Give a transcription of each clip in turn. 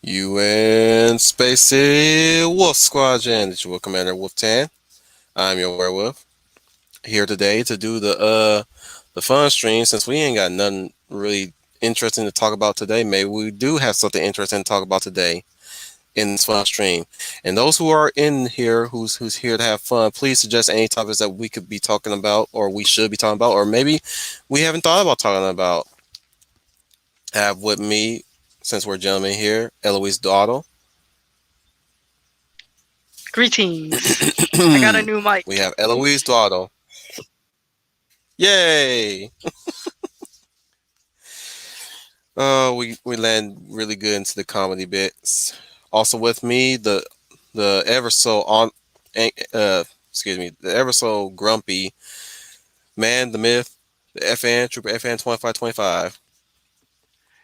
UN Spacey Wolf Squadron. It's your Commander Wolf Tan. I'm your werewolf here today to do the fun stream. Since we ain't got nothing really interesting to talk about today, maybe we do have something interesting to talk about today in this fun stream. And those who are in here, who's here to have fun, please suggest any topics that we could be talking about, or we should be talking about, or maybe we haven't thought about talking about. Have with me, since we're gentlemen here, Eloise Dawdle. Greetings. I got a new We mic. have Eloise Dawdle. Yay! We land really good into the comedy bits. Also with me, the ever so excuse me, the ever so grumpy man, the myth, the FN Trooper FN 2525.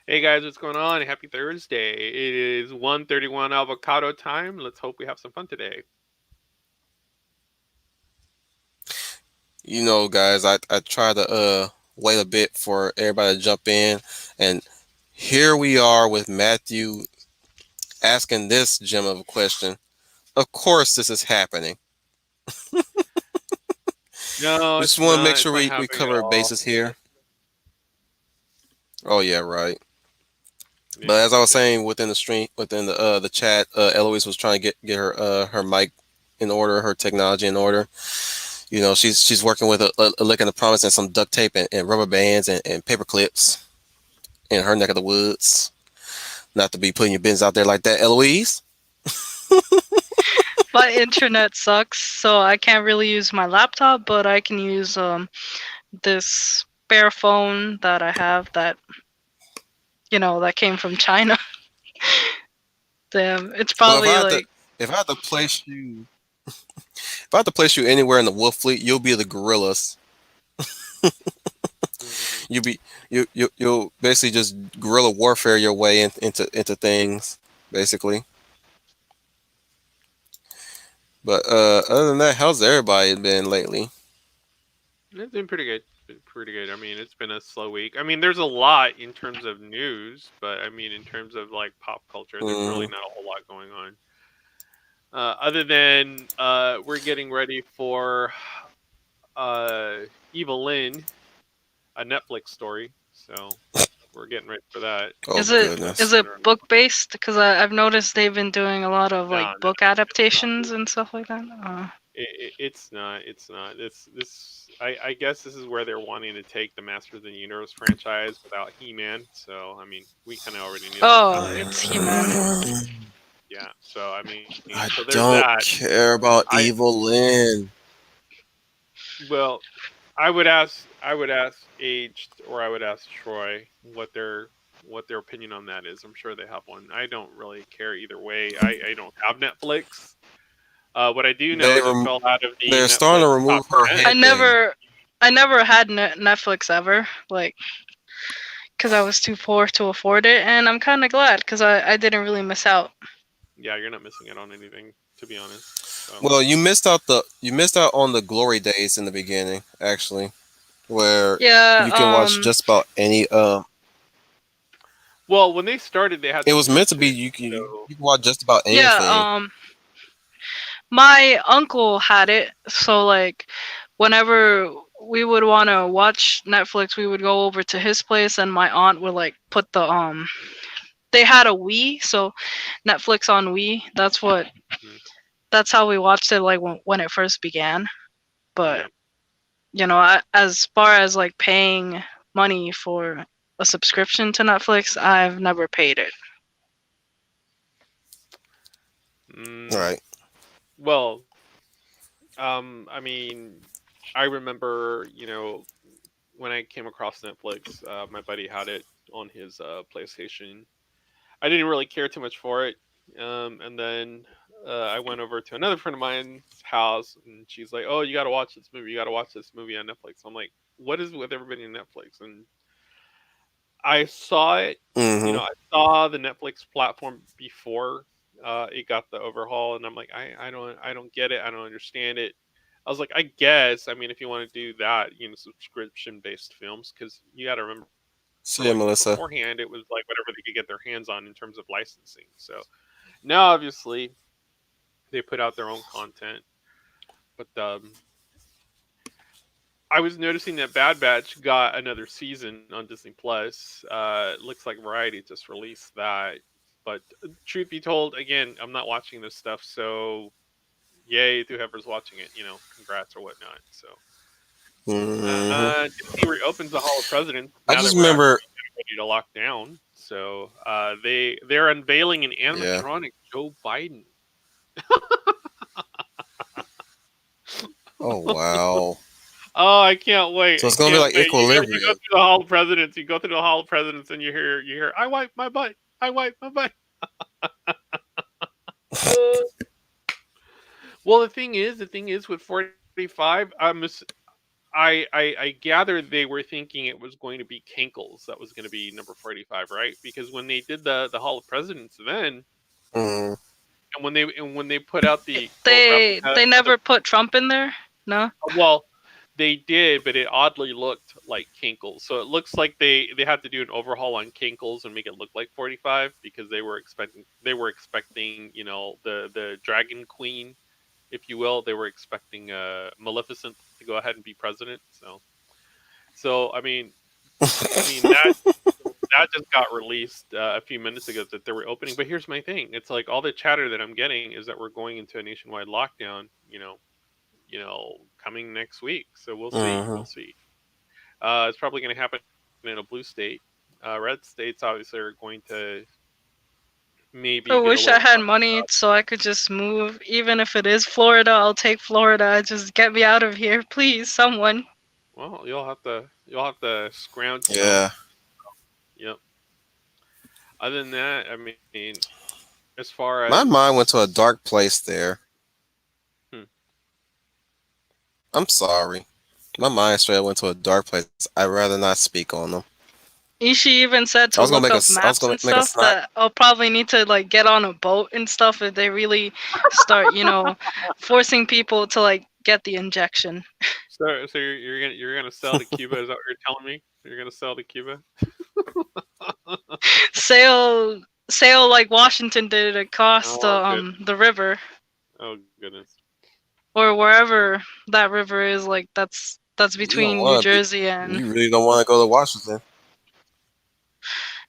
Hey guys, what's going on? Happy Thursday. It is 1:31 avocado time. Let's hope we have some fun today. You know, guys, I try to wait a bit for everybody to jump in, and here we are with Matthew asking this gem of a question. Of course, this is happening. No, We just it's want to make not. sure It's not we happening at cover our all. bases here. Oh yeah, right. But Yeah. as I was saying within the stream, within the chat, Eloise was trying to get her mic in order, her technology in order. You know, she's working with a lick in the promise and some duct tape and rubber bands and paper clips in her neck of the woods. Not to be putting your bins out there like that, Eloise. My internet sucks, so I can't really use my laptop, but I can use this spare phone that I have that that came from China. Damn, it's Well, probably like if I had to place you if I had to place you anywhere in the Wolf Fleet, you'll be the gorillas. Mhm. You'll be you'll basically just guerrilla warfare your way into things, basically. But other than that, how's everybody been lately? It's been pretty good. It's been pretty good. I mean, it's been a slow week. I mean, there's a lot in terms of news, but I mean, in terms of like pop culture, there's really Mm, not a whole lot going on. Other than we're getting ready for uh, Evil Lynn, a Netflix story. So we're getting ready for that. oh is it That's is goodness. it coming around. book based? Because I've noticed they've been doing a lot of like No, no, book it's not. adaptations and stuff like that. It's not. It's not. This. I guess this is where they're wanting to take the Masters of the Universe franchise without He-Man. So I mean, we kind of already knew that was Oh, coming. it's He-Man. Yeah. So I mean, so I there's don't that. care about I Evil Lynn. well, I would ask Aged or I would ask Troy what their opinion on that is. I'm sure they have one. I don't really care either way. I don't have Netflix. What I do know They is it rem- fell out of the they're starting Netflix to top remove her 10. I headband. never, I never had Netflix ever, like, because I was too poor to afford it, and I'm kind of glad because I didn't really miss out. Yeah, you're not missing out on anything, to be honest. So Well, you missed out on the glory days in the beginning, actually, where Yeah, you can watch just about any. well, when they started, they had It some was good meant to be shit. you So can watch just about yeah. anything. My uncle had it, so like, whenever we would want to watch Netflix, we would go over to his place, and my aunt would like put the They had a Wii, so Netflix on Wii. mm, That's how we watched it, like when it first began. But yeah. as far as like paying money for a subscription to Netflix, I've never paid it. Mm, Right. well, I mean, I remember, when I came across Netflix, my buddy had it on his PlayStation. I didn't really care too much for it. And then I went over to another friend of mine's house, and she's like, "Oh, you got to watch this movie. You got to watch this movie on Netflix." I'm like, "What is with everybody on Netflix?" And I saw it. Mm-hmm. I saw the Netflix platform before it got the overhaul, and I'm like, I don't get it. I don't understand it. I was like, I guess. I mean, if you want to do that, subscription based films, because you got to remember For See ya, like Melissa. beforehand, it was like whatever they could get their hands on in terms of licensing. So now, obviously, they put out their own content. But I was noticing that Bad Batch got another season on Disney Plus. Looks like Variety just released that. But truth be told, again, I'm not watching this stuff, so yay to whoever's watching it. Congrats or whatnot. So Hmm. Disney reopens the Hall of Presidents I now that just we're actually remember. ready to lock down. So they're unveiling an Yeah. animatronic Joe Biden. Oh wow. Oh, I can't wait! So I it's gonna be can't like wait. You go Equilibrium. through the Hall of Presidents. You go through the Hall of Presidents, and you hear I wipe my butt. I wipe my butt. Uh, well, the thing is with 45, I gather they were thinking it was going to be Kinkles that was going to be number 45, right? Because when they did the Hall of Presidents then, Mm. and when they put out the quote They replica they of the never put Trump in there. No. well, they did, but it oddly looked like Kinkles. So it looks like they had to do an overhaul on Kinkles and make it look like 45 because they were expecting the Dragon Queen, if you will. They were expecting Maleficent to go ahead and be president. So I mean that just got released a few minutes ago that they were opening. But here's my thing: it's like all the chatter that I'm getting is that we're going into a nationwide lockdown. Coming next week. So we'll see. Hmm. We'll see. It's probably going to happen in a blue state. Red states obviously are going to I maybe get a wish I little had cautious money about. so I could just move. Even if it is Florida, I'll take Florida. Just get me out of here, please, someone. Well, you'll have to scrounge some. Yeah. Yep. Other than that, I mean, as far My mind as went to a dark place there. hmm, I'm sorry. My mind straight went to a dark place. I'd rather not speak on them. Ishi even said I to was gonna look make a. up I was maps gonna and make a stuff snide. that I'll probably need to like get on a boat and stuff if they really start, forcing people to like get the injection. so you're gonna sell to Cuba? Is that what you're telling me? You're gonna sell to Cuba? Sail like Washington did across the Oh good. um the river Oh goodness. or wherever that river is. Like that's You don't between New want to be. Jersey and You really don't want to go to Washington.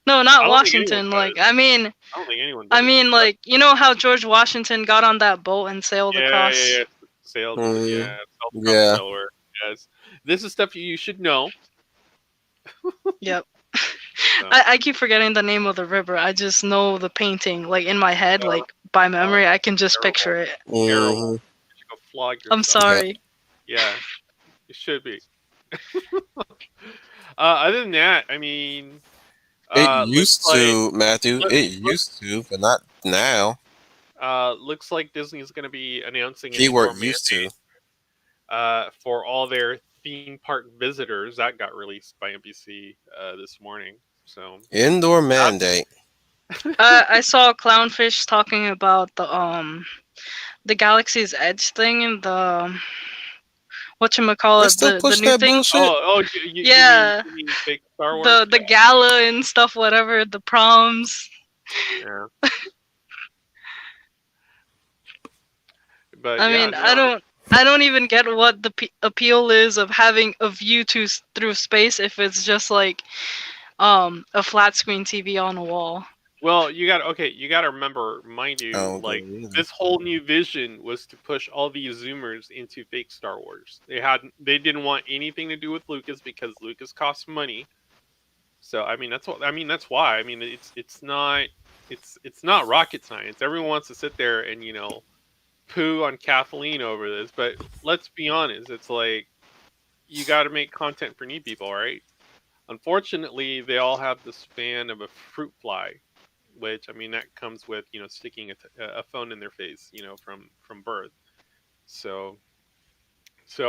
no, I not don't think anyone Washington. Like does. I mean, I don't think anyone I does. mean, like you know how George Washington got on that boat and sailed Yeah, yeah, across. yeah. Sailed, yeah, Mm, sailed across yeah. Delaware. Yes, this is stuff you should know. Yep. So, I keep forgetting the name of the river. I just know the painting, like in my head, uh, like by oh, memory. I can just terrible, picture it. terrible. Hmm. You should go flog I'm yourself. Yeah. sorry. Yeah, you should be. Other than that, I mean, It looks used like to, Matthew. look, It look, used to, but not now. looks like Disney is going to be announcing an Keyword indoor used to. mandate for all their theme park visitors. That got released by NBC this morning. So Indoor mandate. I saw Clownfish talking about the Galaxy's Edge thing and the They whatchamacallit, still the push new that thing. bullshit. you mean Yeah, fake Star Wars? the gala and stuff, whatever, the proms. Yeah. But I yeah, mean, no. I don't even get what the appeal is of having a view through space if it's just like a flat screen TV on a wall. Well, you got to remember, mind I you, don't get like it either. this whole new vision was to push all these Zoomers into fake Star Wars. They didn't want anything to do with Lucas because Lucas costs money. So that's why. I mean, it's not rocket science. Everyone wants to sit there and poo on Kathleen over this, but let's be honest. It's like you got to make content for new people, right? Unfortunately, they all have the span of a fruit fly, which I mean that comes with sticking a phone in their face, from birth. So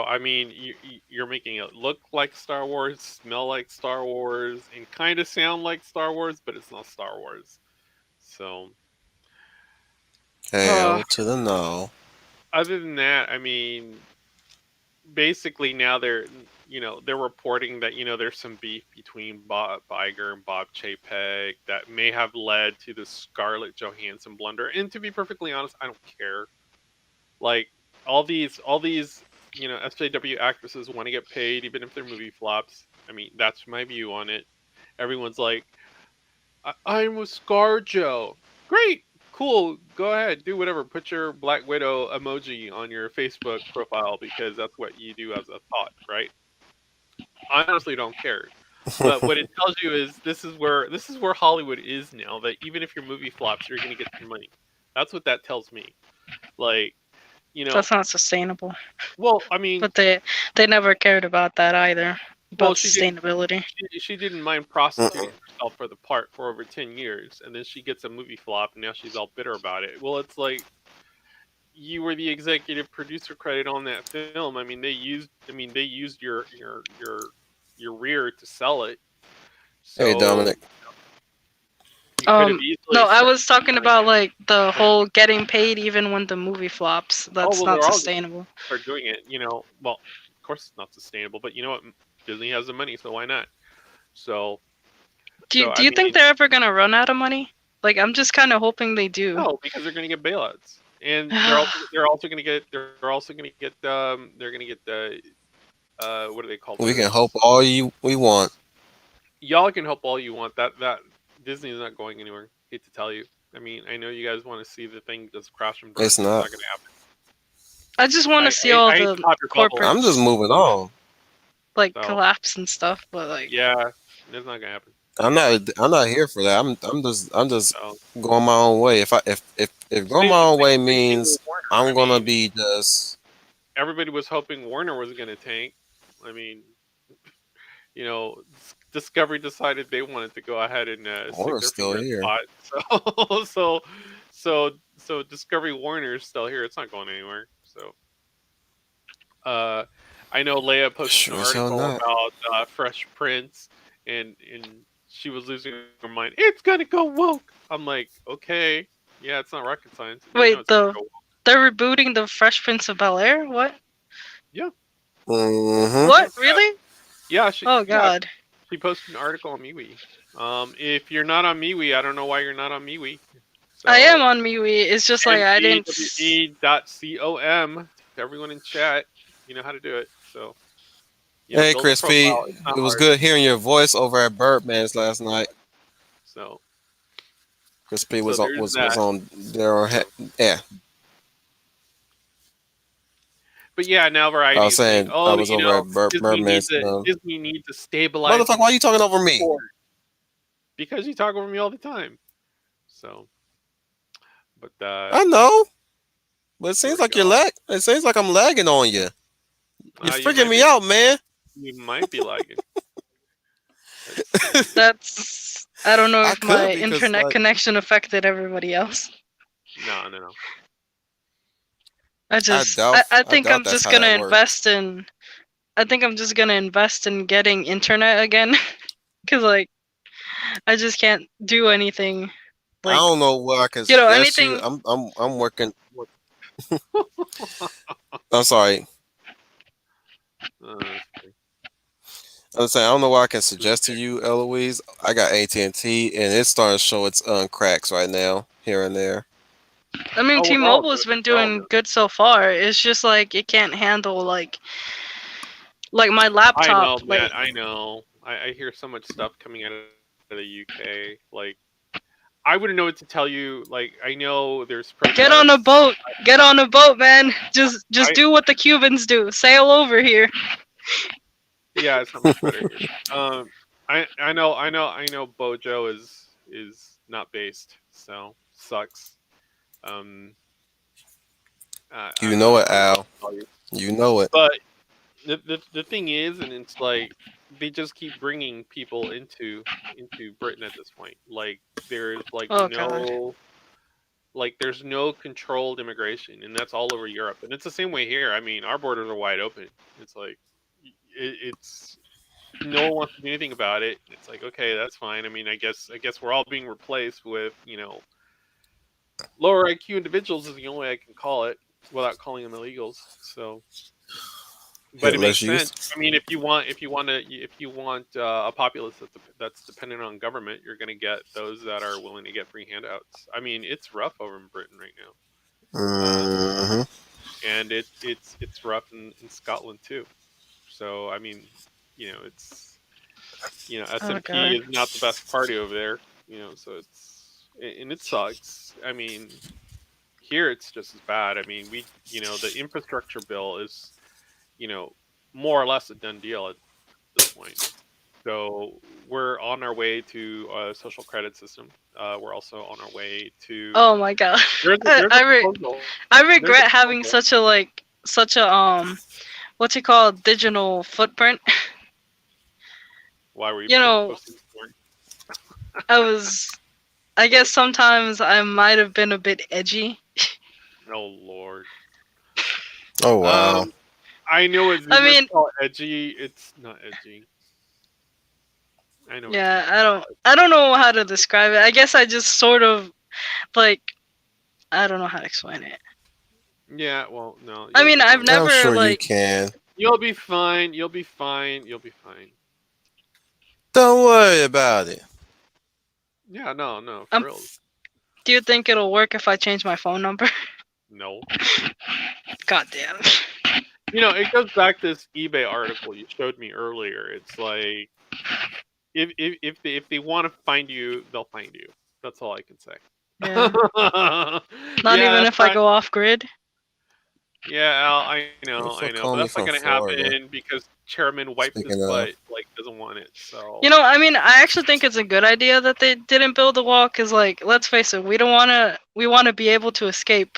I mean you're making it look like Star Wars, smell like Star Wars, and kind of sound like Star Wars, but it's not Star Wars. So Uh, Hell to the no. other than that, I mean basically now they're reporting that there's some beef between Bob Iger and Bob Chapek that may have led to the Scarlett Johansson blunder. And to be perfectly honest, I don't care. Like all these SJW actresses want to get paid even if their movie flops. I mean, that's my view on it. Everyone's like, I'm with ScarJo. Great, cool. Go ahead, do whatever. Put your Black Widow emoji on your Facebook profile because that's what you do as a thought, right? I honestly don't care. But what it tells you is this is where Hollywood is now. That even if your movie flops, you're gonna get your money. That's what that tells me. Like, you know, That's not sustainable. well, I mean, But they never cared about that either. well, About sustainability. she didn't mind prostituting herself for the part for over 10 years, and then she gets a movie flop, and now she's all bitter about it. Well, it's like you were the executive producer credit on that film. I mean, they used your rear to sell it, Hey, so Dominic. you could have easily No, I said, was talking like, about like the whole getting paid even when the movie flops. "Oh That's well, not they're all going sustainable. to start doing it." Well, of course it's not sustainable, but you know what? Disney has the money, so why not? So, so Do I you think mean, they're ever gonna run out of money? Like I'm just kind of hoping they do. no, because they're going to get bailouts, and they're also going to get the what do they call We can those? hope all we want. Y'all can hope all you want. That Disney is not going anywhere. Hate to tell you. I mean, I know you guys want to see the thing just crash and burn. It's It's not. not going to happen. I just want to see all I hate the to pop your bubble. I'm just corporates moving on. like So collapse and stuff, but like yeah, it's not going to happen. I'm not here for that. I'm just So going my own way. If going my own way same thing with means Warner. I I'm gonna mean, be just everybody was hoping Warner was going to tank. I mean, Discovery decided they wanted to go ahead and stick Warner's their still finger in here. the pot. So Discovery Warner is still here. It's not going anywhere. So uh, I know Leia posted an Sure as hell article not. about Fresh Prince, and she was losing her mind. It's gonna go woke. I'm like, okay, yeah, it's not rocket science. We know wait, it's gonna go woke. they're rebooting the Fresh Prince of Bel-Air? What? Yeah, Mm-hmm. What? yeah, Really? yeah. Oh god. She posted an article on MeWe. If you're not on MeWe, I don't know why you're not on MeWe. I am So on MeWe. It's just like I didn't mewe.com to everyone in chat. You know how to do it. So Hey, build a Chris P. profile. It's not It was hard. good hearing your voice over at Birdman's last night. So Chris P so was on there's was that. on there on So, yeah. but yeah, now I Variety was is saying, saying I oh, was over at Disney needs Birdman's. to Disney needs to stabilize Motherfucker, its why you talking over me? core because you talk over me all the time. So, but I know, but it there seems we like you're go. lag. It seems like I'm lagging on you. You're You freaking might me be out, man. you might be lagging. Let's see. That's I don't know I if my could because internet like connection affected everybody else. No. I I think doubt I'm that's just how gonna that works. invest in I think I'm just gonna invest in getting internet again cuz like I just can't do anything I like don't know what I can suggest you. anything. I'm working. I'm sorry. Uh, I'm saying I don't know what I can suggest to okay. you, Eloise. I got AT&T, and it's starting to show its cracks right now, here and there. I mean Oh well, they're all T-Mobile has doing been it. They're all doing doing it. good so far. It's just like it can't handle like my I laptop know, like man. I know. I hear so much stuff coming out of the UK. Like, I wouldn't know what to tell you. Like, I know there's get on protests. a boat. Get on a boat, man. Just I do what the Cubans do. Sail over here. Yeah, it's not much better here. I know. Bojo is not based, so sucks. Um, You I know it, don't know what Al. to tell you. You know it. But the thing is, and it's like they just keep bringing people into Britain at this point. Like there's like Oh god. no there's no controlled immigration, and that's all over Europe, and it's the same way here. I mean, our borders are wide open. It's like it's no one wants to do anything about it. It's like, okay, that's fine. I mean, I guess we're all being replaced with lower IQ individuals is the only way I can call it without calling them illegals. So but Hit it makes less sense. use. I mean, if you want a populace that's dependent on government, you're going to get those that are willing to get free handouts. I mean, it's rough over in Britain right now, Hmm. and it's rough in Scotland too. So I mean, it's Oh SNP god. is not the best party over there. So and it sucks. I mean, here it's just as bad. I mean, the infrastructure bill is you know more or less a done deal at this point. So we're on our way to a social credit system. We're also on our way to Oh my god. there's a proposal. I There's a regret having proposal. such a what's it called, digital footprint. Why were you You know, posting porn? I was. I guess sometimes I might have been a bit edgy. Oh Lord. Oh wow. Um, I know what I Zoomers mean, call edgy. It's not edgy. I know what yeah, Zoomers I call don't. I don't know how to describe it. I guess I just sort of like. I don't know how to explain it. it. Yeah. Well, no, I you'll mean, be I've fine. I'm never sure you like. can. You'll be fine. You'll be fine. You'll be fine. Don't worry about it. Yeah. No. No. For Um, real. do you think it'll work if I change my phone number? No. God damn. It goes back to this eBay article you showed me earlier. It's like if they want to find you, they'll find you. That's all I can say. Yeah. Not Yeah, even that's if I fine. go off grid. Yeah, Al, Who the I fuck know, but called me that's not from gonna Florida? happen because Chairman wipes his Speaking of, butt, like doesn't want it. So I mean, I actually think it's a good idea that they didn't build the wall, because, like, let's face it, we want to be able to escape.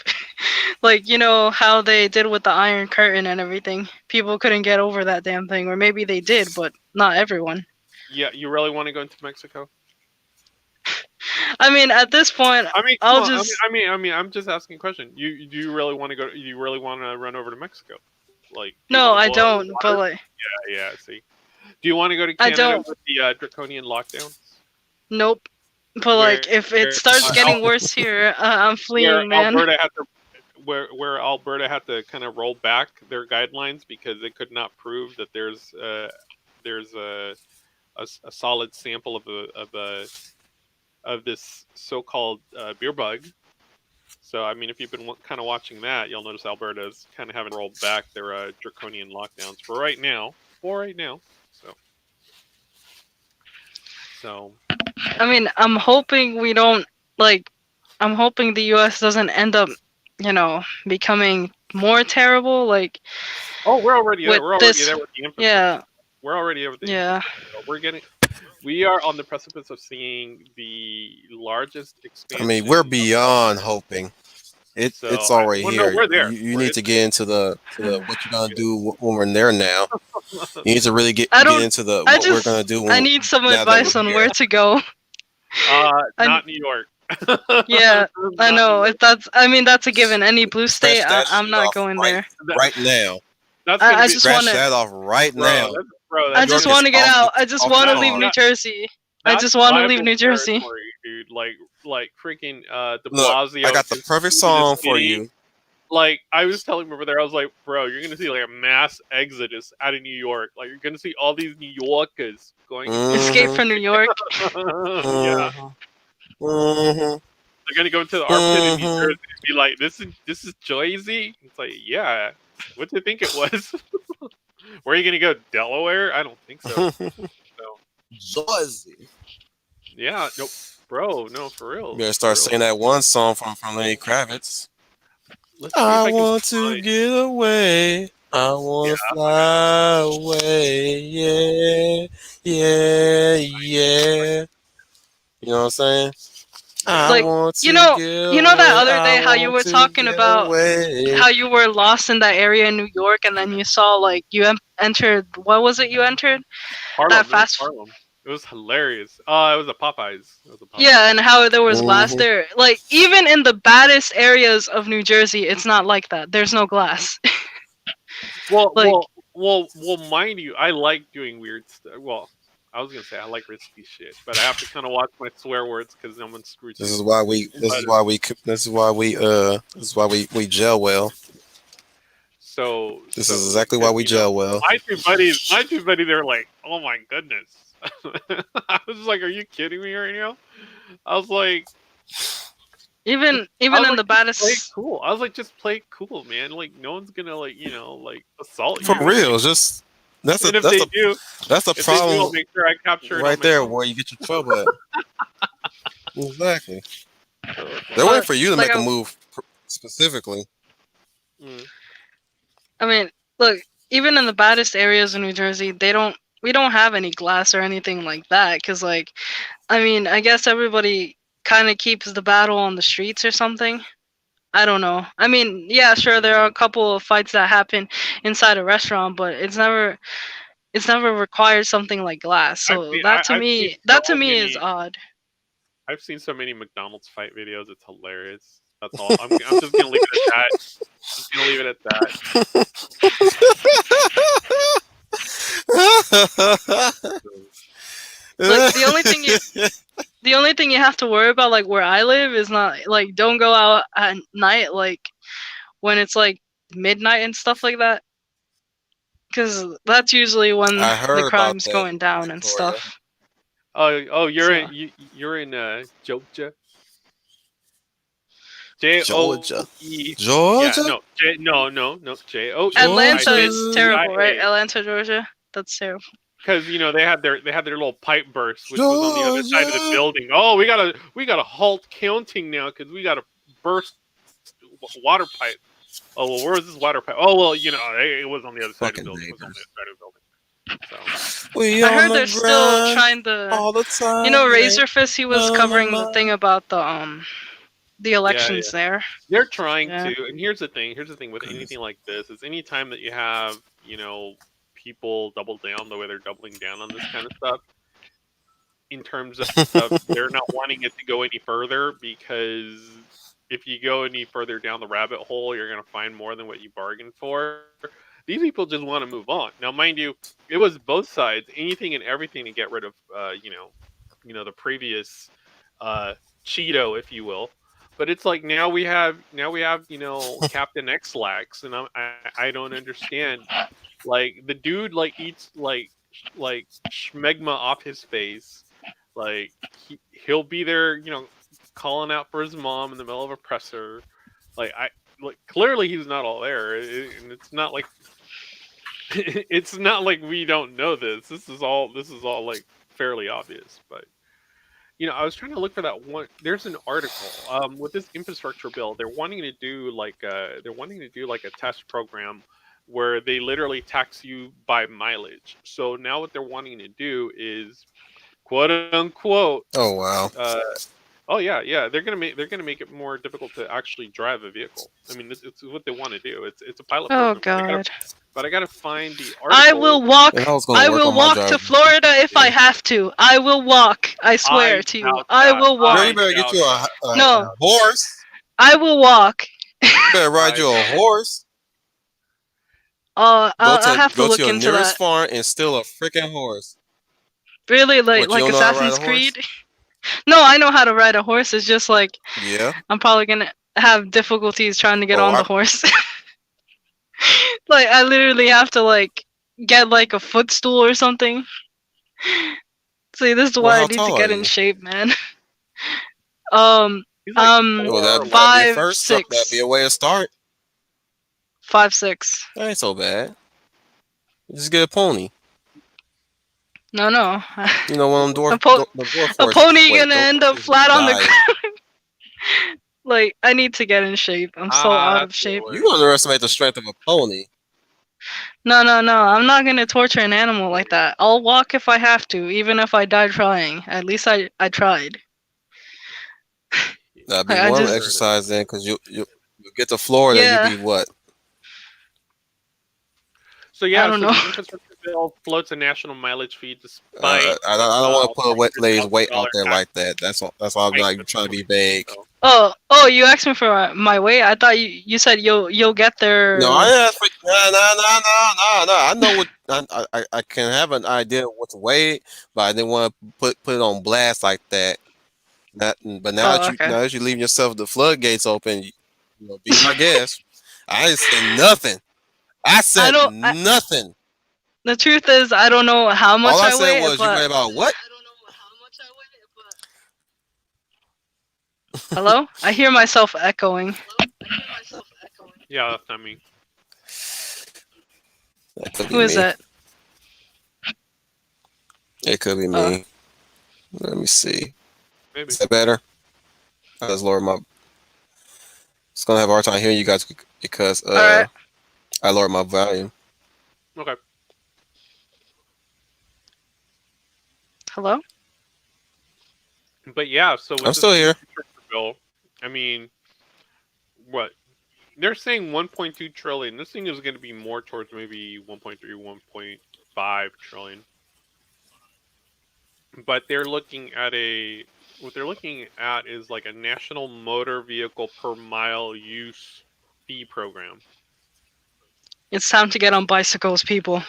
Like, how they did with the Iron Curtain and everything. People couldn't get over that damn thing, or maybe they did, but not everyone. yeah, you really want to go into Mexico? I mean, at this point, I mean, come I'll on. just. I'm just asking a question. Do you really want to go? Do you really want to run over to Mexico? Like, do you No, want to I blow out the don't, but, water? like, Yeah, yeah. See, do you want to go to I Canada don't. with the draconian lockdowns? Nope. But, like, Where if it starts getting worse here, I'm where fleeing, man. Alberta had to where Alberta had to kind of roll back their guidelines because they could not prove that there's a solid sample of this so-called beer bug. So I mean, if you've been kind of watching that, you'll notice Alberta's kind of having rolled back their draconian lockdowns for right now. For right now. So I mean, I'm hoping we don't, like, I'm hoping the US doesn't end up, becoming more terrible, like, oh, we're already there. with We're already this. there with the Yeah, infrastructure. We're already there with the yeah. infrastructure. We are on the precipice of seeing the largest I mean, we're expansion of beyond government. hoping. It's So, already well, no, here. we're You, there. you We're need it's to get into the what you're gonna do when we're there now. there. You need to really I get don't. into the I what we're just. gonna do I need some now that we're advice on here. where to go. I Not New York. Yeah, I Not New know. York. If that's. I mean, that's a given. Any blue state, Scratch that I'm shit not off going there. That, right now. that's gonna I be just want Scratch to. that off right bro. now. I That's New just York gonna is want to get off the out. I just off the want to that's leave New card. Jersey. I that's just want to leave Bible New Jersey. territory, dude. Like freaking De Look, I Blasio got the is perfect fleeing the song for city. you. Like I was telling him over there, I was like, bro, you're gonna see like a mass exodus out of New York. Like you're gonna see all these New Yorkers going into New Escape Mm-hmm. from New York. York. Yeah, Mm-hmm. Mm-hmm. they're gonna go into the armpit in New Mm-hmm. Jersey and be like, this is Jersey. It's like, yeah. What do you think it was? Where are you gonna go? Delaware? I don't think so. So Jersey. yeah, nope, bro, no, You for better for start real. singing that one song from Lenny Kravitz. Let's see if I I can want to find. get away. I Yeah, want to I got you. fly away. Yeah, yeah, yeah. You know what I'm saying? Yeah, I Like, no, want you to know, get that away. other I day how you want were to talking get about away. how you were lost in that area in New York, and then you saw, like, you entered. What was it you entered? That Harlem. It was fast. Harlem. It was hilarious. It was a Popeyes. It was a Yeah, Popeyes. and how there was glass Hmm. there. Like, even in the baddest areas of New Jersey, it's not like that. There's no glass. Well, Like, well, well. Mind you, I like doing weird stuff. Well, I was gonna say I like risky shit, but I have to kind of watch my swear words because I'm gonna screw This too. is why we. This But is why we. This is why we. This is why we gel well. This is like, exactly why because we gel well. my two buddies, they're like, oh my goodness. I was like, are you kidding me right now? I was like, Even in the just play baddest. cool. I was like, just play cool, man. Like, no one's gonna like, like assault For you. real, just that's a And that's a that's a if they do, I'll problem make sure I capture it on right my there phone. where you get your trouble at. Exactly. So it's They're like, waiting But for you to like make a move specifically. mm, I mean, look, even in the baddest areas in New Jersey, we don't have any glass or anything like that. Cause like, I mean, I guess everybody kind of keeps the battle on the streets or something. I don't know. I mean, yeah, sure, there are a couple of fights that happen inside a restaurant, but it's never required something like glass. So that to me is odd. I've seen so many McDonald's fight videos. It's hilarious. That's all. I'm just gonna leave it at that. Just gonna leave it at that. Look, the only thing you have to worry about, like where I live, is not like don't go out at night, like when it's like midnight and stuff like that, because that's usually when I the heard about crime's that, going down and Victoria. stuff. Oh, So you're in Georgia. Joe. Yeah, Georgia, no, Atlanta Georgia. is terrible, right? Georgia. Atlanta, Georgia. That's terrible. Because they had their little pipe burst, which was on the other side of the Georgia. building. Oh, we gotta halt counting now because we gotta burst water pipe. Oh well, where was this water pipe? Oh well, it was on the other side of the Fucking building. It was on the neighbors. other side of the building. So We I on heard the they're still grind trying to, all the time. you know, Razorfist. He was Na, na, covering the na. thing about the yeah, elections there. they're trying Yeah. to. And here's the thing. Here's the thing with anything like this is anytime that you have people double down the way they're doubling down on this kind of stuff. In terms of they're not wanting it to go any further because if you go any further down the rabbit hole, you're going to find more than what you bargained for. These people just want to move on. Now, mind you, it was both sides, anything and everything to get rid of, the previous Cheeto, if you will. But it's like now we have Captain X-Lax, and I don't understand. Like the dude eats like schmegma off his face. Like he'll be there, calling out for his mom in the middle of a presser. Clearly he's not all there, and it's not like it's not like we don't know this. This is all like fairly obvious. But I was trying to look for that one. There's an article with this infrastructure bill. They're wanting to do like a test program where they literally tax you by mileage. So now what they're wanting to do is quote unquote. Oh wow. Oh yeah. They're gonna make it more difficult to actually drive a vehicle. I mean, it's what they want to do. It's a pilot Oh program. God. But I gotta find the article. I will walk. And I was gonna I work will on my walk drive. to Florida if I have to. I will walk. I swear to you. doubt I that. will Girl, walk. you better get you a No. horse. I will walk. You better ride you a horse. I have to go look to your into nearest that. farm and steal a freaking horse. Really, What, you like don't know how to ride Assassin's a horse? Creed. No, I know how to ride a horse. It's just like Yeah. I'm probably gonna have difficulties trying to get Oh, on the horse. Like I literally have to like get like a footstool or something. See, this is Well, why I how need to tall get are in you? shape, man. He's like Well, that'd be 5'6". that'd be a way to start. 5'6". That ain't so bad. Just get a pony. No. You know, one of them A, po- the dwarf a horses. pony Wait, gonna dwarf end up horses flat on the die. ground. Like I need to get in shape. I'm so out of that's shape. the You underestimate the strength of a pony. No. I'm not gonna torture an animal like that. I'll walk if I have to, even if I die trying. At least I tried. That'd be I one just exercise then, because you get to Florida, Yeah. you'd be what? So yeah, I don't so know. the infrastructure bill floats a national mileage fee despite. I don't want to put a wet lady's weight out there $100,000 like that. That's why I'm like trying to be vague. Oh, you asked me for my weight. I thought you said you'll get there. No, I asked for no. I know what I can have an idea of what to weigh, but I didn't want to put it on blast like that. But now Oh, okay. now that you leaving yourself the floodgates open, be my guest. I didn't say nothing. I I said don't. nothing. The truth is, I don't know how All much I I said weigh, was you but weigh about what? hello. I hear myself echoing. Yeah, that's not me. That could be Who is me. that? It could be Uh, me. Let me see. Is Maybe. that better? I just lowered my. It's gonna have a hard time hearing you guys because all right. I lowered my volume. Okay. Hello. But yeah, so with I'm this still here. infrastructure bill, I mean, what they're saying 1.2 trillion. This thing is going to be more towards maybe 1.3, 1.5 trillion. But they're looking at a what they're looking at is like a national motor vehicle per mile use fee program. It's time to get on bicycles, people.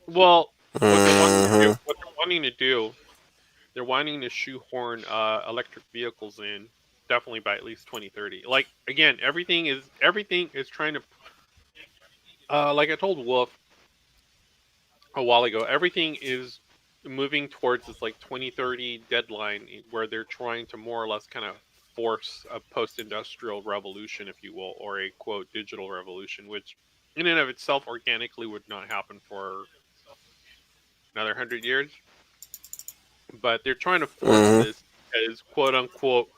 Well, Hmm. what they're wanting to do, they're wanting to shoehorn electric vehicles in definitely by at least 2030. Like again, everything is trying to like I told Wolf a while ago, everything is moving towards this like 2030 deadline where they're trying to more or less kind of force a post-industrial revolution, if you will, or a quote digital revolution, which in and of itself organically would not happen for another 100 years. But they're trying to force Hmm. this as quote unquote,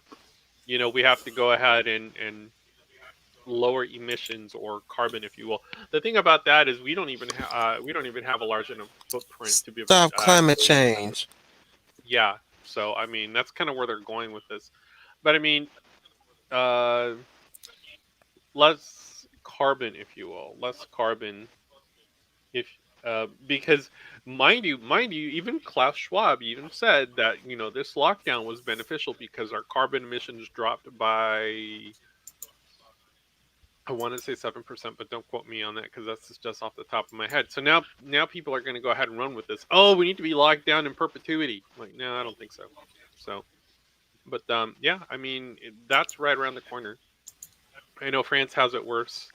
we have to go ahead and lower emissions or carbon, if you will. The thing about that is we don't even have a large enough footprint to be Stop climate really. change. Yeah. So I mean, that's kind of where they're going with this. But I mean, uh, less carbon, if you will, less carbon, if because mind you, even Klaus Schwab even said that this lockdown was beneficial because our carbon emissions dropped by I want to say 7%, but don't quote me on that because that's just off the top of my head. So now people are going to go ahead and run with this. Oh, we need to be locked down in perpetuity. Like, no, I don't think so. So, but yeah, I mean that's right around the corner. I know France has it worse,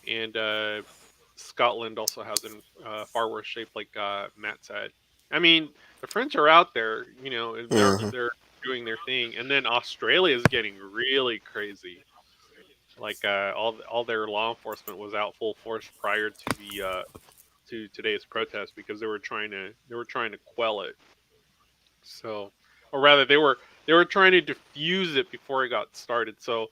and Scotland also has it in far worse shape, like Matt said. I mean, the French are out there. They're Hmm. they're doing their thing, and then Australia is getting really crazy. Like all their law enforcement was out full force prior to the to today's protest because they were trying to quell it. So, or rather, they were trying to diffuse it before it got started. So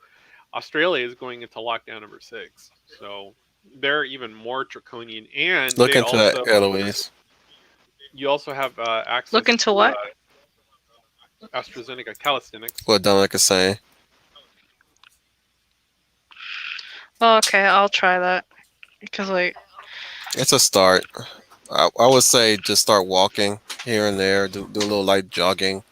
Australia is going into lockdown number 6. So they're even more draconian, and Look they into that, also Eloise. you also have Look access into to what? AstraZeneca calisthenics. What Dominic is saying. Oh, okay, I'll try that because like It's a start. I would say just start walking here and there. Do a little light jogging.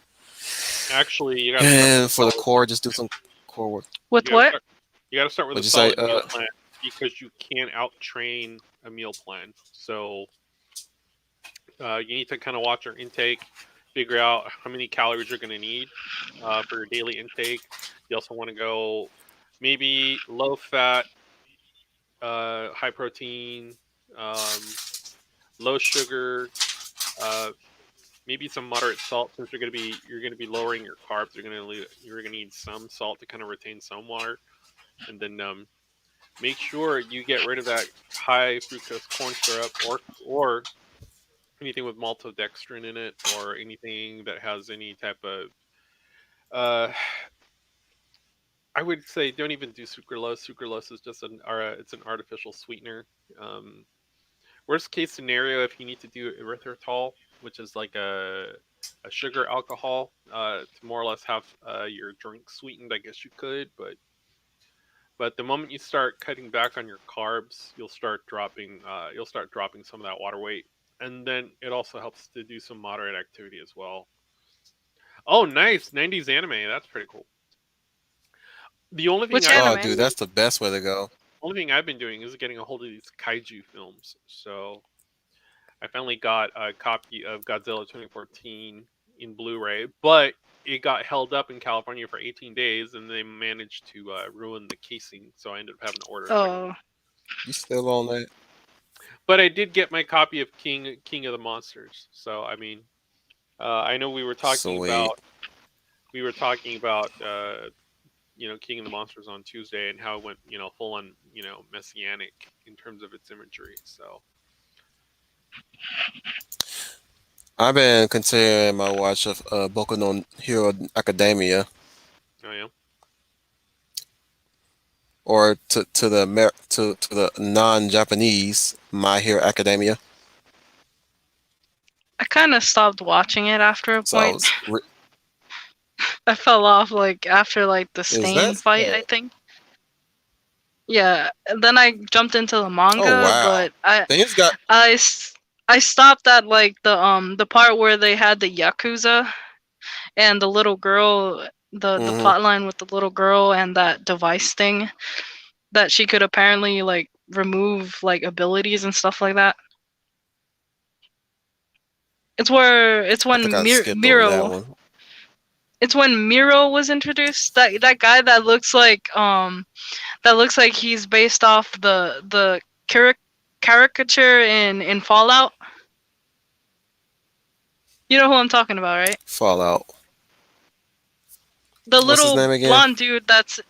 Actually, you got to start with a And for the solid. core, just do some core work. with You got to what? start. You got to start with a What'd you say? solid meal plan because you can't out train a meal plan. So you need to kind of watch your intake, figure out how many calories you're going to need for your daily intake. You also want to go maybe low fat, high protein, um, low sugar, uh, maybe some moderate salt since you're going to be lowering your carbs. You're going to need some salt to kind of retain some water, and then make sure you get rid of that high fructose corn syrup or anything with maltodextrin in it or anything that has any type of uh I would say don't even do sucralose. Sucralose is just it's an artificial sweetener. Um, Worst case scenario, if you need to do erythritol, which is like a sugar alcohol, to more or less have your drink sweetened, I guess you could, but the moment you start cutting back on your carbs, you'll start dropping some of that water weight, and then it also helps to do some moderate activity as well. Oh, nice 90s anime. That's pretty cool. The only thing Which I've Oh, been anime? dude, doing, that's the best way to go. only thing I've been doing is getting a hold of these kaiju films. So I finally got a copy of Godzilla 2014 in Blu-ray, but it got held up in California for 18 days, and they managed to ruin the casing, so I ended up having to order a second Oh, one. You still on that? But I did get my copy of King of the Monsters. So I mean, I know Sweet. we were talking about King of the Monsters on Tuesday and how it went full on messianic in terms of its imagery. So I've been continuing my watch of Boku no Hero Academia, oh yeah. or to the non-Japanese My Hero Academia. I kind of stopped watching it after a So I point. was. I fell off like after like the Is that Stain fight, I so? think. Yeah, and then I jumped into the Oh manga, wow! but I Things got. I s- I stopped at like the part where they had the yakuza and the little girl, the Hmm. plot line with the little girl and that device thing that she could apparently like remove like abilities and stuff like that. It's I think when I skipped over that Miro one. it's when Miro was introduced. That guy that looks like he's based off the caricature in Fallout. You know who I'm talking about, right? Fallout. The What's his little name again? blonde dude that's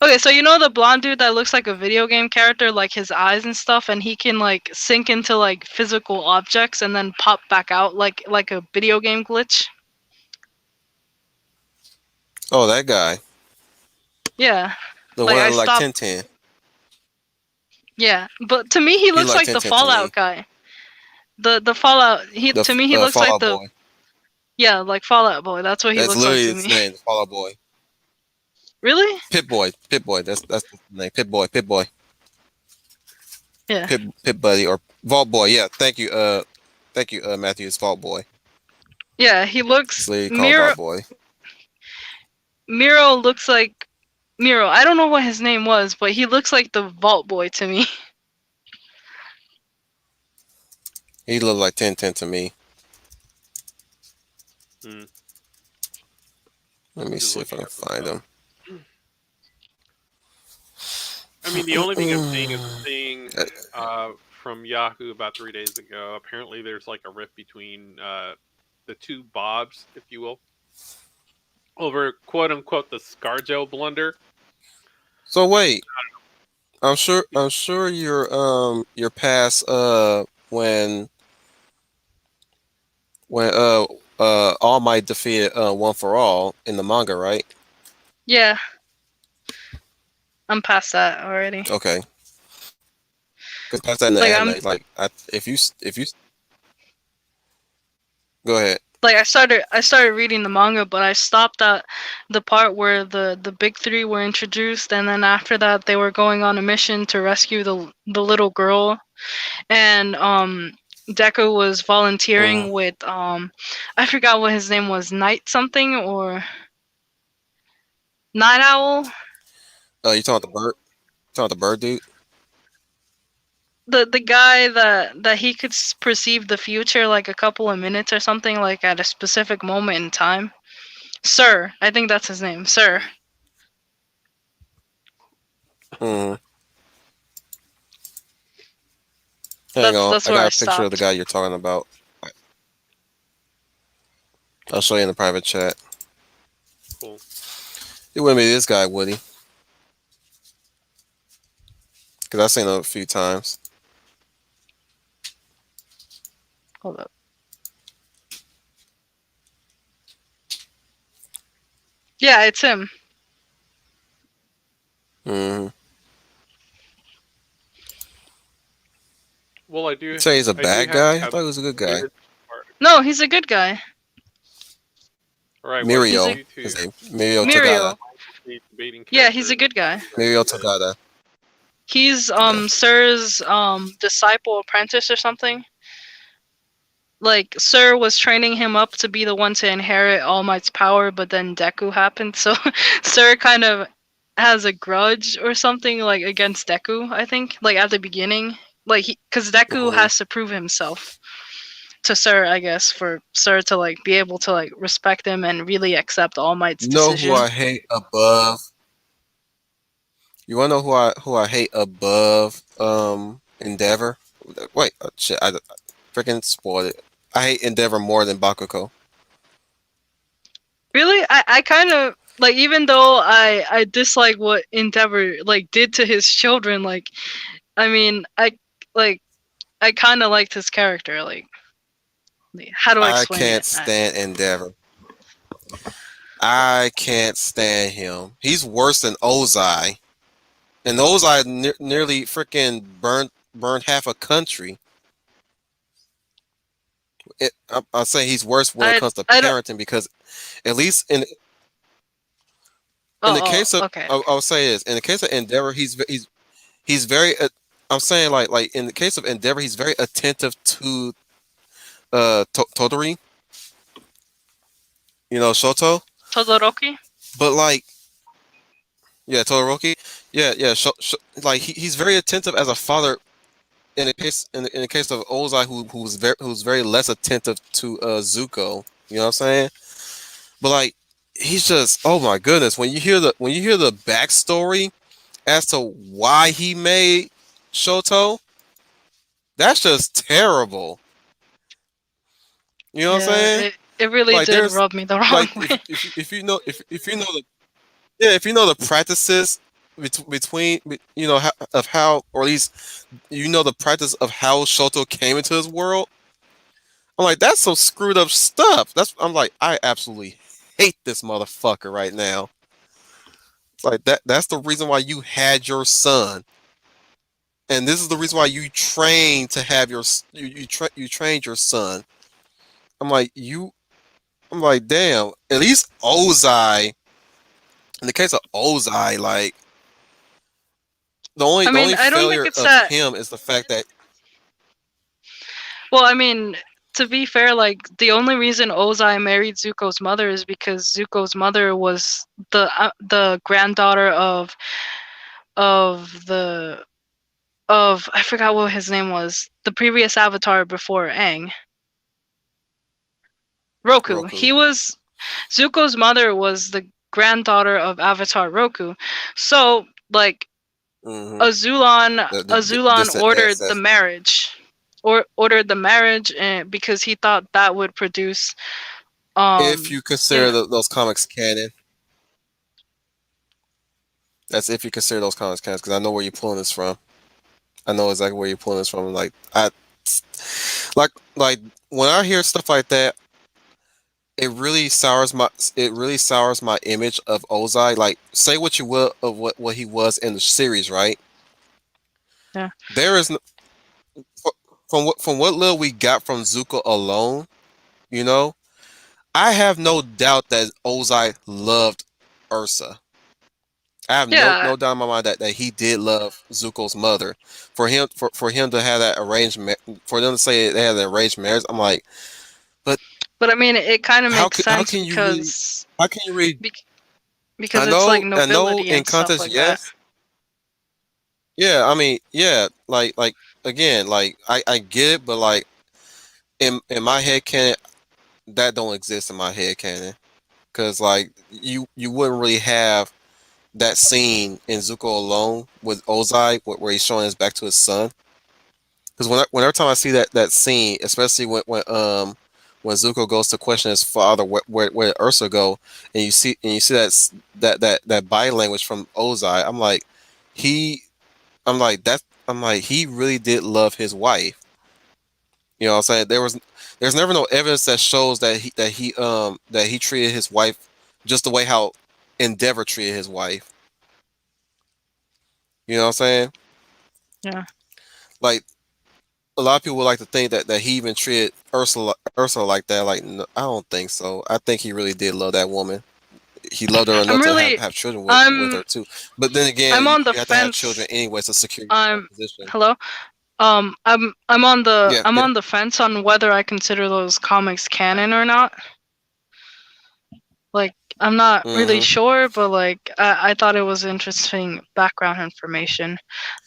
okay. So you know the blonde dude that looks like a video game character, like his eyes and stuff, and he can like sink into like physical objects and then pop back out like a video game glitch. Oh, that guy. Yeah, The like one that I looked like stopped. Tintin. Yeah, but to me he He looks like like the Tintin to me. Fallout guy. The Fallout. He The to me he looks like Fallout the Boy. yeah like Fallout Boy. That's what he That's looks like literally to his me. name. The Fallout Boy. Really? Pit Boy. Pit Boy. That's the name. Pit Boy. Pit Boy. Yeah. Pit Buddy or Vault Boy. Yeah. Thank you. Thank you. Matthew. It's Vault Boy. Yeah, he It's looks literally called Vault Boy. Miro looks like Miro. I don't know what his name was, but he looks like the Vault Boy to me. He looked like Tintin to me. Hmm. Let me I'm just see if I looking can at the find stuff. him. I mean, the only thing I'm seeing is Uh, a thing from Yahoo about 3 days ago. Apparently, there's like a rift between the two Bobs, if you will, over quote unquote the ScarJo blunder. so wait, I'm sure you're past when All Might defeated One for All in the manga, right? Yeah, I'm past that already. Okay, because past that in the Like anime, I'm if you go ahead. like I started reading the manga, but I stopped at the part where the big three were introduced, and then after that they were going on a mission to rescue the little girl, and Deku was Hmm. volunteering with I forgot what his name was, Night something or Night Owl. You talking about the bird? Talking about the bird dude? The guy that he could perceive the future like a couple of minutes or something, like at a specific moment in time. Sir, I think that's his name. Sir. Hmm. Hang That's on, that's I where I got a picture of the stopped. guy you're talking about. I'll show you in the private chat. Cool. It wouldn't be this guy, would he? Because I've seen him a few times. Hold up. Yeah, it's him. Hmm. Well, Say he's a I do bad have guy. I a thought he was a good guy. favorite part. No, he's a good guy. All right, why don't He's a Mirio, you two his name. Mirio Tagada. Mirio. be debating Yeah, he's a characters? good guy. Mirio Tagada. He's Yeah. Sir's disciple apprentice or something. Like Sir was training him up to be the one to inherit All Might's power, but then Deku happened, so Sir kind of has a grudge or something like against Deku. I think like at the beginning, like because Deku Hmm. has to prove himself to Sir, I guess, for Sir to like be able to like respect him and really accept All Might's You know who decision. I hate above? You wanna know who I hate above Endeavor? Wait, shit, I freaking spoiled it. I hate Endeavor more than Bakugo. Really, I kind of like, even though I dislike what Endeavor like did to his children. Like, I mean, like I kind of liked his character. Like, how do I I explain can't it? stand Endeavor. I can't stand him. He's worse than Ozai, and Ozai nearly freaking burned half a country. I'll say he's worse when it comes to I don't. parenting because at least in the Oh, case of okay. I'll say this in the case of Endeavor he's very I'm saying like in the case of Endeavor he's very attentive to Todori, Shoto, Todoroki. but like yeah, Todoroki, yeah, like he's very attentive as a father in the case of Ozai who's very less attentive to Zuko, you know what I'm saying? But like he's just, oh my goodness, when you hear the backstory as to why he made Shoto, that's just terrible. You know what I'm Yeah, saying? it really Like did there's rub me the wrong like way. if you know if you know the yeah if you know the practices between of how, or at least the practice of how Shoto came into this world, I'm like, that's some screwed up stuff. I'm like, I absolutely hate this motherfucker right now. It's like that's the reason why you had your son. And this is the reason why you trained to have you trained your son. I'm like, I'm like, damn. At least Ozai, in the case of Ozai, like I the mean, only I don't think failure it's of that. him is the fact that Well, I mean, to be fair, like the only reason Ozai married Zuko's mother is because Zuko's mother was the granddaughter of the of I forgot what his name was, the previous Avatar before Aang. Roku. Roku, He was Zuko's mother was the granddaughter of Avatar Roku. So like hmm Azulon the Azulon distant ordered the ancestor. marriage, or ordered the marriage, and because he thought that would produce If you you consider know those comics canon, that's if you consider those comics canon, because I know where you're pulling this from. I know exactly where you're pulling this from. Like when I hear stuff like that, it really sours my image of Ozai. Like, say what you will of what he was in the series, right? yeah. There is from what little we got from Zuko alone, you know, I have no doubt that Ozai loved Ursa. I have Yeah, no doubt in my mind that he did love Zuko's mother. For him to have that arrangement, for them to say they had an arranged marriage, I'm like, but but I mean it kind of makes how sense can you really how can you read? bec- because it's like I know nobility in and stuff context, like that. yes. Yeah, I mean, yeah, like again, like I get it, but like in my head canon, that don't exist in my head canon. Cause like you wouldn't really have that scene in Zuko alone with Ozai where he's showing his back to his son. Because whenever time I see that scene, especially when Zuko goes to question his father, where did Ursa go, and you see that body language from Ozai, he I'm like, he really did love his wife. You know what I'm saying? There's never no evidence that shows that he treated his wife just the way how Endeavor treated his wife. You know what I'm saying? Yeah. Like a lot of people would like to think that he even treated Ursula like that. Like, no, I don't think so. I think he really did love that woman. He loved her I'm enough to really have children with I'm her too. But then again, I'm on the you have to have children fence. anyways to secure your I'm position. Hello. Yeah, I'm yeah. on the fence on whether I consider those comics canon or not. Like, I'm not really Mm-hmm. sure, but like I thought it was interesting background information.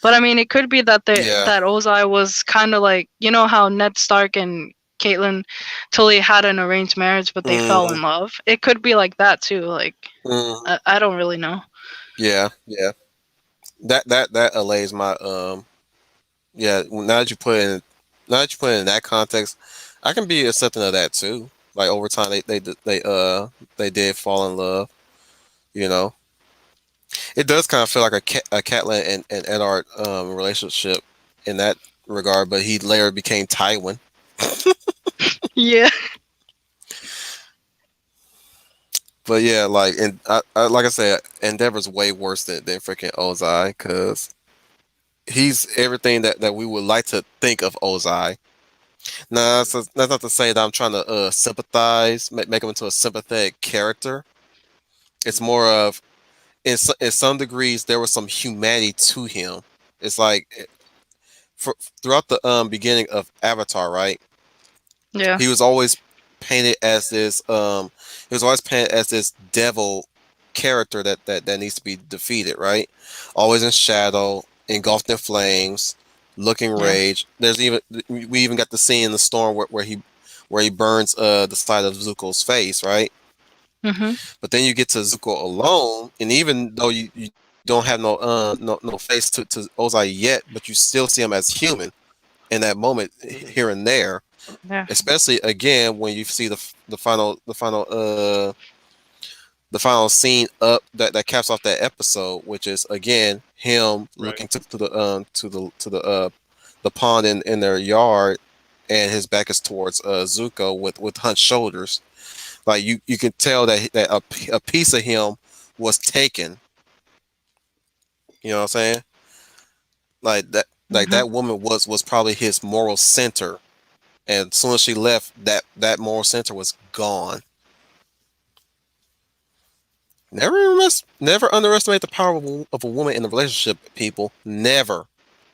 But I mean, it could be that Yeah. that Ozai was kind of like, you know how Ned Stark and Caitlyn Tully had an arranged marriage, but they fell Mm-hmm. in love. It could be like that too. Like, Mm-hmm. I don't really know. Yeah. Yeah. that allays my yeah. Now that you put it in that context, I can be accepting of that too. Like over time, they did fall in love. You know, it does kind of feel like a Catelyn and Eddard relationship in that regard, but he later became Tywin. Yeah. But yeah, like and like I said, Endeavor's way worse than freaking Ozai because he's everything that we would like to think of Ozai. Now that's not to say that I'm trying to sympathize, make him into a sympathetic character. It's Mhm. more of in some degrees there was some humanity to him. It's like for, throughout the beginning of Avatar, right? Yeah. He was always painted as this he was always painted as this devil character that needs to be defeated, right? Always in shadow, engulfed in flames, looking Yeah. rage. There's even we even got the scene in the storm where he burns the side of Zuko's face, right? Mhm. But then you get to Zuko alone, and even though you don't have no face to Ozai yet, but you still see him as human in that moment Mhm. here and there, Yeah. especially again when you see the final scene up that caps off that episode, which is again him Right. looking to the pond in their yard, and his back is towards Zuko with hunched shoulders. Like you can tell that a piece of him was taken. You know what I'm saying? Like Mhm. that woman was probably his moral center, and as soon as she left, that moral center was gone. Never underestimate the power of a woman in a relationship, people. Never,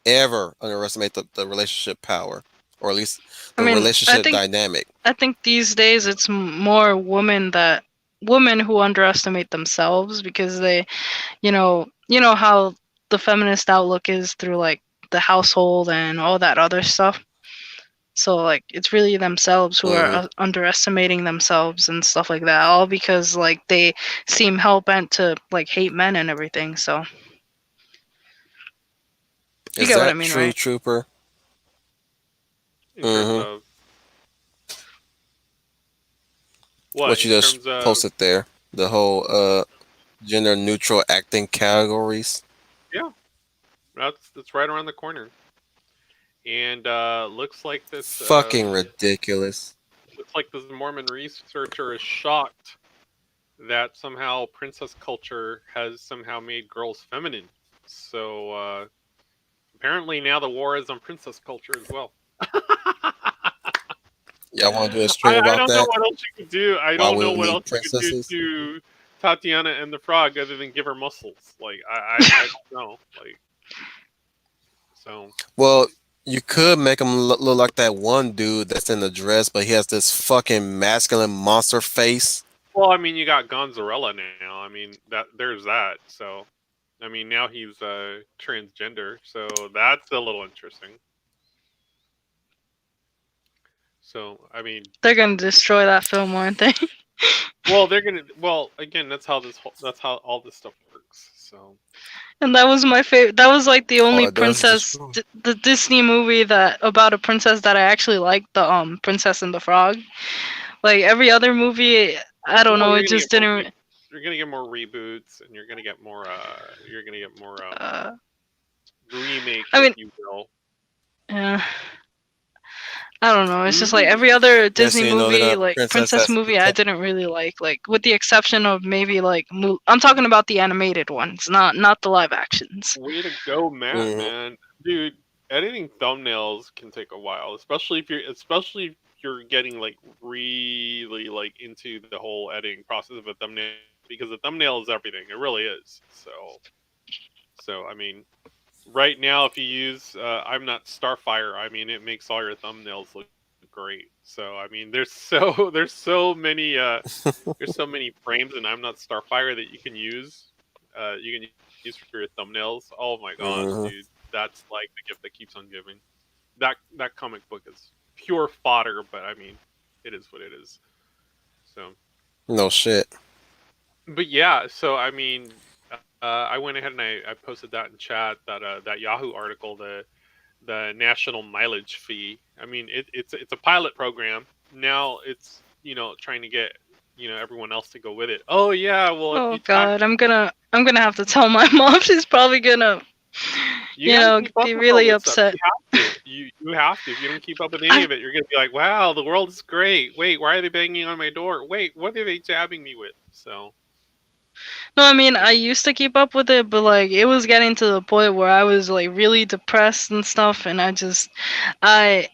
ever underestimate the relationship power, or at least I the mean, relationship dynamic. I think these days it's more women who underestimate themselves because they, you know how the feminist outlook is through like the household and all that other stuff. So like it's really themselves who are Hmm. underestimating themselves and stuff like that, all because like they seem hell bent to like hate men and everything. So you Is get what I that mean, true, right? Trooper? In terms Hmm. of what? What you In just terms of posted there, the whole gender neutral acting categories. yeah, that's right around the corner. And Fucking ridiculous. looks like this Mormon researcher is shocked that somehow princess culture has somehow made girls feminine. So apparently now the war is on princess culture as well. Y'all want to do a stream I about don't know that? what else you could do. I Why don't know we what need else you could do princesses? to Tatiana and the Frog other than give her muscles. Like I don't know. Like so. Well, you could make him look like that one dude that's in the dress, but he has this fucking masculine monster face. Well, I mean, you got Gonzarella now. I mean, that there's that. So, I mean, now he's transgender. So that's a little interesting. So, I mean, They're gonna destroy that film, aren't they? well, they're gonna. Well, again, that's how all this stuff works. So, And that was my favorite. That was like the Oh, only it does princess, destroy. the Disney movie that about a princess that I actually liked. The Princess and the Frog. Like every other movie, I don't well, know. you're It gonna get just more. didn't. You're gonna get more reboots, and you're gonna get more. You're gonna get more Uh, remakes, I if mean, you will. uh, I don't know. It's just like every Reboots. other Next Disney thing you know, they're movie, gonna like princess princess that's movie, I didn't really like. Like with the exception of maybe like I'm talking about the animated ones, not the live actions. Way to go, Matt, hmm man. Dude, editing thumbnails can take a while, especially if you're getting like really like into the whole editing process of a thumbnail because the thumbnail is everything. It really is. So I mean, right now if you use I'm not Starfire, I mean it makes all your thumbnails look great. So I mean there's so many frames and I'm not Starfire that you can use for your thumbnails. Oh my gosh, dude, hmm that's like the gift that keeps on giving. That comic book is pure fodder, but I mean, it is what it is. So, No shit. but yeah, so I mean, I went ahead and I posted that in chat, that that Yahoo article, the national mileage fee. I mean, it's a pilot program. Now it's, trying to get, everyone else to go with it. Oh yeah, well, if Oh you tap, God, I'm gonna have to tell my mom. She's probably gonna, you got to keep up be with all really this stuff. upset. You have to. You have to. If you don't keep up with any I of it, you're gonna be like, wow, the world is great. Wait, why are they banging on my door? Wait, what are they jabbing me with? So no, I mean yeah. I used to keep up with it, but like it was getting to the point where I was like really depressed and stuff, and I, I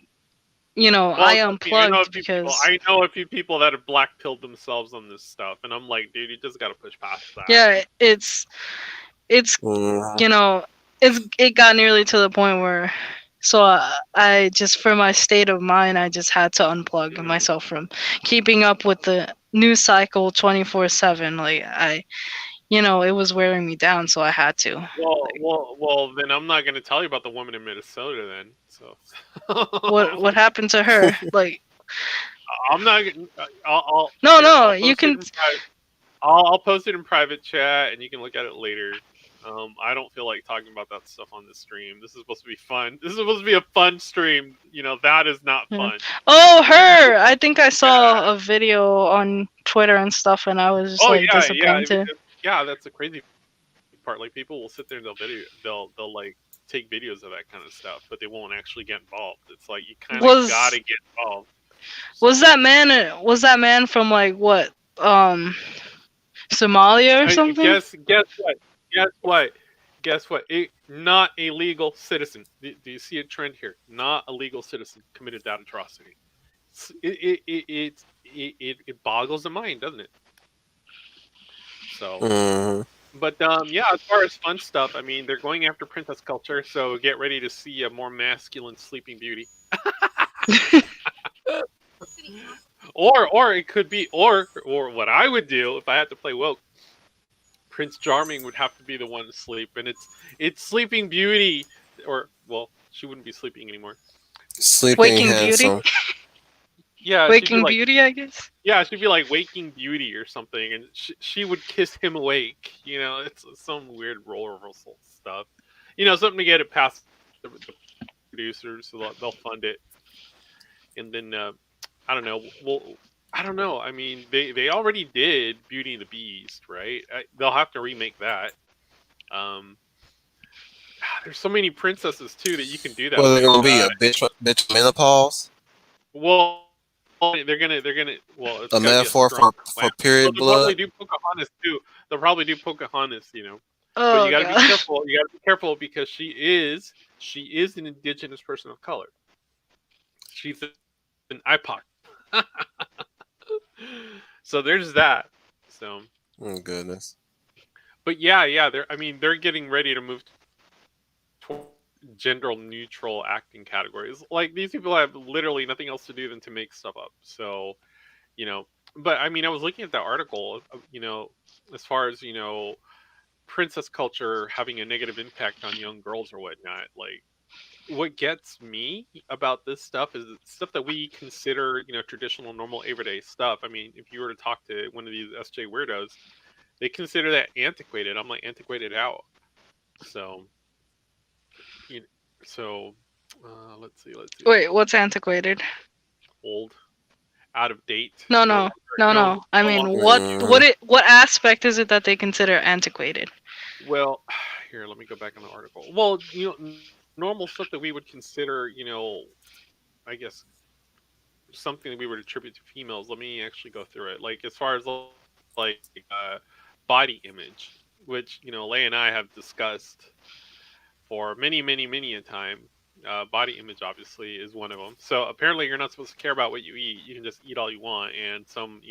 Well, trust me, I know a unplugged few people. because I know a few people that have black pilled themselves on this stuff, and I'm like, dude, you just got to push past that. yeah, it's Mm-hmm. you know it got nearly to the point where so I just for my state of mind I just had to unplug Mhm. myself from keeping up with the news cycle 24/7. Like it was wearing me down, so I had to. Well, Like then I'm not gonna tell you about the woman in Minnesota then. So what happened to her? Like I'm not. no, Here. no, I'll you post it can. in private. I'll post it in private chat, and you can look at it later. I don't feel like talking about that stuff on the stream. This is supposed to be fun. This is supposed to be a fun stream. That is not Yeah. fun. Oh, her! I think I Yeah. saw a video on Twitter and stuff, and I was just Oh like yeah, yeah. disappointed. Yeah, that's the crazy part. Like people will sit there and they'll like take videos of that kind of stuff, but they won't actually get involved. It's like you kind of gotta Was get involved. was So that man? Was that man from like what? Somalia or something? guess what? Guess what? Guess what? Not a legal citizen. Do you see a trend here? Not a legal citizen committed that atrocity. It boggles the mind, doesn't it? So, Mm-hmm. but yeah, as far as fun stuff, I mean, they're going after princess culture, so get ready to see a more masculine Sleeping Beauty. Or it could be, or what I would do if I had to play woke, Prince Charming would have to be the one to sleep, and it's Sleeping Beauty, or well, she wouldn't be sleeping anymore. Sleeping Waking Beauty? handsome. Yeah, she'd be Waking like, Beauty, I guess. yeah, she'd be like Waking Beauty or something, and she would kiss him awake. It's some weird role reversal stuff. Something to get it past the producers, so they'll fund it, and then I don't know. Well, I don't know. I mean, they already did Beauty and the Beast, right? They'll have to remake that. Um, there's so many princesses too that you can do that Well, they're with. gonna be a bitch menopause, Well, they're gonna. Well, it's a got to be a metaphor strong for clan. Well, period they'll probably blood. do Pocahontas too. They'll probably do Pocahontas. But you Oh got to be god. careful. You got to be careful because she is an indigenous person of color. She's an IPOC. So there's that. So, Oh goodness. but yeah. They're getting ready to move toward gender neutral acting categories. Like these people have literally nothing else to do than to make stuff up. So, you know, but I mean, I was looking at that article, as far as, princess culture having a negative impact on young girls or whatnot. Like, what gets me about this stuff is it's stuff that we consider, traditional, normal, everyday stuff. I mean, if you were to talk to one of these SJ weirdos, they consider that antiquated. I'm like, antiquated out. So, you know, so let's see, Wait, what's antiquated? old, out of date, No, no no, longer, no, no, no. I no mean, longer Mm-hmm. what aspect is it that they consider antiquated? Well, here, let me go back on the article. Well, normal stuff that we would consider, I guess something that we would attribute to females. Let me actually go through it. Like as far as like body image, which Lay and I have discussed for many, many, many a time. Body image obviously is one of them. So apparently you're not supposed to care about what you eat. You can just eat all you want, and some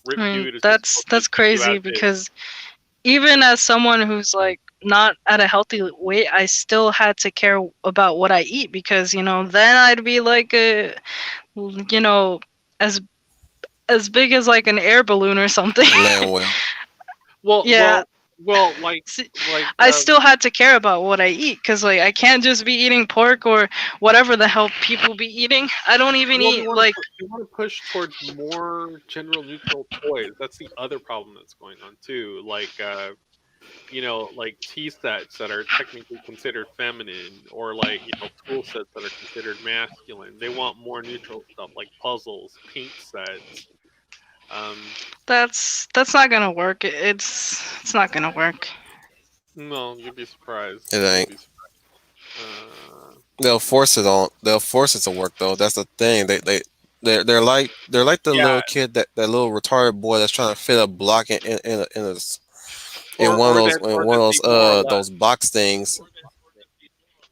I ripped mean, dude is just that's supposed to that's eat you crazy as is. because even as someone who's like not at a healthy weight, I still had to care about what I eat because then I'd be like you know, as as big as like an air balloon or something. Land well. Well, Yeah, well, well. Like, s- like. I still had to care about what I eat because like I can't just be eating pork or whatever the hell people be eating. I don't even Well, they eat want to like they want to push towards more general neutral toys. That's the other problem that's going on too. Like, like tea sets that are technically considered feminine, or like tool sets that are considered masculine. They want more neutral stuff like puzzles, paint sets. That's not gonna work. It's not gonna work. No, you'd be surprised. It You'd ain't. be surprised. They'll force it on. They'll force it to work though. That's the thing. They're like the Yeah, little kid that little retarded boy that's trying to fit a block in or one of or those that in or one that of they more or those less box things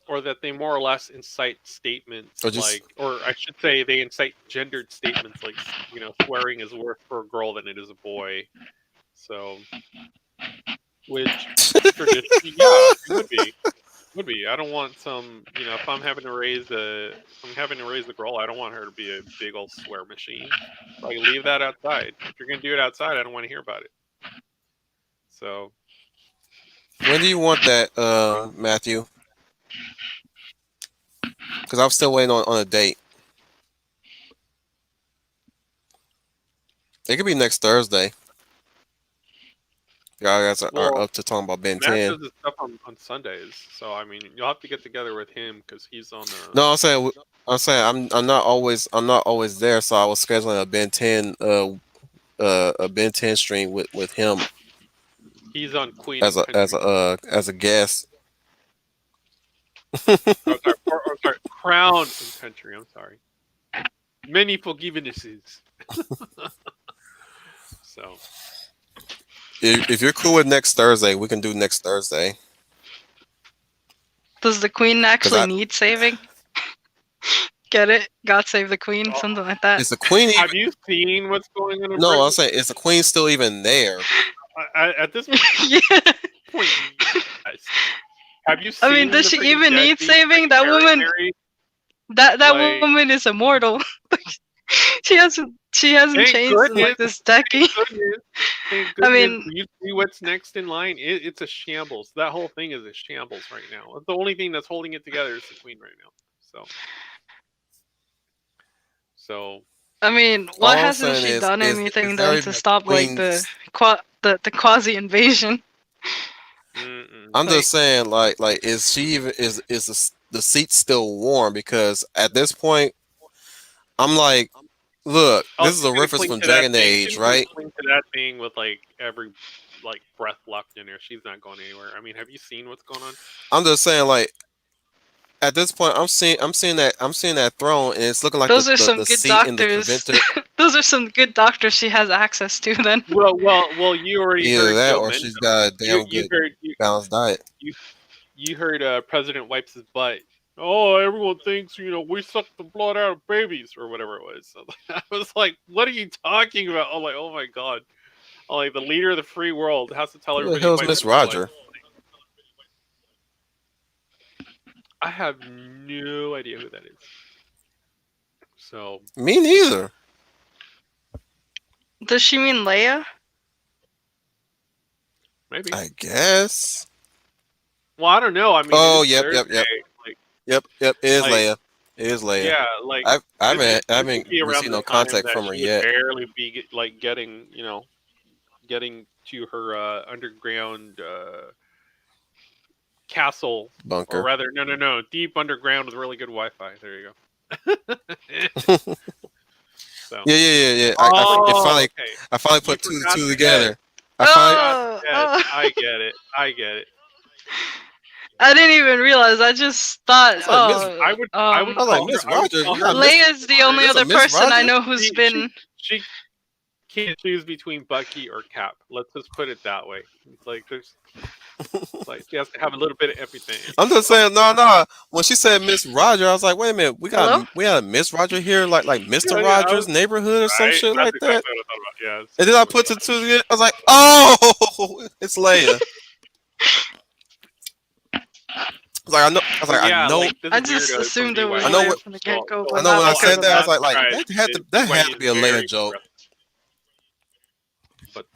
or that they more or less incite or statements just like, or I should say, they incite gendered statements like, swearing is worse for a girl than it is a boy. So, which traditionally, yeah, it would be. Would be. I don't want some, if I'm having to raise a girl, I don't want her to be a big old swear machine. Like, leave that outside. If you're gonna do it outside, I don't want to hear about it. So, when do you want that, Matthew? Because I'm still waiting on a date. It could be next Thursday. Y'all guys are well, up to talking about Ben Matt 10. does his stuff on Sundays, so I mean, you'll have to get together with him because he's on No, I'm saying I'm not always there. So I was scheduling a Ben 10 stream with him he's on Queen as and a as a Country. uh, as a guest. Oh, sorry, sorry, Crown and Country. I'm sorry. Many forgivenesses. So, If you're cool with next Thursday, we can do next Thursday. Does the queen Cause actually need saving? Get it? God save the queen, oh, something like that. is the queen even? have you seen what's going on in No, I'm Britain? saying is the queen still even there? At this Yeah. point, yes. Have you I mean, seen does the she freaking even need deadbeat saving? freaking That Mary? woman, that Like, woman is immortal. She hasn't thank changed in goodness, like this decade. goodness, thank I goodness. mean, You see what's next in line? It's a shambles. That whole thing is a shambles right now. The only thing that's holding it together is the queen right now. So what All I'm hasn't saying she done is anything there then even to a stop like queen? the quasi invasion? mm-mm. I'm Like, just saying, like is she even is the seat still warm? Because at this point, I'm like, look, Oh, this is she's a gonna reference cling from to that Dragon thing. Age, She's gonna right? cling to that thing with like every breath left in her. She's not going anywhere. I mean, have you seen what's going on? I'm just saying, like at this point, I'm seeing that throne, and it's looking like those are some the good seat in the doctors. Treventer. Those are some good doctors she has access to then. Well. You already Either heard that, Joe or mention she's got a you damn you good heard you balanced diet you, you heard President wipes his butt. Oh, everyone thinks we suck the blood out of babies or whatever it was. So I was like, what are you talking about? I'm like, oh my god. I'm like, the leader of the free world has to tell Who the everybody to hell's wipe Miss their butt. Roger? I have no idea who that is. So Me neither. Does she mean Leia? maybe. I guess. Well, I don't know. I mean, it Oh, is yep, Thursday. yep, yep, Like, yep, yep. It is like Leia. It is Leia. yeah, like I haven't I this would haven't be around received the no time contact that from her she would yet. barely be like getting to her underground castle, or Bunker. rather, no, deep underground with really good Wi-Fi. There you go. So, Yeah, yeah, yeah, yeah. oh, okay. I finally You put two to forgot two the head. together. I You finally, forgot Oh, the head. oh. I get it. I get it. I didn't even realize. I just thought, I was like, Miss, I would I was like, call her. Miss I would Roger. call You her got Miss Miss. Leia's the Roger. only There's a other Miss person I Roger. know who's She been. she can't choose between Bucky or Cap. Let's just put it that way. It's like there's like she has to have a little bit of everything. I'm just So saying, no, no. When she said Miss Roger, I was like, wait a minute, Hello? we got a Miss Roger here, like Mister yeah, Rogers' neighborhood or some shit that's like that. exactly what I thought about. Yeah, it's And then I something like put that. the two together. I was like, oh, it's Leia. But I yeah, know, like this I is just weirdo from assumed it was I know BYU. Leia what, from the Well, get-go, I but know not when I because said of that, I was that. like, Christ, that had to be a Leia very joke. progressive. But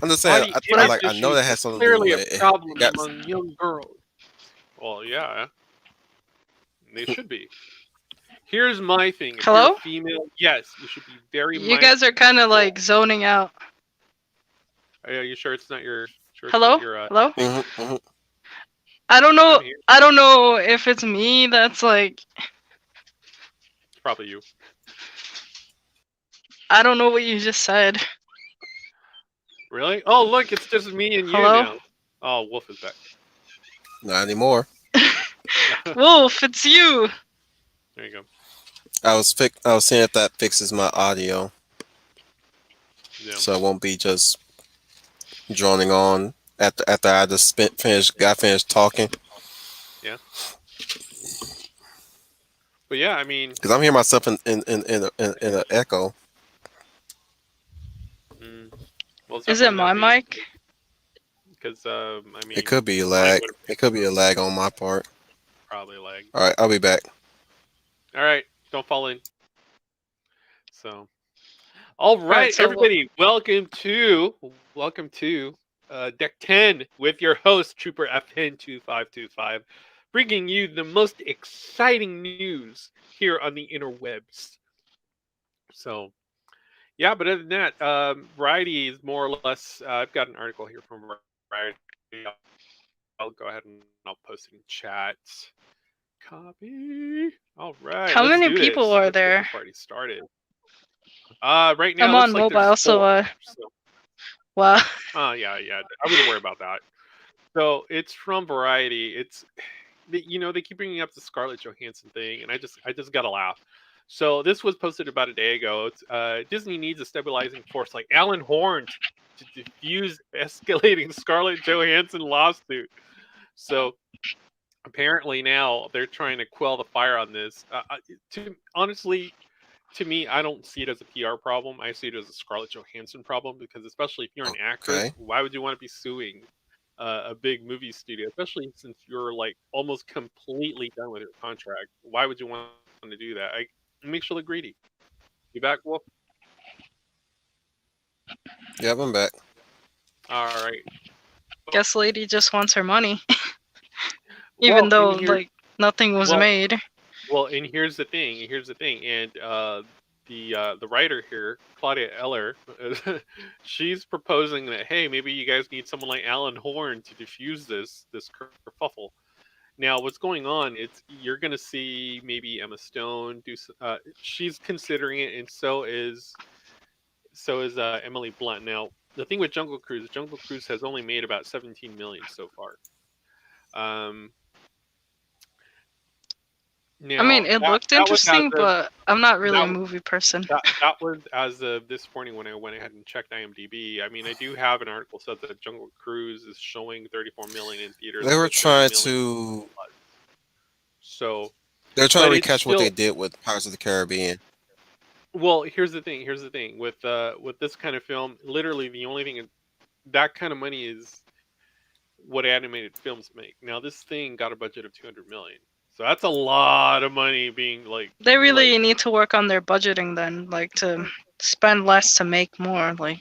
I'm just saying, body I What I, was image like, I know issues that are has something to do clearly a with it. It problem got among young girls. Well, yeah, they should be. Here's my thing: if you're a hello? female, yes, you should be very You guys are kind of mindful. like zoning out. Are you sure it's not your Hello? Hello? Hmm. I don't I'm know. here. I don't know if it's me that's like. It's probably you. I don't know what you just said. Really? Oh, look, it's just me and you Hello? now. Oh, Wolf is back. Not anymore. Wolf, it's you. There you go. I was seeing if that fixes my audio, Yeah. so it won't be just droning on after I just got finished talking. Yeah. But yeah, I mean, Because I'm hearing myself in an echo. mm, well, it's Is it definitely my not me mic? because I It mean, could be a mine lag. would have It picked could up be a lag on my part. probably like. All right, I'll be back. All right, don't fall in. So, all Alright, right, so everybody, welcome to Deck 10 with your host Trooper FN2525, bringing you the most exciting news here on the interwebs. So, yeah, but other than that, Variety is more or less. I've got an article here from Variety. I'll go ahead and I'll post it in chat. Copy. All right, how let's many do people this. are Let's get there? this party started. Right now I'm it looks on like there's mobile, so 4. So, wow. yeah, I wouldn't worry about that. So it's from Variety. They keep bringing up the Scarlett Johansson thing, and I just gotta laugh. So this was posted about a day ago. Disney needs a stabilizing force like Alan Horn to diffuse escalating Scarlett Johansson lawsuit. So apparently now they're trying to quell the fire on this. Honestly, to me, I don't see it as a PR problem. I see it as a Scarlett Johansson problem because, especially if you're an actress, Okay. why would you want to be suing a big movie studio, especially since you're like almost completely done with your contract? Why would you want to do that? It makes you look greedy. You back, Wolf? Yep, I'm back. All right. Guess lady just wants her money, even Well, though and here, like nothing was well, made. Well, and here's the thing. And the writer here, Claudia Eller, she's proposing that hey, maybe you guys need someone like Alan Horn to diffuse this kerfuffle. Now, what's going on? It's you're gonna see maybe Emma Stone do. She's considering it, and so is Emily Blunt. Now, the thing with Jungle Cruise has only made about 17 million so far. Um, I mean, now it that looked that was as interesting, of but I'm not really a that movie person. that was as of this morning when I went ahead and checked IMDb. I mean, I do have an article said that Jungle Cruise is showing 34 million in theaters They were with 30 trying million. to. So, They're trying to but it's recapture what they still did with Pirates of the Caribbean. well. Here's the thing. With this kind of film, literally the only thing that kind of money is what animated films make. Now, this thing got a budget of 200 million. So that's a lot of money being They like really need to work on their budgeting then, like to spend less to make more. Like,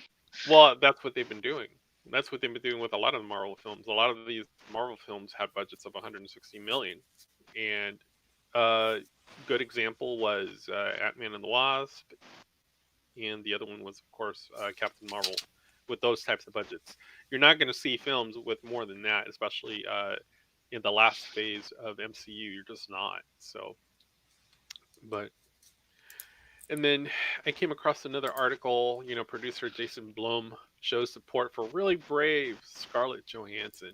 well, that's what they've been doing. That's what they've been doing with a lot of the Marvel films. A lot of these Marvel films had budgets of 160 million, and a good example was Ant-Man and the Wasp, and the other one was, of course, Captain Marvel. With those types of budgets, you're not going to see films with more than that, especially in the last phase of MCU. You're just not. So, but and then I came across another article. Producer Jason Blum shows support for really brave Scarlett Johansson.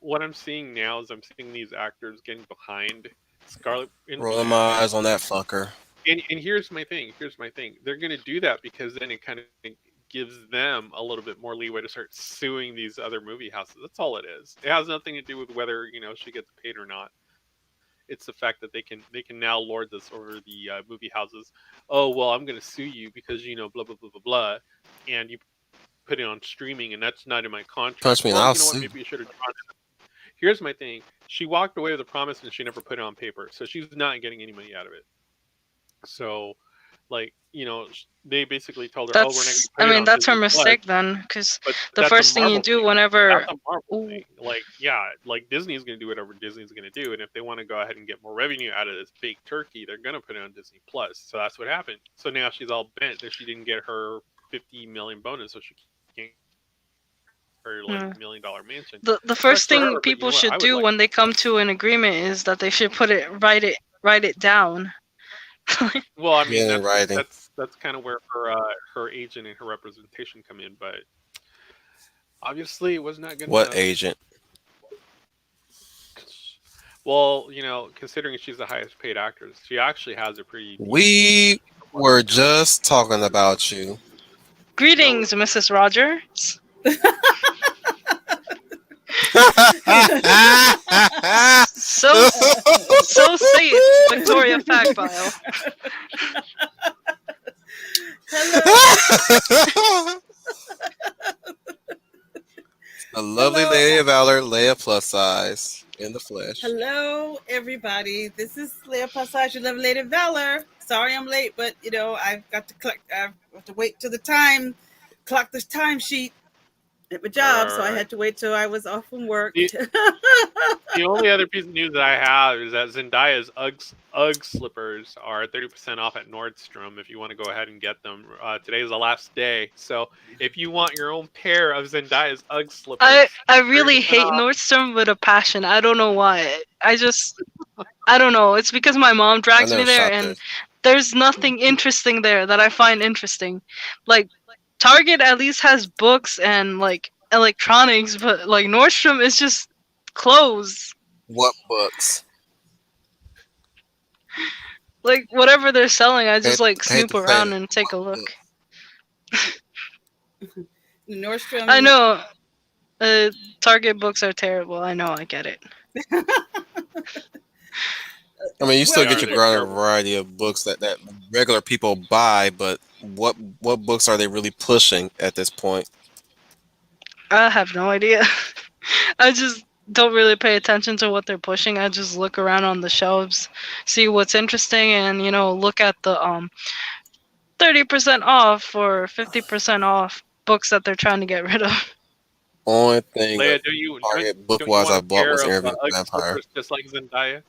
What I'm seeing now is I'm seeing these actors getting behind Scarlett. Rolling my eyes on that fucker. And here's my thing. They're going to do that because then it kind of gives them a little bit more leeway to start suing these other movie houses. That's all it is. It has nothing to do with whether she gets paid or not. It's the fact that they can now lord this over the movie houses. Oh well, I'm going to sue you because blah blah blah blah blah, and you put it on streaming, and that's not in my contract. Punch me and Well, I'll you know what? sue. Maybe you should have drawn it. Here's my thing. She walked away with a promise, and she never put it on paper, so she's not getting any money out of it. So, they basically told her, "Oh, we're not going to I put it mean, on that's her Disney Plus." mistake then, because But the that's a first thing you Marvel do thing. That's whenever, a Marvel ooh, thing. Like, yeah, like Disney's going to do whatever Disney's going to do, and if they want to go ahead and get more revenue out of this fake turkey, they're going to put it on Disney Plus. So that's what happened. So now she's all bent that she didn't get her 50 million bonus, so she can't go ahead and her like Yeah. $1 million mansion. The Sucks first for thing her, but you know people what? I should would do like. when they come to an agreement is that they should write it down. Well, I mean Get in writing. that's kind of where her agent and her representation come in, but obviously it was not good What enough. agent? Well, considering she's the highest paid actress, she actually has a pretty decent We were just talking about you. no. Greetings, Mrs. Rogers. So so saith Victoria Fagbile. Hello, A lovely hello, lady of valor, Leia plus size in the flesh. hello, everybody. This is Leah Passage, your love lady Valor. Sorry I'm late, but I've got to click. I have to wait till the time, clock this time sheet at my job, so I Alright. had to wait till I was off from work. The, the only other piece of news that I have is that Zendaya's Ugg slippers are 30% off at Nordstrom if you want to go ahead and get them. Today is the last day, so if you want your own pair of Zendaya's Ugg slippers, I really 30% hate off. Nordstrom with a passion. I don't know why. I don't know. It's because my mom I drags me never there, shop there. and there's nothing interesting there that I find interesting. Like Target at least has books and like electronics, but like Nordstrom is just clothes. What books? Like whatever they're selling, I just Hate, like hate snoop to say around it. and take a What look. Nordstrom. I know Target books are terrible. I know, I get it. I mean, you Well, still They get are. your They're garden terrible. variety of books that regular people buy, but what books are they really pushing at this point? I have no idea. I just don't really pay attention to what they're pushing. I just look around on the shelves, see what's interesting, and look at the 30% off or 50% off books that they're trying to get rid of. Only thing of Leia, Target book don't you wise want I a bought pair was of Interview with Ugg the Vampire. slippers just like Zendaya?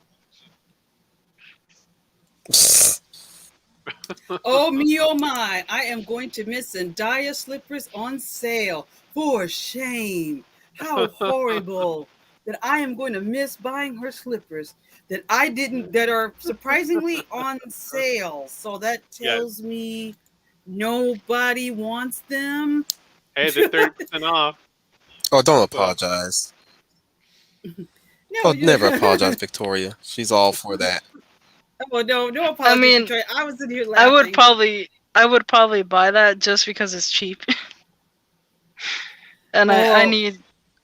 oh me, oh my! I am going to miss Zendaya slippers on sale. For shame! How horrible that I am going to miss buying her slippers that I didn't that are surprisingly on sale. So that Yes. tells me nobody wants them. Hey, they're 30% off. Oh, don't So apologize. No, Oh, you. never apologize, Victoria. She's all for that. Oh no, no I apologies, mean, Victoria. I was in here I would laughing. probably buy that just because it's cheap, and Oh,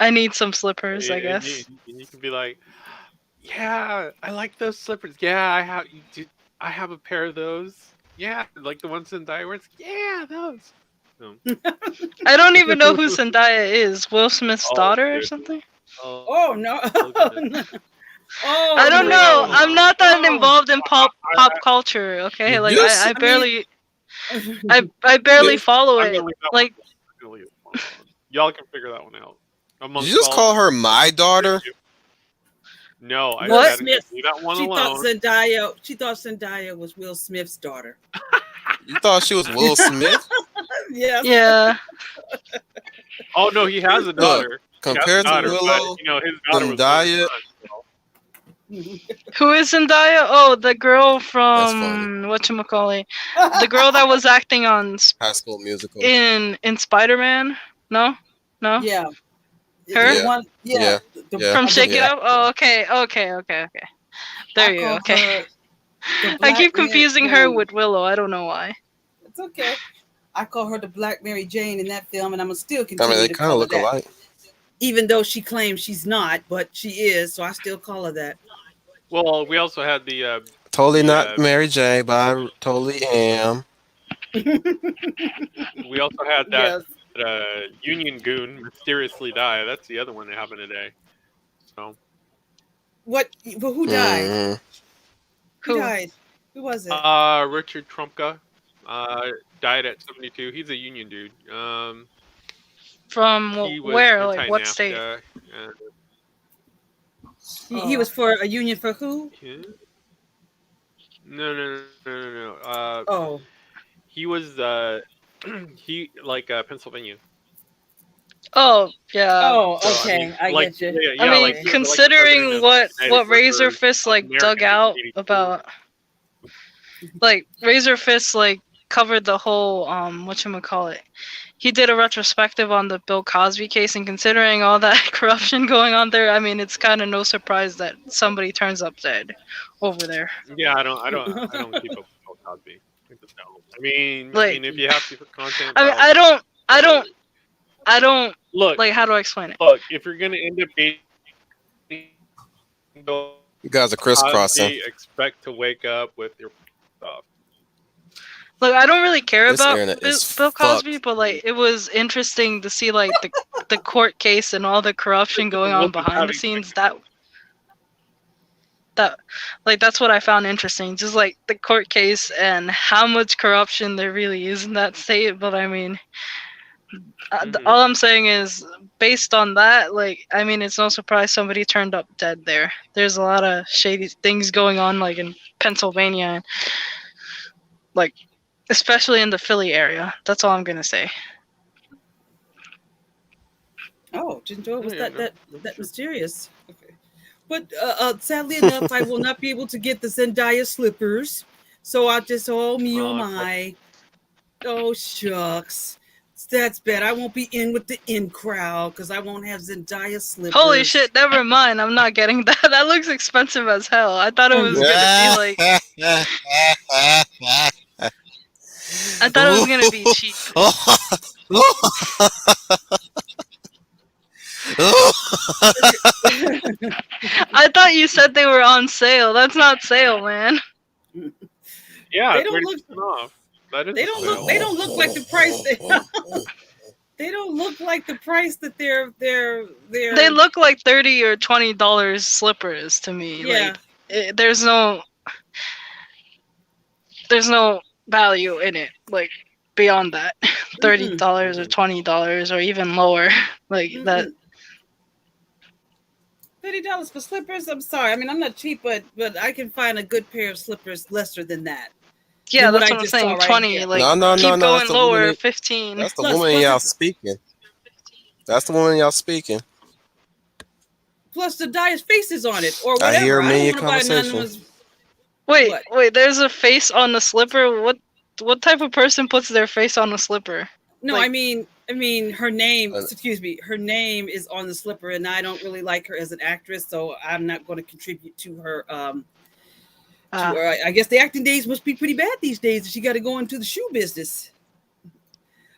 I need some slippers, I and you guess. and you can be like, yeah, I like those slippers. Yeah, I have a pair of those. Yeah, like the ones in wears. Yeah, those. Um, I don't even know who Zendaya is. Will Smith's oh daughter or goodness. something? oh Oh no, goodness. oh I I'm gonna don't leave that know. one no, I'm alone. not that oh. involved in pop I, culture. Okay, Did like you say I I mean, barely I barely follow I'm gonna it. leave that one. Like I'm gonna leave that one alone. Y'all can figure that one out did you amongst just all. call her my daughter? No, I Will what? said Smith. leave that one She thought alone. Zendaya. She thought Zendaya was Will Smith's daughter. You thought she was Will Smith? Yes. Yeah. Oh no, he has a Look, daughter. He has a compared to daughter, but Willow, his daughter was born Zendaya, a son. Who is Zendaya? Oh, the girl that's funny. from whatchamacallit. The girl that was acting on High School Musical. in Spider-Man. No? No? Yeah. Her? The Yeah, one. Yeah. yeah, yeah, From Shake It yeah. black. Up? Oh, okay. Okay. I There you go. call Okay. her the I Black keep Mary confusing her Jane. with Willow. I don't know why. It's okay. I call her the Black Mary Jane in that film, and I'm gonna still I mean, continue they to kind of call her look that, alike. even though she claims she's not, but she is. So I still call her that. Well, we also had Totally the not Mary J, but I totally am. we also had that Yes. Union Goon mysteriously die. That's the other one that happened today. So What? Well, who died? Mm, Who Who? died? Who was it? Richard Trumpka died at 72. He's a Union dude. From He was where? Like what state? anti-NAFTA. And, He was for a union for who? yeah. No. Oh, He was he like Pennsylvania. Oh yeah. Oh, So I mean, okay. I like get you. yeah, I yeah, mean, like Okay. he was like the president considering of the United what Razor Workers Fist of like dug America in out 1982. about, like Razor Fist like covered the whole whatchamacallit. He did a retrospective on the Bill Cosby case, and considering all that corruption going on there, I mean, it's kind of no surprise that somebody turns up dead over there. Yeah, I don't keep up with Bill Cosby. I just don't. I Like, mean, if you have to for content, I by mean, all means. But I don't look, like. How do I explain it? look, if you're gonna end up dating Bill You guys are crisscrossing. Cosby, expect to wake up with your stuff. Look, I don't really care This about internet is Bill Cosby, fucked. but like, it was interesting to see like the court case and all the corruption The going on Wolf is behind the having scenes. technical. That like that's what I found interesting. Just like the court case and how much corruption there really is in that state. But I mean, Hmm. all I'm saying is, based on that, like, I mean, it's no surprise somebody turned up dead there. There's a lot of shady things going on, like in Pennsylvania, and like especially in the Philly area. That's all I'm gonna say. Oh, didn't know it Oh was yeah, that no, that no, that sure. mysterious. Okay. But sadly enough, I will not be able to get the Zendaya slippers. So I just, oh me, oh Unfortunately. my. Oh shucks. That's bad. I won't be in with the in crowd because I won't have Zendaya Holy slippers. shit! Never mind. I'm not getting that. That looks expensive as hell. I thought it was Um, gonna be like. I thought it was gonna be cheap. I thought you said they were on sale. That's not sale, man. Yeah, they don't 30% look. off. That is They a don't look. sale. They don't look like the price. They don't look like the price that They they're. look like $30 or $20 slippers to me. Yeah. Like, there's no value in it. Like, beyond that, thirty Mm-mm, dollars or Hmm. $20 or even lower. Like that. mm-mm. $30 for slippers. I'm sorry. I mean, I'm not cheap, but I can find a good pair of slippers lesser than that. Yeah, Than what that's I what I'm just saw saying. right 20. here. Like, No, no, no, keep no. That's going the woman. lower. 15. That's the Plus, woman plus y'all it's speaking. That's the woman y'all speaking. plus the Dia's faces on it or I hear whatever. a I don't million want to buy conversation. anonymous. Wait, What? wait. There's a face on the slipper. What type of person puts their face on a slipper? No, Like, I mean, her name. Uh, Excuse me, her name is on the slipper, and I don't really like her as an actress, so I'm not going to contribute to her. To her. I guess the acting days must be pretty bad these days. She got to go into the shoe business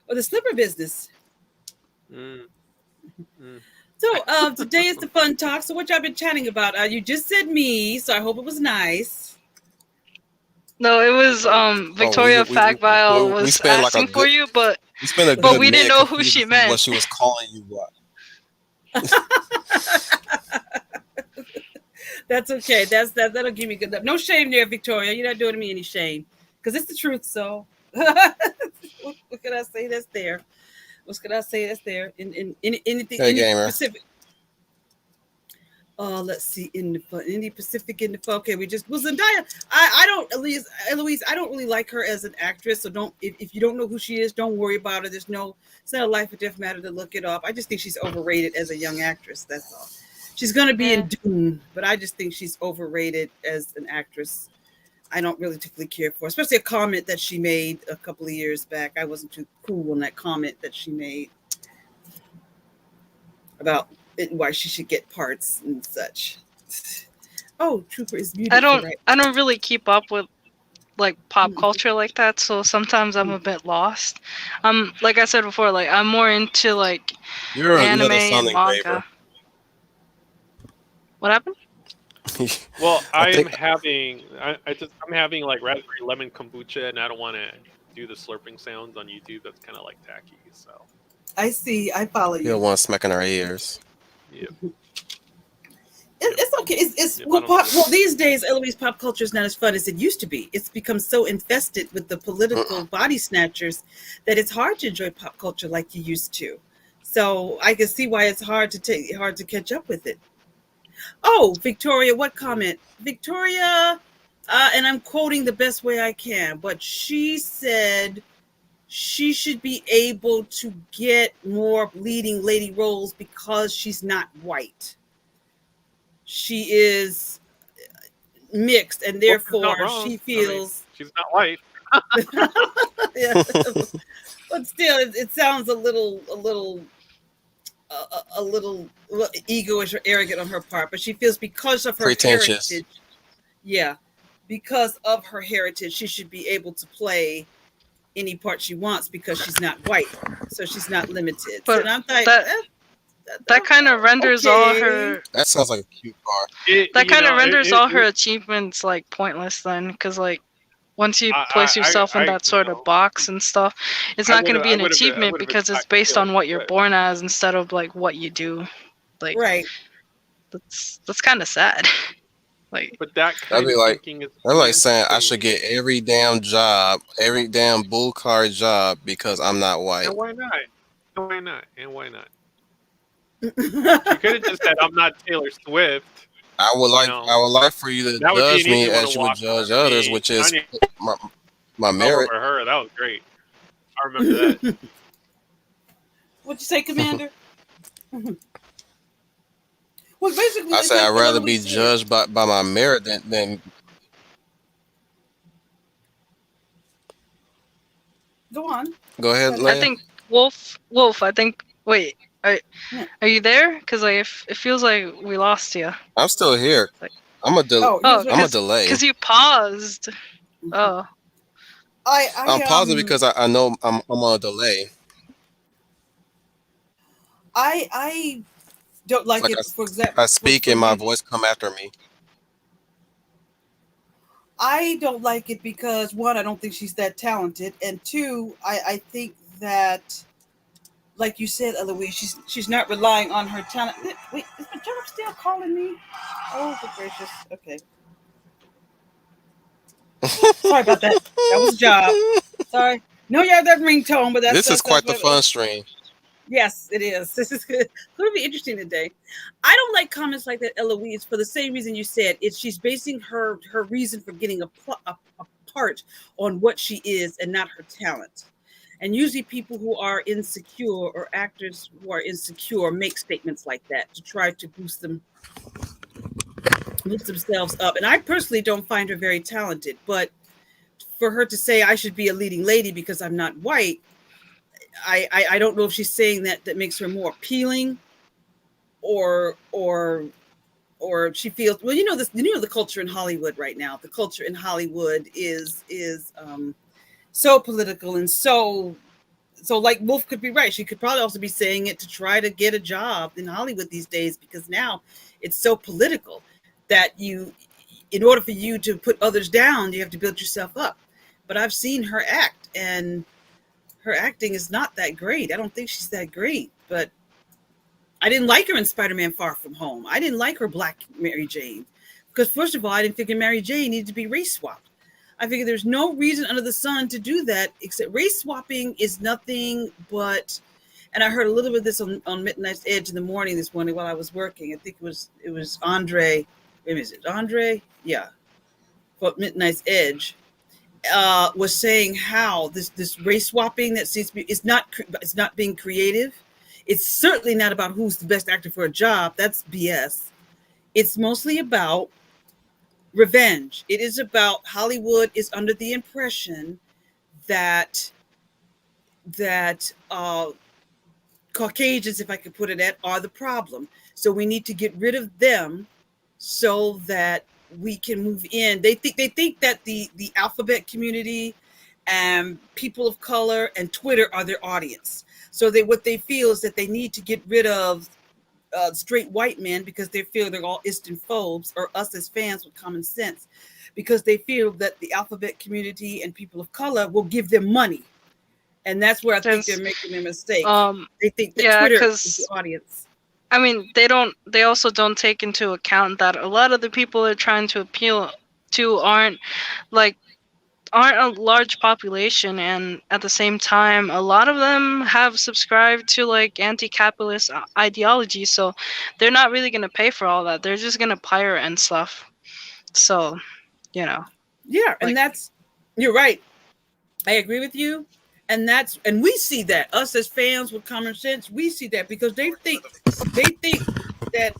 or the slipper business. Mm, mm. So today is the fun talk. So what y'all been chatting about? You just said me, so I hope it was nice. no, it was Victoria. oh, Victoria Fagbile we was spent like a asking for good. you, but We spent a but good we didn't minute know who confused she as to what meant. she was calling you. What? That's okay. That'll give me good enough. No shame there, Victoria. You're not doing me any shame because it's the truth. So what can I say? That's there. What can I say? That's there. In anything, Hey, any gamer. Pacific. Let's see. In the Pacific, in the okay, we just well Zendaya. I don't Eloise. I don't really like her as an actress. So don't if you don't know who she is, don't worry about her. There's no. It's not a life or death matter to look it up. I just think she's overrated as a young actress. That's all. She's gonna be Yeah. in Dune, but I just think she's overrated as an actress. I don't really particularly care for, especially a comment that she made a couple of years back. I wasn't too cool on that comment that she made about why she should get parts and such. Oh, Trooper is I muted for don't right. I don't really keep up with like pop Mm, culture like that, so sometimes I'm mm. a bit lost. Like I said before, like I'm more into like You're anime another and Sun manga. engraver. What happened? Well, I I am think having I'm having like raspberry lemon kombucha, and I don't want to do the slurping sounds on YouTube. That's kind of like tacky. So I see. I follow you're the you. one smacking our ears. yeah, It's okay. It's yep, I don't do well that. these days. Eloise, pop culture is not as fun as it used to be. It's become so infested with the political body snatchers that it's hard to enjoy pop culture like you used to. So I can see why it's hard to catch up with it. Oh, Victoria, what Mm. comment? Victoria, and I'm quoting the best way I can, but she said she should be able to get more leading lady roles because she's not white. She is mixed, and Wolf is not therefore wrong. she I mean, feels. she's not white. Yeah, but still, it sounds a little egoish or arrogant on her part. But she feels because of her Pretentious. heritage, yeah, because of her heritage, she should be able to play any part she wants because she's not white, so she's not limited. So But and I'm like, that that kind of renders all okay, her That sounds like a cute car. that You kind of know, renders all her achievements like pointless then, because like once you place yourself in that you sort of know, box and stuff, it's not going to be an I achievement would have because it's attacked based Taylor on what you're Swift. born as instead of like what you do. Like right. that's kind of sad. Like But that That'd kind be of like thinking is that's like saying I should antiquated. get every damn job, every damn bull car job because I'm not And white. why not? And why not? And why not? She could have Right. just said, "I'm not Taylor Swift." I You I know, would like for you to that would be judge an me easy one to as you would walk on. judge I others, mean, which is Kanye my my all merit. over her. That was great. I remember that. What'd you say, Commander? Well, basically, I it's say like I'd what rather be Eloise said. judged by my merit than Go on. go ahead, Go I Leia. think Wolf. I think. Wait, ahead. are you there? Because like it feels like we lost you. I'm still here. Like Oh, oh, here's what I'm a because delay. you paused. Oh, I'm I positive because I know I'm on a delay. I don't It's like like it. For example, I speak for and my one, voice come after me. I don't like it because one, I don't think she's that talented, and two, I think that, like you said, Eloise, she's not relying on her talent. Wait, is the job still calling me? Oh, good gracious. Okay, sorry about that. That was a job. Sorry. No, you have that ringtone, but This is that's quite the what. fun stream. Yes, it is. This is good. It's going to be interesting today. I don't like comments like that, Eloise, for the same reason you said. It's she's basing her reason for getting a part on what she is and not her talent. And usually, people who are insecure or actors who are insecure make statements like that to try to boost themselves up. And I personally don't find her very talented, but for her to say I should be a leading lady because I'm not white, I don't know if she's saying that makes her more appealing, or she feels, well, the culture in Hollywood right now. The culture in Hollywood is so political and so like Wolf could be right. She could probably also be saying it to try to get a job in Hollywood these days, because now it's so political that in order for you to put others down, you have to build yourself up. But I've seen her act, and her acting is not that great. I don't think she's that great, but I didn't like her in Spider-Man Far From Home. I didn't like her Black Mary Jane. Because first of all, I didn't figure Mary Jane needed to be race swapped. I figured there's no reason under the sun to do that, except race swapping is nothing but, and I heard a little bit of this on Midnight's Edge in the morning this morning while I was working. I think it was Andre. Wait, is it Andre? Yeah. But Midnight's Edge was saying how this race swapping that seems to be, it's not being creative. It's certainly not about who's the best actor for a job. That's BS. It's mostly about revenge. It is about Hollywood is under the impression that that Caucasians, if I could put it at, are the problem. So we need to get rid of them so that we can move in. They think that the alphabet community and people of color and Twitter are their audience. So what they feel is that they need to get rid of straight white men because they feel they're all Eastern phobes, or us as fans with common sense, because they feel that the alphabet community and people of color will give them money. And that's where I think they're there's making a mistake. um They think that yeah, Twitter is the because audience. I mean they don't. They also don't take into account that a lot of the people they're trying to appeal to like aren't a large population, and at the same time a lot of them have subscribed to like anti-capitalist ideology, so they're not really going to pay for all that. They're just going to pirate and stuff. So you know Yeah, and like you're right. I agree with you. And we see that, us as fans with common sense, we see that because they think that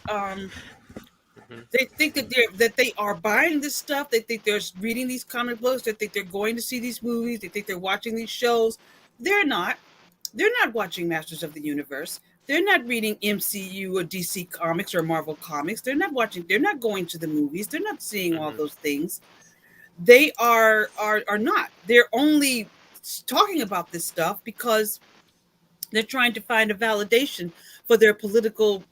Hmm. they think that they are buying this stuff. They think they're reading these comic books. They think they're going to see these movies. They think they're watching these shows. They're not. They're not watching Masters of the Universe. They're not reading MCU or DC comics or Marvel comics. They're not watching. They're not going to the movies. They're not seeing all Hmm. those things. They are not. They're only talking about this stuff because they're trying to find a validation for their political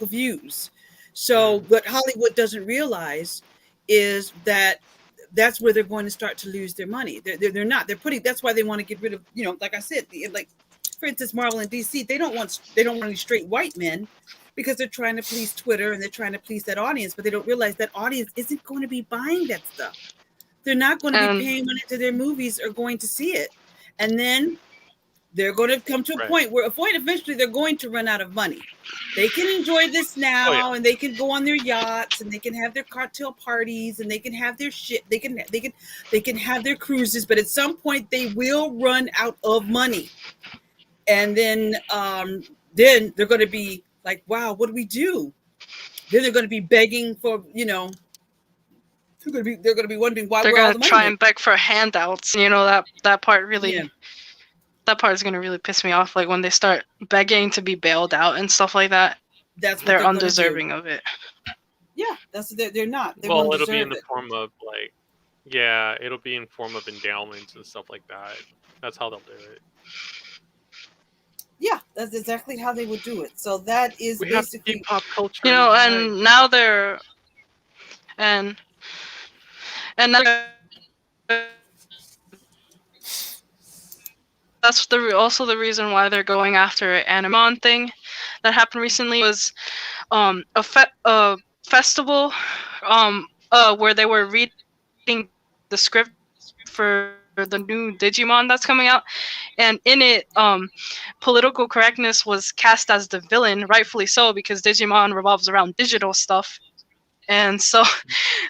views. So, Mm. what Hollywood doesn't realize is that that's where they're going to start to lose their money. They're not. They're putting. That's why they want to get rid of. Like I said, like for instance, Marvel and DC. They don't want any straight white men because they're trying to please Twitter and they're trying to please that audience. But they don't realize that audience isn't going to be buying that stuff. They're not going to be And paying money to their movies or going to see it, and then they're going to come to a Right. point where eventually they're going to run out of money. They can enjoy this Oh yeah. now and they can go on their yachts and they can have their cocktail parties and they can have their shit. They can have their cruises, but at some point they will run out of money. And then they're going to be like, wow, what do we do? Then they're going to be begging for, they're going to be wondering why they're where all gonna the money try went. and beg for handouts. That part Yeah, really, that part is gonna really piss me off. Like when they start begging to be bailed out and stuff like that. that's what They're they're going to do. undeserving of it. Yeah, they're not. They Well, won't it'll be deserve in the it. form of like, yeah, it'll be in form of endowments and stuff like that. That's how they'll do it. Yeah, that's exactly how they would do it. So that is We have to keep basically pop culture alive. And now they're and now that's also the reason why they're going after an Animon thing that happened recently was a festival where they were reading the script for the new Digimon that's coming out, and in it political correctness was cast as the villain, rightfully so, because Digimon revolves around digital stuff. And so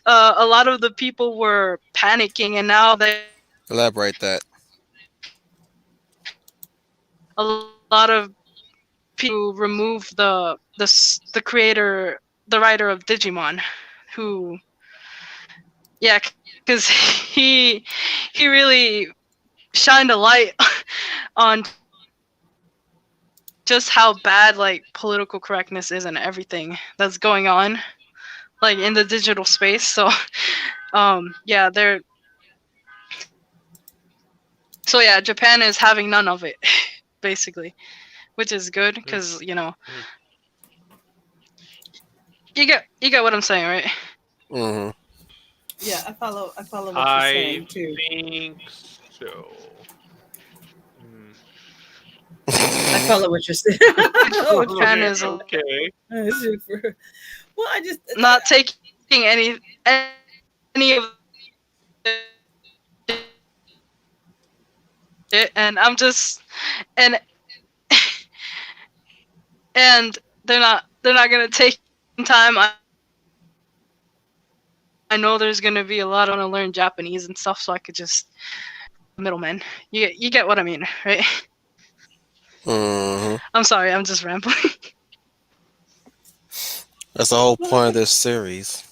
a lot of the people were panicking, and now Elaborate that. a lot of people remove the creator, the writer of Digimon, who, yeah, because he really shined a light on just how bad like political correctness is and everything that's going on like in the digital space. So yeah, Japan is having none of it basically, which is good because Mm. you get what I'm saying, right? Hmm. yeah. I follow what you're I saying too. think so. Mm. I follow what you're saying. Oh, Japan is Okay. super. Well, I just not taking any of it, and I'm just and and they're not gonna take time. I know there's gonna be a lot of want to learn Japanese and stuff, so I could just middleman. You get what I mean, right? Hmm. I'm sorry, I'm just rambling. That's the whole well, point of this series.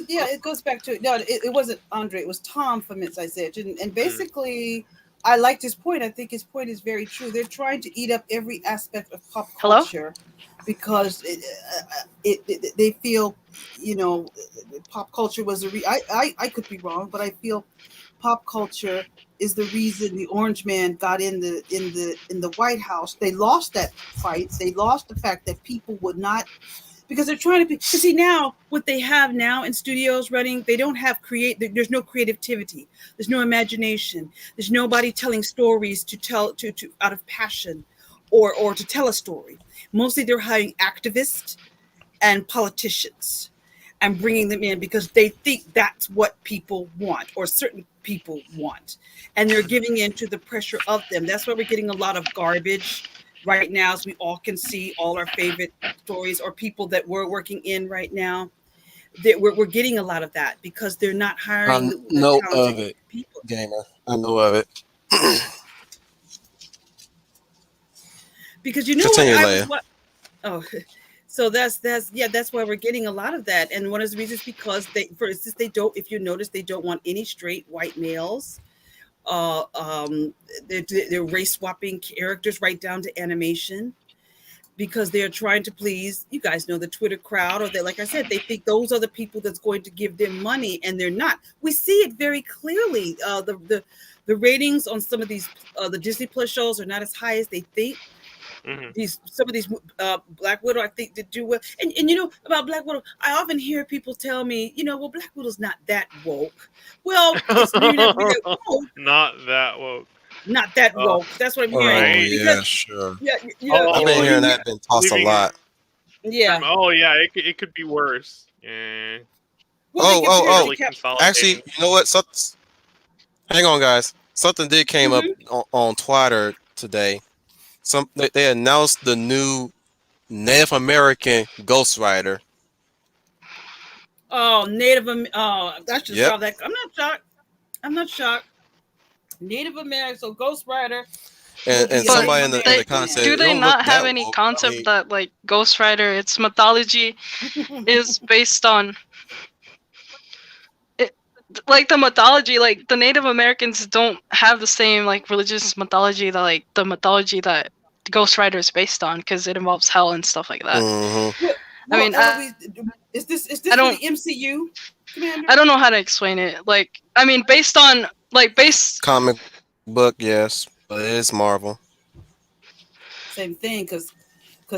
yeah. It goes back to no. It wasn't Andre. It was Tom from Inside Edge, and Mm. basically, I liked his point. I think his point is very true. They're trying to eat up every aspect of pop Hello? culture because they feel, you know, pop culture was I could be wrong, but I feel pop culture is the reason the Orange Man got in the White House. They lost that fight. They lost the fact that people would not, because they're trying to be, because see now what they have now in studios running, they don't have there's no creativity, there's no imagination, there's nobody telling stories to tell to out of passion or to tell a story. Mostly they're hiring activists and politicians and bringing them in because they think that's what people want or certain people want, and they're giving in to the pressure of them. That's why we're getting a lot of garbage right now, as we all can see all our favorite stories or people that we're working in right now. we're getting a lot of that because they're not I hiring the know talented of it, people. gamer. I know of it. Because you know what Continue, I was Leia. what oh so that's yeah, that's why we're getting a lot of that. And one of the reasons because they, for instance, they don't, if you notice, they don't want any straight white males. uh um they're race swapping characters right down to animation because they're trying to please, you guys know, the Twitter crowd, or they, like I said, they think those are the people that's going to give them money, and they're not. We see it very clearly. The ratings on some of these the Disney Plus shows are not as high as they think. Hmm. These some of these Black Widow, I think, did do well. And you know about Black Widow, I often hear people tell me, well, Black Widow's not that woke. Well, it's maybe not be that woke, Not that woke. not that Uh, woke. That's what I'm hearing. Oh right. Because yeah, sure. yeah, I've been Oh, hearing including that been tossed a leaving lot. yeah. from. Oh yeah, it could be worse. Yeah, Well, they Oh, can oh, they're oh. apparently really cap. Actually, consolidating. you know what? Hang on, guys. Something did came up Mhm. on Twitter today. They announced the new Native American Ghost Rider. Oh, I should Yep. saw that. I'm not shocked. I'm not shocked. Native American, so Ghost Rider will And be a But Native somebody in the they American comments man. said do it they don't look not have that any woke. I concept mean, that like Ghost Rider, its mythology is based on it, like the mythology, like the Native Americans don't have the same like religious mythology that like the mythology that Ghost Rider is based on because it involves hell and stuff like that. hmm Well, I well, mean, Eloise, is I this for don't the MCU, I Commander? don't know how to explain it. Like I mean, based on like base. comic book, yes, but it is Marvel. Same thing, because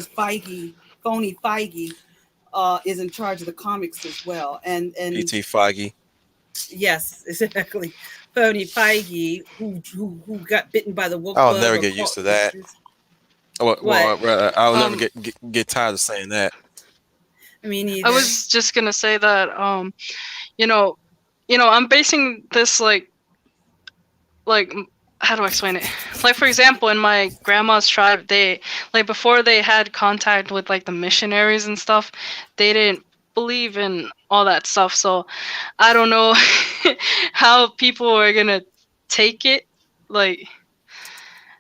phony Feige, is in charge of the comics as well, and PT Foggy. yes, exactly, phony Feige, who got bitten by the woke I'll bug never or get used caught. to that. What? I'll never Um, get tired of saying that. I mean, I either. was just gonna say that you know, I'm basing this like how do I explain it? Like for example, in my grandma's tribe, they like before they had contact with like the missionaries and stuff, they didn't believe in all that stuff. So I don't know how people are gonna take it. Like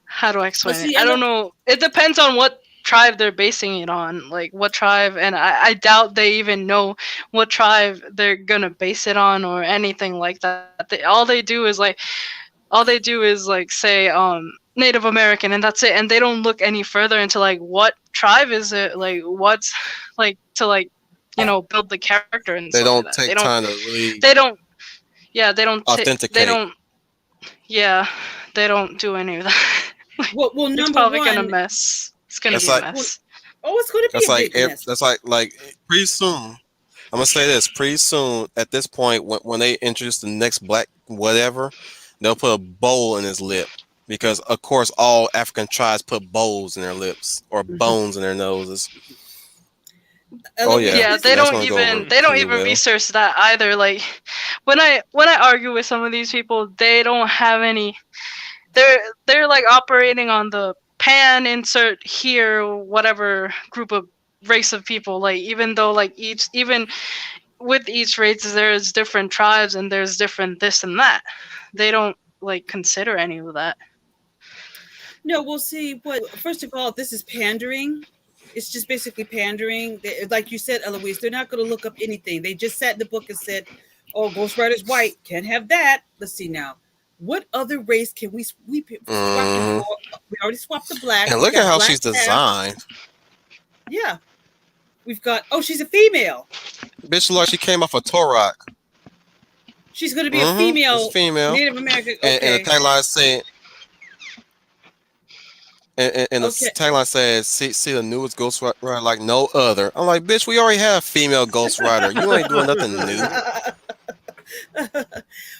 how do I But explain it? see, I don't Ella, know. It depends on what tribe they're basing it on. Like what tribe, and I doubt they even know what tribe they're gonna base it on or anything like that. All they do is like say Native American and that's it, and they don't look any further into like what tribe is it, like what's like to like build the character and They stuff like don't that. take time to really They don't yeah they authenticate. don't yeah they don't do any of that. well, It's number probably gonna one, mess. It's gonna That's be a like well, mess. oh, it's going to be that's a like big mess. pretty soon. I'm gonna say this pretty soon. At this point, when they introduce the next black whatever, they'll put a bowl in his lip because, of course, all African tribes put bowls in their lips or bones in their noses. Oh Eloise, yeah, Yeah, this and they is that's don't gonna go over even they don't pretty even well. research that either. Like when I argue with some of these people, they don't have any. They're like operating on the pan insert here whatever group of race of people. Like even though like each even with each race there's different tribes and there's different this and that. They don't like consider any of that. no. We'll see. What first of all, this is pandering. It's just basically pandering. Like you said, Eloise, they're not going to look up anything. They just sat in the book and said, "Oh, Ghost Rider's white. Can't have that." Let's see now. What other race can we swap him hmm for? We already swapped the black. And We look at got how black she's staff. designed. Yeah, we've got. Oh, she's a female. Bitch, look like she came off a Torok. She's going to be a It's female female. Native American. And the Okay, tagline saying, and the okay. tagline says, see the newest Ghost Rider like no other. I'm like, bitch, we already have female Ghost Rider. You ain't doing nothing new.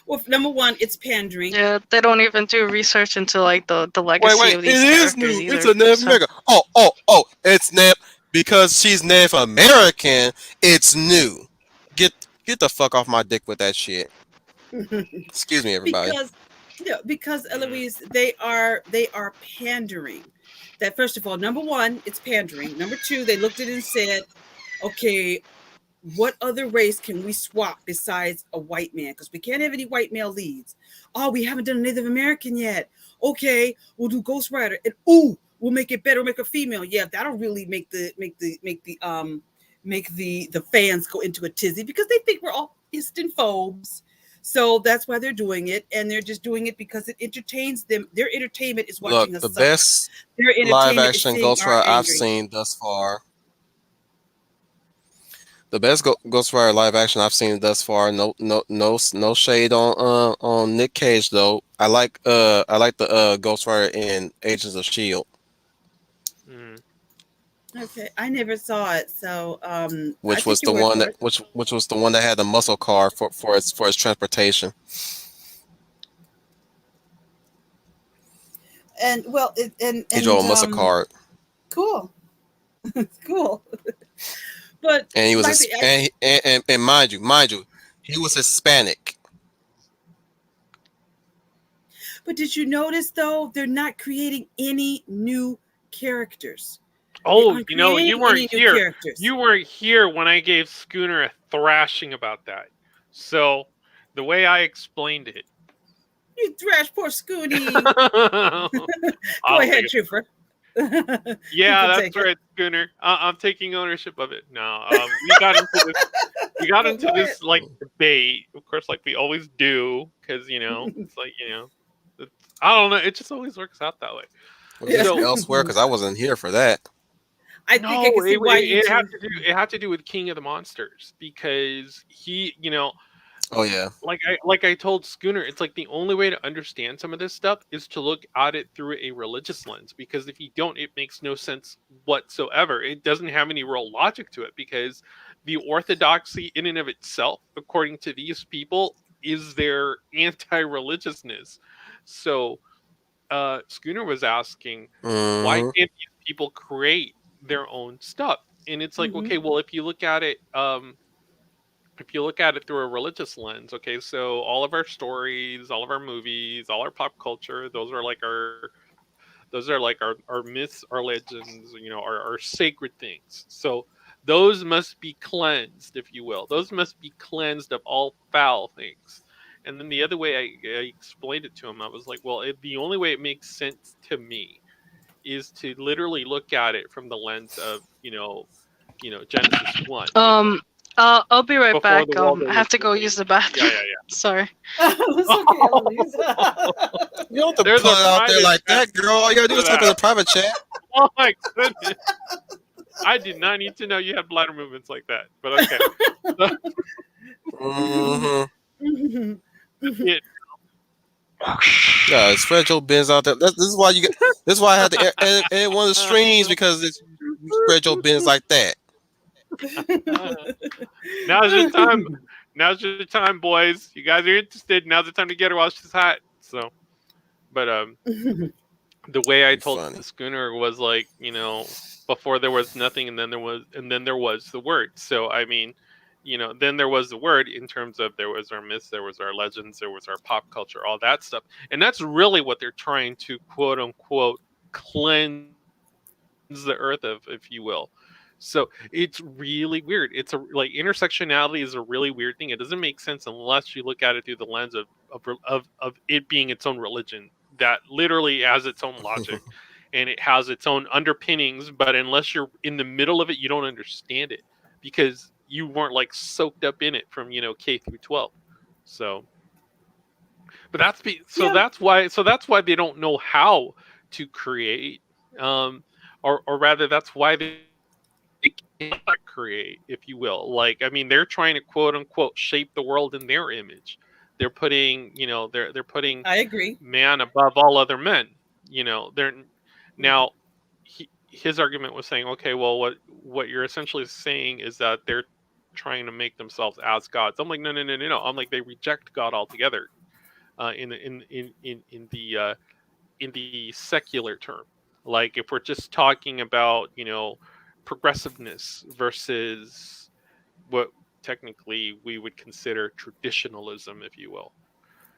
Well, number one, it's pandering. Yeah, they don't even do research into like the legacy Wait, of it these is characters new. It's either. a Native So American. Oh, it's Native because she's Native American. It's new. Get get the fuck off my dick with that shit. Excuse me, everybody. because because Mm. Eloise, they are pandering. That first of all, number one, it's pandering. Number two, they looked at it and said, okay, what other race can we swap besides a white man? Because we can't have any white male leads. Oh, we haven't done a Native American yet. Okay, we'll do Ghost Rider, and ooh, we'll make it better. We'll make a female. Yeah, that'll really make the fans go into a tizzy because they think we're all Eastern phobes. So that's why they're doing it, and they're just doing it because it entertains them. Their entertainment is Look, watching us the suffer. best Their live entertainment is action seeing Ghost our Rider I've angry. seen thus far. The best Ghost Rider live action I've seen thus far. No shade on Nick Cage though. I like the Ghost Rider in Agents of Shield, Mm. Okay, I never saw it, so I which take was your the word one for that it. which was the one that had the muscle car for its transportation. And well, He drove a muscle car, cool, cool. But and he was live action. and mind you, he was Hispanic. But did you notice though they're not creating any new characters? They Oh, aren't you creating weren't any new here. characters. You weren't here when I gave Schooner a thrashing about that. So the way I explained it, You thrash poor Scooty. Go I'll take ahead, it. Trooper. You Yeah, can that's take it. right, Schooner. I'm taking ownership of it. No, we got into this. We got Go into ahead. this like debate, of course, like we always do, because it's like it's, I don't know. It just always works out that way. Was Yeah. this So elsewhere? Because I wasn't here for that. I think I no, can see why you it had two. to do with King of the Monsters because he, Oh yeah. like I told Schooner, it's like the only way to understand some of this stuff is to look at it through a religious lens. Because if you don't, it makes no sense whatsoever. It doesn't have any real logic to it because the orthodoxy in and of itself, according to these people, is their anti-religiousness. So Schooner was asking, why Hmm. can't these people create their own stuff? And it's like, Hmm. okay, well, if you look at it through a religious lens, okay, so all of our stories, all of our movies, all our pop culture, those are like our myths, our legends, our sacred things. So those must be cleansed, if you will. Those must be cleansed of all foul things. And then the other way I explained it to him, I was like, well, the only way it makes sense to me is to literally look at it from the lens of Genesis 1, Um, I'll be right before back. the world I was have to go use the yeah, bathroom. yeah, Sorry. It's okay, Eloise. You don't have to There's put a it out there private like chat that, girl. All you gotta do for is type in that. the private chat. Oh my goodness. I did not need to know you had bladder movements like that. But okay. So, Hmm. it, Yeah, spread your bins out there. This is why you get. This is why I had to add one of the streams because you spread your bins like that. now's your time. Now's your time, boys. You guys are interested. Now's the time to get her while she's hot. So, but the way I You told funny. Schooner was like, before there was nothing, and then there was the word. So I mean, then there was the word in terms of there was our myths, there was our legends, there was our pop culture, all that stuff, and that's really what they're trying to quote unquote cleanse the earth of, if you will. So it's really weird. It's like intersectionality is a really weird thing. It doesn't make sense unless you look at it through the lens of it being its own religion that literally has its own logic and it has its own underpinnings, but unless you're in the middle of it, you don't understand it because you weren't like soaked up in it from K through 12. So, but Yeah. that's why they don't know how to create, um, or rather, that's why they cannot create, if you will. Like, I mean, they're trying to quote unquote shape the world in their image. They're putting I agree. man above all other men. They're now his argument was saying, okay, well, what you're essentially saying is that they're trying to make themselves as gods. I'm like, no, no, no, no, no. I'm like, they reject God altogether. In the secular term, like if we're just talking about progressiveness versus what technically we would consider traditionalism, if you will.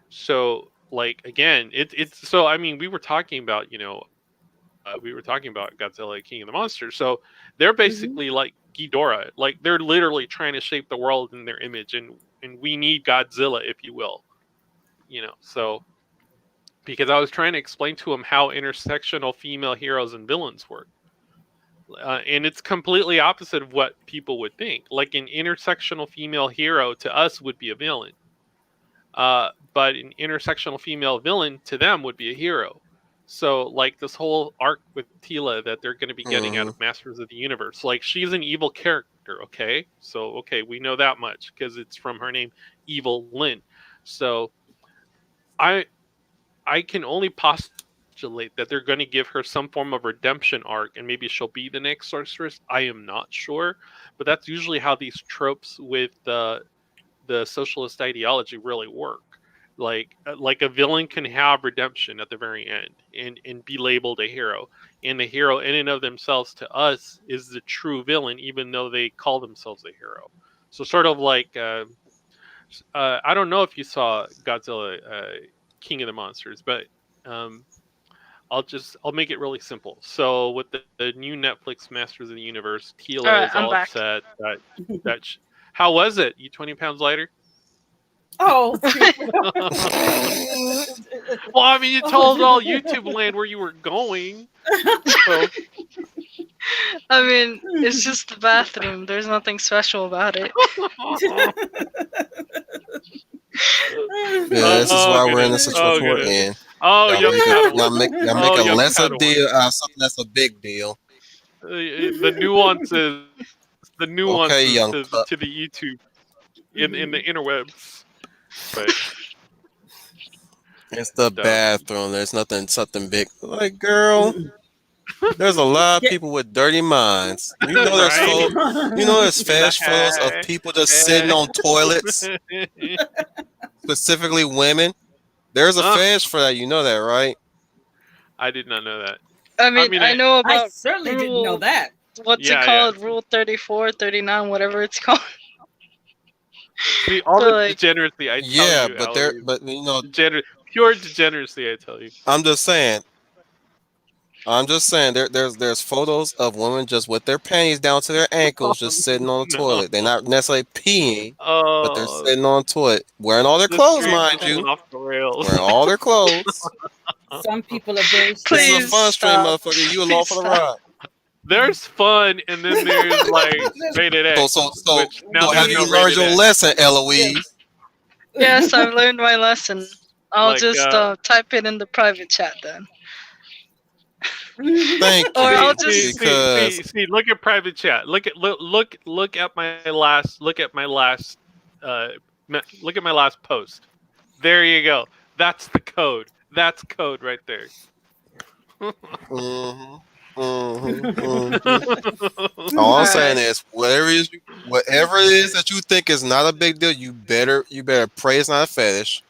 So like again, it's so I mean we were talking about Godzilla King of the Monsters. So they're Hmm. basically like Ghidorah. Like they're literally trying to shape the world in their image, and we need Godzilla, if you will. So because I was trying to explain to him how intersectional female heroes and villains work. And it's completely opposite of what people would think. Like an intersectional female hero to us would be a villain, but an intersectional female villain to them would be a hero. So, like this whole arc with Tila that they're going to be getting out Mm-hmm. of Masters of the Universe, like she's an evil character, okay? So, okay, we know that much because it's from her name, Evil Lyn. So, I I can only postulate that they're going to give her some form of redemption arc, and maybe she'll be the next sorceress. I am not sure, but that's usually how these tropes with the socialist ideology really work. Like a villain can have redemption at the very end and be labeled a hero, and the hero in and of themselves to us is the true villain, even though they call themselves a hero. So sort of like I don't know if you saw Godzilla, King of the Monsters, but um, I'll make it really simple. So with the new Netflix Masters of the Universe, All Tila right, is I'm all back. upset how was it? You 20 pounds lighter? Oh. Well, I mean, you told all YouTube land where you were going. So I mean, it's just the bathroom. There's nothing special about it. Yeah, this is oh why we're in the goodness! Oh situation we're goodness! in. Oh, Y'all yummy make a Padawan! y'all make Oh, a yummy lesser Padawan! deal out of something that's a big deal. The nuances Okay, young to pup. the YouTube in the interwebs. But It's the uh, bathroom. There's something big. Like, girl, there's a lot of Get- people with dirty minds. right? There's fetish photos of people just sitting on toilets, Uh, specifically women. There's a fetish for that. You know that, right? I did not know that. I I mean, mean, I know I about certainly didn't know rule, that. what's it yeah, yeah. called? Rule 34, 39, whatever it's called. See, all But the like, degeneracy, I tell Yeah, you, but there, Eloise. but Pure degeneracy, I tell you. I'm just saying. I'm just saying there's photos of women just with their panties down to their ankles, just sitting on the No. toilet. They're not necessarily peeing, but they're Oh, sitting on the toilet, wearing all their the clothes, streets mind just went you, off the rails. wearing all their clothes. Some people are very This is a please fun strange. stream, stop. motherfucker. You along Please for the stop. ride. There's fun, and then there's like rated So X, so so which now so there's have no you learned rated your X. lesson, Yeah. Eloise? Yes, I've learned my lesson. I'll Like, just type it in the private chat then, Thank or I'll you, just. because Look at private chat. Look at my last. Uh, look at my last post. There you go. That's the code. That's code right there. hmm all I'm saying Alright. is whatever it is that you think is not a big deal, you better pray it's not a fetish.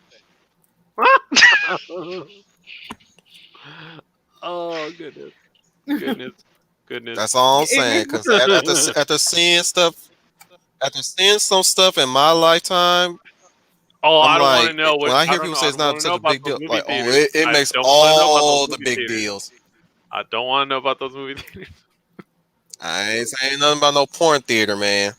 Oh goodness. That's all I'm saying. Because after seeing some stuff in my lifetime, Oh, I'm I don't want to like, know when what I I hear don't people know. say I it's don't want not to such know a about big those deal, movie like, theaters. it I makes don't want to know about those all the movie big theaters. deals. I don't want to know about those movie theaters. I ain't saying nothing about no porn theater, man.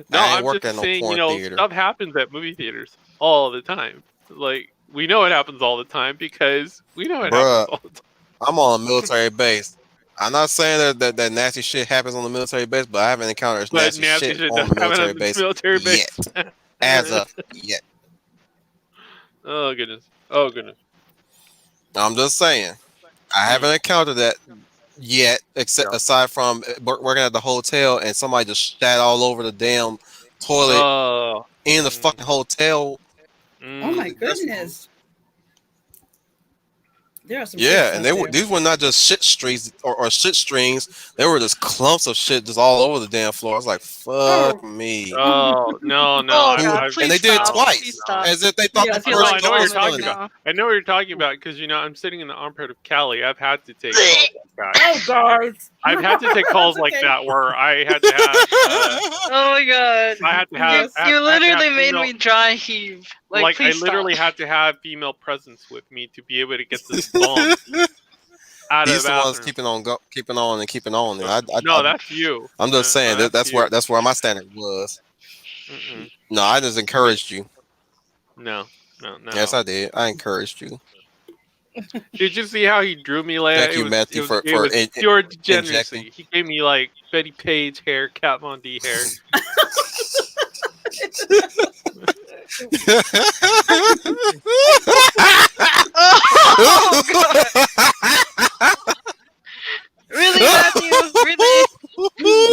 No, I ain't I'm worked just at no saying, porn theater. stuff happens at movie theaters all the time. Like we know it happens all the time because we know it happens Bruh, all the time. I'm on a military base. I'm not saying that nasty shit happens on the military base, but I haven't encountered But nasty nasty shit shit on does the happen military on the base military yet. base. As of yet. Oh goodness. Oh goodness. I'm just saying. I haven't encountered that yet, except Yeah. aside from working at the hotel and somebody just shat all over the damn toilet Oh. in the fucking hotel. Oh my That's goodness. There are some sick yeah, and stuff there. these were not just shit streaks or shit strings. They were just clumps of shit just all over the damn floor. I was like, Oh. fuck me. Oh no. Oh Who, god, I've and please they did it stop. no, Please twice, stop. as if they thought Yeah, the I feel no. first like I know one what you're was vomiting talking funny. about. now. I know what you're talking about because I'm sitting in the armpit of Cali. I've had to take calls like that. Oh guys. I've had to take calls It's like okay. that where I had to have. Oh my god. I had to have. Yes. I You had to have literally made female, me dry heave. Like, I please literally stop. had to have female presence with me to be able to get this bomb. out of He's the the one that's bathroom. keeping on, and keeping on. And No, that's you. I'm just No, saying that that's you. that's where my standard was. Mm-mm. No, I just encouraged you. No, no, Yes, no. I did. I encouraged you. Did you see how he drew me, Leia? Thank you, It Matthew, was it for was pure injecting. degeneracy. He gave me like Betty Page hair, Kat Von D hair. Oh god! Really, Matthew? Really?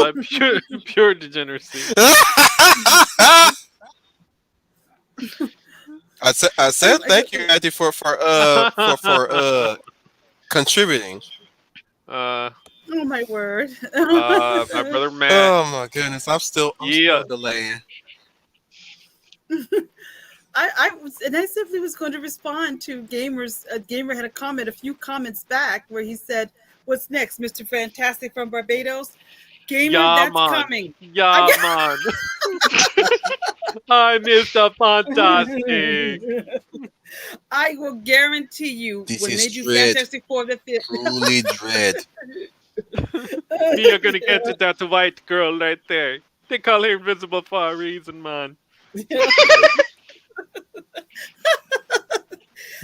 Like pure pure degeneracy. I said thank you, Matthew, for contributing. Uh, Oh my word. my brother Matt. Oh my goodness, I'm Yeah, still delaying. I simply was going to respond to gamers. A gamer had a comment a few comments back where he said, "What's next, Mr. Fantastic from Barbados?" Gamer, yeah, that's man, coming. yeah, man. I missed a fantastic. I will guarantee you This when they is do dread, Fantastic Four, the fifth. truly dread. We are gonna get to that white girl right there. They call her invisible for a reason, man.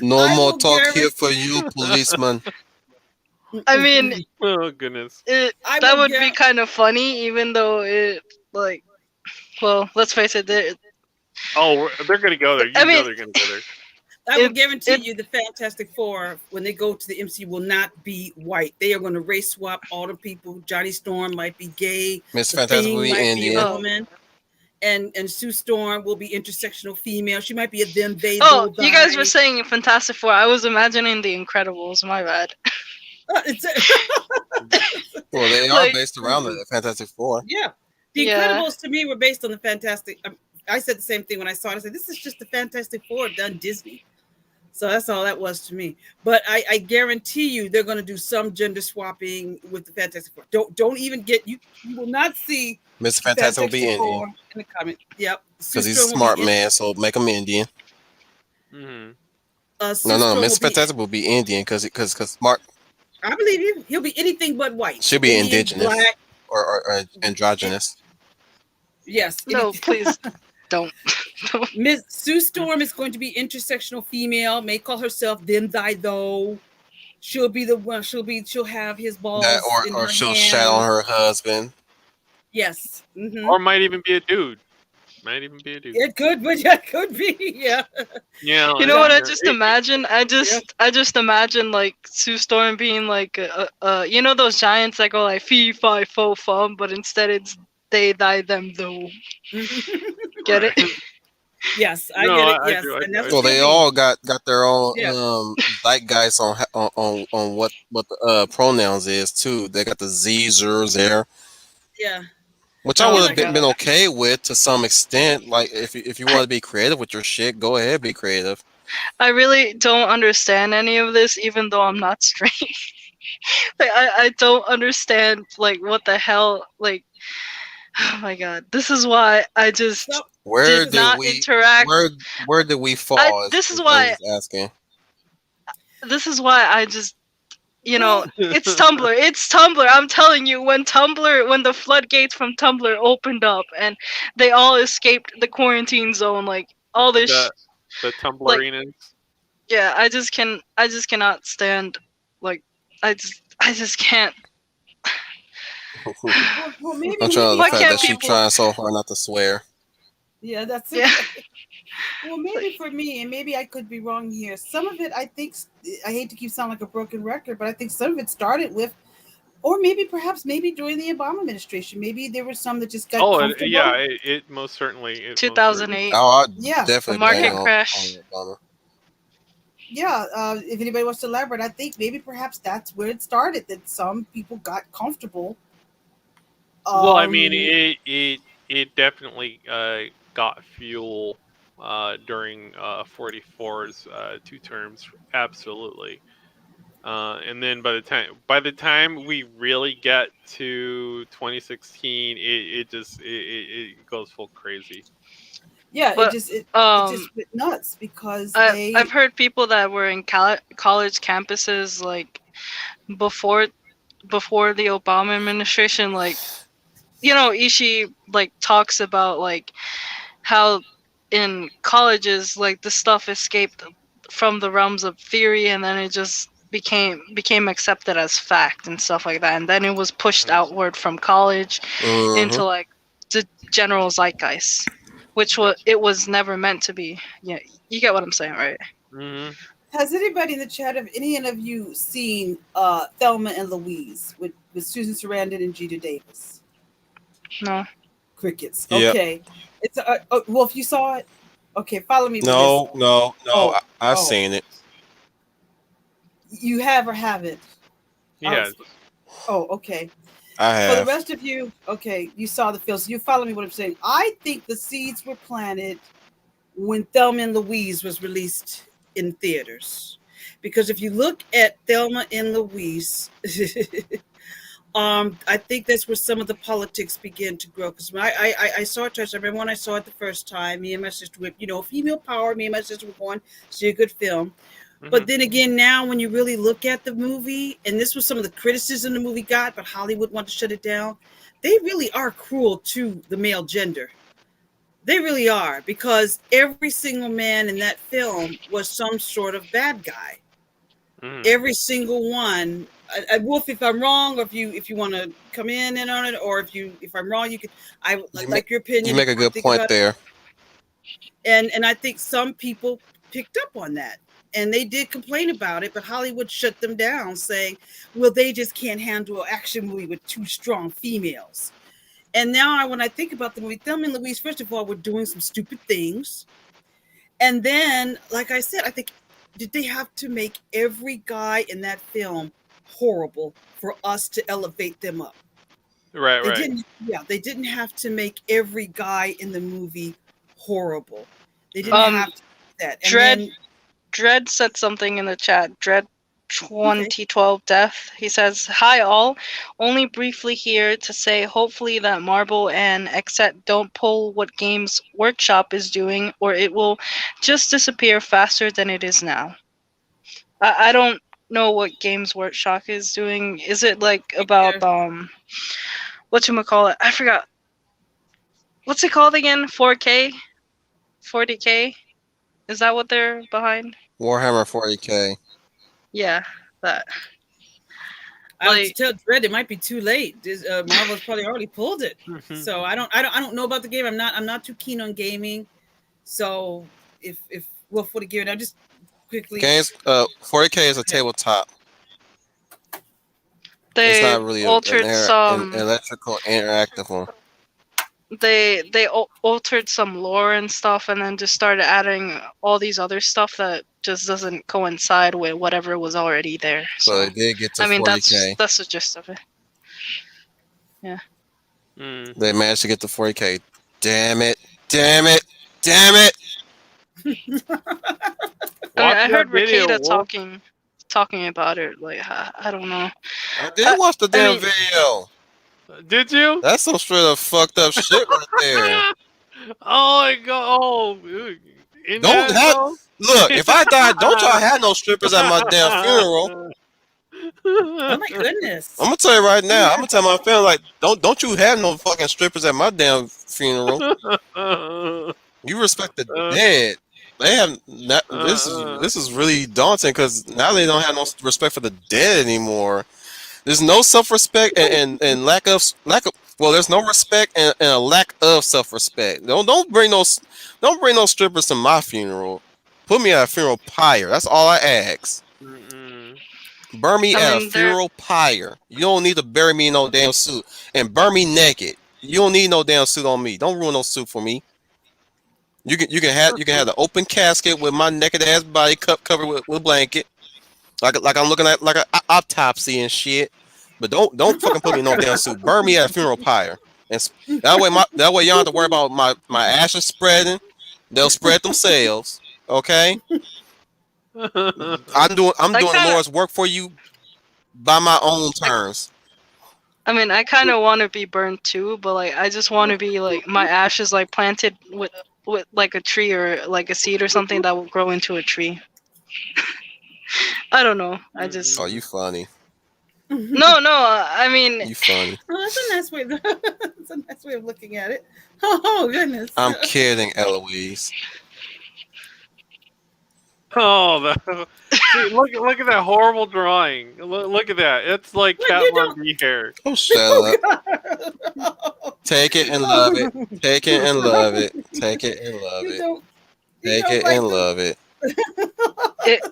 No I more will talk here guarantee. for you, policeman. I mean, Oh goodness. I that will would be guarantee. kind of funny, even though it like. Well, let's face it. Oh, they're gonna go there. I You know mean, they're gonna go there. I will it guarantee it you the Fantastic Four, when they go to the MC, will not be white. They are going to race swap all the people. Johnny Storm might be gay. Miss The Fantastic will Thing be might be a Indian. oh woman. And Sue Storm will be intersectional female. She might be a them, they, oh though, you guys were thy. saying Fantastic Four. I was imagining the Incredibles. My bad. It's, Well, they are Like based around the Fantastic Four. yeah. The yeah. Incredibles to me were based on the Fantastic. I said the same thing when I saw it. I said, this is just the Fantastic Four done Disney. So that's all that was to me. But I guarantee you they're going to do some gender swapping with the Fantastic Four. Don't even get you. You will not see Mr. the Fantastic will be Fantastic Indian Four in the comic. Yep, Sue because he's a Storm will be smart in. man, so make him Indian. Hmm. Sue No, Storm will Mr. be. Fantastic will be Indian because smart I believe you. He'll be anything but white. should be Indian, indigenous black. or androgynous. Yes, No, anything. please don't. Miss Sue Storm is going to be intersectional female. May call herself them, thy, though. She'll be the one. She'll have his That balls in or her she'll shat on hand. her husband. Yes. Mm-hmm. Or might even be a dude. Might even be a dude. It could, but yeah, it could be. Yeah. Yeah. You know what I yeah. just imagine? Yeah. I just imagine like Sue Storm being like you know those giants that go like fee fi fo fum, but instead it's they thy them though. Get it? Right. Yes, I No, get it. I Yes, do. I and do. that's I Well, what do. she'll they be. all got their own Yeah. zeitgeist on what the pronouns is too. They got the Zers there, Yeah. which I Oh would Be have my like a. been god. okay with to some extent. Like if you I, want to be creative with your shit, go ahead, be creative. I really don't understand any of this, even though I'm not straight. Like I don't understand like what the hell like oh my god. This is why I just So, Where did did not we interact. where did we I fall? this is I'm why just asking. I just you know, well, it's Tumblr. It's Tumblr. I'm telling you, when the floodgates from Tumblr opened up and they all escaped the quarantine zone, like all this, The the like Tumblrians. yeah, I just cannot stand, like, I just can't. I'm maybe, trying to the Why fact can't that she people? trying so hard not to swear. yeah, that's Yeah, it. Well, like, maybe for me, and maybe I could be wrong here. Some of it, I think, I hate to keep sounding like a broken record, but I think some of it started with, or maybe perhaps maybe during the Obama administration, maybe there were some that just got Oh, yeah. comfortable. It most certainly. It most certainly. 2008, Oh, I Yeah, the definitely blame market yeah, on crash. Obama. yeah. If anybody wants to elaborate, I think maybe perhaps that's where it started. That some people got comfortable. Well, I mean, Um, it definitely got fuel during 44's 2 terms. Absolutely. And then by the time we really get to 2016, it goes full crazy. Yeah, But it um, just went nuts because I've they heard people that were in college campuses like before the Obama administration, like Ishii like talks about like how in colleges like the stuff escaped from the realms of theory and then it just became accepted as fact and stuff like that, and then it was pushed Nice. outward from college Mm-hmm. into like the general zeitgeist, which was Gotcha. it was never meant to be. Yeah, you get what I'm saying, right? Hmm. has anybody in the chat, have any of you seen Thelma and Louise with Susan Sarandon and Gina Davis? No. Crickets. Yep. Okay. It's Wolf, you saw it? Okay, follow me with this. No, no, no. Oh, I've oh. seen it. You have or haven't? Oh, Yes. oh, okay. I For the have. rest of you, okay, you saw the film, so you follow me what I'm saying. I think the seeds were planted when Thelma and Louise was released in theaters. Because if you look at Thelma and Louise, I think that's where some of the politics began to grow. Because when I saw it, I remember when I saw it the first time, me and my sister were, female power, me and my sister were going, see a good film. Hmm. But then again, now when you really look at the movie, and this was some of the criticism the movie got, but Hollywood wanted to shut it down, they really are cruel to the male gender. They really are, because every single man in that film was some sort of bad guy. Hmm. Every single one. Wolf, if I'm wrong, or if you want to come in on it, or if I'm wrong, you could. I You make like your you opinion if make you a want to good think point about it. there. And I think some people picked up on that, and they did complain about it, but Hollywood shut them down, saying, well, they just can't handle an action movie with two strong females. And now when I think about the movie, Thelma and Louise, first of all, were doing some stupid things. And then, like I said, I think, did they have to make every guy in that film horrible for us to elevate them up? Right. They Right. didn't, yeah, they didn't have to make every guy in the movie horrible. They didn't Hmm. have to do that. And Dread then, Dread said something in the chat. Dread okay, 2012 Death. He says, "Hi all. Only briefly here to say hopefully that Marble and Exet don't pull what Games Workshop is doing or it will just disappear faster than it is now." I don't know what Games Workshop is doing. Is it like about here, whatchamacallit? I forgot. What's it called again? 4K? 40K? Is that what they're behind? Warhammer 40K. Yeah, that. I would Like, tell Dredd it might be too late. Marvel's probably already pulled it. Hmm. So I don't know about the game. I'm not too keen on gaming. So if Wolf would have given, I just quickly. Games. 40K is a tabletop. It's they not really altered an some electrical interactive one. they altered some lore and stuff and then just started adding all these other stuff that just doesn't coincide with whatever was already there. So So they did get to I mean that's 40K. that's the gist of it. Yeah. They managed to get to 40K. Damn it! Damn it! Damn it! I mean Watch I that heard video, Ricada Wolf. talking about it. Like I don't know. I did I, watch the I damn mean video. Did you? That's some straight up fucked up shit right there. Oh my god! Oh, in Don't that have though. look. If I die, don't y'all have no strippers at my damn funeral. Oh my goodness. I'm gonna tell you right now. I'm gonna tell my family like, don't you have no fucking strippers at my damn funeral. You respect the dead. They have not. This is really daunting because now they don't have no respect for the dead anymore. There's no self-respect and lack of well, there's no respect and a lack of self-respect. Don't bring no strippers to my funeral. Put me at a funeral pyre. That's all I ask. Mm-mm. Burn me I at a mean they're funeral pyre. You don't need to bury me in no damn suit and burn me naked. You don't need no damn suit on me. Don't ruin no suit for me. You can have the open casket with my naked ass body covered with a blanket, like I'm looking at like an autopsy and shit. But don't fucking put me in no damn suit. Burn me at a funeral pyre, and that way you don't have to worry about my ashes spreading. They'll spread themselves. Okay, I'm I doing the kind of Lord's work for you by my own terms. I mean, I kind of want to be burned too, but like I just want to be like my ashes like planted with like a tree or like a seed or something that will grow into a tree. I don't know. I just Oh, you funny. no. I mean, You funny. Oh, that's a nice way. That's a nice way of looking at it. Oh goodness. I'm kidding, Eloise. Oh, see, look at that horrible drawing. Look at that. It's like Look, Kat you Von don't. D hair. Oh, shut Oh up. God. Take it and love it. Oh, Take it and love it. Take it and love you it. don't. You Take don't it like and the. love it.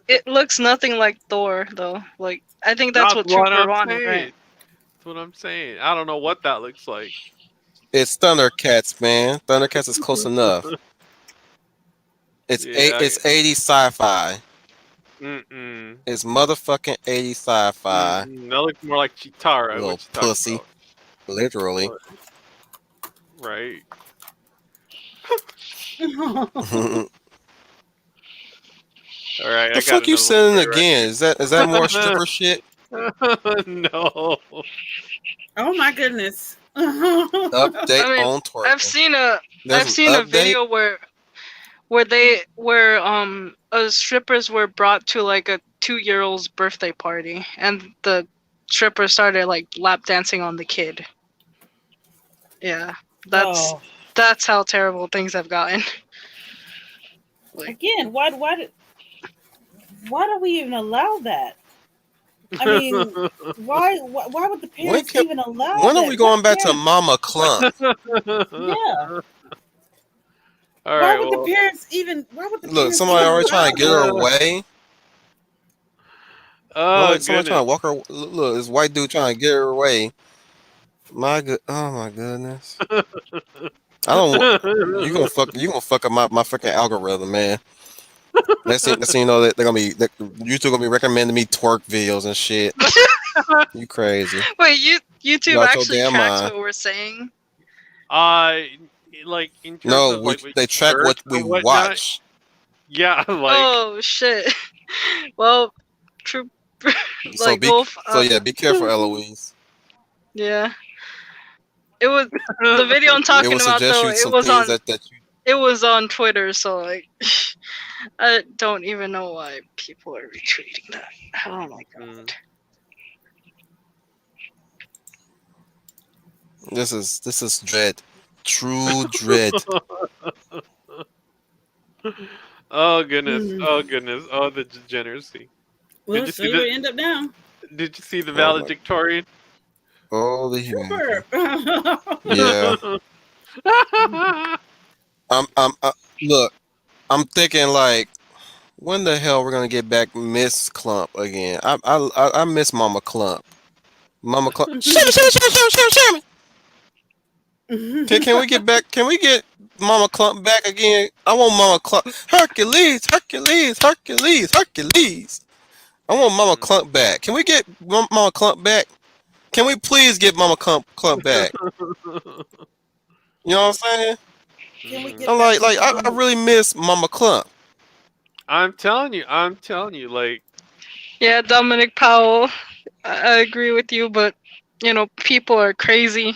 it looks nothing like Thor though. Like I think that's That's what what Trooper I'm wanted, saying. right? That's what I'm saying. I don't know what that looks like. It's Thundercats, man. Thundercats is close enough. Yeah. It's 80s sci-fi. Mm-mm. It's motherfucking 80s sci-fi. That looks more like Chitara. Little What you talking pussy. about? Literally. What? Right. The All right. I got fuck you another one sending for again? Is that more stripper shit? you, right? No. Oh my goodness. Update I mean, on I've twerking. seen a There's I've an seen a update. video where strippers were brought to like a 2-year-old's birthday party, and the stripper started like lap dancing on the kid. Yeah, that's Oh, that's how terrible things have gotten. Like, again, why do we even allow that? I mean, why would the When parents even allow when are that? we What going back to parents? Mama Clump? Yeah. All Why right. would the Well. parents even? Why would the Look, parents somebody even already trying allow to get her that? away. Oh Somebody trying goodness. to walk her. Look, this white dude trying to get her away. My good. Oh my goodness. I don't. You gonna fuck up my freaking algorithm, man. Next thing you know, that they're gonna be YouTube gonna be recommending me twerk videos and shit. You crazy? wait, You YouTube out your actually damn tracks mind? what we're saying? uh, like in terms No, of like what they you track search what or we whatnot. watch. Yeah. Like. Oh shit. Well, true. So Like Wolf. be careful, Eloise. Yeah. It was the video I'm It will talking about suggest though. you some things that you. It was on Twitter, so like I don't even know why people are retweeting that. Oh my Mm. god. This is dread, true dread. Oh goodness. Hmm. Oh goodness. Oh, the degeneracy. Did Well, you so see you the end up now. Did you see the Oh my, valedictorian? all the humanity. Super. Yeah, I'm look. I'm thinking like, when the hell we're gonna get back Miss Clump again? I miss Mama Clump. Mama Clump. Shimmy, shimmy, shimmy, shimmy, shimmy, shimmy. Can we get back? Can we get Mama Clump back again? I want Mama Clump. Hercules, Hercules, Hercules, Hercules. I want Mama Clump back. Can we get Mama Clump back? Can we please get Mama Clump back? You know what I'm saying? Can we Mhm. get I'm back I some? really miss Mama Clump. I'm telling you, like, Yeah, Dominic Powell. I agree with you, but you know, people are crazy.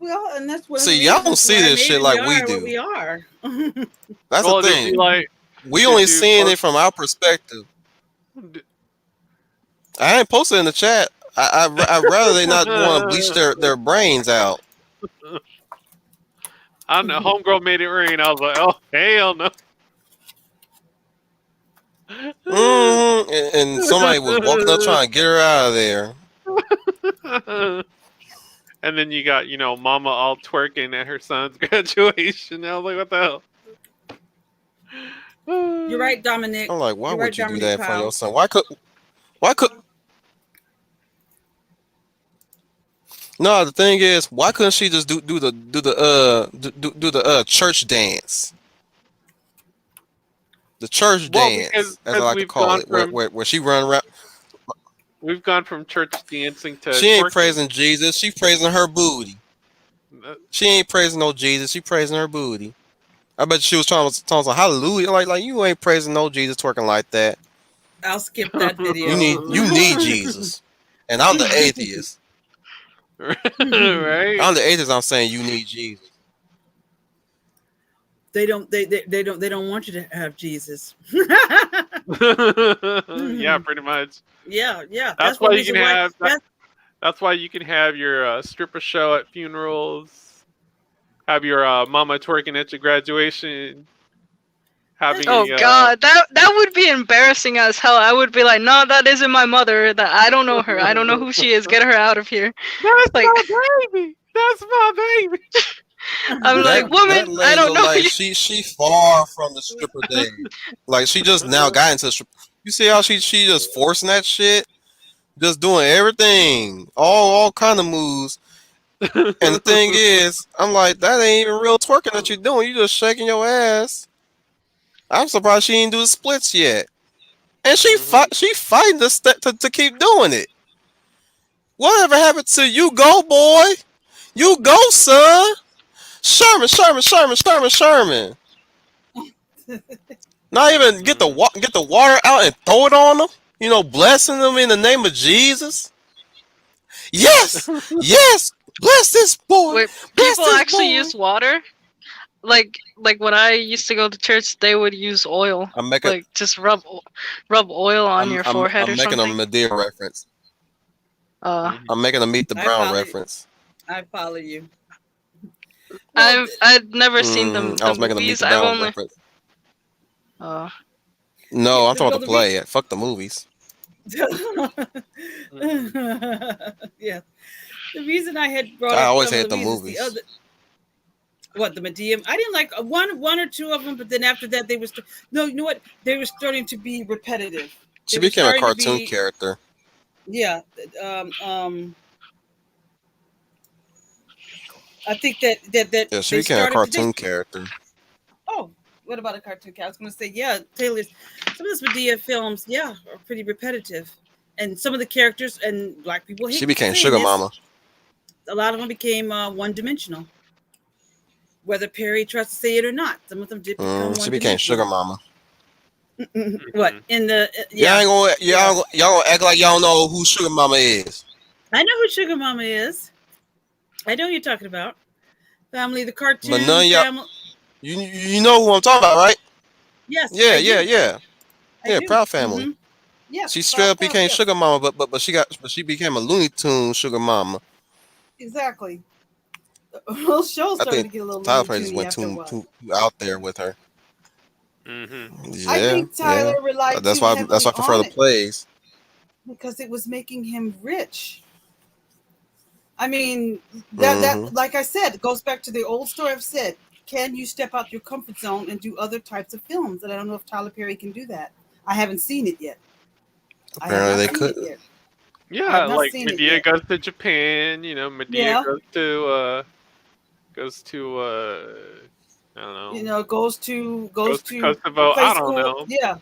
Well, and that's one of the See, y'all don't reasons see why this shit maybe we like we are what do. we are. That's the oh, did you thing. like, We did only you seeing it post, from our perspective. d- I ain't posted in the chat. I'd rather they not want to bleach their brains out. I know, homegirl made it rain. I was like, oh, hell no. And somebody was walking up trying to get her out of there. And then you got, mama all twerking at her son's graduation. I was like, what the hell? You're right, Dominic. I'm like, why You're right, would you do Dominic that in front of your Powell. son? Why could no, the thing is, why couldn't she just do the church dance? The church Well, dance, as I because like to call it, where she run around. we've gone from church dancing to She ain't twerking. praising Jesus. She praising her booty. She ain't praising no Jesus. She praising her booty. I bet she was trying to hallelujah. Like you ain't praising no Jesus twerking like that. I'll skip that You video. need Jesus. And I'm the atheist. Right? I'm the atheist. I'm saying you need Jesus. they don't want you to have Jesus. Yeah, pretty much. Yeah, yeah. That's That's one why you can reason why. have that. That's why you can have your stripper show at funerals. Have your mama twerking at your graduation. Having Oh a God, that would be embarrassing as hell. I would be like, no, that isn't my mother. That I don't know her. I don't know who she is. Get her out of here. that's Like my baby. That's my baby. I'm That like, woman, that I lady don't look know like you. she far from the stripper days. Like she just now got into the strip. You see how she just forcing that shit, just doing everything, all kind of moves. And the thing is, I'm like, that ain't even real twerking that you're doing. You just shaking your ass. I'm surprised she ain't do the splits yet. And Mhm. she fighting to keep doing it. Whatever happened to you go, boy? You go, son. Sherman. Not even Mhm. get the water out and throw it on them. You know, blessing them in the name of Jesus. Yes, yes. Bless this boy. Wait, Bless people this actually boy. use water. Like when I used to go to church, they would use oil. I'm making Like just rub oil on your forehead or I'm making a something. Medea reference. Mhm. I'm making a Meet the I Brown follow you. reference. I follow you. Well, I've never seen I the was making a Meet movies. the I've Brown only reference. uh No, yeah, I'm talking well, about the play. Fuck the movies. Mhm. yeah. The reason I had brought I up always some of hate the the reasons, the movies. other, what the Medea, I didn't like one or two of them, but then after that they were no, you know what? They were starting to be repetitive. She They were became a starting to cartoon be, character. yeah. Um, um, I think that Yeah, she they became a started to cartoon they. character. Oh, what about a cartoon cat? I was going to say, yeah, Taylor's. Some of those Medea films, yeah, are pretty repetitive, and some of the characters and black people She hate became saying Sugar this. Mama. A lot of them became one-dimensional. Whether Perry tries to say it or not, some of them did become She became Sugar one-dimensional. Mama. What Mhm. in the Y'all yeah, ain't gonna yeah. y'all gonna act like y'all know who Sugar Mama is. I know who Sugar Mama is. I know who you're talking about. Family, the But cartoon none of y'all family. you know who I'm talking about, right? Yes, Yeah, I yeah, do. yeah. I Yeah, do. Proud Family. Mm-hmm. Yes, She straight proud up family. became Yes, Sugar Mama, but she became a Looney Tune Sugar Mama. exactly. The whole show I started think to get a little Tyler Looney Perry just Toony went after a while. too out there with her. Mhm. I Yeah, think yeah. Tyler relied That's too why heavily I prefer on the it plays. because it was making him rich. I mean, that Hmm like I said, it goes back to the old story I've said. Can you step out your comfort zone and do other types of films? And I don't know if Tyler Perry can do that. I haven't seen it yet. I have Apparently not they seen it couldn't. yet. I Yeah, have not like seen it Medea yet. goes to Japan. You know, Medea Yeah, goes to I don't you know, know, goes goes to to Kosovo. play I don't school. know. Yeah,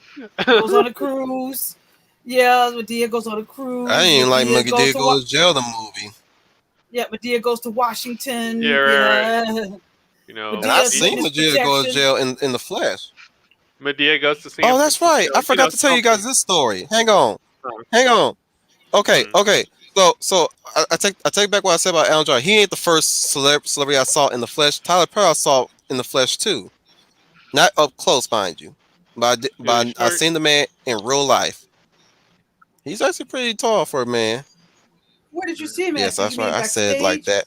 goes on a cruise. Yeah, Medea goes on a I cruise. ain't like Medea Monkey goes Did to Go to Jail the movie. yeah, Medea goes to Yeah, Washington. right. Yeah, You know, And I Medea's seen witness Medea go to protection. jail in the flesh. Medea goes to San Oh, that's right. Francisco. I You forgot know, to tell you guys something. this story. Hang on. Okay, Mm. okay. So I take back what I said about Alan Jordan. He ain't the first celebrity I saw in the flesh. Tyler Perry I saw in the flesh too, not up close, mind you. Who I short? seen the man in real life. He's actually pretty tall for a man. Where did you Mm. see him Yes, at? You that's right. mean I said it like backstage?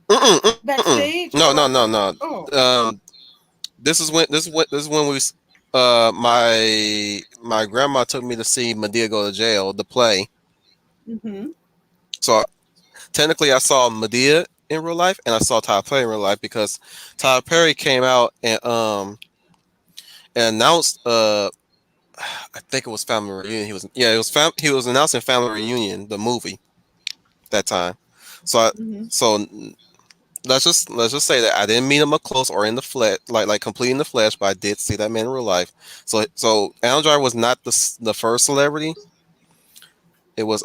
that. Backstage No, or no, no, no. oh. This is when my grandma took me to see Medea go to jail, the play. Mm-hmm. So technically, I saw Medea in real life, and I saw Tyler Perry in real life because Tyler Perry came out and announced I think it was Family Reunion. He was announcing Family Reunion, the movie that time. So Mm-hmm. so let's just say that I didn't meet him up close or in the flesh, like completely in the flesh, but I did see that man in real life. So Alan Jar was not the first celebrity. It was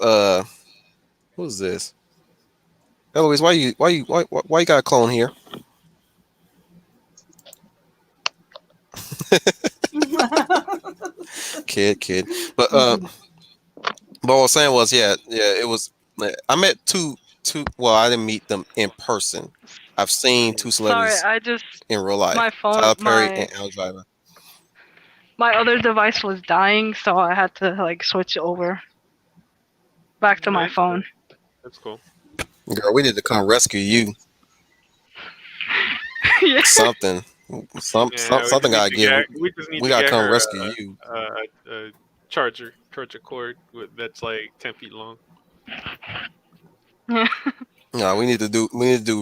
who's this? Eloise, why you got a clone here? Kid. But but what I was saying was, yeah, it was. I met two. Well, I didn't meet them in person. I've seen two Sorry, celebrities I just in real my life: phone Tyler Perry and Al Driver. my other device was dying, so I had to like switch over back to I my phone. understand. That's cool. Girl, we need to come rescue you. Yeah. Something, Yeah, we just something need gotta to give. get we just need We to gotta get come her rescue you. a charger cord that's like 10 feet long. Yeah. No, we need to do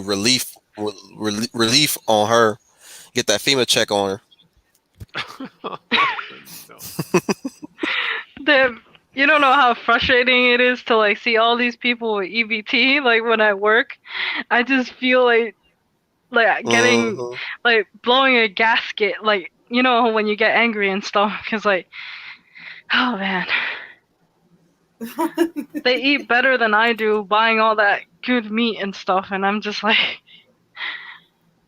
relief on her. Get that FEMA check on her. No. The you don't know how frustrating it is to like see all these people with EBT. Like when I work, I just feel like getting Hmm. like blowing a gasket. Like you know when you get angry and stuff, because like oh man, they eat better than I do, buying all that good meat and stuff, and I'm just like,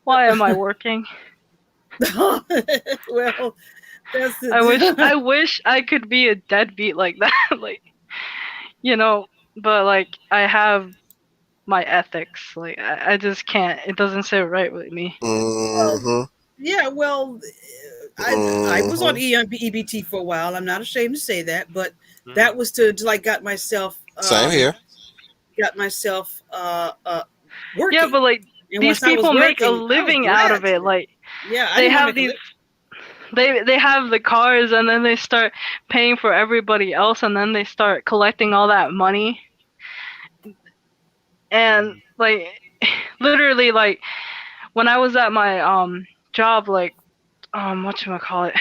why am I working? Well, that's I it. wish I could be a deadbeat like that. Like you know, but like I have my ethics. Like I just can't. It doesn't sit right with me. Well, Hmm. yeah, well, I was on Hmm. EBT for a while. I'm not ashamed to say that, but that Mhm. was to like Same here. got myself Yeah, working. but like And these once I was people make a working, I was living out glad of it. to. Like Yeah, I they didn't want to have make a these living. they have the cars and then they start paying for everybody else and then they start collecting all that money and Mhm. like literally like when I was at my job like whatchamacallit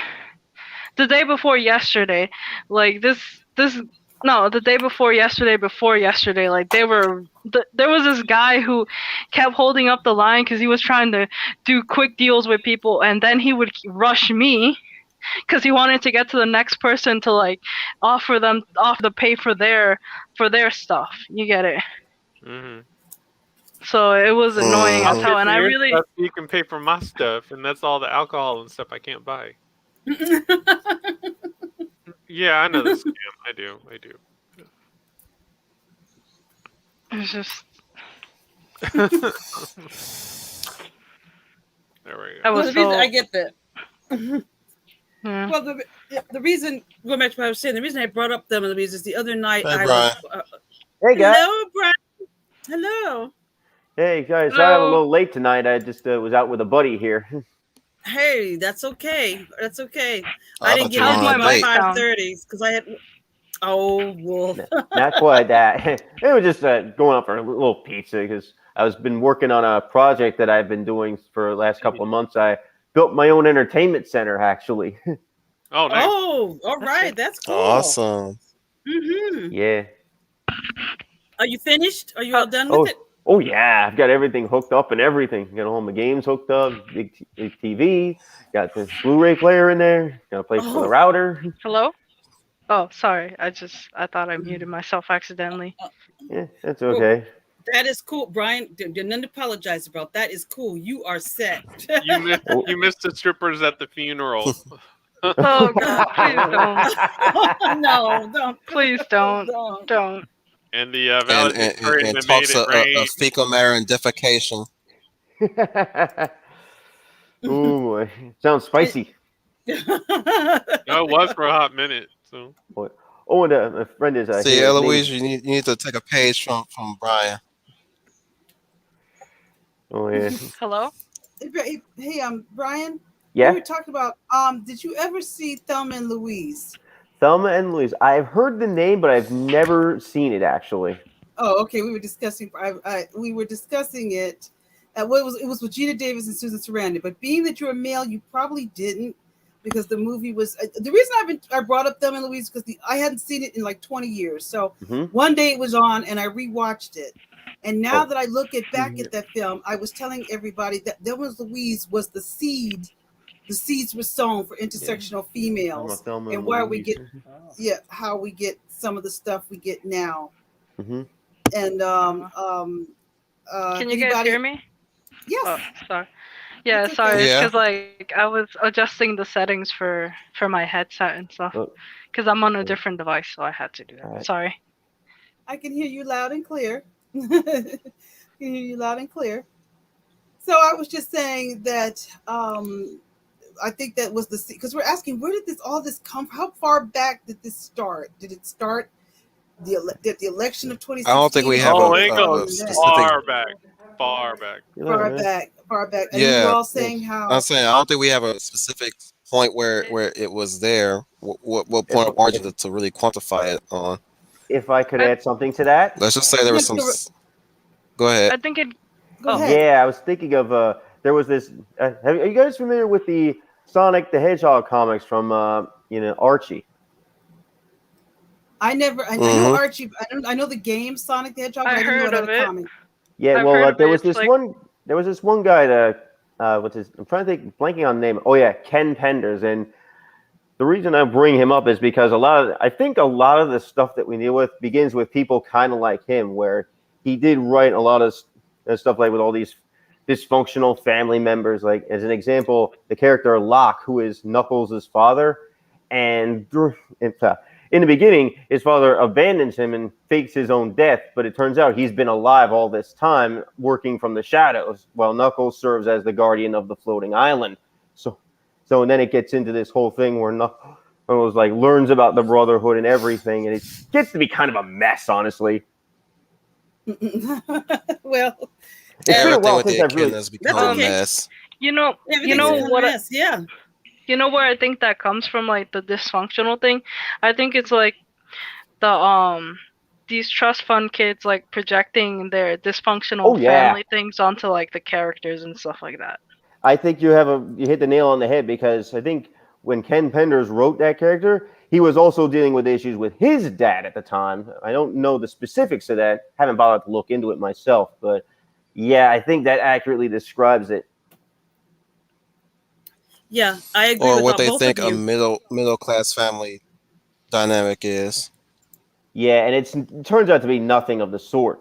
the day before yesterday, like this no, the day before yesterday, like there was this guy who kept holding up the line because he was trying to do quick deals with people, and then he would rush me because he wanted to get to the next person to like offer to pay for their stuff. You get it? Mhm. So it was annoying I'll as Hmm. pay hell, and for I your really stuff so you can pay for my stuff, and that's all the alcohol and stuff I can't buy. Yeah, I know the scam. I do. I do. it's just There we I go. Well, was the reason I so get that. yeah. Well, the reason going back to what I was saying, the reason I brought up them and the reason is the other night Hey, I Brian. was. Hey guys. Hello, Brian. Hello. Hey guys. Sorry I'm a Hello. little late tonight. I just was out with a buddy here. Hey, that's okay. That's okay. Oh, I I didn't thought you get were How's on in a my till like mic date. sound? 5:30 because I had. Oh, Wolf. Not quite that. It was just going out for a little pizza because I was been working on a project that I've been doing for the last couple of months. I built my own entertainment center actually. Oh, nice. Oh, all Let's see. right. That's cool. Awesome. Mm-hmm. Yeah. Are you finished? Are you How, all done with Oh. it? Oh yeah. I've got everything hooked up and everything. Got all my games hooked up. Big TV. Got the Blu-ray player in there. Got a place for the Oh, router. hello? Oh, sorry. I thought I muted myself accidentally. Yeah, that's well, okay. that is cool, Brian. There's nothing to apologize about. That is cool. You are set. Oh. You missed the strippers at the funeral. Oh God, please don't. No, don't, Please don't. don't. Don't. And the And valedictorian and that made talks it of rain. fecal matter and defecation. Oh boy, sounds spicy. No, it was for a hot minute. So Boy. Oh, and a friend is See, here. His name is. Eloise, you need to take a page from Brian. Oh yeah, Hello? Hey, Brian, we yeah. were talking about did you ever see Thelma and Louise? Thelma and Louise. I've heard the name, but I've never seen it actually. Oh, okay. We were discussing. We were discussing it. It was with Gina Davis and Susan Sarandon. But being that you're a male, you probably didn't, because the movie was the reason I brought up Thelma and Louise because I hadn't seen it in like 20 years. So Hmm. one day it was on and I rewatched it. And now Oh, that I look back at that film, I was telling everybody that Thelma and Louise was the seed. The seeds were sown for yeah. intersectional Talking about females, Thelma and and where we Louise. get how we get some of the stuff we get now. Hmm. And Uh, can you guys hear anybody? me? Oh, Yes, sorry. it's Yeah, sorry. okay. It's Yeah. because like I was adjusting the settings for my headset and stuff. Oh, Because I'm on a different device, so I had to do all that. right. Sorry. I can hear you loud and clear. Can hear you loud and clear. So I was just saying that I think that was the because we're asking where did this all this come? How far back did this start? Did it start did the election of I don't think 2016 we or have was Oh, it it goes a earlier than that? specific. far back, far back. You know, Far man. back, far back. And you were Yeah, all saying I'm how saying I don't think we have a specific point where it was there. What If point of origin to really quantify it on? if I could I add something to that, Let's just say there was some. Go ahead. I think it. go Oh, ahead. yeah, I was thinking of there was this. Are you guys familiar with the Sonic the Hedgehog comics from Archie? I know Mm-hmm. Archie, I know the game Sonic the Hedgehog, but I I didn't know it heard had a of it. comic. Yeah, I've well, heard of there it. was It's this like one. There was this one guy that what's his? I'm trying to think, blanking on the name. Oh yeah, Ken Penders. And the reason I bring him up is because I think a lot of the stuff that we deal with begins with people kind of like him, where he did write a lot of stuff like with all these dysfunctional family members. Like as an example, the character Locke, who is Knuckles' father, and in the beginning, his father abandons him and fakes his own death, but it turns out he's been alive all this time, working from the shadows, while Knuckles serves as the guardian of the floating island. So, and then it gets into this whole thing where Knuckles like learns about the Brotherhood and everything, and it gets to be kind of a mess, honestly. Well, It's been a Everything while with since the I've really. echidna has that's become a um, okay. mess. you Everything's know a what mess. Yeah. where I think that comes from, like the dysfunctional thing. I think it's like the these trust fund kids like projecting their dysfunctional Oh yeah, family things onto like the characters and stuff like that. I think you hit the nail on the head because I think when Ken Penders wrote that character, he was also dealing with issues with his dad at the time. I don't know the specifics of that. Haven't bothered to look into it myself, but yeah, I think that accurately describes it. Yeah, I agree Or with what they both of think a you. middle class family dynamic is. Yeah, and it turns out to be nothing of the sort.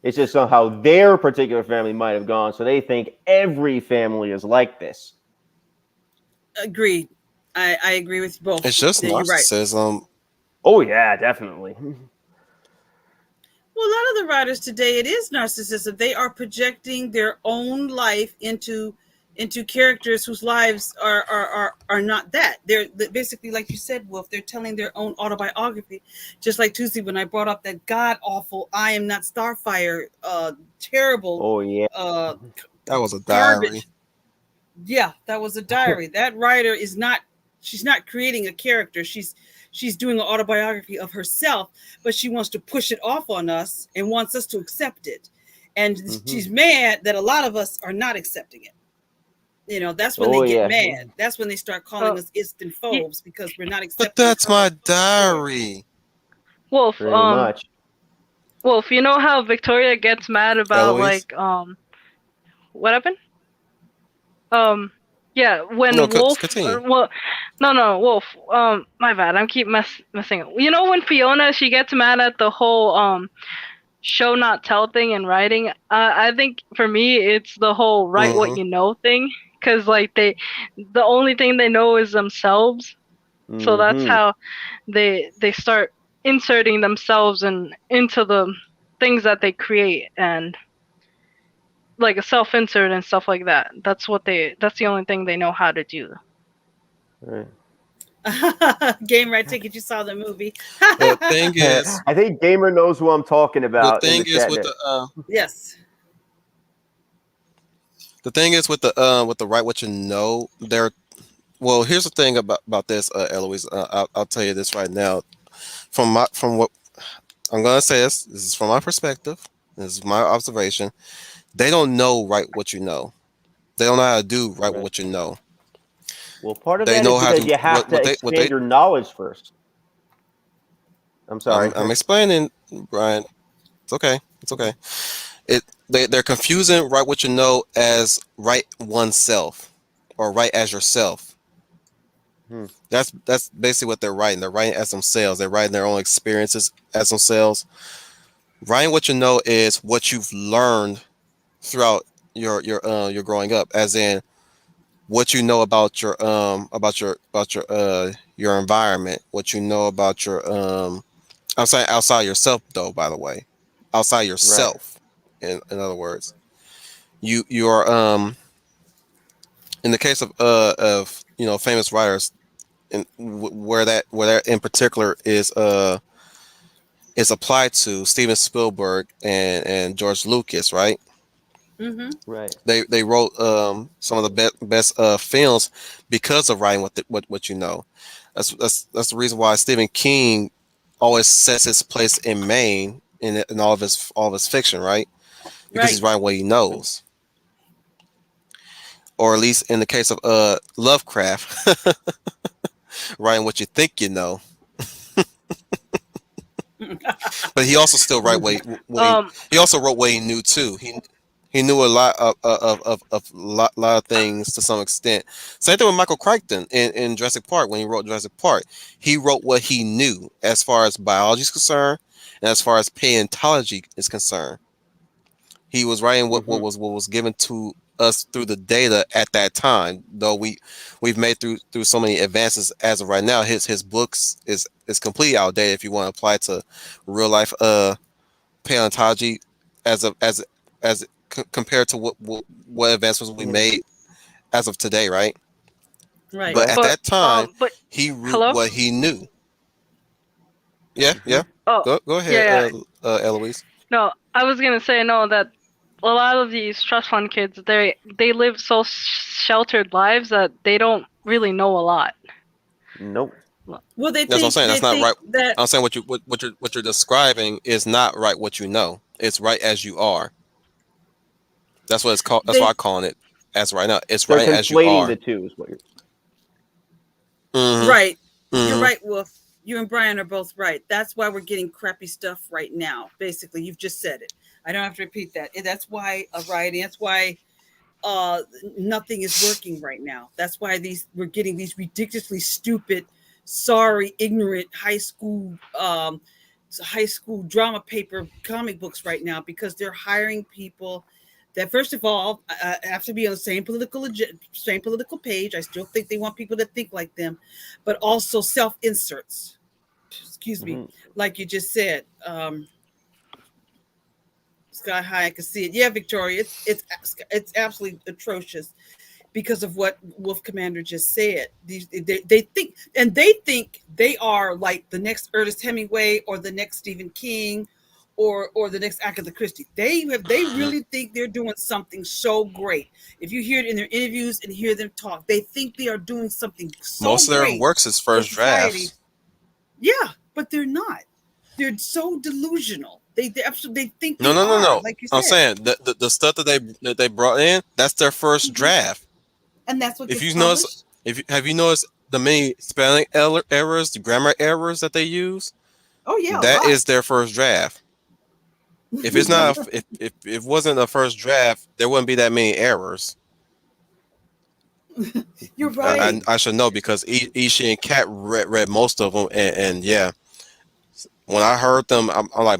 It's just somehow their particular family might have gone, so they think every family is like this. Agreed. I agree with both. It's just Yeah, you're right. narcissism. Oh yeah, definitely. Well, a lot of the writers today, it is narcissism. They are projecting their own life into characters whose lives are not that. They're basically, like you said, Wolf. They're telling their own autobiography, just like Tuesday when I brought up that god awful "I am not Starfire," terrible, Oh yeah. uh, That was a diary. garbage. Yeah, that was a diary. That writer is not. She's not creating a character. She's doing an autobiography of herself, but she wants to push it off on us and wants us to accept it. And she's mad that a lot of us are not accepting it. You know, that's when they Oh get yeah. mad. That's when they start calling Uh, us instant y- phobes because we're not But accepting that's her my story. diary. Wolf, Pretty much. Wolf, you know how Victoria gets mad about Eloise. like what happened? Um, yeah, No, when Wolf, continue. well, no, Wolf. My bad. I'm keep messing up. You know when Fiona she gets mad at the whole show not tell thing in writing. I think for me it's the whole write what Mm-hmm. you know thing, because like the only thing they know is themselves. So that's Mm-hmm. how they start inserting themselves into the things that they create, and like a self-insert and stuff like that. That's the only thing they know how to do. Right. Game right ticket. You saw the movie. The thing is, I think Gamer knows who I'm talking the about in thing the is chat with there. Yes. the thing is with the write what you know. There. Well, here's the thing about this, Eloise. I'll tell you this right now. From what I'm gonna say, this is from my perspective. This is my observation. They don't know write what you know. They don't know how to do write Right. what you know. Well, part of They that is know how because to you have to what expand they. your knowledge first. I'm sorry. I'm explaining, Brian. It's okay. It's okay. They're confusing write what you know as write oneself or write as yourself. Hmm. That's basically what they're writing. They're writing as themselves. They're writing their own experiences as themselves. Writing what you know is what you've learned throughout your growing up, as in what you know about your environment, what you know about your I'm saying outside yourself though, by the way. Outside Right. yourself, in other words. you are in the case of famous writers, where that in particular is applied to Steven Spielberg and George Lucas, right? Mm-hmm. Right. They wrote some of the best films because of writing what you know. That's the reason why Stephen King always sets his place in Maine in all of his fiction, right? Because Right. he's writing what he knows, or at least in the case of Lovecraft, writing what you think you know. But he also still write Um, he also wrote what he knew too. He knew a lot of things to some extent. Same thing with Michael Crichton in Jurassic Park when he wrote Jurassic Park. He wrote what he knew as far as biology is concerned and as far as paleontology is concerned. He was writing Hmm. what was given to us through the data at that time. Though we've made through so many advances as of right now, his books is completely outdated if you want to apply it to real life paleontology as of as compared to what advancements we Yeah. made as of today, right? Right. But Right. at that time, but he wrote hello. what he knew. Yeah, Hmm. yeah. Oh, Go yeah, ahead, yeah. Eloise. No, I was gonna say no that a lot of these trust fund kids they live so sheltered lives that they don't really know a lot. Nope. Well, That's what I'm saying. they That's not think right. that I'm saying what you're describing is not right. What you know, it's right as you are. That's what it's called. That's why they I'm calling it as right now. It's They're right as you conflating the are. two, is what you're. Mm-hmm. right. You're Mm-hmm. right, Wolf. You and Brian are both right. That's why we're getting crappy stuff right now. Basically, you've just said it. I don't have to repeat that. That's why a rioting. That's why uh nothing is working right now. That's why these we're getting these ridiculously stupid, sorry, ignorant high school drama paper comic books right now because they're hiring people that first of all have to be on the same political page. I still think they want people to think like them, but also self inserts. Excuse me, Hmm. like you just said. Sky high, I can see it. Yeah, Victoria, it's absolutely atrocious because of what Wolf Commander just said. They think, and they think they are like the next Ernest Hemingway or the next Stephen King or the next Agatha Christie. They really think they're doing something so great. If you hear it in their interviews and hear them talk, they think they are doing something so Most of their great works is for first society. drafts. Yeah, but they're not. They're so delusional. They absolutely they think No, they no, no, are, no. like you I'm said. saying the stuff that they brought in, that's their first Mhm. draft. And that's what If gets you notice, published. if you, have you noticed the many spelling errors, the grammar errors that they use, Oh yeah, a that lot. is their first draft. If it's not, if it wasn't a first draft, there wouldn't be that many errors. You're I, right. I, I should know because Ishi and Kat read most of them, and yeah, when I heard them, I'm like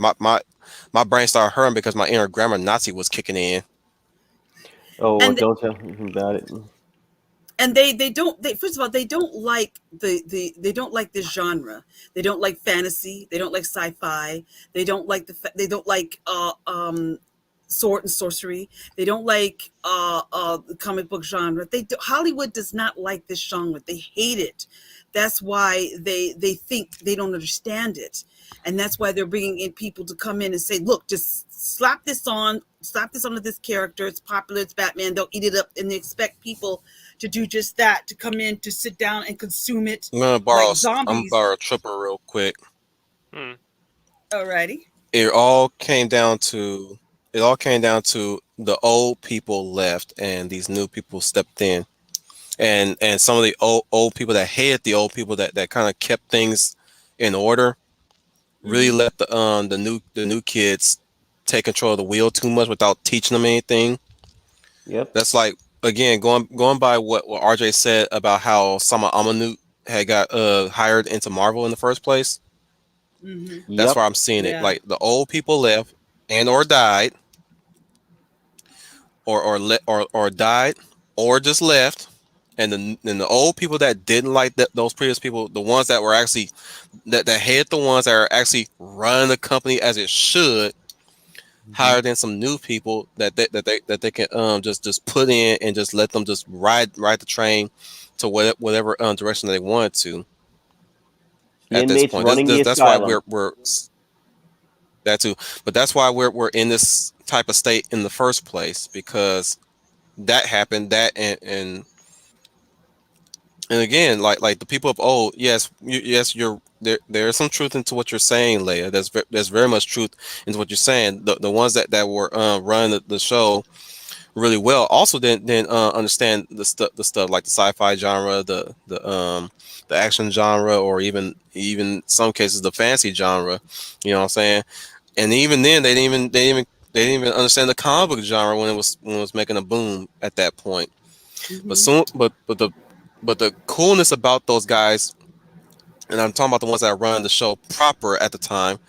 my brain started hurting because my inner grammar Nazi was kicking in. Oh, well, And don't tell him about it. they don't they first of all they don't like they don't like this genre. They don't like fantasy, they don't like sci-fi, they don't like they don't like sword and sorcery, they don't like the comic book genre. Hollywood does not like this genre. They hate it. That's why they think they don't understand it, and that's why they're bringing in people to come in and say, look, just slap this onto this character. It's popular, it's Batman, they'll eat it up, and they expect people to do just that, to come in, to sit down and consume it like I'm gonna zombies. borrow a tripper real quick. Hmm. Alrighty. It all came down to the old people left and these new people stepped in, and some of the old people that hated the old people that kind of kept things in order really Mm-hmm. let the new kids take control of the wheel too much without teaching them anything. Yep. That's like, again, going by what RJ said about how Sama Amanu had got hired into Marvel in the first place. Mm-hmm. That's why Yep. I'm seeing it. Yeah. Like the old people left and or died, or died, or just left, and the old people that didn't like those previous people, the ones that were actually that hated the ones that are actually running the company as it should, Mhm. hire in some new people that they can just put in and just let them just ride the train to whatever direction they want to The at this inmates point. running the That's why asylum. we're that too, but that's why we're in this type of state in the first place because that happened that and again like the people of old yes yes you're there's some truth into what you're saying, Leia. There's very much truth into what you're saying. The ones that were running the show really well also didn't understand the stuff like the sci-fi genre, the action genre, or even some cases the fantasy genre, you know what I'm saying. And even then they didn't even understand the comic book genre when it was making a boom at that point. But Hmm. soon, but the coolness about those guys, and I'm talking about the ones that run the show proper at the time,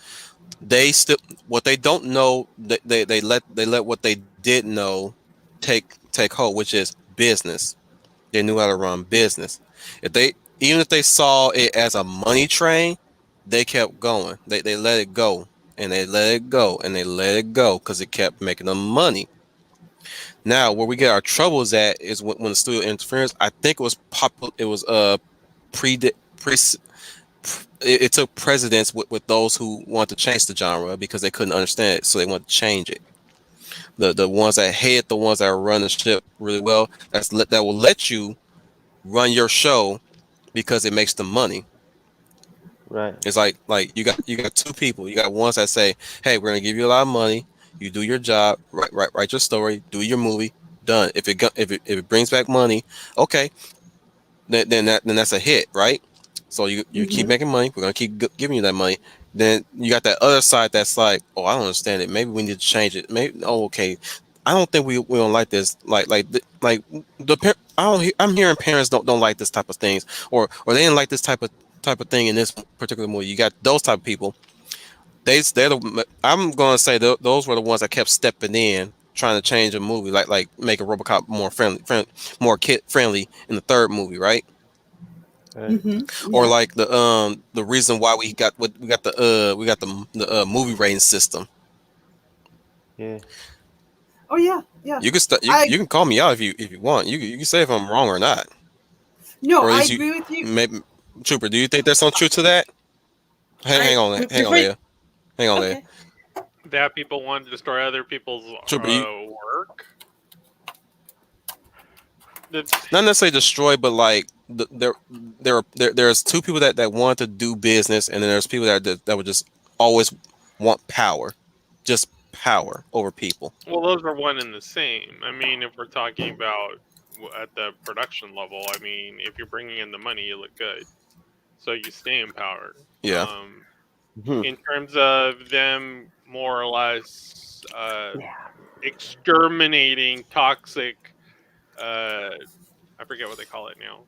they still what they don't know, they let what they did know take hold, which is business. They knew how to run business. If they Even if they saw it as a money train, they kept going. They let it go and they let it go and they let it go because it kept making them money. Now, where we get our troubles at is when the studio interferes. I think it was pre pre it took precedence with those who want to change the genre because they couldn't understand it, so they want to change it. The ones that hate the ones that run the ship really well, that will let you run your show because it makes them money. Right. It's like you got two people. You got ones that say, "Hey, we're gonna give you a lot of money. You do your job, write your story, do your movie, done. If it brings back money, okay, then that's a hit, right? So you keep Hmm. making money. We're gonna keep giving you that money. Then you got that other side that's like, oh, I don't understand it. Maybe we need to change it. Maybe oh, okay. I don't think we don't like this. I'm hearing parents don't like this type of things, or they didn't like this type of thing in this particular movie. You got those type of people. I'm gonna say those were the ones that kept stepping in, trying to change a movie, like make a RoboCop more more kid friendly in the third movie, right? Right. Hmm. Or Yeah. like the reason why we got the movie rating system. Yeah. Oh yeah. Yeah. You can I you can call me out if you want. You can say if I'm wrong or not, no. or at I least you agree with you. maybe Trooper. Do you think there's some truth to that? Hang I on, hang on, before. Leia. Hang on, Leia. Okay. That people want to destroy other people's Trooper, you work. That's not necessarily destroy, but like there's two people that want to do business, and then there's people that would just always want power, just power over people. well, those are one and the same. I mean, if we're talking about at the production level, I mean, if you're bringing in the money, you look good, so you stay in power. Yeah. Hmm. In terms of them more or less Yeah. exterminating toxic, uh, I forget what they call it now.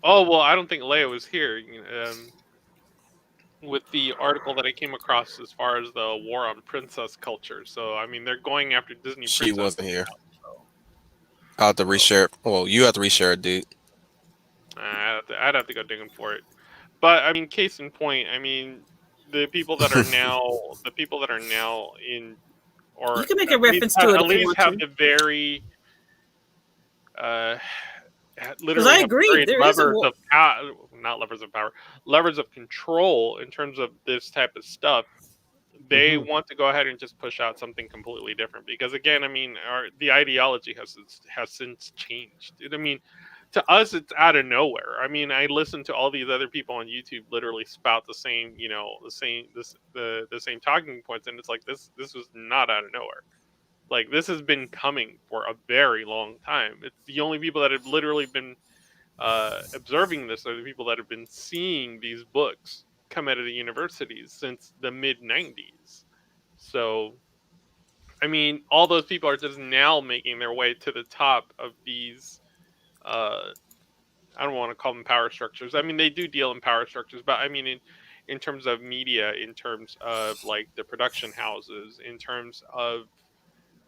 Oh well, I don't think Leia was here. With the article that I came across as far as the war on princess culture. So I mean, they're going after Disney She princesses wasn't here. now. I'll have to So reshare. Well, you have to reshare it, dude. I'd have to go digging for it. But I mean, case in point, I mean, the people that are now the people that are now in, or You can make a reference to it at if you least want have to, the very uh because literally I have the agree. very There is a levers war. of power, not levers of power, levers of control in terms of this type of stuff. They Hmm. want to go ahead and just push out something completely different because again, I mean, the ideology has since changed. I mean, to us it's out of nowhere. I mean, I listen to all these other people on YouTube literally spout the same, the same talking points, and it's like this was not out of nowhere. Like this has been coming for a very long time. It's the only people that have literally been observing this are the people that have been seeing these books come out of the universities since the mid 90s. So, I mean, all those people are just now making their way to the top of these. Uh, I don't want to call them power structures. I mean, they do deal in power structures, but I mean, in terms of media, in terms of like the production houses, in terms of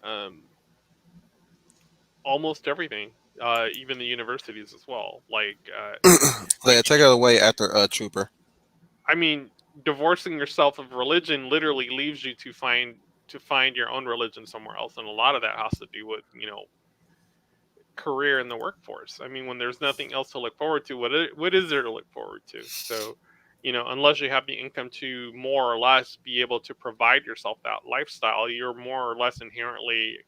um, almost everything, even the universities as well. Like Leia, take it away after Trooper. I mean, divorcing yourself of religion literally leaves you to find to find your own religion somewhere else, and a lot of that has to do with career in the workforce. I mean, when there's nothing else to look forward to, what is there to look forward to? So, unless you have the income to more or less be able to provide yourself that lifestyle, you're more or less inherently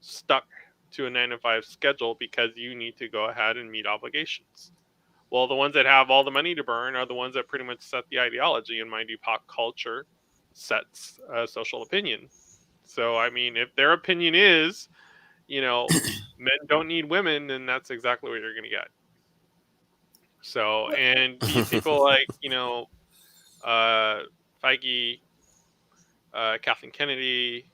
stuck to a 9 to 5 schedule because you need to go ahead and meet obligations. Well, the ones that have all the money to burn are the ones that pretty much set the ideology, and mind you, pop culture sets social opinion. So, I mean, if their opinion is, men don't need women, then that's exactly what you're going to get. So, and these people like, Feige, Kathleen Kennedy,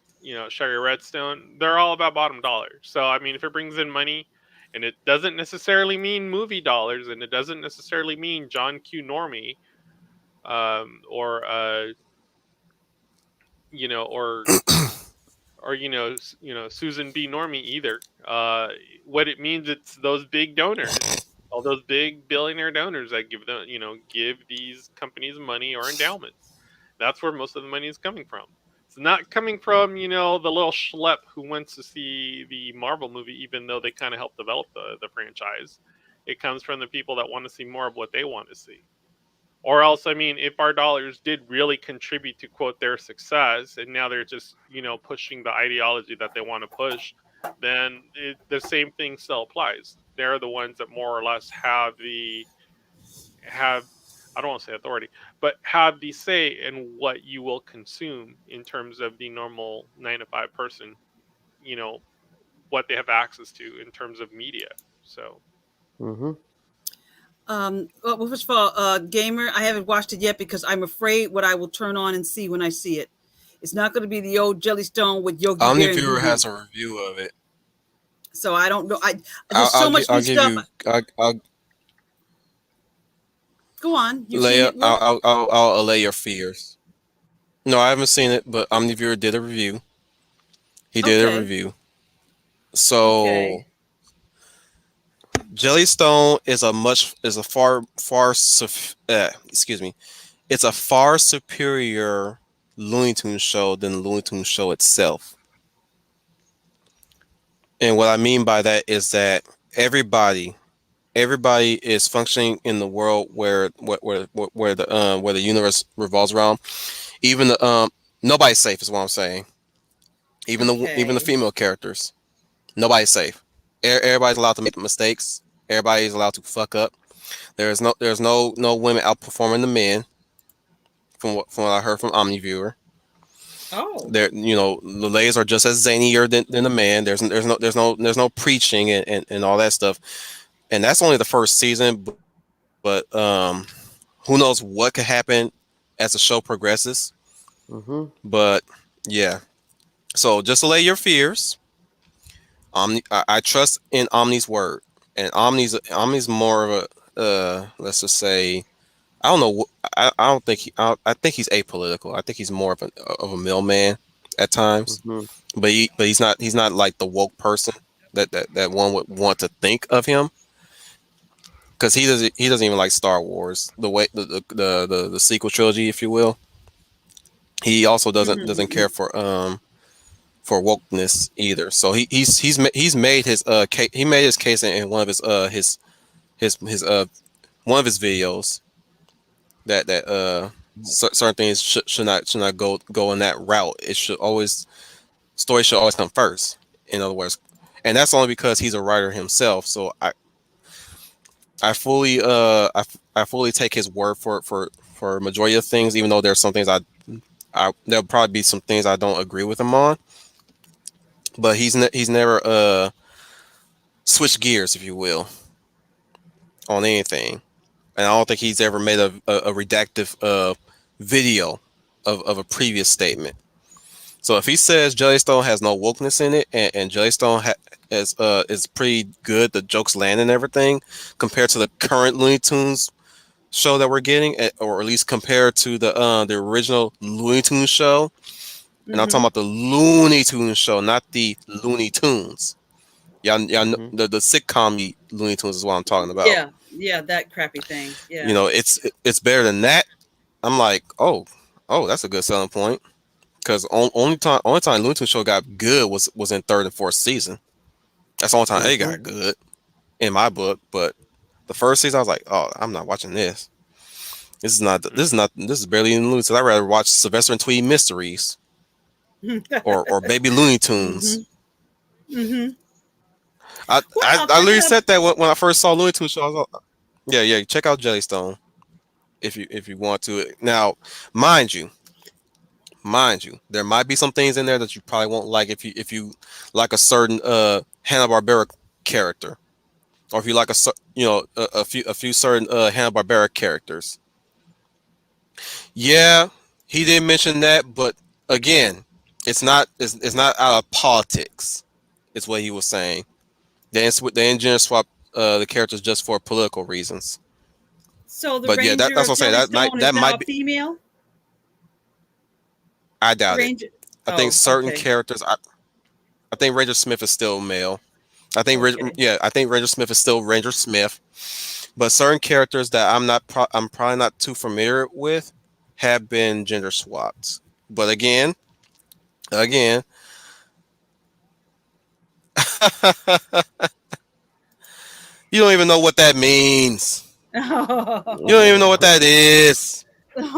Sherry Redstone, they're all about bottom dollar. So, I mean, if it brings in money, and it doesn't necessarily mean movie dollars, and it doesn't necessarily mean John Q. Normie, or or Susan B. Normie either. What it means, it's those big donors, all those big billionaire donors that give these companies money or endowments. That's where most of the money is coming from. It's not coming from the little schlep who wants to see the Marvel movie, even though they kind of helped develop the franchise. It comes from the people that want to see more of what they want to see. Or else, I mean, if our dollars did really contribute to, quote, their success, and now they're just, pushing the ideology that they want to push, then the same thing still applies. They're the ones that more or less have I don't want to say authority, but have the say in what you will consume in terms of the normal 9 to 5 person, what they have access to in terms of media. So. Mm-hmm. Well, first of all, Gamer, I haven't watched it yet because I'm afraid what I will turn on and see when I see it. It's not going to be the old Jellystone with Yogi Bear and Omniviewer Boo has Boo. a review of it. So I don't know. There's so much new I'll give stuff. you. I'll Go on. You've lay. seen it, Will? I'll allay your fears. No, I haven't seen it, but Omniviewer did a review. He did a Okay. review. Okay. So Jellystone is a excuse me. It's a far superior Looney Tunes show than the Looney Tunes show itself. And what I mean by that is that everybody is functioning in the world where the universe revolves around. Even the nobody's safe is what I'm saying. Even the Okay. female characters, nobody's safe. Everybody's allowed to make mistakes. Everybody's allowed to fuck up. There's no women outperforming the men from what I heard from Omniviewer. Oh. The ladies are just as zanier than the man. There's no preaching and all that stuff. And that's only the first season, but who knows what could happen as the show progresses. Mm-hmm. But yeah, so just allay your fears. I trust in Omni's word, and Omni's more of a let's just say, I don't know. I don't think I think he's apolitical. I think he's more of a middleman at times, Mm-hmm. but he's not like the woke person that one would want to think of him, because he doesn't even like Star Wars, the way the sequel trilogy, if you will. He also doesn't care for wokeness either. So he's made his he made his case in one of his one of his videos that certain things should not go in that route. It should always story should always come first. In other words, and that's only because he's a writer himself. So I fully I fully take his word for a majority of things, even though there's some things there'll probably be some things I don't agree with him on. But he's never switched gears, if you will, on anything. And I don't think he's ever made a redactive video of a previous statement. So if he says Jellystone has no wokeness in it, and Jellystone is pretty good, the jokes land and everything, compared to the current Looney Tunes show that we're getting, or at least compared to the original Looney Tunes show. And I'm talking about the Looney Tunes show, not the Looney Tunes. Y'all know, Mm-hmm. the sitcom Looney Tunes is what I'm talking about. Yeah. Yeah. That crappy thing. Yeah. It's better than that. I'm like, oh, that's a good selling point. Because only time Looney Tunes show got good was in third and fourth season. That's the only time they got good in my book. But the first season, I was like, oh, I'm not watching this. This is barely in Looney Tunes. I'd rather watch Sylvester and Tweety Mysteries or Baby Looney Tunes. Mm-hmm. I literally said that when I first saw Looney Tunes show. I was like, yeah. Check out Jellystone if you want to. Now, mind you, there might be some things in there that you probably won't like if you like a certain Hanna-Barbera character, or if you like a few certain Hanna-Barbera characters. Yeah, he did mention that, but again, it's not out of politics. Is what he was saying. They engineer swap the characters just for political reasons. So the But yeah, Ranger that's of what I'm saying. Jellystone is That now might a be. female. I The doubt it. Ranger. I think Oh, certain okay. characters. I think Ranger Smith is still male. Okay. I think Ranger Smith is still Ranger Smith. But certain characters that I'm probably not too familiar with have been gender swapped. But again, you don't even know what that means. You don't even know what that is. Let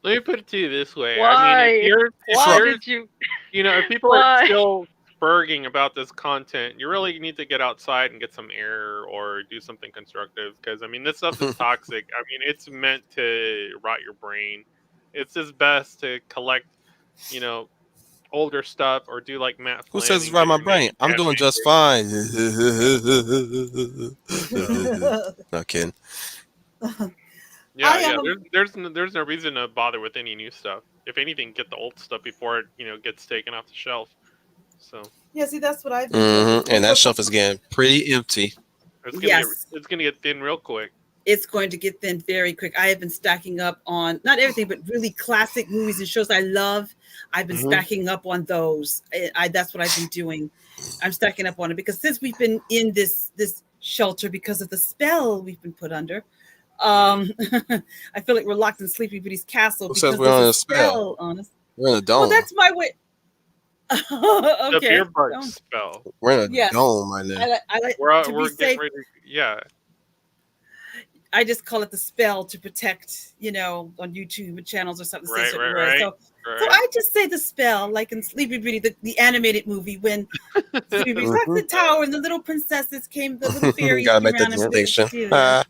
me put it to you this way. I mean, Why? if Why you're, did you? if people are Why? still spurging about this content, you really need to get outside and get some air or do something constructive. Because I mean, this stuff is toxic. I mean, it's meant to rot your brain. It's just best to collect, you know, older stuff or do like Matt Who Flynn says it's and right get in my your name brain? I'm doing just animated. fine. So Not kidding. yeah, I yeah. am. There's no reason to bother with any new stuff. If anything, get the old stuff before it gets taken off the shelf. So Yeah, see, that's what I've been doing. And that shelf is getting pretty empty. Yes, it's gonna get thin real quick. it's going to get thin very quick. I have been stacking up on not everything, but really classic movies and shows I love. I've been stacking up on those. That's what I've been doing. I'm stacking up on it because since we've been in this shelter because of the spell we've been put under, um, I feel like we're locked in Sleepy Beauty's castle Who says because we're there's on a a spell? spell on us. We're in a Well, dome. that's my way. The beer Okay. bark spell. We're in a Yes. dome right now. I like to be We're getting safe. ready. Yeah. I just call it the spell to protect, on YouTube channels or something. Say Right. certain Right. words. Right. So Right. I just say the spell, like in Sleepy Beauty, the animated movie, when Sleepy Beauty locked the tower and the little princesses came, the little fairies Gotta came make that around and put distinction. the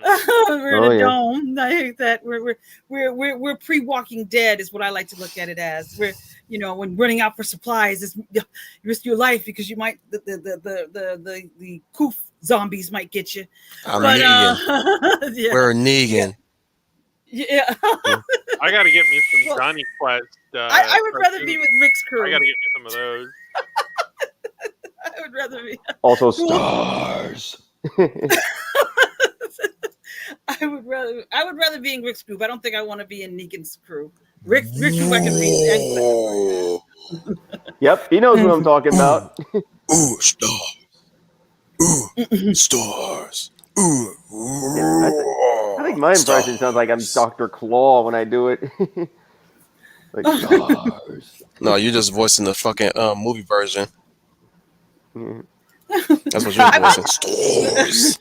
we're in Oh a yeah. dome. I hate that. We're pre-Walking Dead is what I like to look at it as. We're when running out for supplies, is you risk your life because you might the coof zombies might get you. I'm But Negan. yeah, We're Negan. yeah. I gotta get me some Well, Johnny Quest. I would rather be cartoons. with Rick's crew. I gotta get me some of those. I would rather be. Also Cool. stars. I would rather be in Rick's group. I don't think I want to be in Negan's crew. Rick's group I can read. Yep, he knows what I'm talking about. Ooh, stars. Ooh, stars. Ooh. Yeah, I think my impression sounds like I'm Dr. Claw when I do it. Like stars. No, you're just voicing the fucking movie version. Yeah. That's what you're voicing. Stars.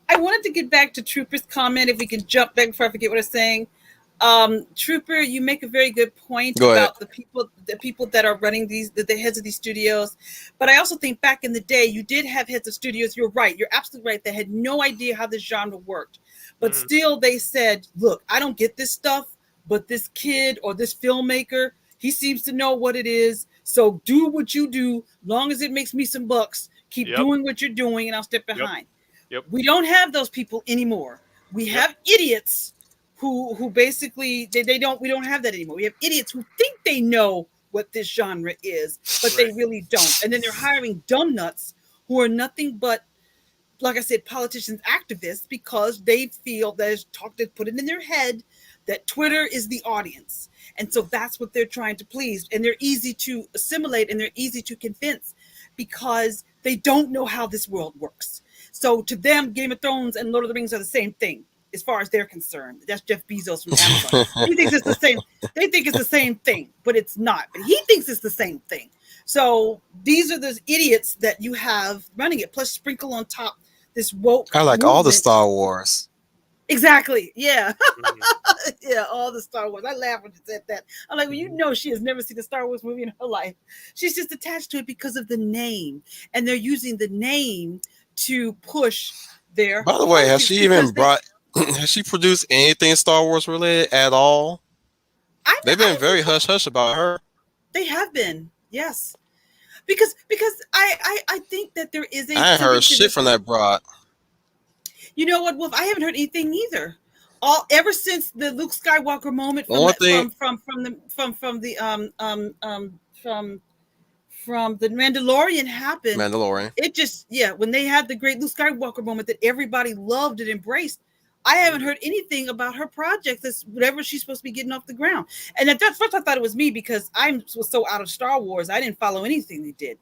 I wanted to get back to Trooper's comment. If we can jump back before I forget what I was saying. Trooper, you make a very good point Go ahead. about the people that are running the heads of these studios. But I also think back in the day, you did have heads of studios. You're right. You're absolutely right. They had no idea how this genre worked, but still they said, look, I don't get this stuff, but this kid or this filmmaker, he seems to know what it is. So do what you do. Long as it makes me some bucks, keep doing what you're doing and I'll step behind. Yep. We don't have those people anymore. We have idiots who basically we don't have that anymore. We have idiots who think they know what this genre is, but they really don't. And then they're hiring dumb nuts who are nothing but, like I said, politicians, activists, because they feel there's talk that put it in their head that Twitter is the audience. And so that's what they're trying to please. And they're easy to assimilate and they're easy to convince because they don't know how this world works. So to them, Game of Thrones and Lord of the Rings are the same thing. as far as they're concerned. That's Jeff Bezos from Amazon. He thinks it's the same. They think it's the same thing, but it's not. But he thinks it's the same thing. So these are those idiots that you have running it. Plus, sprinkle on top this woke I like all the movement. Star Wars. Exactly. Yeah. Mhm. Yeah. All the Star Wars. I laugh when you said that. I'm like, well, you know, she has never seen a Star Wars movie in her life. She's just attached to it because of the name, and they're using the name to push their By the way, has politics she because even they. brought? Has she produced anything Star Wars related at all? They've been I've been very hush hush about her. They have been, yes, because I think that there is a I ain't heard something to shit this. from that broad. You know what, Wolf? I haven't heard anything either. All ever since the Luke Skywalker moment The from only the thing, from the Mandalorian happened. Mandalorian. It just when they had the great Luke Skywalker moment that everybody loved and embraced. I haven't heard anything about her project. That's whatever she's supposed to be getting off the ground. And at that first, I thought it was me because I was so out of Star Wars. I didn't follow anything they did.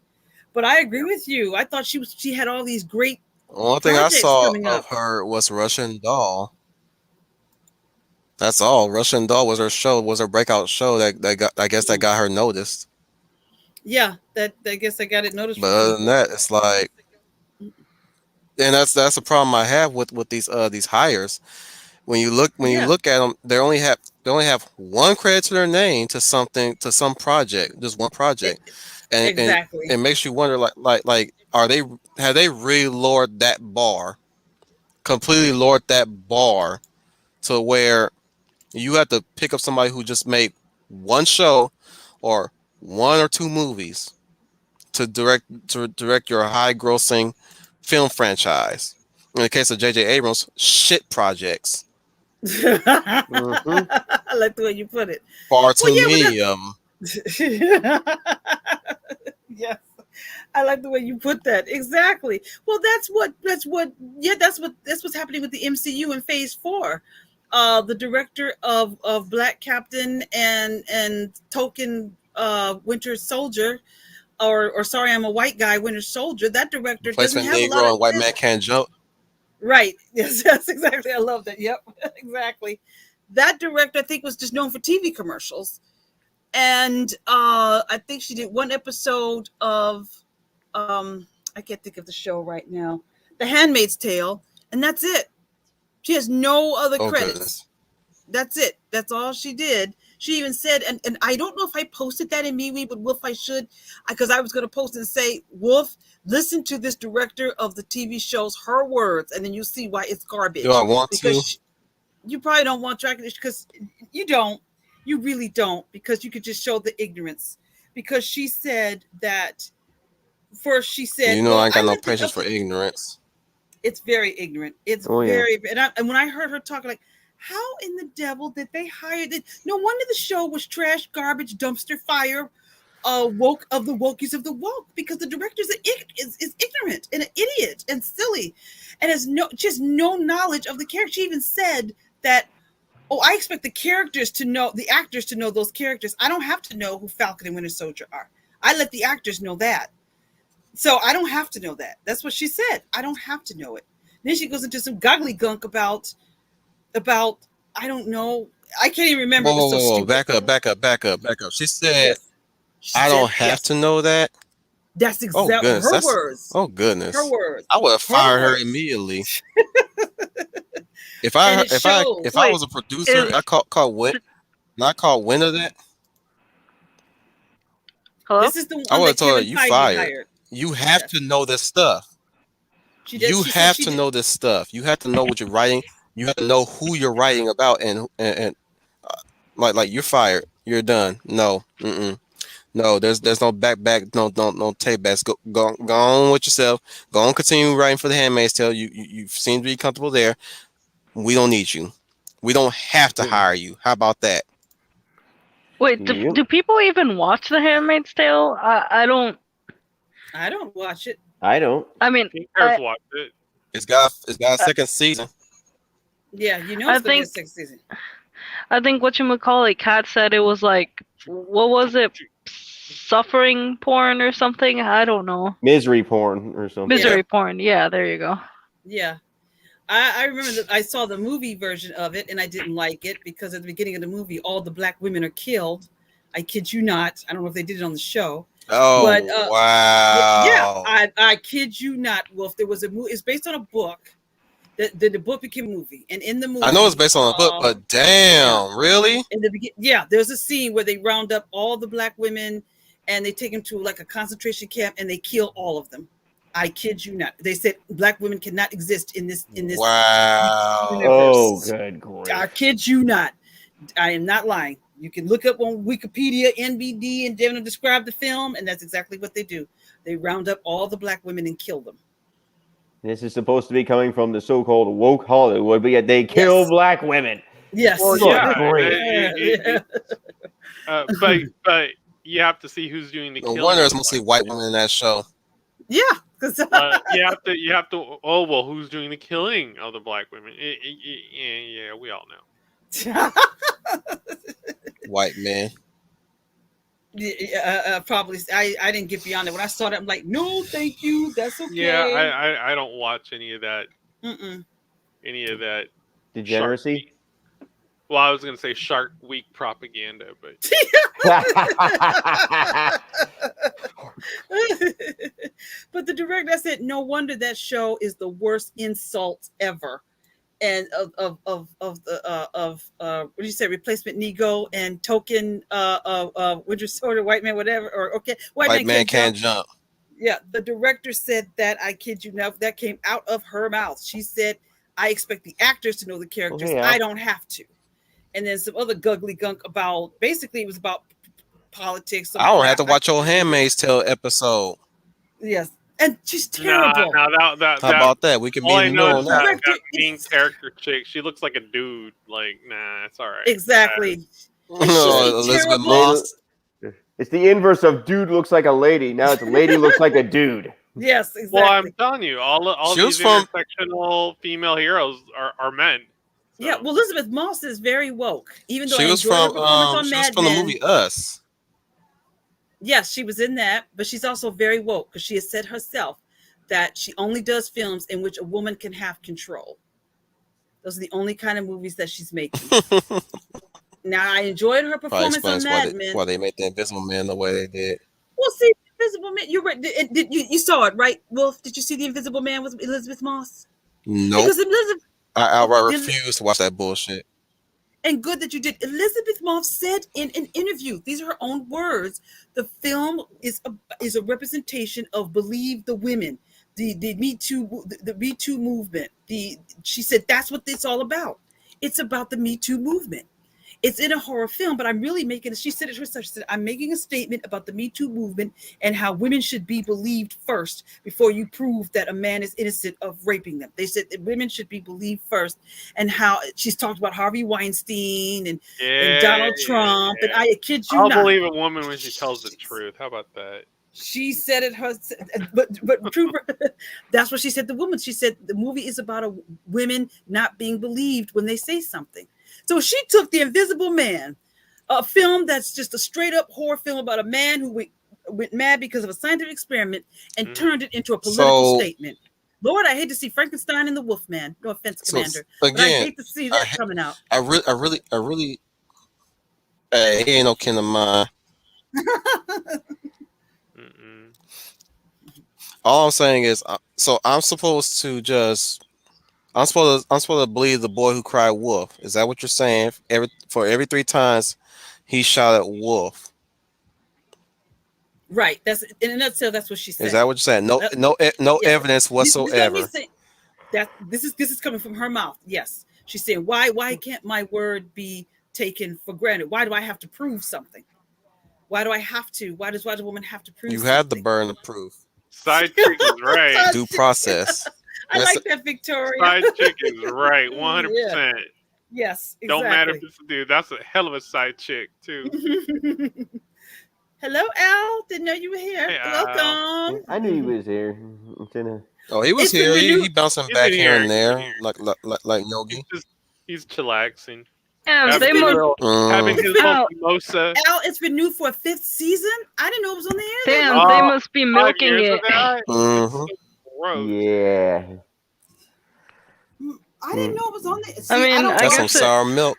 But I agree with you. I thought she had all these great The only thing I projects saw coming of up. her was Russian Doll. That's all. Russian Doll was her show, was her breakout show that got, I guess, that got her noticed. Yeah, that I guess I got it noticed But for other than people. that, it's like, and that's the problem I have with these hires. When you Yeah, look at them, they only have one credit to their name to something, to some project, just one e- project, and exactly. it makes you wonder, like are they, have they really lowered that bar, completely lowered that bar to where you have to pick up somebody who just made one show or one or two movies to direct your high grossing film franchise. In the case of J.J. Abrams, shit projects. Hmm. I like the way you put it. Far Well, too many of them. yeah, yes, I like the way you put that. Exactly. Well, that's what's happening with the MCU in Phase 4. The director of Black Captain and Token Winter Soldier, or sorry, I'm a white guy, Winter Soldier. That director doesn't Replacement have a lot Negro of and White Man this. Can't Jump. Right. Yes, that's exactly. I love that. Yep, exactly. That director, I think, was just known for TV commercials, and I think she did one episode of I can't think of the show right now, The Handmaid's Tale, and that's it. She has no other Oh credits. goodness. That's it. That's all she did. She even said, and I don't know if I posted that in MeWe, but Wolf, I should, because I was going to post and say, Wolf, listen to this director of the TV shows, her words, and then you see why it's Do I garbage. want Because to? you probably don't want tracking this because you don't. You really don't, because you could just show the ignorance. Because she said that first, she said, You know I "Well, ain't I got no let the patience for ignorance. it's very ignorant. It's Oh yeah. very and when I heard her talk, like, how in the devil did they hire this? No wonder the show was trash, garbage, dumpster fire, woke of the wokies of the woke, because the director's is ignorant and an idiot and silly, and has no knowledge of the character. She even said that. Oh, I expect the actors to know those characters. I don't have to know who Falcon and Winter Soldier are. I let the actors know that. So I don't have to know that. That's what she said. I don't have to know it. Then she goes into some goggly gunk about I don't know. I can't even remember. Whoa, It was whoa, so whoa, whoa! stupid. Back up, back up, back up, back up. She said, Yes, she "I said don't have yes. to know that." That's Oh exact goodness, her that's, words. oh Her goodness. words. I would have Her fired her words. immediately And it if shows. I Wait, was a producer. is I caught win, not caught wind of that. hello? This is the I one would have that told her, Kevin you Feige fired. hired. You have Yes, to know this stuff. she did. You She said have she to did. know this stuff. You have to know what you're writing. You have to know who you're writing about, and uh, like you're fired. You're done. No, no. There's no no take backs. Go on with yourself. Go on, continue writing for the Handmaid's Tale. You seem to be comfortable there. We don't need you. We don't have to hire you. How about that? Wait, Yep. do people even watch The Handmaid's Tale? I don't. I don't watch it. I don't. I mean, Cares watch it. It's got a I second season. Yeah, you know I it's gonna get a think sixth season. I think whatchamacallit, Kat said it was like, what was it? Suffering porn or something? I don't know. Misery porn or something. Yeah, Misery porn. Yeah, there you go. yeah. I remember that I saw the movie version of it and I didn't like it because at the beginning of the movie, all the black women are killed. I kid you not. I don't know if they did it on the show, but Oh yeah, wow! I kid you not, Wolf. There was a movie. It's based on a book. The book became a movie, and in the I know it's movie, based on a book, but yeah, damn, really? in the beginning, yeah, there's a scene where they round up all the black women and they take them to like a concentration camp and they kill all of them. I kid you not. They said black women cannot exist in this Wow. Oh, universe. good I grief. kid you not. I am not lying. You can look up on Wikipedia, NBD, and they're going to describe the film, and that's exactly what they do. They round up all the black women and kill them. This is supposed to be coming from the so-called woke Hollywood, but yet they kill Yes. black women. Yes. Well, Good yeah, grief. but you have to see who's doing the No killing. wonder of it's the mostly black white women in that show. Yeah. 'Cause- you have to. Oh well, who's doing the killing of the black women? Yeah, we all know. White men. Probably. I didn't get beyond it. When I saw that, I'm like, no, thank you. That's okay. Yeah, I don't watch any of that. Mm-mm. Any of that Degeneracy? Well, I was going to say Shark Week propaganda, but But the director said, no wonder that show is the worst insult ever. And of what did you say, replacement Nego and token Winter Soldier, white man, whatever, or okay, White man can't jump. Yeah, the director said that. I kid you not, that came out of her mouth. She said, I expect the actors to know the characters. Okay, yeah. I don't have to. And then some other guggly gunk about, basically it was about politics. I don't have to watch your Handmaid's Tale episode. Yes. And she's terrible. No, that How about that? We can all be I new know on is that. that main character chick. She looks like a dude. Like, nah, it's all right. Exactly. No, Elizabeth terrible. Moss. It's the inverse of dude looks like a lady. Now it's lady looks like a dude. Yes, exactly. Well, I'm telling you, all She was these from- intersectional female heroes are men. So. Yeah, well, Elizabeth Moss is very woke. Even though She I was enjoyed her from performance on she was Mad from the Men. movie Us. Yes, she was in that, but she's also very woke because she has said herself that she only does films in which a woman can have control. Those are the only kind of movies that she's making. Now, I enjoyed her Probably performance on explains Mad Men. why they made the Invisible Man the way they did. Well, see, Invisible Man. You're right. You saw it, right, Wolf? Did you see the Invisible Man with Elizabeth Moss? Nope. Because Elizabeth, I outright refuse to watch that bullshit. and good that you did. Elizabeth Moss said in an interview, these are her own words, the film is a representation of Believe the Women, the Me Too movement. She said that's what it's all about. It's about the Me Too movement. It's in a horror film, but I'm really making, she said it herself, she said, I'm making a statement about the Me Too movement and how women should be believed first before you prove that a man is innocent of raping them. They said that women should be believed first, and how she's talked about Harvey Weinstein and Donald Trump. And I kid you I'll not. believe a woman when she tells the truth. How about that? She said it herself, but true. That's what she said. The woman, she said the movie is about women not being believed when they say something. So she took The Invisible Man, a film that's just a straight up horror film about a man who went mad because of a scientific experiment and turned it into a political statement. Lord, I hate to see Frankenstein and the Wolfman. No offense, Commander. Again, but I hate to see that coming out. I really, hey, he ain't no kin of mine. All I'm saying is, so I'm supposed to believe the boy who cried wolf. Is that what you're saying? For every 3 times he shot at wolf. Right. That's in a nutshell. That's what she said. Is that what you're saying? No evidence whatsoever. This is coming from her mouth. Yes, she's saying, why can't my word be taken for granted? Why do I have to prove something? Why do I have to? Why does a woman have to prove? You something? have the burden of proof. Side chick is right. Due process. I like that, Victoria. Side chick is right. 100%. Yes. Exactly. Don't matter if it's a dude. That's a hell of a side chick too. Hello, Al. Didn't know you were here. Hey, welcome. I knew he was here. It's in a... Oh, he was here. He bouncing back here and there, like Yogi. He's chillaxing. Yeah, they must. Having his little mimosa. Al, it's renewed for a 5th season. I didn't know it was on the air. Damn, they must be milking it. Gross. Yeah. I didn't know it was on there. I See, I mean, don't I That's some watch. guess it. sour milk.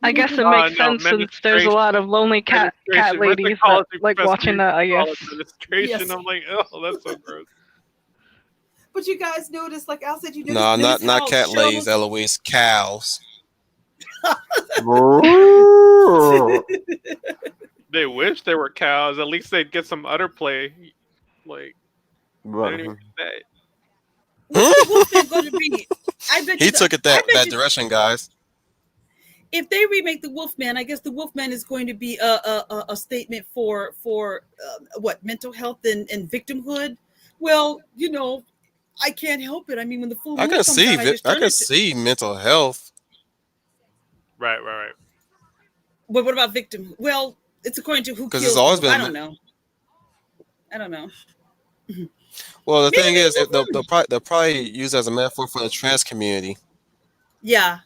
I guess it Oh makes no, sense since there's a lot of lonely cat menstruation. Where's the ladies that college like professor watching used that. I to call guess. it menstruation? Yes, I'm like, oh, that's so gross. but you guys notice, like Al said, you No, notice not how cat ladies, shows. Eloise. Cows. They wish they were cows. At least they'd get some udder play. Like they didn't even get that. What's the Wolfman going to be? I bet you. He took it I bet that you. direction, guys. If they remake the Wolfman, I guess the Wolfman is going to be a statement for what, mental health and victimhood. Well, I can't help it. I mean, when the full moon comes out, I just I turn can into. see mental health Right. But what about victim? Well, it's according to who because it's kills the always wolf. I been. don't know. I don't know. Maybe Well, the thing they is, will. they'll probably use it as a metaphor for the trans community, Yeah,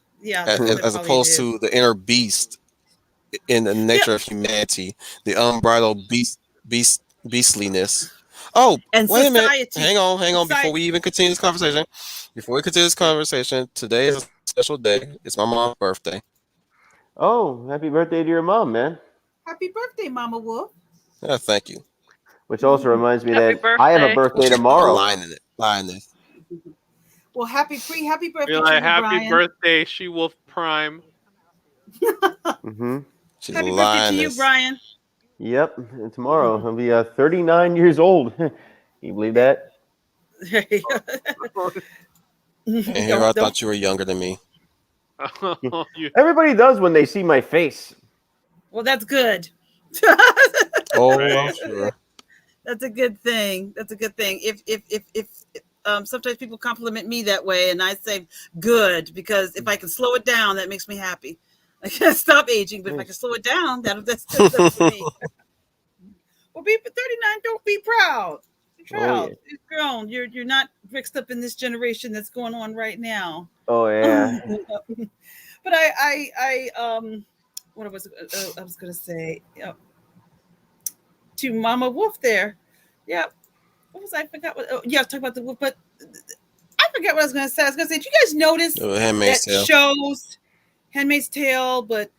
that's what they as probably opposed do. to the inner beast in the Yeah, nature of humanity, the unbridled beastliness. Oh, and wait a minute. society, Hang on. Before society. we even continue this conversation, today is a special day. It's my mom's birthday. Oh, happy birthday to your mom, man. Happy birthday, Mama Wolf. Yeah, thank you. Which also reminds me Happy that I have a birthday. birthday She's tomorrow. lying this. Well, happy Be birthday to like, you, happy Brian. birthday, She Wolf Prime. Hmm. She's Happy birthday to lying you, this. Brian. Yep, and tomorrow I'll be 39 years old. Can you believe that? And here I Don't. thought you were younger than me. You, Everybody does when they see my face. Well, that's good. Oh, I'm right. sure. That's a good thing. That's a good thing. If sometimes people compliment me that way, and I say good because if I can slow it down, that makes me happy. I can't stop aging, but if I can slow it down, that's good for me. Well, be 39. Don't be proud. Be Oh yeah. proud. You've grown. You're not mixed up in this generation that's going on right now. Oh yeah. But what was I was gonna say? To Mama Wolf there. Yeah. What was I forgot? What? Oh, yeah, I was talking about the wolf, but I forgot what I was gonna say. I was gonna say, did you guys notice Handmaid's that Tale. shows, Handmaid's Tale, but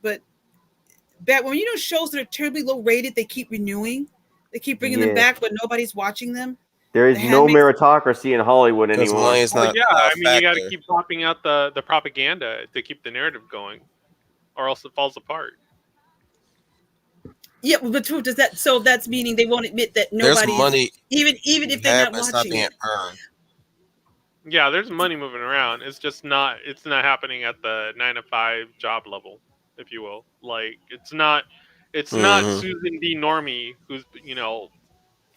back when shows that are terribly low rated, they keep renewing, they keep bringing them Yeah. back, but nobody's watching them. There The is no Handmaid's. meritocracy in Hollywood Because anymore. money is Well, not yeah. a I mean, you got to factor. keep popping out the propaganda to keep the narrative going, or else it falls apart. Yeah, but true. Does that? So that's meaning they won't admit that There's nobody's money even we if they're have, not but it's not watching being it. earned. Yeah, there's money moving around. It's just not. It's not happening at the 9 to 5 job level, if you will. Like it's not. It's not Hmm. Susan D. Normie who's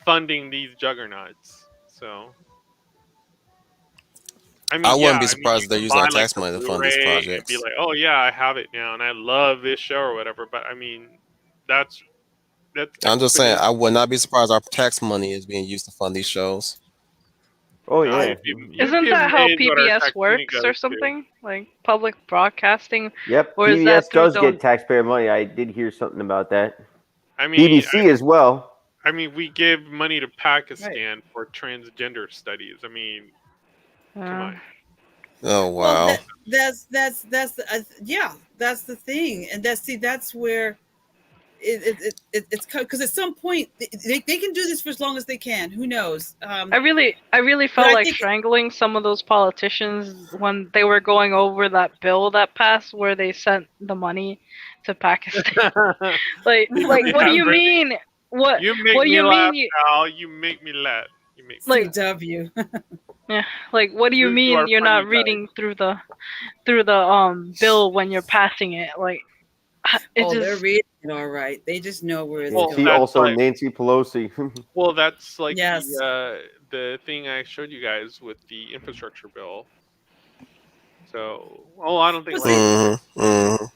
funding these juggernauts. So I I mean, yeah, wouldn't be I mean surprised you if they're can using buy our like tax the money to fund these Blu-ray and be projects. like, oh yeah, I have it now and I love this show or whatever. But I mean, that's I'm just saying, exponential. I would not be surprised our tax money is being used to fund these shows. Oh No, yeah. you'd Isn't be that how amazed what our PBS tax money works or goes to. something? Like public broadcasting? Yep. Or is that PBS through does don? get taxpayer money. I did hear something about that. I mean, BBC as well. I mean, we give money to Right. Pakistan for transgender studies. I mean, come Uh, on. Oh Well, wow! yeah, that's the thing, and that's where it's because at some point they can do this for as long as they can. Who knows? I really But felt I like think strangling some of those politicians when they were going over that bill that passed where they sent the money to Pakistan. like, what do Yeah, you right. mean? What You make what do me you laugh, mean you Al. You make me laugh. You make me like laugh. CW. yeah, like what do you You mean are you're funny not guys. reading through the bill when you're passing it? Like it Oh, they're just reading it all right. They just know where it's Yeah, Well, see going. that's also like Nancy Pelosi. that's like Yes. the thing I showed you guys with the infrastructure bill. So, I don't think But see, Lanny would.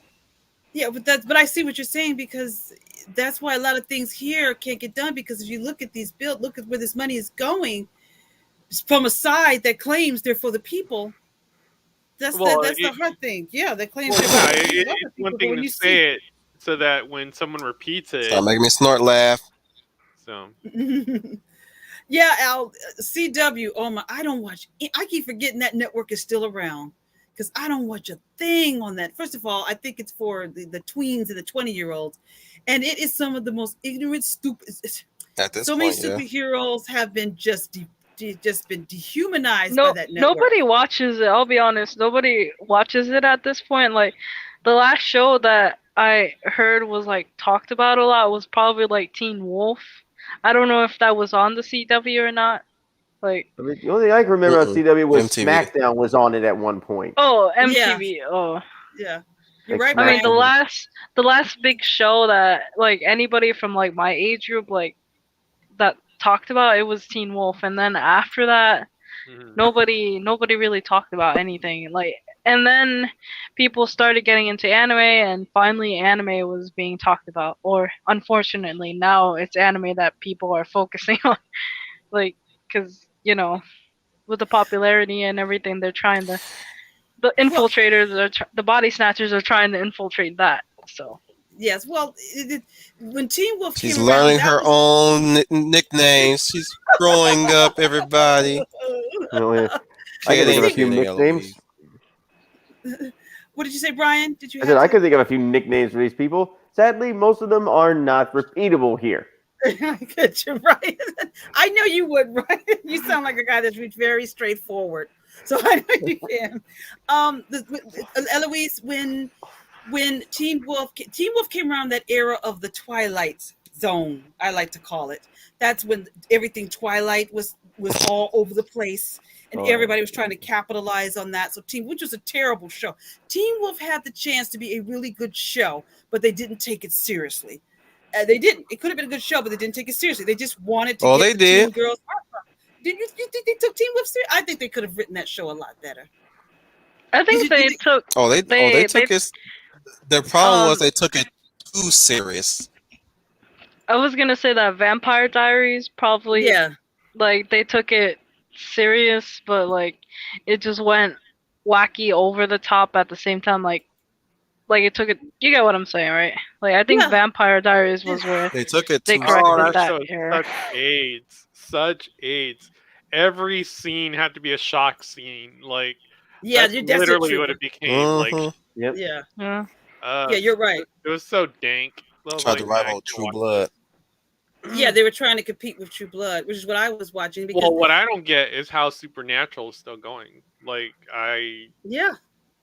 yeah, but I see what you're saying because that's why a lot of things here can't get done because if you look at these bills, look at where this money is going it's from a side that claims they're for the people. Well, That's the hard thing. Yeah, that claims well, they're yeah, for the people, other it's one people. But thing when to you see, say it so that when someone repeats Stop it, making me snort laugh. so yeah, Al CW. Oh my, I don't watch. I keep forgetting that network is still around because I don't watch a thing on that. First of all, I think it's for the tweens and the 20-year-olds, and it is some of the most ignorant, stupid. At this So many point, yeah. superheroes have been just been dehumanized by No, that network. nobody watches it. I'll be honest. Nobody watches it at this point. Like, the last show that I heard was like talked about a lot was probably like Teen Wolf. I don't know if that was on the CW or not. Like, I mean, the only thing I can remember on CW was MTV. SmackDown was on it at one point. oh, Yeah. MTV. Oh, Yeah, you're Like right, I mean, Brian. the last big show that like anybody from like my age group like that talked about, it was Teen Wolf, and then after that, Mhm. nobody really talked about anything. Like, and then people started getting into anime, and finally anime was being talked about. Or unfortunately, now it's anime that people are focusing on, like, because with the popularity and everything, they're trying to. The Well, infiltrators the body snatchers are trying to infiltrate that. So yes. Well, when Teen Wolf She's came around, learning that her was. own nicknames. She's growing up, everybody. You know, I can think of Kidding, a See, few kidding, nicknames. Eloise. what did you say, Brian? Did you I have said I something? could think of a few nicknames for these people. Sadly, most of them are not repeatable here. Good, you're right. I know you would, right? You sound like a guy that's very straightforward. So I know you can. Eloise, when Teen Wolf came around, that era of the Twilight Zone, I like to call it. That's when everything Twilight was all over the place, and Oh, yeah. everybody was trying to capitalize on that. So which was a terrible show. Teen Wolf had the chance to be a really good show, but they didn't take it seriously. They didn't. It could have been a good show, but they didn't take it seriously. They just wanted to Oh, get they the teen did. girls. Did you think they took Teen Wolf seriously? I think they could have written that show a lot better. I Did think you they think? took They they took it. Their problem was um they took it too serious. I was gonna say that Vampire Diaries probably Yeah. like they took it serious, but like it just went wacky over the top at the same time. Like it took it. You get what I'm saying, right? Like, I think Yeah. Vampire Diaries Yeah. was where They took it they too Oh, corrected that serious. that show is error. such AIDS. Such AIDS. Every scene had to be a shock scene. Like, Yeah, that's that's the literally what truth. it became. Like, Mm-hmm. Yep. Yeah. Yeah. Yeah, you're right. it was so dank. I was Tried to like, nah, I rival can't True watch Blood. this. Yeah, they were trying to compete with True Blood, which is what I was watching because Well, what I don't get is how Supernatural is still going. Like, yeah,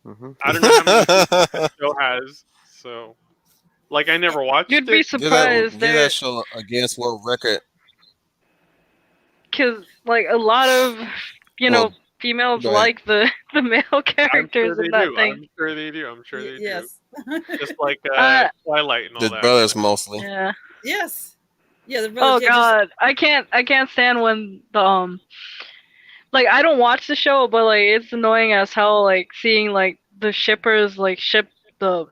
Mm-hmm. I don't know how many seasons that show has. So, like, I never watched You'd be it. surprised Give that there, show a Guinness World Record. cause like a lot of Well, females go ahead. like the the male I'm characters sure they in that do. thing. I'm sure they do. I'm sure they do. yes, Just like Uh, Twilight and all The that. brothers mostly. yeah. yes, yeah. The Oh brothers, yeah, God, I can't stand when the like, I don't watch the show, but like it's annoying as hell, like seeing like the shippers like ship the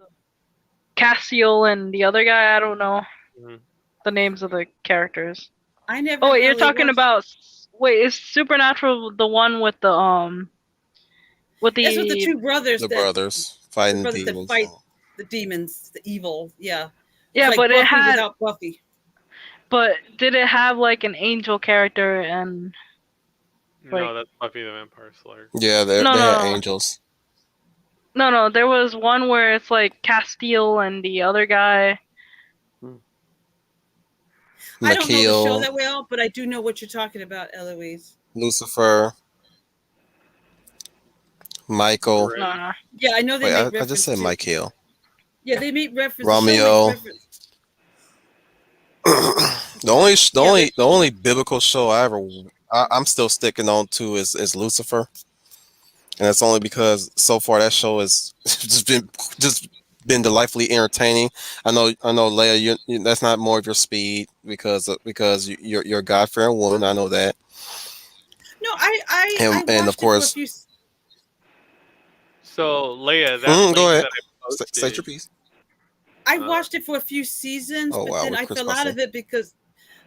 Castiel and the other guy. I don't know Mhm. the names of the characters. I never Oh wait, you're really talking watched. about wait, is Supernatural the one with That's with the the two brothers The that brothers fighting demons. fight the demons, the evil. Yeah, it's yeah, like but it Buffy had without Buffy. but did it have like an angel character and like No, that's Buffy the Vampire Slayer. Yeah, no they had no angels. no there was one where it's like Castiel and the other guy. I don't know the show Nikhil, that well, but I do know what you're talking about, Eloise. Lucifer, Michael. Right. No no. Yeah, I know they Wait, made I just reference said to. Michael. Yeah, they made reference. The show Romeo. makes reference. The Yeah, only biblical show I'm still sticking on to is Lucifer, and that's only because so far that show has just been delightfully entertaining. I know Leia, that's not more of your speed because you're a God fearing woman. I know that, no, I and of watched it for a course, few. So Leia, that link go ahead, that I state your posted. piece. I watched it for a few seasons, Oh but wow, then with I Chris fell out Russell. of it because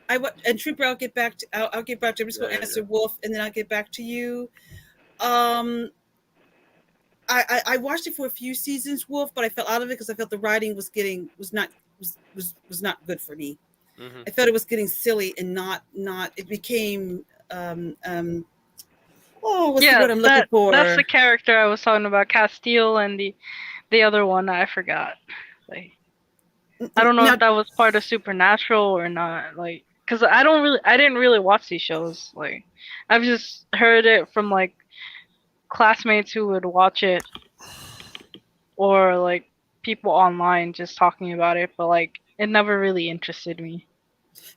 and Trooper, I'll get back to. I'll get back to. I'm just going to answer Wolf, and then I'll get back to you. I watched it for a few seasons, Wolf, but I fell out of it because I felt the writing was not good for me. Mm-hmm. I felt it was getting silly and not. It became Oh, what's the Yeah, word I'm looking that's for? the character I was talking about, Castile, and the other one I forgot. Like, I don't know Now, if that was part of Supernatural or not. Like, cause I didn't really watch these shows. Like, I've just heard it from like classmates who would watch it, or like people online just talking about it. But like, it never really interested me.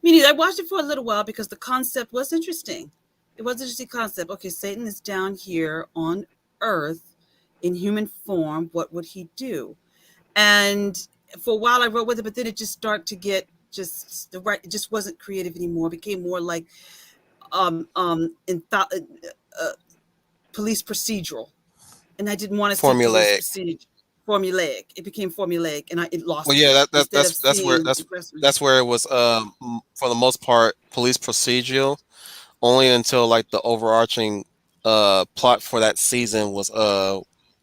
meaning I watched it for a little while because the concept was interesting. It was an interesting concept. Okay, Satan is down here on Earth in human form. What would he do? And for a while I wrote with it, but then it just started to get just the right. It just wasn't creative anymore. It became more like in thought, police procedural, and I didn't want to see police Formulaic. procedure formulaic. It became formulaic, and it Well, lost yeah, me that instead of that's where seeing aggressor. that's where it was. For the most part, police procedural. Only until like the overarching plot for that season was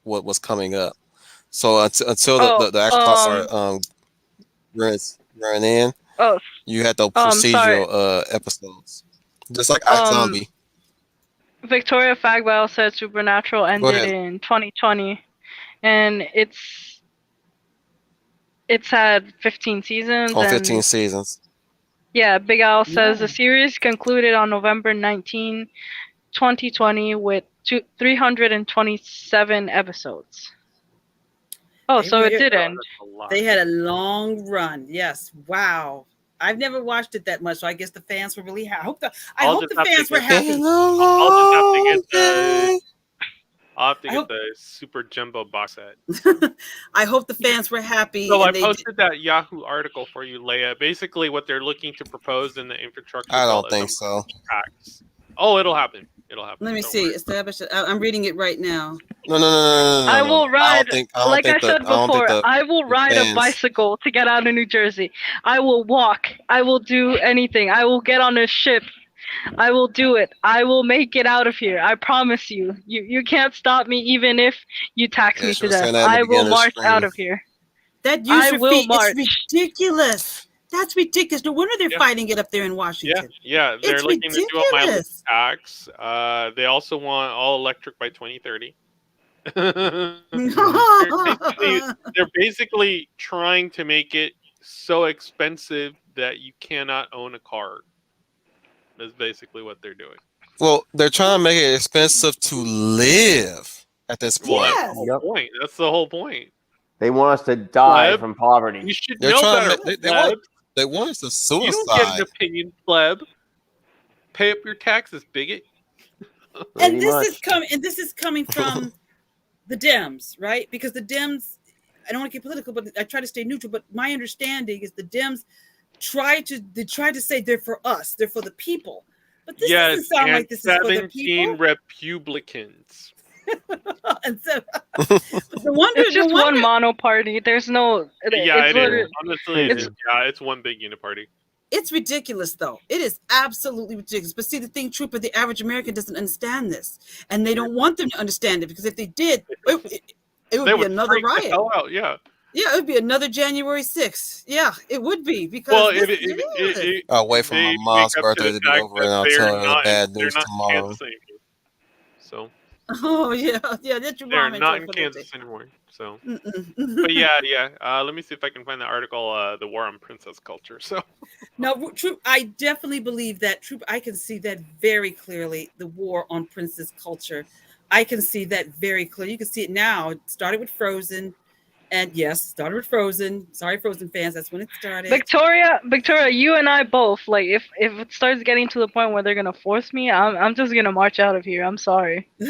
what was coming up. So until Oh, the actual plot started running, running in, oh, you had the sorry. procedural episodes, just like Um, iZombie. Victoria Fagbile said Supernatural Go ended ahead. in 2020, and it's had 15 seasons, On 15 and seasons. yeah, Big Al says Yeah. the series concluded on November 19, 2020 with 327 episodes. Oh, They so were it did Oh, end. that's a lot. they had a long run. Yes. Wow. I've never watched it that much, so I guess the fans were really happy. I I'll hope just the have to fans were get. In happy. a I'll just have to long get the. day. I'll have to I get hope the super jumbo box set. I hope the fans were happy So I and they did. posted that Yahoo article for you, Leia. Basically, what they're looking to propose in the infrastructure I bill don't is a think so. tax. Oh, it'll happen. It'll happen. Let me Don't see. worry. Establish it. I'm reading it right now. No, no, no, no, no, I no, no, will no. I don't ride, think. I don't like think I the. said I don't think before, I will the ride a fans. bicycle to get out of New Jersey. I will walk. I will do anything. I will get on a ship. I will do it. I will make it out of here. I promise you. You can't stop me even if you tax Yeah, me she to was death. saying that in the I will beginning of the march out stream. of here. That I user will fee, it's march. ridiculous. That's ridiculous. No wonder they're Yeah, fighting it up there in yeah, Washington. yeah. They're It's looking to do a mileage ridiculous. tax. They also want all electric by 2030. They're basically trying to make it so expensive that you cannot own a car. That's basically what they're doing. Well, they're trying to make it expensive to live at this Well, point. that's the Yes. whole Yep. point. That's the whole point. They want us to die Pleb, from poverty. you should They're know trying to better, make. pleb. They want us to You don't get an suicide. opinion, pleb. Pay up your taxes, bigot. Pretty much. And this is coming from the Dems, right? Because the Dems, I don't want to get political, but I try to stay neutral. But my understanding is the Dems they try to say they're for us, they're for the people. But this Yes, doesn't sound and like this is for the 17 people. Republicans. And so, but the wonder, It's just one mono party. There's no. Yeah, It's it is. literally. Honestly, it Crazy. is. Yeah, it's one big uniparty. it's ridiculous, though. It is absolutely ridiculous. But see, the thing, Trooper, the average American doesn't understand this, and they don't want them to understand it because if they did, it would They be would another freak the riot. hell out. Yeah. Yeah, it would be another January 6th. Yeah, it would be because Well, this is ridiculous. I'll wait if for my they mom's wake up to birthday the to be fact over that and I'll they're tell her the not bad they're news not in tomorrow. Kansas anymore. So Oh yeah, yeah. That's your they're mom not in for Kansas anymore. So, but Mm-mm. yeah. Let me see if I can find the article. The War on Princess Culture. So No, Troop. I definitely believe that. Troop. I can see that very clearly. The war on princess culture. I can see that very clearly. You can see it now. It started with Frozen, and yes, started with Frozen. Sorry, Frozen fans. That's when it started. Victoria, you and I both. Like, if it starts getting to the point where they're gonna force me, I'm just gonna march out of here. I'm sorry. Go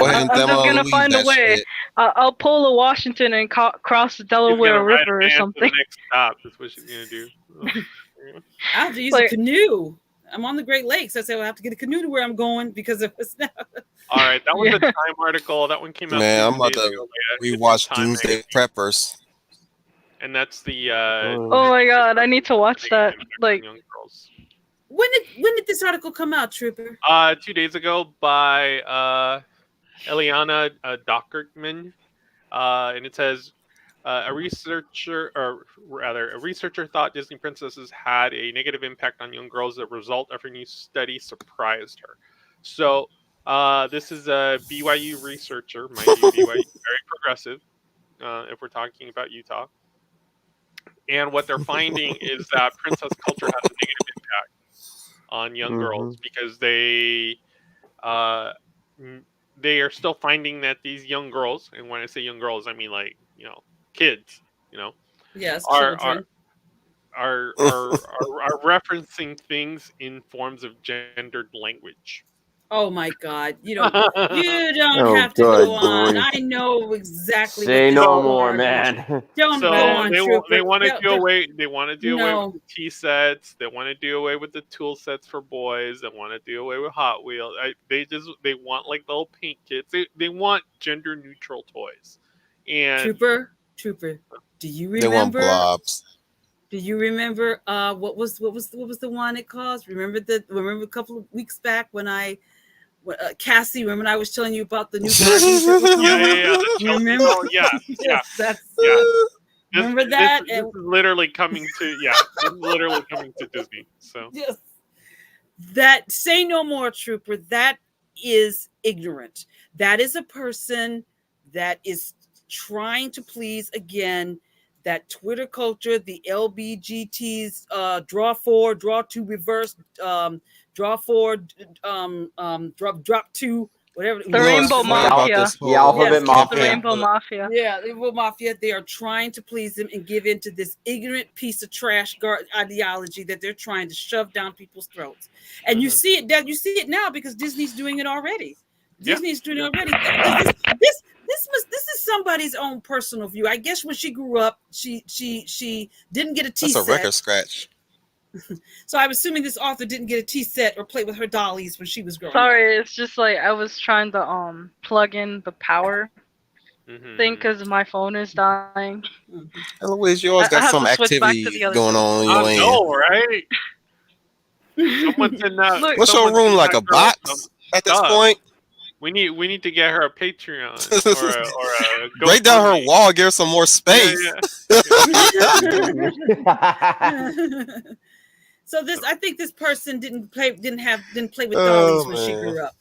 ahead and I'm just Thelma gonna Louise find a that way. shit. I'll pull a Washington and cross the she's gonna Delaware ride River a or man to the something. next stop. That's what she's gonna do. I have to use a Like, canoe. I'm on the Great Lakes. I said well, I have to get a canoe to where I'm going because of it's not. All right, that was yeah. a Time article. That one came out Man, 2 I'm about days to ago. Leia. It's in rewatch Time Doomsday magazine, Preppers. and that's the Oh. Oh my god, I need to watch that. impact on Like, young girls. When did this article come out, Trooper? 2 days ago by Eliana Dockertman, and it says a researcher, or rather, a researcher thought Disney princesses had a negative impact on young girls. The result of her new study surprised her. So This is a BYU researcher, mind you. BYU very progressive. If we're talking about Utah, and what they're finding is that princess culture has a negative impact on young Mm-hmm. girls because uh, they are still finding that these young girls, and when I say young girls, I mean like kids, you know, Yes, are are children. are are are referencing things in forms of gendered language. Oh my God. You don't Oh, have to go good on. grief. I know exactly what Say this no is so more, hard on. man. Don't go so on, they Trooper. want to do away. They want to do away with No. the tea sets. They want to do away with the tool sets for boys. They want to do away with Hot Wheels. They want like the little paint kits. They want gender neutral toys, and Trooper, do you They want remember blobs. what was the one it caused? Remember a couple of weeks back when Cassie, remember when I was telling you about the new Barbies that were yeah, coming yeah, out? yeah. The Chelsea Remember? doll. Yeah, yeah, Yes, that's yeah. This remember this that? this And is literally coming to This is literally coming to Disney. So yes, that say no more, Trooper. That is ignorant. That is a person that is trying to please again that Twitter culture, the LBGTs, draw four, draw two, reverse, draw four, drop two, whatever. The You know what's Rainbow funny The, about Mafia. this the whole Alphabet Yes, It's the Mafia. campaign? Rainbow Mafia. yeah, the Evil Mafia, they are trying to please them and give in to this ignorant piece of trash ideology that they're trying to shove down people's throats. And you hmm see it that you see it now because Disney's doing it already. yeah, Disney's doing it yeah. already. This is somebody's own personal view. I guess when she grew up, she didn't get a tea That's a set. record scratch. So I'm assuming this author didn't get a tea set or play with her dollies when she was growing up. Sorry, it's just like I was trying to plug in the power thing hmm because my phone is dying. Mhm. And Louise, you I always have got to some switch back to the activity other going phone. on in I your end. know, right? Someone's in that. Look, What's your Someone's room in like? that A girl some box at this stuff. point? We need to get her a Patreon or a Break down her GoFundMe. wall, give her some more Yeah, space. yeah, yeah. So this, I think this person didn't play with dollies Oh when she man. grew up.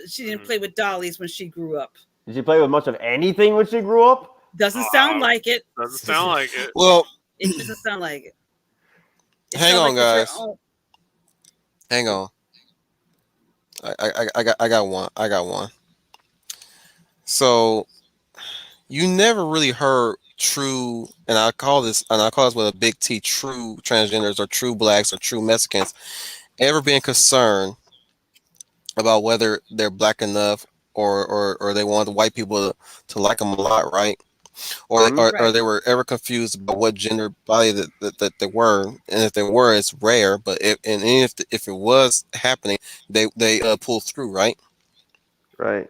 She didn't Mhm. play with dollies when she grew up. Did she play with much of anything when she grew up? Doesn't sound like it. Doesn't sound like it. Well, It doesn't sound like it. It hang sounds on, like with her guys. own. Hang on. I got one. I got one. So you never really heard true, and I call this with a big T, true transgenders or true blacks or true Mexicans ever being concerned about whether they're black enough or they want the white people to like them a lot, right? Or Hmm. or Right. they were ever confused about what gender body that they were, and if they were, it's rare. But if it was happening, they pull through, right? Right.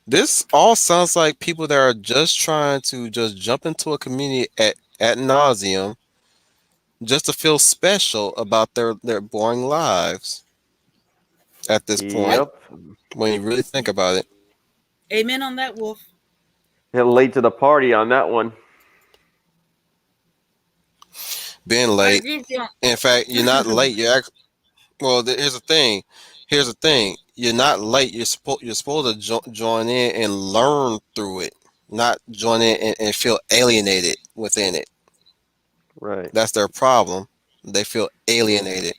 This all sounds like people that are just trying to just jump into a community at nauseum just to feel special about their boring lives at this point. Yep. When you really think about it, Amen on that, Wolf. Get late to the party on that one. being I late. agree with you. In fact, you're not late. Well, here's the thing. Here's the thing. You're not late. You're supposed to join in and learn through it, not join in and feel alienated within it. Right. That's their problem. They feel alienated.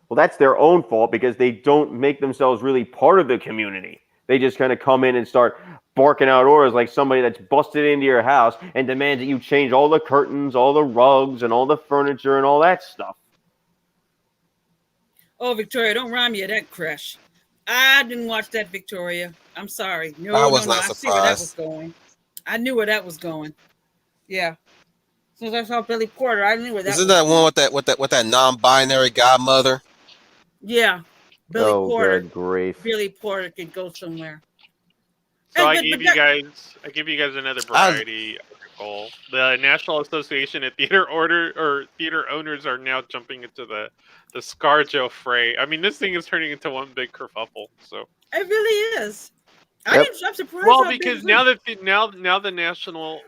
Well, that's their own fault because they don't make themselves really part of the community. They just kind of come in and start barking out orders like somebody that's busted into your house and demands that you change all the curtains, all the rugs, and all the furniture and all that stuff. Oh, Victoria, don't rhyme me of that crash. I didn't watch that, Victoria. I'm sorry. I No, no, was no. not I see where that was surprised. going. I knew where that was going. Yeah. Since I saw Billy Porter, I knew where that Isn't was that one going. with that non-binary godmother? Yeah. Billy Oh, Porter. good grief. Billy Porter could go somewhere. So And but that, I gave you guys another I variety article. The National Association of Theater Owners are now jumping into the ScarJo fray. I mean, this thing is turning into one big kerfuffle. So it really is. Yep. I'm surprised well, how big because it is. now the national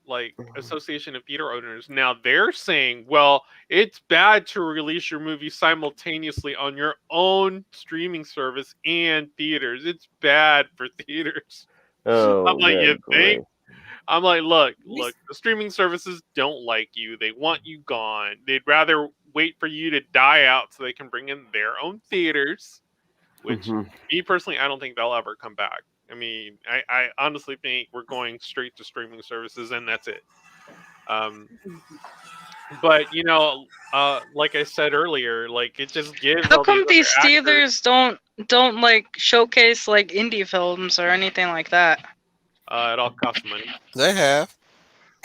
like Association of Theater Owners. Now they're saying, well, it's bad to release your movie simultaneously on your own streaming service and theaters. It's bad for theaters. I'm Oh, like, you good think? grief. I'm like, look, We- look, the streaming services don't like you. They want you gone. They'd rather wait for you to die out so they can bring in their own theaters, which Mhm. me personally, I don't think they'll ever come back. I mean, I honestly think we're going straight to streaming services and that's it. Um, but like I said earlier, like it just gives How all these come other these actors. theaters don't like showcase like indie films or anything like that? It all costs money. They have.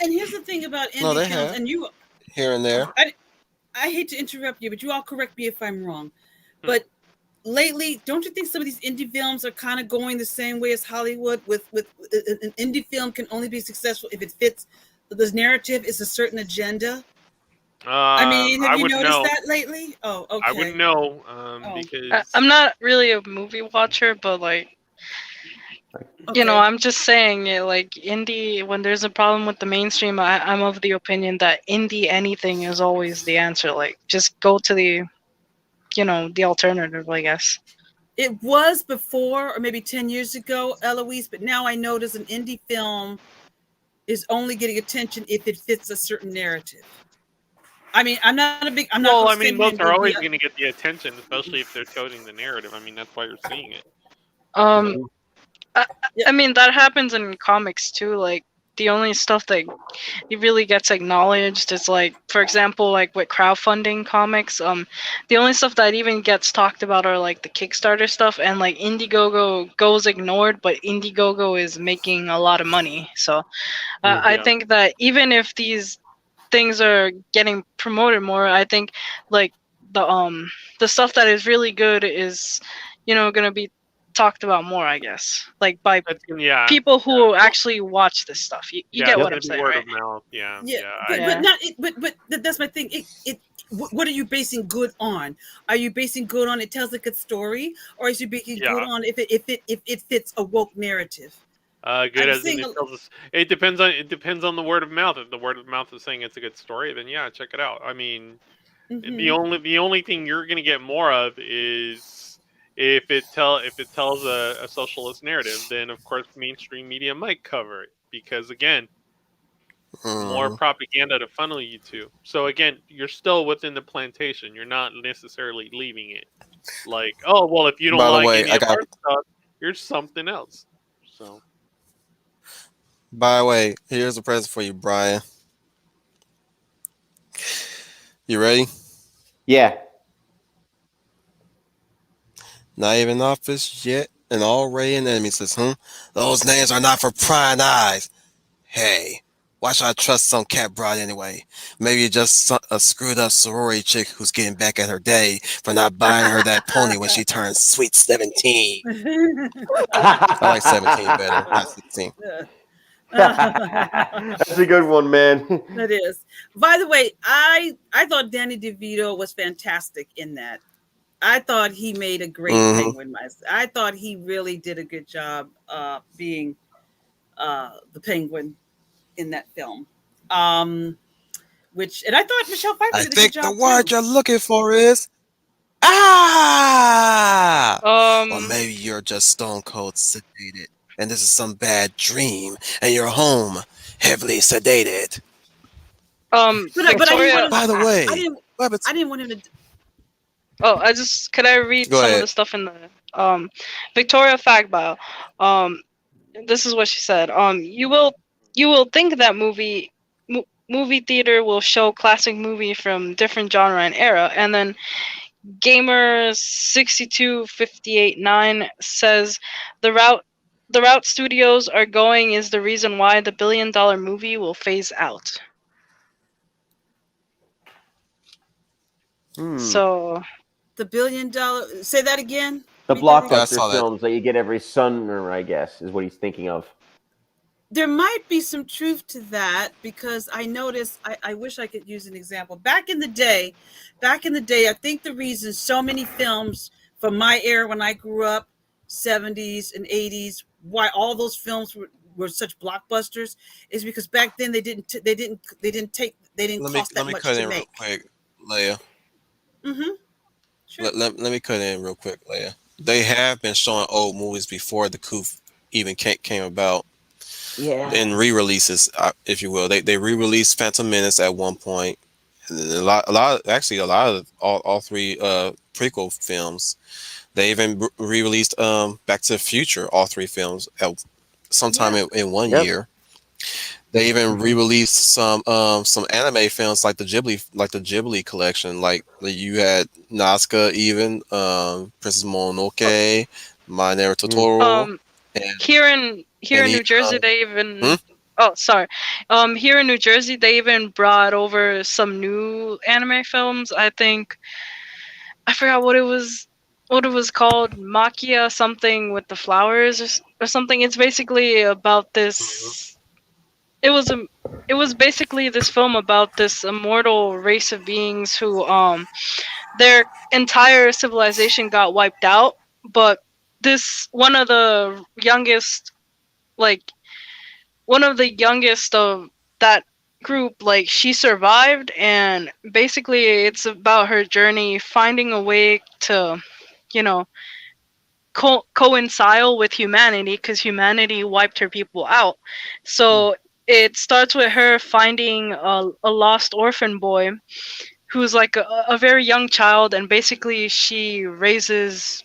And here's the thing about No, indie they films, have and you, here and there. I hate to interrupt you, but you all correct me if I'm wrong. Hmm. But lately, don't you think some of these indie films are kind of going the same way as Hollywood? With an indie film can only be successful if it fits the narrative, is a certain agenda. I mean, have I you wouldn't noticed know. that lately? Oh, I wouldn't okay. know Oh, because I'm not really a movie watcher, but like okay. I'm just saying it. Like indie, when there's a problem with the mainstream, I'm of the opinion that indie anything is always the answer. Like just go to the alternative, I guess. It was before, or maybe 10 years ago, Eloise, but now I notice an indie film is only getting attention if it fits a certain narrative. I mean, I'm not well, going I to sit mean, here those and are give always you. going to get the attention, especially if they're toting the narrative. I mean, that's why you're seeing it. Um, I, Yeah. I mean that happens in comics too. Like the only stuff that it really gets acknowledged is like, for example, like with crowdfunding comics. The only stuff that even gets talked about are like the Kickstarter stuff, and like Indiegogo goes ignored, but Indiegogo is making a lot of money. So I Yeah. think that even if these things are getting promoted more, I think like the um the stuff that is really good is gonna be talked about more, I guess, like by Yeah. people Yeah. who actually watch this stuff. You Yeah, get it's what going I'm to be saying, word right? of mouth. Yeah. Yeah, Yeah. but Yeah. not it, but that's my thing. What are you basing good on? Are you basing good on it tells a good story, or is you basing good Yeah. on if it fits a woke narrative? Good I'm as in seeing it tells us. It depends on the word of mouth. If the word of mouth is saying it's a good story, then yeah, check it out. I mean, the mm-hmm. only thing you're gonna get more of is if it tells a socialist narrative, then of course mainstream media might cover it because again, more Mm. propaganda to funnel you to. So again, you're still within the plantation. You're not necessarily leaving it. Like, oh well, if you don't By the like way, any I of got. our stuff, you're something else. So By the way, here's a present for you, Brian. You ready? Yeah. Not even in office yet, and already an enemy says, Those names are not for prying eyes. Hey, why should I trust some cat broad anyway? Maybe just a screwed up sorority chick who's getting back at her daddy for not buying her that pony when she turned sweet 17. I like 17 better, not 16. That's a good one, man. That is. By the way, I thought Danny DeVito was fantastic in that. I thought he made a great Hmm. penguin. I thought he really did a good job being the penguin in that film. And I thought Michelle Pfeiffer I did a good think the job word too. you're looking for is ah! Or Um, maybe you're just stone cold sedated, and this is some bad dream, and you're home, heavily sedated. But I didn't want Victoria. him. By the I way, didn't. what happened I didn't want him to. Oh, could I read go some of the ahead. stuff in the Victoria fact bio? Um, this is what she said. You will think that movie theater will show classic movie from different genre and era, and then Gamer 62589 says the route studios are going is the reason why the $1 billion movie will phase out. Hmm. So The $1 billion. Say that again. The Read that Yeah, I again. blockbuster saw that. films that you get every summer, I guess, is what he's thinking of. There might be some truth to that because I noticed. I wish I could use an example. Back in the day, I think the reason so many films from my era when I grew up, 70s and 80s, why all those films were such blockbusters is because back then they didn't cost Let that me much cut to in real make. quick, Leia. Mm-hmm. Sure. Let me cut in real quick, Leia. They have been showing old movies before the coup even came about Yeah. in re-releases, if you will. They re-released Phantom Menace at one point. And then actually a lot of all three prequel films. They even re-released Back to the Future, all three films at sometime Yeah. in one Yep. year. They even Hmm. re-released some anime films like the Ghibli collection. Like you had Nazca, even Princess Mononoke, My Neighbor Mm. Totoro, Um, and here in even New Jersey, they hmm? even oh sorry, here in New Jersey, they even brought over some new anime films. I think I forgot what it was called, Makia something with the flowers or something. It's basically about this. It was a it was basically this film about this immortal race of beings who their entire civilization got wiped out, but this like one of the youngest of that group, like she survived, and basically it's about her journey finding a way to, you know, coincide with humanity because humanity wiped her people out. So it starts with her finding a lost orphan boy who's like a very young child, and basically she raises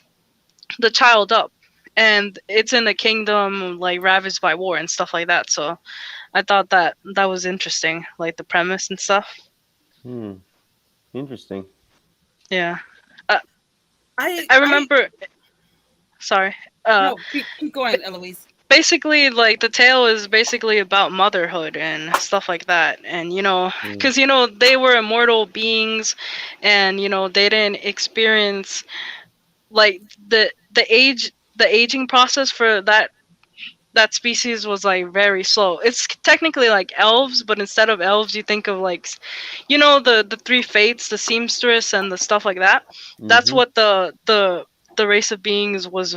the child up, and it's in a kingdom like ravaged by war and stuff like that. So I thought that that was interesting, like the premise and stuff. Hmm. Interesting. Yeah. uh, I I I remember, sorry, uh no, keep going, Eloise. basically like the tale is basically about motherhood and stuff like that, and Mm. because they were immortal beings, and they didn't experience like the aging process for that species was like very slow. It's technically like elves, but instead of elves you think of like the three fates, the seamstress and the stuff like that. That's Mm-hmm. what the race of beings was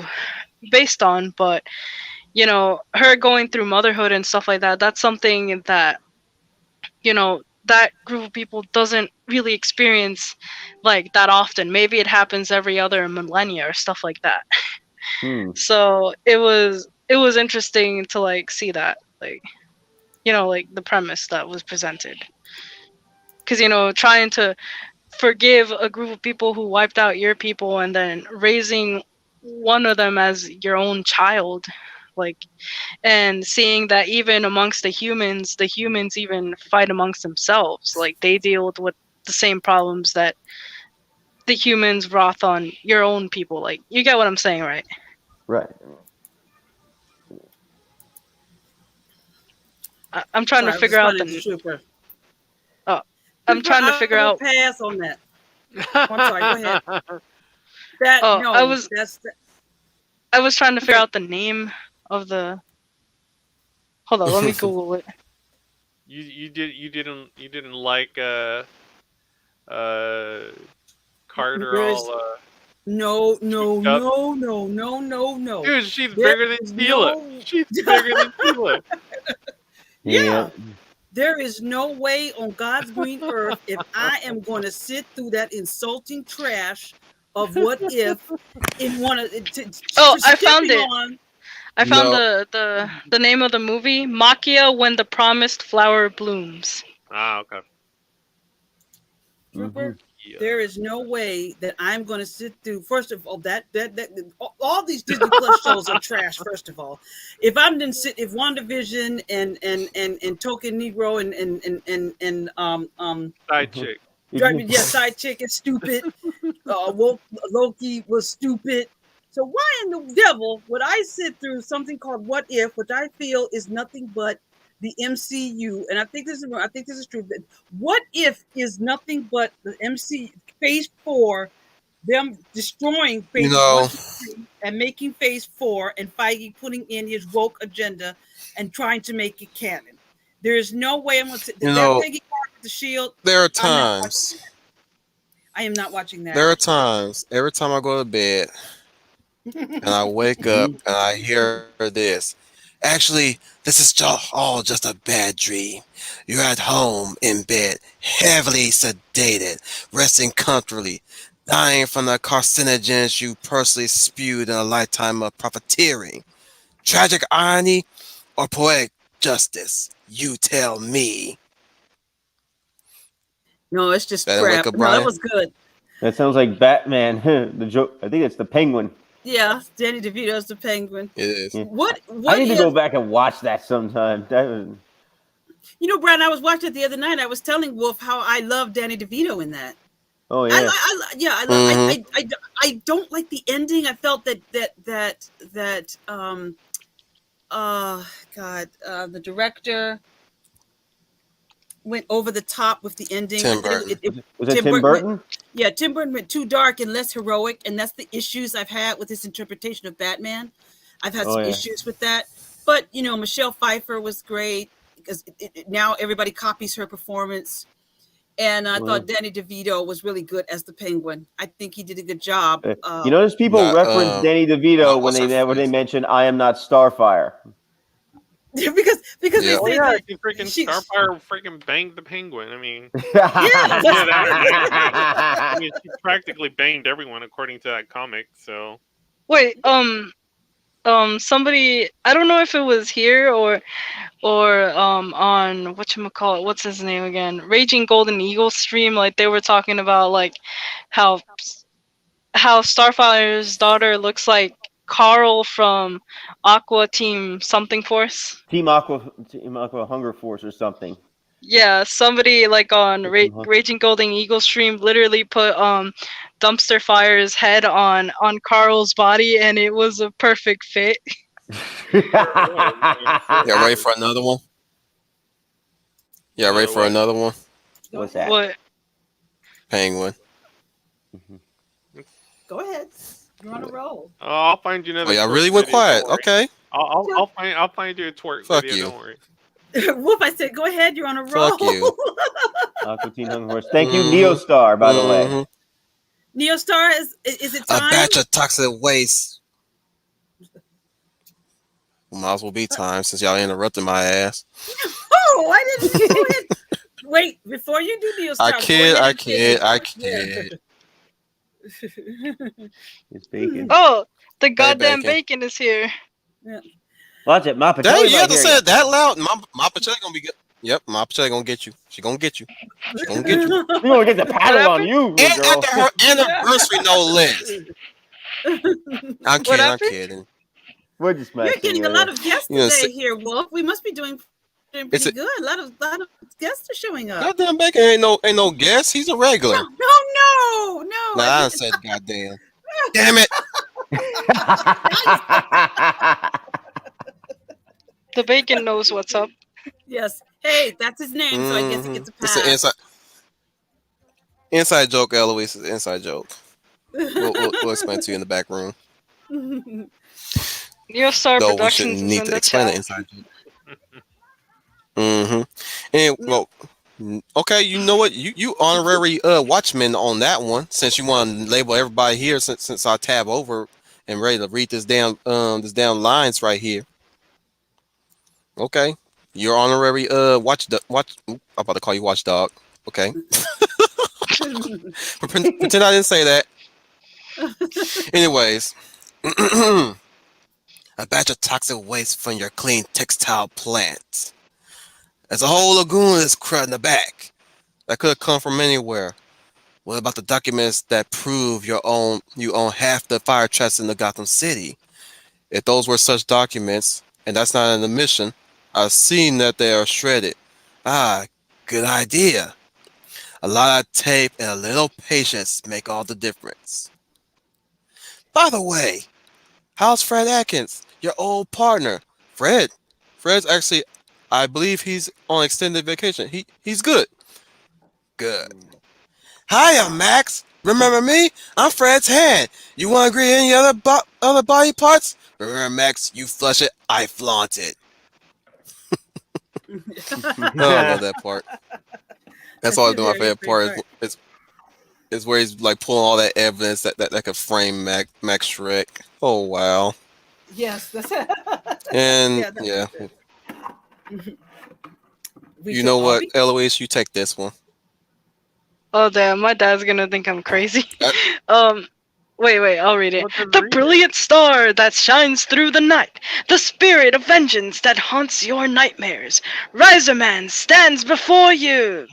based on. But her going through motherhood and stuff like that, that's something that that group of people doesn't really experience like that often. Maybe it happens every other millennia or stuff like that. Hmm. So it was interesting to like see that, like like the premise that was presented, because trying to forgive a group of people who wiped out your people and then raising one of them as your own child, like, and seeing that even amongst the humans even fight amongst themselves, like they deal with the same problems that the humans wrought on your own people. Like, you get what I'm saying, right? Right. I'm trying to Sorry, I was figure out responding to the Trooper. oh I'm Trooper, trying to I figure will out pass on that. Oh, I'm sorry. Go ahead. That oh no, I was trying to figure okay. out the name of the hold on, let me Google it. you didn't like uh Carter There is all no, souped up. no, no, no, no, no. Dude, she's There bigger than is Tila. no. She's bigger than Tila. Yeah, Yep. there is no way on God's green earth if I am going to sit through that insulting trash of what if in one of Oh, for stepping on. I found No, the name of the movie, Makia When the Promised Flower Blooms. Ah, okay. Mm-hmm. Trooper, Yeah. there is no way that I'm going to sit through. First of all, that all these Disney Plus shows are trash. First of all, if I'm going to sit, if WandaVision and Token Negro and Side Mm-hmm. chick. yeah, Side Chick is stupid. Woke Loki was stupid. So why in the devil would I sit through something called What If, which I feel is nothing but the MCU? And I think this is true. That What If is nothing but the MC Phase Four, them destroying you phases one, know, two, three, and making Phase Four, and Feige putting in his woke agenda and trying to make it canon. There is no way I'm going to sit. you That know, Peggy Carter with the Shield. there are I'm not watching. times, I am not watching that. there are times, every time I go to bed and I wake up Mm-hmm. and I hear this. Actually, this is all just a bad dream. You're at home in bed, heavily sedated, resting comfortably, dying from the carcinogens you personally spewed in a lifetime of profiteering. Tragic irony or poetic justice? You tell me. No, it's just That didn't wake crap. up No, that Brian? was good. That sounds like Batman. The joke. I think it's the Penguin. Yeah, Danny DeVito's the Penguin. It is. Yeah. What I what need to go if back and watch that sometime. That was, Brian? I was watching it the other night. I was telling Wolf how I love Danny DeVito in that. oh yeah. Yeah, I love. Mm-hmm. I don't like the ending. I felt that God, the director went over the top with the ending. Tim Burton. Was it Tim Burton? Tim Burton went too dark and less heroic, and that's the issues I've had with his interpretation of Batman. I've had some issues with that, but Michelle Pfeiffer was great because now everybody copies her performance. And I thought Danny DeVito was really good as the Penguin. I think he did a good job. You notice people reference Danny DeVito when they mention "I am not Starfire." because they Yeah. Oh say yeah, that he freaking she- Starfire freaking banged the Penguin. I mean, yeah, yeah, that, I mean, she practically banged everyone according to that comic. So Wait, somebody, I don't know if it was here or on whatchamacallit, what's his name again? Raging Golden Eagle stream, like they were talking about like how Starfire's daughter looks like Carl from Aqua Team something Force. Team Aqua Hunger Force or something. Yeah, somebody like on Mhm. Raging Golden Eagle stream literally put Dumpster Fire's head on Carl's body, and it was a perfect fit. Yeah, ready for another one? Yeah, ready for what? another one? What's that? What? Penguin. go ahead. You're on a roll. I'll find you another. Oh, yeah, twerk really went video, quiet. don't worry. Okay. I'll find you a twerk Fuck video. you. Don't worry. Whoop! I said, go ahead. You're on a roll. Fuck you. Aqua Teen Hunger Force. Thank you, Mhm. Neostar, by the way. Mhm. Neostar, is it A time? batch of toxic waste. Might as well be time since y'all interrupted my ass. Oh, I didn't. Go ahead. Wait, before you do Neostar, I go kid, ahead I and finish. kid, I kid. It's bacon. Oh, the goddamn Bacon. bacon is here. Watch it, Ma Dang, Patelli you might have to hear say you. it that loud. My Pacheco gonna be good. Yep, my Pacheco gonna get you. She gonna get you. She gonna get you. We're gonna get the paddle on happened? you, little And girl. after her anniversary, no less. I'm kidding. I'm happened? kidding. We're just You're messing getting a with lot you. of guests You know, today here, Wolf. We must be doing It's pretty a- good. A lot of guests are showing up. Goddamn bacon ain't no guest. He's a regular. No. Nah, I done said goddamn. Damn it. The bacon knows what's up. Yes. Hey, that's his name, so I guess he Mhm. gets a It's pass. an inside joke, Eloise. It's an inside joke. We'll explain to you in the back room. Neostar Though we Productions shouldn't is need in to the explain the chat. inside joke. Mm-hmm. And well, okay, you know what? You honorary watchman on that one, since you want to label everybody here since I tab over and ready to read this damn lines right here. Okay. You're honorary watch. I'm about to call you watchdog. Okay. Pretend I didn't say that. Anyways. A batch of toxic waste from your clean textile plant. There's a whole lagoon of this crud in the back. That could have come from anywhere. What about the documents that prove you own half the fire traps in the Gotham City? If those were such documents, and that's not an admission, I've seen that they are shredded. Ah, good idea. A lot of tape and a little patience make all the difference. By the way, how's Fred Atkins, your old partner? Fred's actually, I believe he's on extended vacation. He's good. Good. Hiya, Max. Remember me? I'm Fred's hand. You want to agree any other body parts? Remember, Max, you flush it, I flaunt it. Oh, I love that part. That's always been my favorite part. Is where he's like pulling all that evidence that could frame Max Shrek. Oh wow. Yes, that's And Yeah, that was yeah, good. We you took know what, Obi. Eloise, you take this one. Oh damn, my dad's gonna think I'm crazy. Uh, um, wait, I'll read it. Well, just The read it. brilliant star that shines through the night, the spirit of vengeance that haunts your nightmares. Riserman stands before you.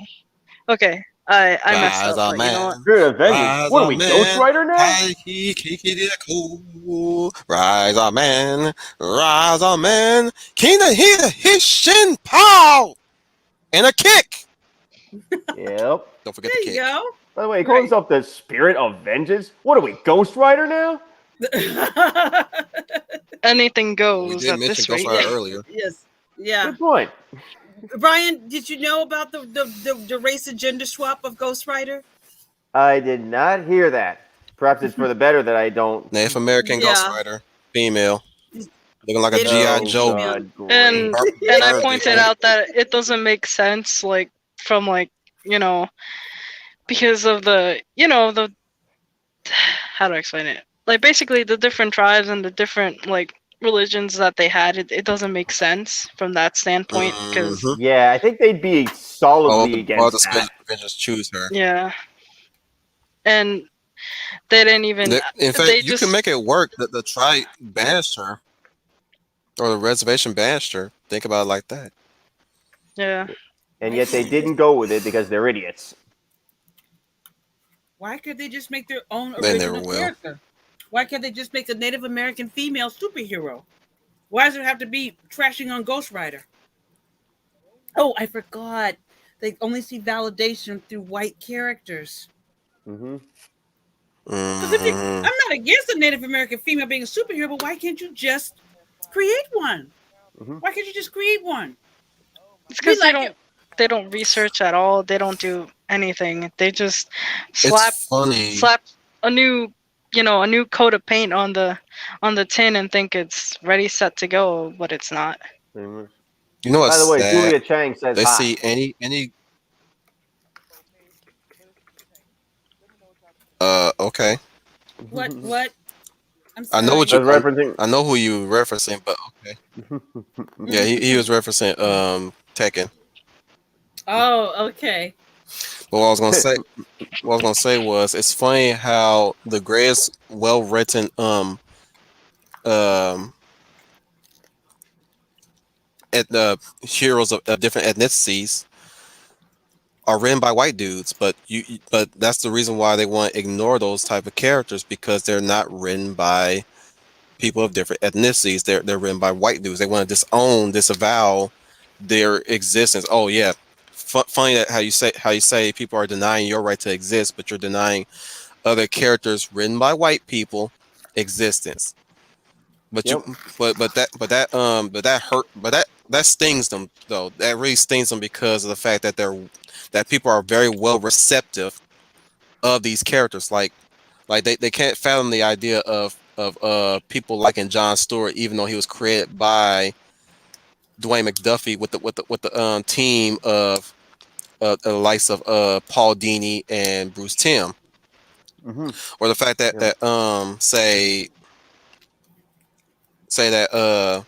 Okay, I messed Rise up, on but you know what? man, Spirit of vengeance. rise What are on we, Ghost man, Rider now? hi he kiki de cool. Rise on man, rise on man, king of here, his shin pow, and a kick. Yep. Don't forget the There you kick. go. By the way, he calls Right. himself the Spirit of Vengeance. What are we, Ghost Rider now? Anything We goes did at mention this Ghost rate. Rider Yeah. earlier. Yes. Yeah. Good point. Brian, did you know about the race and gender swap of Ghost Rider? I did not hear that. Perhaps it's for the better that I don't. Native American Ghost Yeah. Rider, female, looking like a Native GI Oh American Joe female. God, great. And burn, and I burn pointed victim. out that it doesn't make sense, like from like you know because of the the how do I explain it? Like basically the different tribes and the different like religions that they had, it doesn't make sense from that standpoint because Mm-hmm. Yeah, I think they'd be All solidly the all the against that. Avengers choose her. yeah, and they didn't even In fact, they you can just make it work. The tribe banished her, or the reservation banished her. Think about it like that. yeah. And Why yet can't they they just didn't go with it because they're idiots. why could they just make their own They never original will. character? Why can't they just make a Native American female superhero? Why does it have to be trashing on Ghost Rider? Oh, I forgot. They only see validation through white characters. Hmm. Because if you, Hmm. I'm not against a Native American female being a superhero, but why can't you just create one? Hmm. Why can't you just create one? It's Be because like, they don't research at all. They don't do anything. They just slap It's funny. slap a new a new coat of paint on the tin and think it's ready set to go, but it's not. You You know what's By the way, sad? Julia Chang says They hi. see any. Okay. what? I'm I know what sorry. you. I was referencing. I know who you referencing, but okay. Yeah, he was referencing Tekken. Oh, okay. But what I was gonna say was, it's funny how the greatest well written um at the heroes of different ethnicities are written by white dudes, but but that's the reason why they want to ignore those type of characters, because they're not written by people of different ethnicities. They're written by white dudes. They want to disavow their existence. Oh yeah, funny that how you say people are denying your right to exist, but you're denying other characters written by white people existence. But you Yep. but that hurt that stings them though. That really stings them because of the fact that that people are very well receptive of these characters. Like they can't fathom the idea of people like in John Stewart, even though he was created by Dwayne McDuffie with the team of the likes of Paul Dini and Bruce Timm, Hmm. or the fact that Yep. say that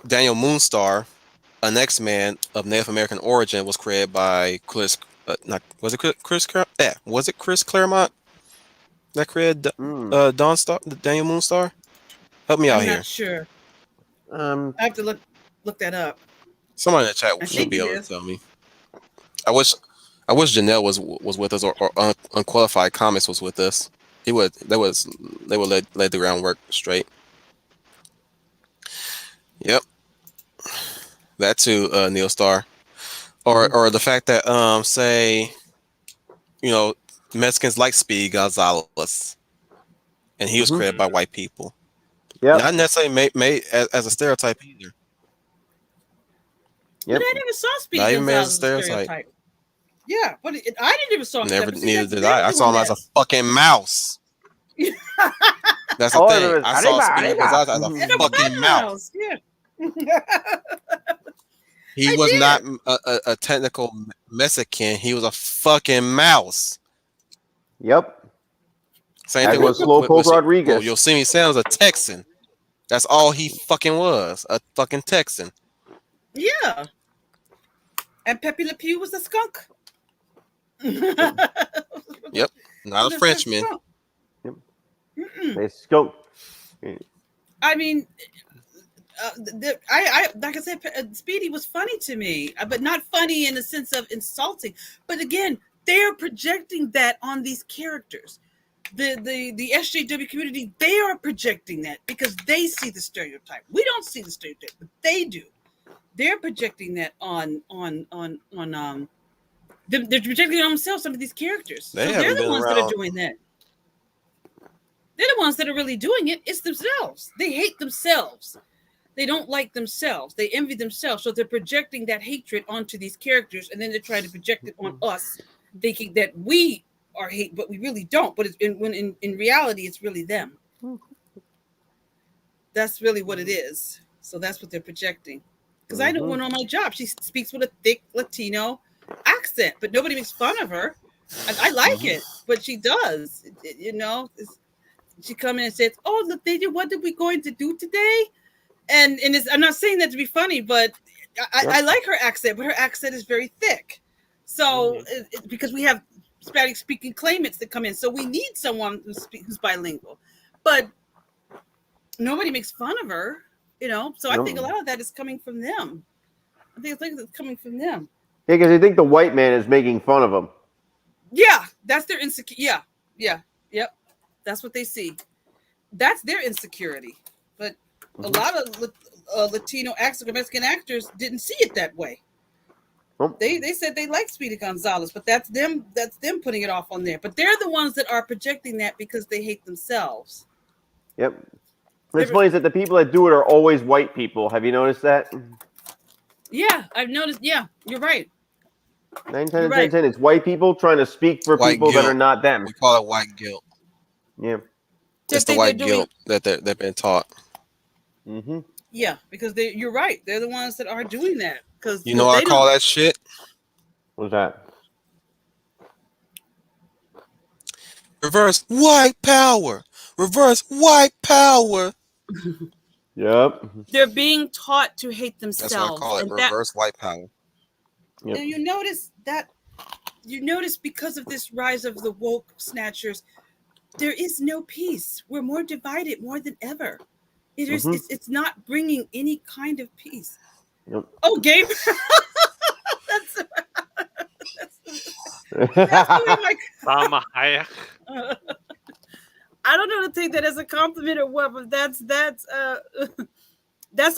Daniel Moonstar, an X-Man of Native American origin, was created by Chris. Not was it Chris? Yeah, was it Chris Claremont that created Mm. Daniel Moonstar? Help me out I'm not here. sure. Um. I have to look that up. Somebody in the chat I should think be it able to is. tell me. I wish Janelle was with us, or Unqualified Comics was with us. He would they would lay the groundwork straight. Yep, that too, Neil Star, Mhm. or the fact that say you know Mexicans like Speedy Gonzalez, and he was Mhm. created by Mm. white people, not Yep. necessarily made as a stereotype either. But Yep. I never saw Speedy Not even made as a Gonzalez as a stereotype. stereotype. Yeah, but I didn't even saw him as Never, that. But see, neither that's did them I. I saw doing him as that. a fucking mouse. That's the All I thing. remember is I saw arriba, Speedy arriba. Gonzalez as a And a fucking mouse. mouse. Yeah. He I was not did. a technical Mexican. He was a fucking mouse. Yep. Same As thing was Slowpoke well, Rodriguez. Yosemite Sam was a Texan. That's all he fucking was, a fucking Texan. Yeah. And Pepe Le Pew was a skunk. Yep, not a That's a Frenchman. skunk. Yep. Mm-mm. They skunk. I mean, I like I said, Speedy was funny to me, but not funny in the sense of insulting. But again, they're projecting that on these characters. The SJW community, they are projecting that because they see the stereotype. We don't see the stereotype, but they do. They're projecting that on they're projecting on themselves, some of these characters. They So they're haven't the been ones that are around. doing that. They're the ones that are really doing it. It's themselves. They hate themselves. They don't like themselves. They envy themselves. So they're projecting that hatred onto these characters, and then they're trying to project it on us, thinking that we are hate, but we really don't. But in reality, it's really them. That's really what it is. So that's what they're projecting. Because I know one on my job, she speaks with a thick Latino accent, but nobody makes fun of her. I like it, but she does. She come in and says, "Oh, Latino, what are we going to do today?" And I'm not saying that to be funny, but I like her accent, but her accent is very thick. So because we have Spanish speaking claimants that come in, so we need someone who's bilingual. But nobody makes fun of her, So I think a lot of that is coming from them. I think it's coming from them. Yeah, because they think the white man is making fun of them. Yeah, that's their insecurity. Yeah, yep. That's what they see. That's their insecurity. But a lot of Latino Mexican actors didn't see it that way. They said they like Speedy Gonzalez, but that's them putting it off on there. But they're the ones that are projecting that because they hate themselves. Yep. It explains that the people that do it are always white people. Have you noticed that? Yeah, I've noticed. Yeah, you're right. 9 times out of 10, it's white people trying to speak for White people guilt. that are not them. We call it white guilt. Yeah. It's the white guilt that they've been taught. Mm-hmm. Yeah, because you're right. They're the ones that are doing that. Because You know what I call that shit? What's that? Reverse white power. Reverse white power. Yep. They're being taught to hate themselves. That's what I call it. Reverse white power. Yep. And you notice because of this rise of the woke snatchers, there is no peace. We're more divided more than ever. It's not bringing any kind of peace. Yep. Oh, Gabe. that's the way my I don't know to take that as a compliment or what, but that's the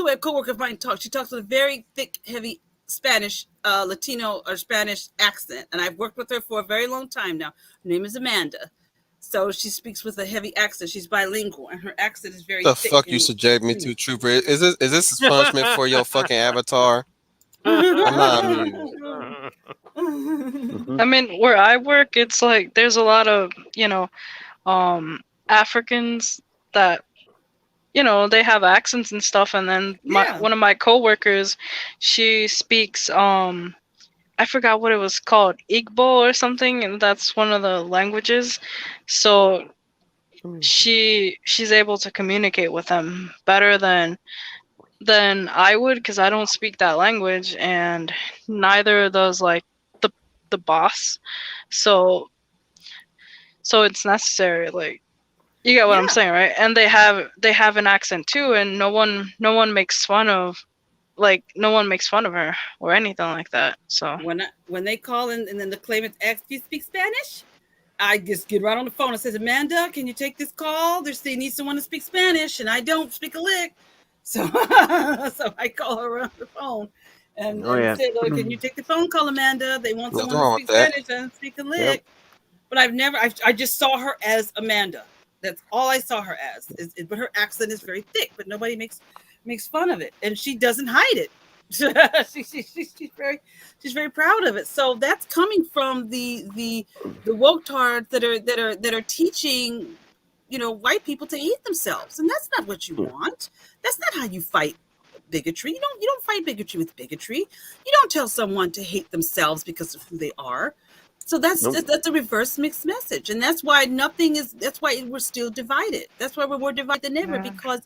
way a coworker of mine talks. She talks with a very thick, heavy Spanish, Latino or Spanish accent, and I've worked with her for a very long time now. Her name is Amanda, so she speaks with a heavy accent. She's bilingual, and her accent is very. The thick fuck you subject me to, Trooper? Is this a punishment for your fucking avatar? I'm not amused. I mean, where I work, it's like there's a lot of Africans that they have accents and stuff, and then one of my coworkers, she speaks I forgot what it was called, Igbo or something, and that's one of the languages. So she's able to communicate with them better than I would, because I don't speak that language, and neither does like the boss. So it's necessary, like, you get what I'm saying, right? And they have an accent too, and no one makes fun of her or anything like that. So when they call in and then the claimant asks, "Do you speak Spanish?" I just get right on the phone and says, "Amanda, can you take this call? They need someone to speak Spanish, and I don't speak a lick." So I call her on the phone and say, "Look, can you take the phone call, Amanda? They want someone to speak Spanish and speak a lick." Yep. But I just saw her as Amanda. That's all I saw her as. But her accent is very thick, but nobody makes fun of it, and she doesn't hide it. she's very proud of it. So that's coming from the woketards that are teaching, white people to hate themselves, and that's not what you want. That's not how you fight bigotry. You don't fight bigotry with bigotry. You don't tell someone to hate themselves because of who they are. So that's a reverse mixed message, and that's why we're still divided. That's why we're more divided than ever, because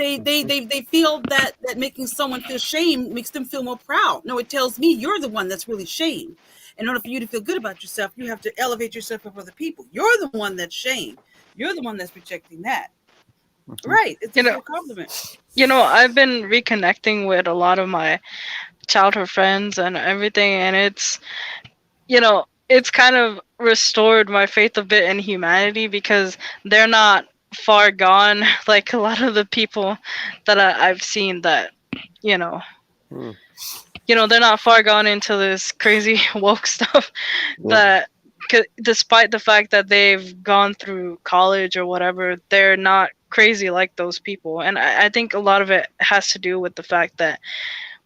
They feel that making someone feel shame makes them feel more proud. No, it tells me you're the one that's really shamed. In order for you to feel good about yourself, you have to elevate yourself above other people. You're the one that's shamed. You're the one that's rejecting that. Right. It's a You know, full compliment. I've been reconnecting with a lot of my childhood friends and everything, and it's kind of restored my faith a bit in humanity because they're not far gone like a lot of the people that I've seen that, you know, Hmm. they're not far gone into this crazy woke stuff Yeah. that despite the fact that they've gone through college or whatever, they're not crazy like those people. And I think a lot of it has to do with the fact that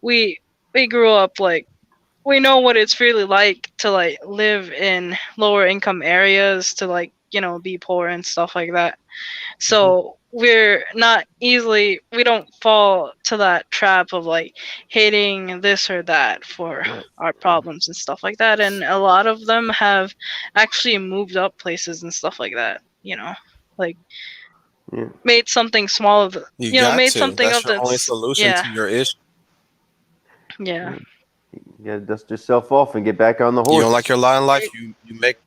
we we grew up like we know what it's really like to like live in lower income areas to like be poor and stuff like that. So we don't fall to that trap of like hating this or that for Right. our problems and stuff like that. And a lot of them have actually moved up places and stuff like that, like Yeah. made something small of the, You got made to. something That's of your only that's, solution yeah, to your issue. yeah. Yeah. You gotta dust yourself off and get back on the You don't like horse. your lot in life, Right. you make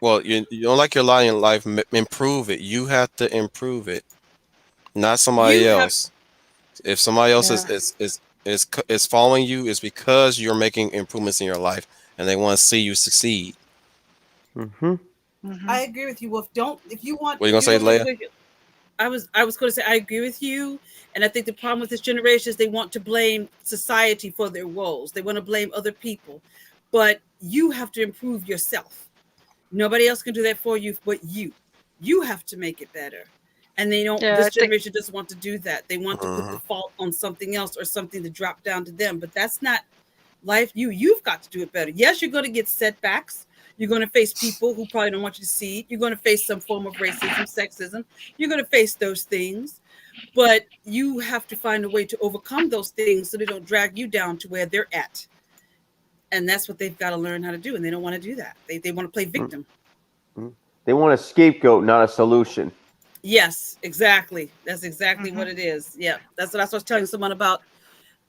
well. You don't like your lot in life. Improve it. You have to improve it, not somebody You have else. If somebody else Yeah. is following you, it's because you're making improvements in your life, and they want to see you succeed. Mm-hmm. Hmm. I agree with you, Wolf. Don't What are you if gonna you say, don't like Leia? the I was going to say I agree with you, and I think the problem with this generation is they want to blame society for their woes. They want to blame other people, but you have to improve yourself. Nobody else can do that for you but you. You have to make it better. And they don't Yeah, this I think. generation doesn't want to do that. They want to put the Mhm. fault on something else or something to drop down to them, but that's not life. You've got to do it better. Yes, you're going to get setbacks. You're going to face people who probably don't want you to see it. You're going to face some form of racism, sexism. You're going to face those things, but you have to find a way to overcome those things so they don't drag you down to where they're at. And that's what they've got to learn how to do. And they don't want to do that. They want to play victim. Mm-hmm. They want a scapegoat, not a solution. Yes, exactly. That's exactly Hmm. what it is. Yeah, that's what I was telling someone about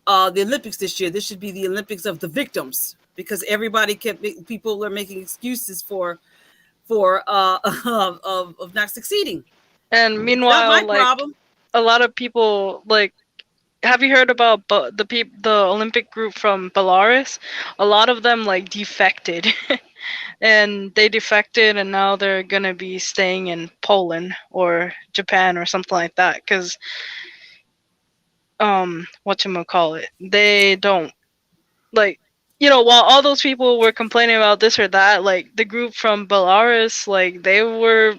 the Olympics this year. This should be the Olympics of the victims because everybody people are making excuses for of not succeeding. And It's not my meanwhile, like problem. a lot of people, like, have you heard about the Olympic group from Belarus? A lot of them like defected, and they defected, and now they're gonna be staying in Poland or Japan or something like that. Because whatchamacallit, they don't like, while all those people were complaining about this or that, like the group from Belarus, like they were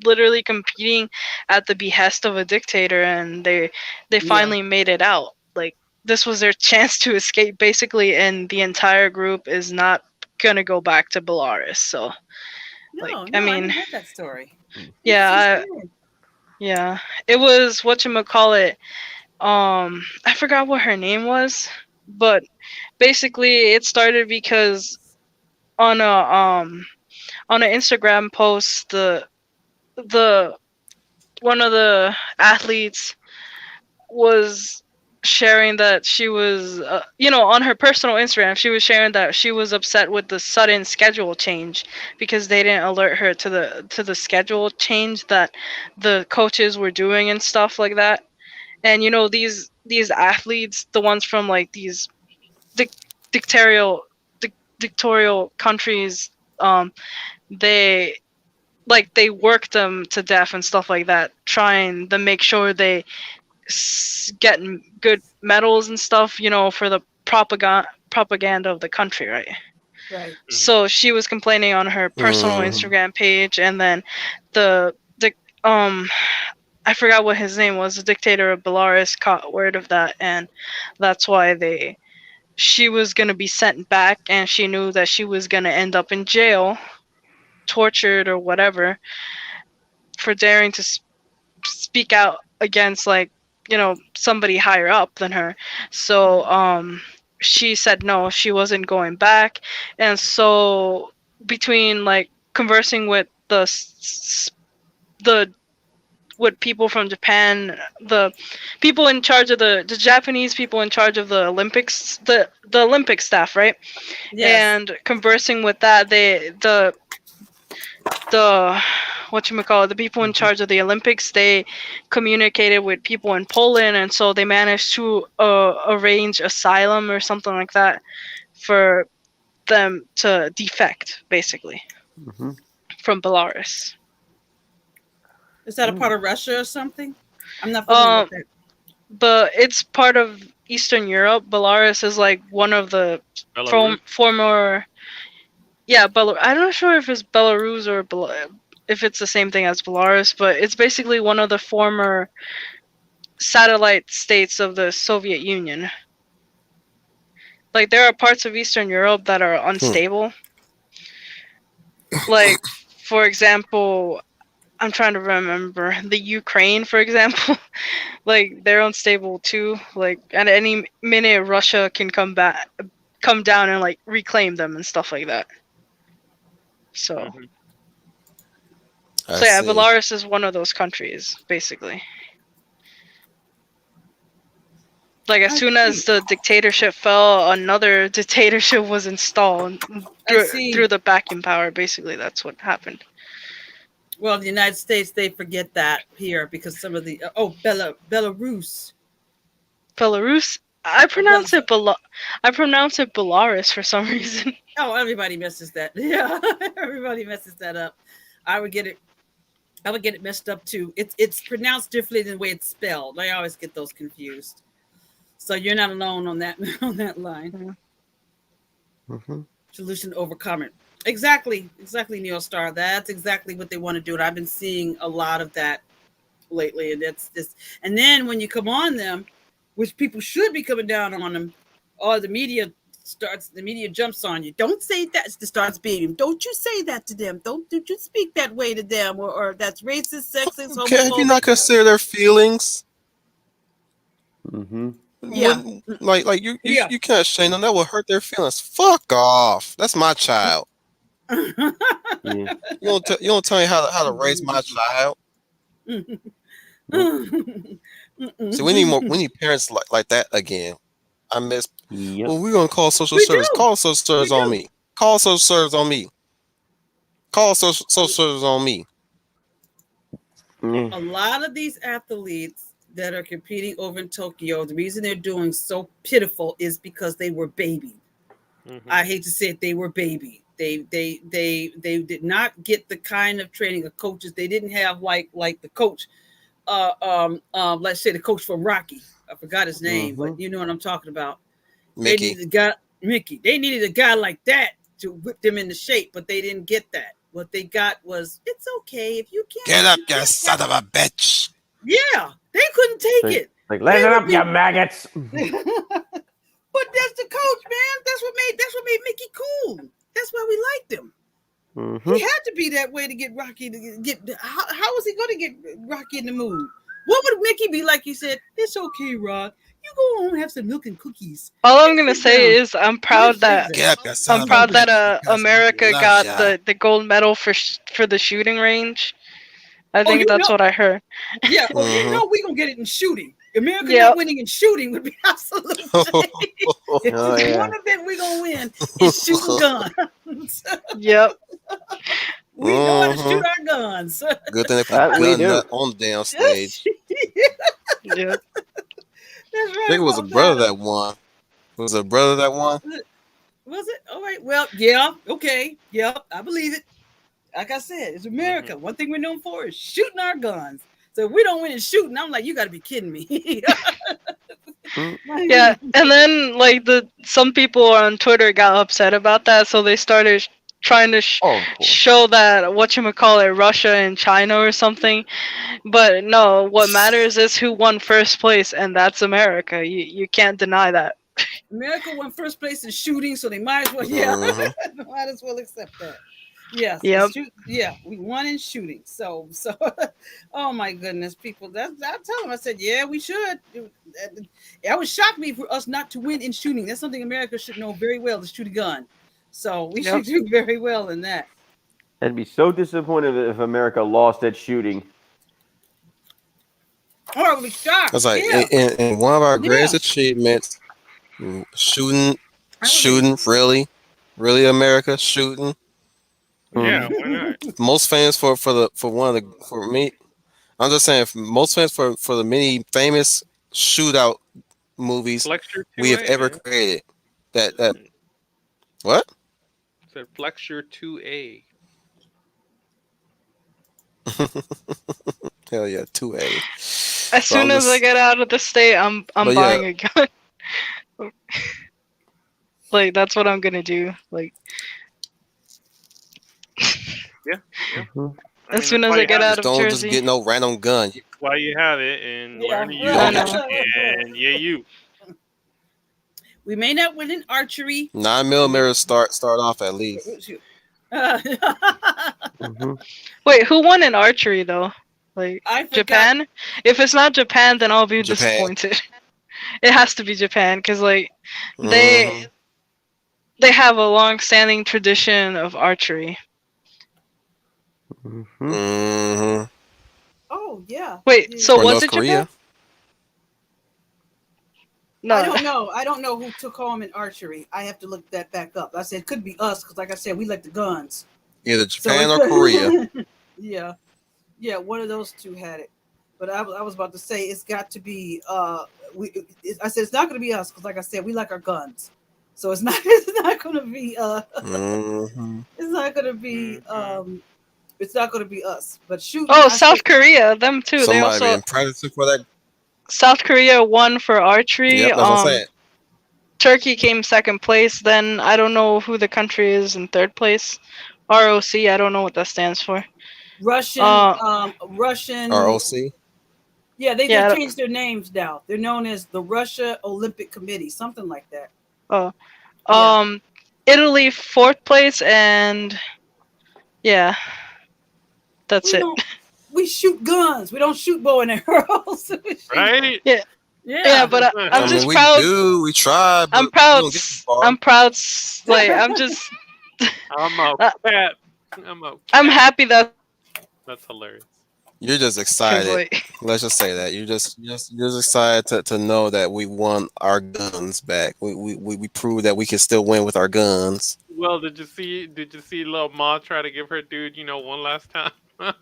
literally competing at the behest of a dictator, and they Yeah. finally made it out. Like this was their chance to escape basically, and the entire group is not gonna go back to Belarus. So like, No, I no, I mean, never heard that story. yeah, Interesting story. yeah, it was whatchamacallit. I forgot what her name was, but basically it started because on a on an Instagram post, the one of the athletes was sharing that she was, on her personal Instagram, she was sharing that she was upset with the sudden schedule change because they didn't alert her to the schedule change that the coaches were doing and stuff like that. And these athletes, the ones from like these dic- dictatorial dictatorial countries, they they work them to death and stuff like that, trying to make sure they get good medals and stuff, for the propaganda of the country, right? Right. Hmm. So she was complaining on her personal Mhm. Instagram page, and then the um I forgot what his name was. The dictator of Belarus caught word of that, and that's why she was gonna be sent back, and she knew that she was gonna end up in jail, tortured or whatever, for daring to speak out against like somebody higher up than her. So she said no, she wasn't going back. And so between like conversing with the with people from Japan, the people in charge of the Japanese people in charge of the Olympics, the Olympic staff, right? Yes. And conversing with that, the the people in charge of the Olympics, they communicated with people in Poland, and so they managed to arrange asylum or something like that for them to defect, basically, Mm-hmm. from Belarus. Is that a Mm. part of Russia or something? I'm not familiar with that. But it's part of Eastern Europe. Belarus is like one of the Belarus. former. Yeah, I'm not sure if it's Belarus or if it's the same thing as Belarus, but it's basically one of the former satellite states of the Soviet Union. Like there are parts of Eastern Europe that are unstable. Like, for example, I'm trying to remember the Ukraine, for example. Like they're unstable too. Like at any minute, Russia can come down and like reclaim them and stuff like that. So, Mhm. I yeah, see. Belarus is one of those countries, basically. Like as I soon as see. the dictatorship fell, another dictatorship was installed I see. through the backing power. Basically, that's what happened. Well, the United States, they forget that here because some of the Belarus. Belarus. I Or Bel- pronounce it I pronounce it Belarus for some reason. oh, everybody messes that. Yeah, everybody messes that up. I would get it. I would get it messed up too. It's pronounced differently than the way it's spelled. I always get those confused. So you're not alone on that on that line. Mm-hmm. Solution to overcome it. Exactly, Neil Star. That's exactly what they want to do. And I've been seeing a lot of that lately, and that's this. And then when you come on them, which people should be coming down on them, or the media jumps on you. Don't say that. It starts beating. Don't you say that to them. Don't you speak that way to them, or that's racist, sexist, Can you not homophobic. consider their feelings? Mm-hmm. Yeah, When like yeah. you can't shame them. That will hurt their feelings. Fuck off. That's my child. Yeah. You don't tell me how to raise my child. See, we need parents like that again. I miss. Yep. Well, we're gonna call social we service. do. Call social We service on do. me. Call social service on me. Call social service on me. Yeah. A lot of these athletes that are competing over in Tokyo, the reason they're doing so pitiful is because they were babied. Mhm. I hate to say it, they were baby. They did not get the kind of training of coaches. They didn't have like the coach, let's say the coach from Rocky. I forgot his name, Mm-hmm. but you know what I'm talking about. They Mickey. needed a guy, Mickey. They needed a guy like that to whip them into shape, but they didn't get that. What they got was, it's okay if you can't. Get up, You you can't son of a bitch. yeah, they couldn't take it. Like, They listen would up, be, you maggots. but that's the coach, man. That's what made Mickey cool. That's why we liked him. Mm-hmm. He had to be that way to get Rocky to get. How was he going to get Rocky in the mood? What would Mickey be like? He said, "It's okay, Rock. You go home and have some milk and cookies. All I'm And gonna sit say down." is I'm What proud is that? Get up, you son of a proud that bitch. Because America Mickey loves got ya. the gold medal for the shooting range. I Oh, think you know, that's what I heard. yeah. Oh, you Mm-hmm. know, we're gonna get it in shooting. America Yep. not winning in shooting would be absolute shame. If Oh there's yeah. one event we're gonna win, is shooting guns. Yep. We know how to shoot Mm-hmm. our guns. Good thing they put That we gun do. nut on the damn That's stage. Yep. I think right, it was a Rose brother Adams. that won. Was it a brother that won? Was it? All right. Well, yeah. Okay. Yep. I believe it. Like I said, it's America. Mhm. One thing we're known for is shooting our guns. So if we don't win in shooting, I'm like, you got to be kidding me. Mm. Yeah, and then like some people on Twitter got upset about that, so they started trying to Oh, of course. show that whatchamacallit, Russia and China or something. But no, what matters is who won first place, and that's America. You can't deny that. America won first place in shooting, so they might as well, yeah, Mm-hmm. might as well accept that. Yes, Yep. yeah, we won in shooting. So, oh my goodness, people. I tell them, I said, yeah, we should. That would shock me for us not to win in shooting. That's something America should know very well, to shoot a gun. So we Yep. should do very well in that. I'd be so disappointed if America lost at shooting. horribly shocked. It's like Yeah, in one of our yeah. greatest achievements, shooting, I was really America shooting. Yeah, why not? Most fans for one of the for me. I'm just saying, most fans for the many famous shootout movies Flex your we have 2A, ever man. created. That what? Said flex your 2A. Hell yeah, 2A. As But I'm soon as I just, get out of the state, I'm but yeah, buying a gun. Like that's what I'm gonna do. Like Yeah, yeah. Mhm. I as mean, soon that's as why I you get have out it. just of don't just Jersey. get no random gun. Why you have it and learn yeah. to You use don't I get know. it. And yeah, you. We may not win in archery. 9 millimeters start off at least. Uh, Mhm. Wait, who won in archery though? Like I forgot. Japan? If it's not Japan, then I'll be Japan. disappointed. It has to be Japan because like they Hmm they have a long-standing tradition of archery. Mhm. hmm Oh yeah. Wait, Yeah. so Or was North it Japan? Korea. I No. don't know. I don't know who took home in archery. I have to look that back up. I said it could be us because, like I said, we like the guns. Either So Japan it or Korea. could. Yeah, yeah. One of those two had it. But I was about to say it's got to be. I said it's not going to be us because, like I said, we like our guns. So it's not. It's not going to be. Hmm It's not going to be. Mm-hmm. It's not going to be us. But shooting, Oh, I South say. Korea, them too. They Somebody also been practicing for that. South Korea won for archery. Yep, that's what I'm saying. Turkey came second place. Then I don't know who the country is in third place. ROC. I don't know what that stands for. Russian, Uh, Russian. ROC. Yeah, they yeah. changed their names now. They're known as the Russia Olympic Committee, something like that. Oh, Yeah, Italy fourth place, and yeah, that's we it. don't. We shoot guns. We don't shoot bow and arrows. We shoot- Right? Yeah, yeah, yeah. but I'm I mean, just we proud. do. We try, I'm but we proud. don't get too far. I'm proud. Like I'm just. I'm a uh, cat. I'm a I'm cat. happy that That's hilarious. You're just because excited. like Let's just say that you're just excited to know that we won our guns back. We proved that we can still win with our guns. Well, did you see little Ma try to give her dude, one last time? uh,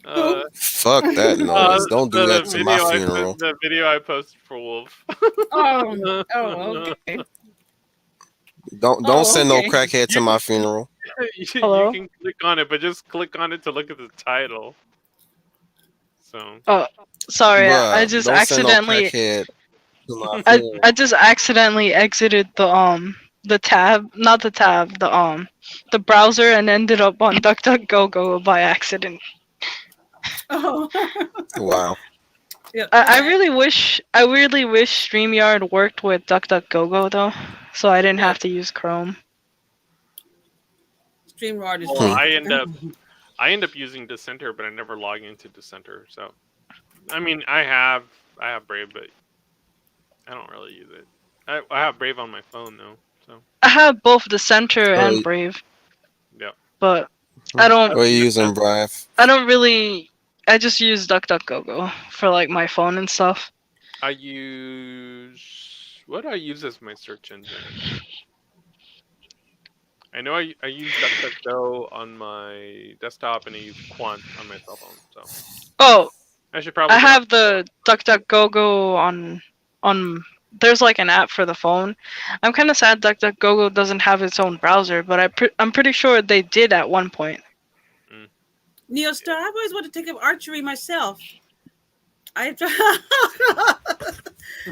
Who? Fuck that uh, noise. Don't do that the to my video funeral. I posted for Wolf. Oh, okay. Don't Oh, send no okay. crackhead to my funeral. You hello. can click on it, but just click on it to look at the title. So Oh, sorry. I Bruh, just don't send no accidentally. crackhead to my I funeral. I just accidentally exited the tab, not the tab, the browser, and ended up on DuckDuckGo by accident. Oh, Wow. yeah. I really wish StreamYard worked with DuckDuckGo though, so I didn't Yeah. have to use Chrome. StreamYard is well, Hmm. great. I end up using Dissenter, but I never log into Dissenter. So I mean, I have Brave, but I don't really use it. I have Brave on my phone though. So I have both the Center So, and Brave, yeah. but I don't what are you using, Brian? I don't really. I just use DuckDuckGo for like my phone and stuff. I use what do I use as my search engine? I know I use DuckDuckGo on my desktop and I use Quant on my cell phone. So Oh, I should probably. I have the DuckDuckGo on. There's like an app for the phone. I'm kind of sad DuckDuckGo doesn't have its own browser, but I'm pretty sure they did at one point. Neo Star, I've always wanted to take up archery myself. I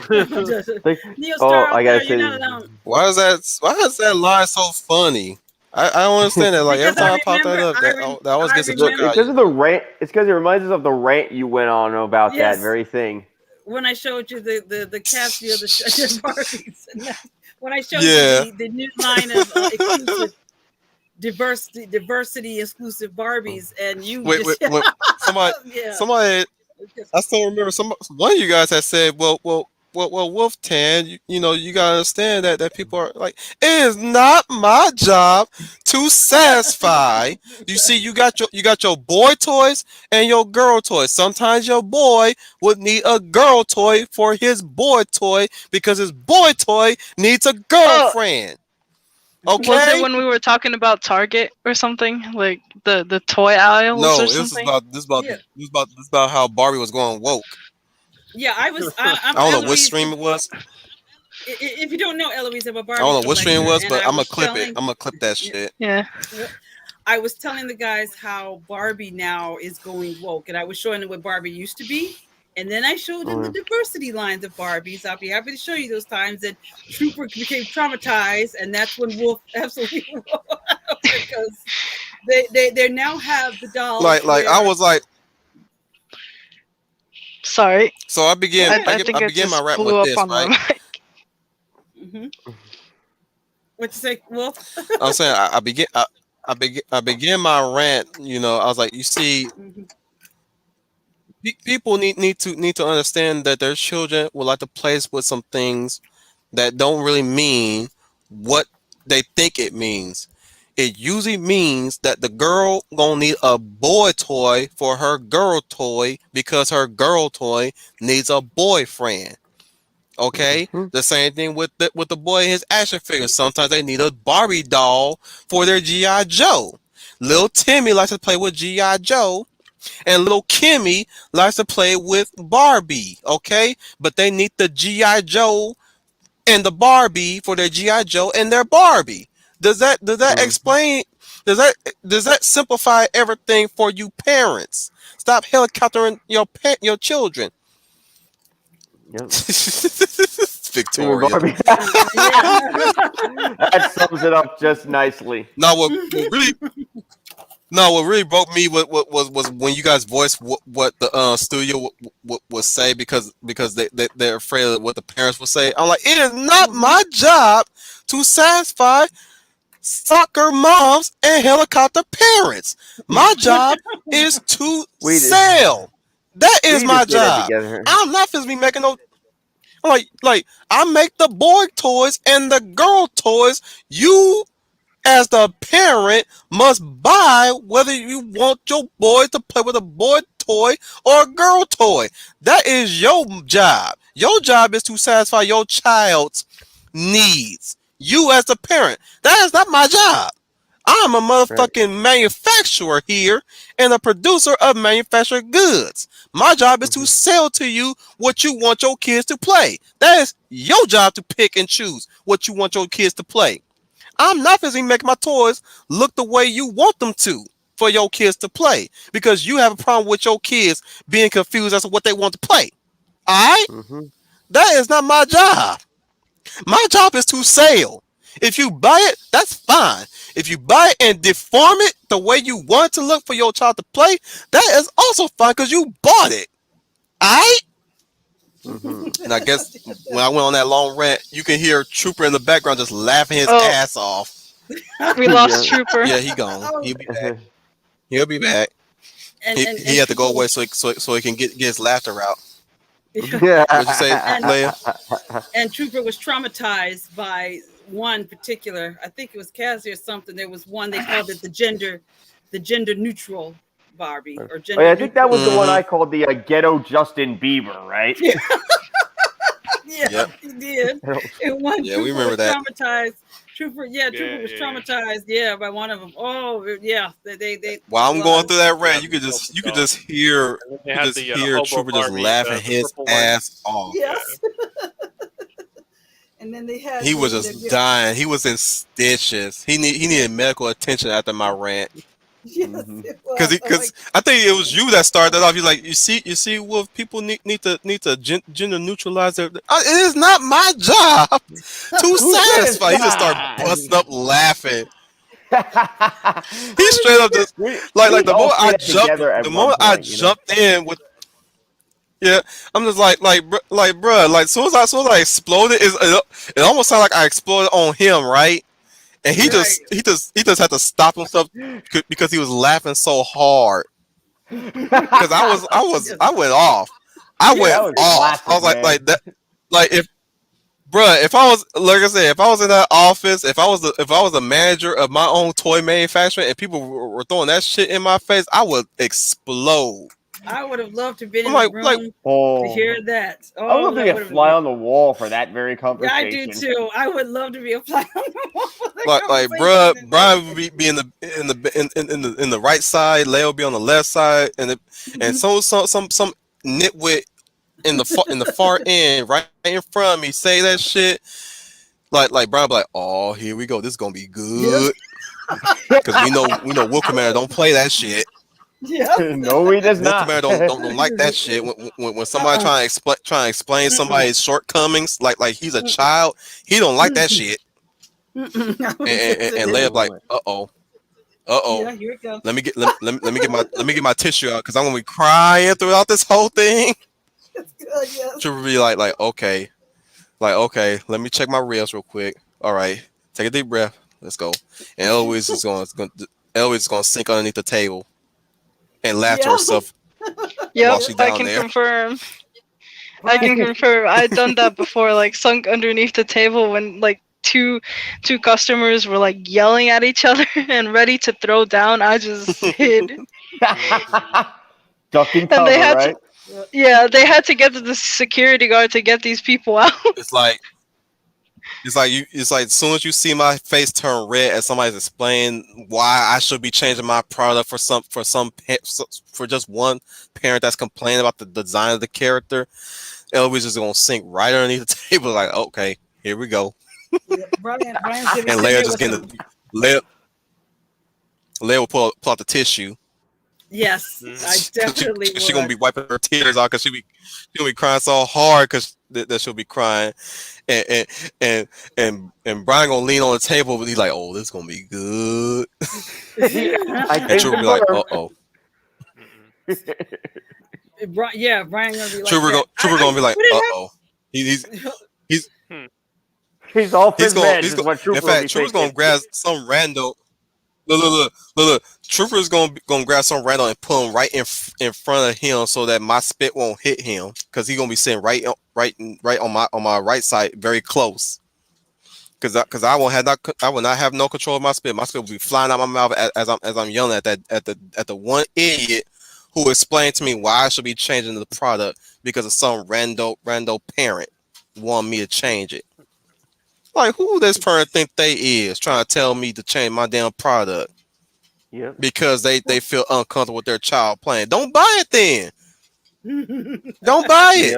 Neo Star out I there, gotta you're say, not alone. Why is that line so funny? I don't understand that. Like every Because time I pop that up, that always gets a joke it's out of because you. of the rant. It's because it reminds us of the rant you went on about that Yes. very thing. When I showed you the Casio, the Barbies, and when I showed Yeah. you the new line of exclusive diversity exclusive Barbies, and you Wait, just somebody, yeah. somebody. I still remember one of you guys had said, "Well, Wolf Tan, you know, you gotta understand that people are like, it is not my job to satisfy. You see, you got your boy toys and your girl toys. Sometimes your boy would need a girl toy for his boy toy because his boy toy needs a Oh, girlfriend. was it Okay? when we were talking about Target or something? Like the toy aisles or No, this is something? about Yeah, this about how Barbie was going woke. yeah. I'm I don't know what Eloise. stream it was. If you don't know Eloise, I'm a I Barbie don't know what stream it collector, was, and but I I'm gonna was clip it. telling, I'm gonna clip that yeah, shit. Yeah. yeah, I was telling the guys how Barbie now is going woke, and I was showing them what Barbie used to be, and then I showed them the Mm. diversity lines of Barbies. I'll be happy to show you those times that Trooper became traumatized, and that's when Wolf absolutely because they now have the dolls Like I where was like, Sorry. so go I ahead. I think it began my just rap blew with up this, on my right? mic. Hmm. What you say, Wolf? I'm saying I began my rant. You know, I was like, you see, Hmm. people need to understand that their children would like to place with some things that don't really mean what they think it means. It usually means that the girl gonna need a boy toy for her girl toy because her girl toy needs a boyfriend. Okay, Mhm. the same thing with the boy and his action figures. Sometimes they need a Barbie doll for their GI Joe. Little Timmy likes to play with GI Joe, and little Kimmy likes to play with Barbie. Okay, but they need the GI Joe and the Barbie for their GI Joe and their Barbie. Does that Mhm. explain? Does that simplify everything for you parents? Stop helicoptering your children. Yep. Screaming Victoria. Barbie. Yeah. That sums it up just nicely. Now what really no what really broke me was when you guys voiced what the studio would say because they're afraid of what the parents will say. I'm like, it is not Hmm. my job to satisfy soccer moms and helicopter parents. My job is to We just sell. That is we my just get it job. together. I'm not supposed to be making no like I make the boy toys and the girl toys. You as the parent must buy whether you want your boy to play with a boy toy or a girl toy. That is your job. Your job is to satisfy your child's needs. You as the parent. That is not my job. I'm a Right. motherfucking manufacturer here and a producer of manufactured goods. My job is to Hmm. sell to you what you want your kids to play. That is your job to pick and choose what you want your kids to play. I'm not physically making my toys look the way you want them to for your kids to play because you have a problem with your kids being confused as to what they want to play. Alright? Hmm. That is not my job. My job is to sell. If you buy it, that's fine. If you buy it and deform it the way you want it to look for your child to play, that is also fine because you bought it. Alright? Hmm. And I guess when I went on that long rant, you can hear Trooper in the background just laughing his Oh, ass off. we lost Yeah. Trooper. Yeah, he gone. Oh, He'll be back. He'll be back. He and had to go Trooper away was so he can get his laughter out. Yeah. What'd you say, and Leia? and Trooper was traumatized by one particular. I think it was Cassie or something. There was one they called it the gender neutral Barbie or Oh yeah, gender I think that neutral. was the one Mm-hmm. I called the ghetto Justin Bieber, right? Yeah, yeah, Yep. he did. And one Yeah, we Trooper remember was that. traumatized. Trooper, yeah, Trooper Yeah, was yeah, yeah. traumatized. Yeah, by one of them. Oh, yeah, they While he I'm going through was. that Yeah, rant, the selfie you could doll. just hear And then they had the hobo Trooper just Barbie, laughing the his purple one. ass off. Yeah. Yes. And then they had He was the just dying. He was in stitches. He needed medical attention after my rant. yes, Hmm. it was. I'm Cause like, I think it was you that started that off. You like you see Wolf, people need to gender neutralize their. It is not my job to Who satisfy. He just started satisfied? busting up laughing. He I straight was up just We like the all moment say that together the at one moment I point, you know. jumped in with yeah, I'm just like bruh, like soon as I exploded, it almost sounded like I exploded on him, right? And Yeah. right. he just had to stop himself because he was laughing so hard. Cause Yes. I went off. I went That Yes. was off. I classic, was like man. that. like if bruh, if I was like I said, if I was in that office, if I was the manager of my own toy manufacturing and people were throwing that shit in my face, I would explode. I would have loved to have been I'm in the like room to Oh, hear that. I would Oh, love to be that a would have been fly great. on the wall for that very Yeah, I do conversation. too. I would love to be a fly on the wall for that like conversation. bruh, Brian would be in the right side, Leo would be on the left side, and some nitwit in the far end, right in front of me, say that shit. Like Brian be like, oh, here we go. This is gonna be Yep. good. Cause we know Wolf Commander don't play that shit. Yep. No, he does Wolf not. Commander don't like that shit. When somebody Uh-uh. trying to explain Mm-mm. somebody's shortcomings, like he's a Mm-mm. child, he don't like that Mm-mm. shit. Mm-mm. I would And, just and, sit and there. Leia be like, Boy. uh oh. Yeah, here it goes. Let me get my tissue out because I'm gonna be crying throughout this whole thing. It's good, yes. She'll be okay, let me check my ribs real quick. All right, take a deep breath. Let's go. And Eloise is gonna sink underneath the table and laugh to Yeah. herself while Yep, she's I down can there. confirm. I can Brian. confirm. I'd done that before, like sunk underneath the table when like two customers were like yelling at each other and ready to throw down. I just hid, Duck and and they cover, had to. right? Yeah, they had to get to the security guard to get these people out. It's like it's like as soon as you see my face turn red as somebody's explaining why I should be changing my product for just one parent that's complaining about the design of the character, Elvis is gonna sink right underneath the table like okay, here we go. Yeah, Brian's gonna be And sitting Leia there just with getting some. Leia, Leia will pull out the tissue. Yes, I definitely She gonna would. be wiping her tears out because she gonna be crying so hard because that she'll be crying, and and Brian gonna lean on the table, but he's like, "Oh, this gonna be good," I and think Trooper it be like, "Uh worked. oh." Yeah, Brian gonna be like that. Trooper gonna be like, What did "Uh it oh." He's happen? he's Hmm. He's off his meds, he's is going. what In Trooper will be fact, Trooper's thinking. gonna grab some random. Look. Trooper's gonna grab some random and put him in front of him so that my spit won't hit him because he's gonna be sitting right on my right side, very close. Because I will not have no control of my spit. My spit will be flying out my mouth as I'm yelling at the one idiot who explained to me why I should be changing the product because of some rando parent want me to change it. Like who this parent think they is trying to tell me to change my damn product Yep. because they feel uncomfortable with their child playing. Don't buy it then. Don't buy it.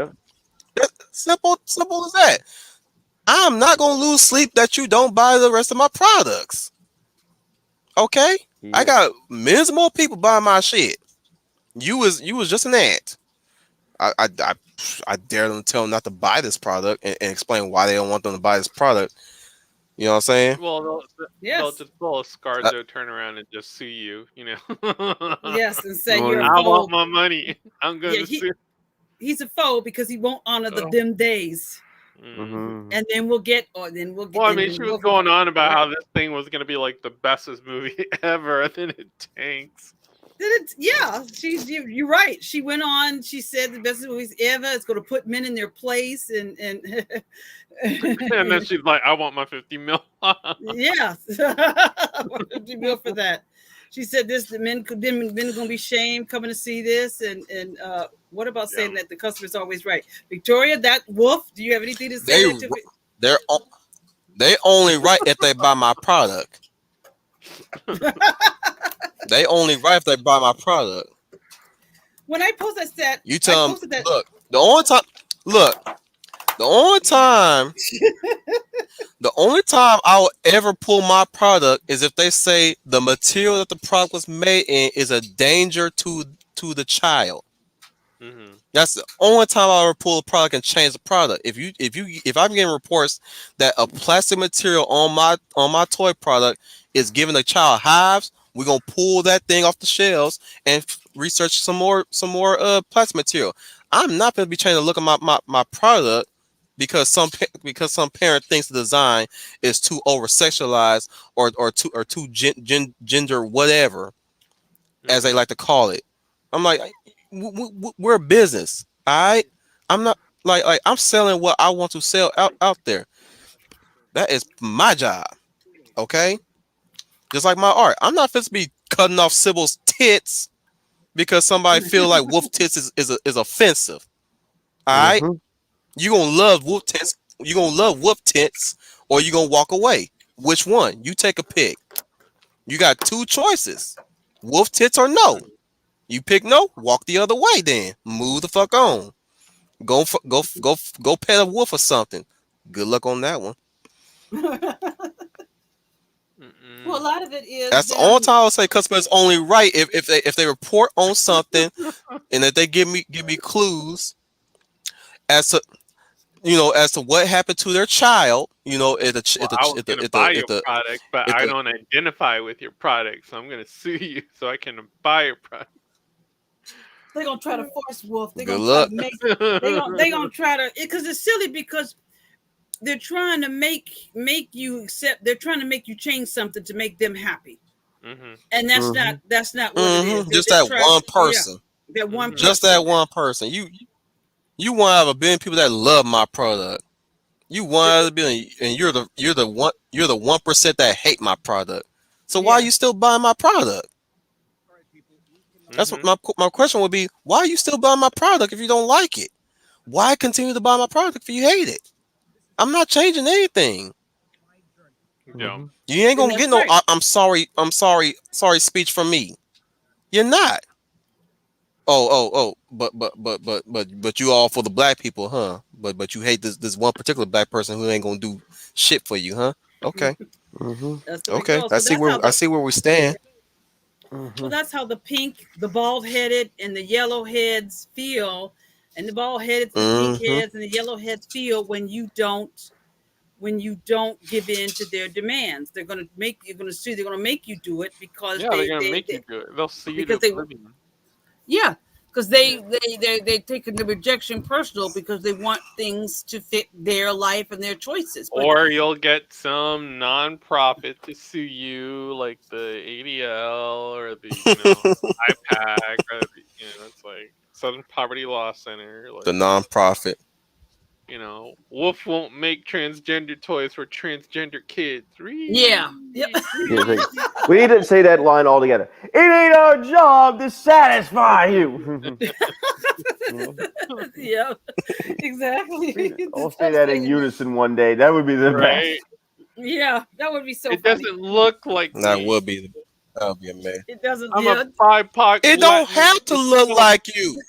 Yep. Simple as that. I'm not gonna lose sleep that you don't buy the rest of my products. Okay? I Yep. got millions more people buying my shit. You was just an ant. I dare them to tell them not to buy this product and explain why they don't want them to buy this product. You know what I'm saying? Well, they'll Yes, just pull a Uh, Scarzo, turn around and just sue you. yes, and say Oh, you're a yeah. I foe. want my money. I'm going Yeah, to sue. he's a foe because he won't honor the Oh. them days. Mhm. Mhm. And then we'll get, or then we'll get. Well, I and mean, then she was we'll- going on about how this thing was going to be like the bestest movie ever, and then it tanks. Yeah, you're right. She went on. She said the best movies ever. It's going to put men in their place, and And then she's like, "I want my 50 mil." yeah, 50 mil for that. She said this: the men are going to be shamed coming to see this, and what about saying Yeah. that the customer's always right? Victoria, that wolf. Do you have anything to say they that to me? they're they only right if they buy my product. They only right if they buy my product. When I posted that, You I tell them, posted that. look, look, the only time, the only time I will ever pull my product is if they say the material that the product was made in is a danger to the child. Hmm. That's the only time I'll ever pull a product and change the product. If I'm getting reports that a plastic material on my toy product is giving a child hives, we're gonna pull that thing off the shelves and research some more plastic material. I'm not gonna be changing the look of my product because some parent thinks the design is too over sexualized or too gender whatever as they like to call it. I'm like, we're a business, all right. I'm not. Like I'm selling what I want to sell out there. That is my job. Okay, just like my art. I'm not supposed to be cutting off Sybil's tits because somebody feel like wolf tits is offensive. All right, Mm-hmm. you gonna love wolf tits. You gonna love wolf tits, or you gonna walk away. Which one? You take a pick. You got two choices: wolf tits or no. You pick no. Walk the other way. Then move the fuck on. Go pet a wolf or something. Good luck on that one. Well, a Mm-mm. lot of it is That's the only them. time I'll say customers only right if they report on something and if they give me clues as to as to what happened to their child. Well, I was gonna buy your product, but if I the don't identify with your product, so I'm gonna sue you so I can buy your product. They're gonna try to force wolf. They're good gonna try to luck. make. They gonna try to because it's silly because they're trying to make you accept. They're trying to make you change something to make them happy, Mhm. and Mm-hmm. that's not what it is. Just They're that trying. one Yeah, person. that one Mhm. Just person. that one person. You want to have a billion people that love my product. You want to be, and you're the 1% that hate my product. So why are Yeah. you still buying my product? That's what Mhm. my question would be. Why are you still buying my product if you don't like it? Why continue to buy my product if you hate it? I'm not changing anything. Yeah. Mm-hmm. You ain't And gonna that's get no. right. I'm sorry. Sorry speech from me. You're not. Oh. But you all for the black people, huh? But you hate this one particular black person who ain't gonna do shit for you, huh? Okay. Mm-hmm. That's the way it Okay. goes. So I see where we stand. that's how the pink, the bald headed, and the yellow heads feel, and the bald heads, the pink Mm-hmm. heads, and the yellow heads feel when you don't give in to their demands. They're gonna make you're gonna see they're gonna make you do it because Yeah, they're gonna make you do it. They'll see you to because they oblivion. yeah because they taking the rejection personal because they want things to fit their life and their choices. But Or you'll get some nonprofit to sue you, like the ADL or the IPAC or it's like Southern Poverty Law Center. The Like nonprofit. Wolf won't make transgender toys for transgender kids. yeah, yep. Yeah, it's like, we need to say that line all together. It ain't our job to satisfy you. You know? Yeah, exactly. We all say that in unison one day. That would be the best. Right? Yeah, that would be so It funny. doesn't look like That me. would be that would be amazing. It doesn't. I'm a Yeah, BIPOC It don't Latin have to look Latino. like you.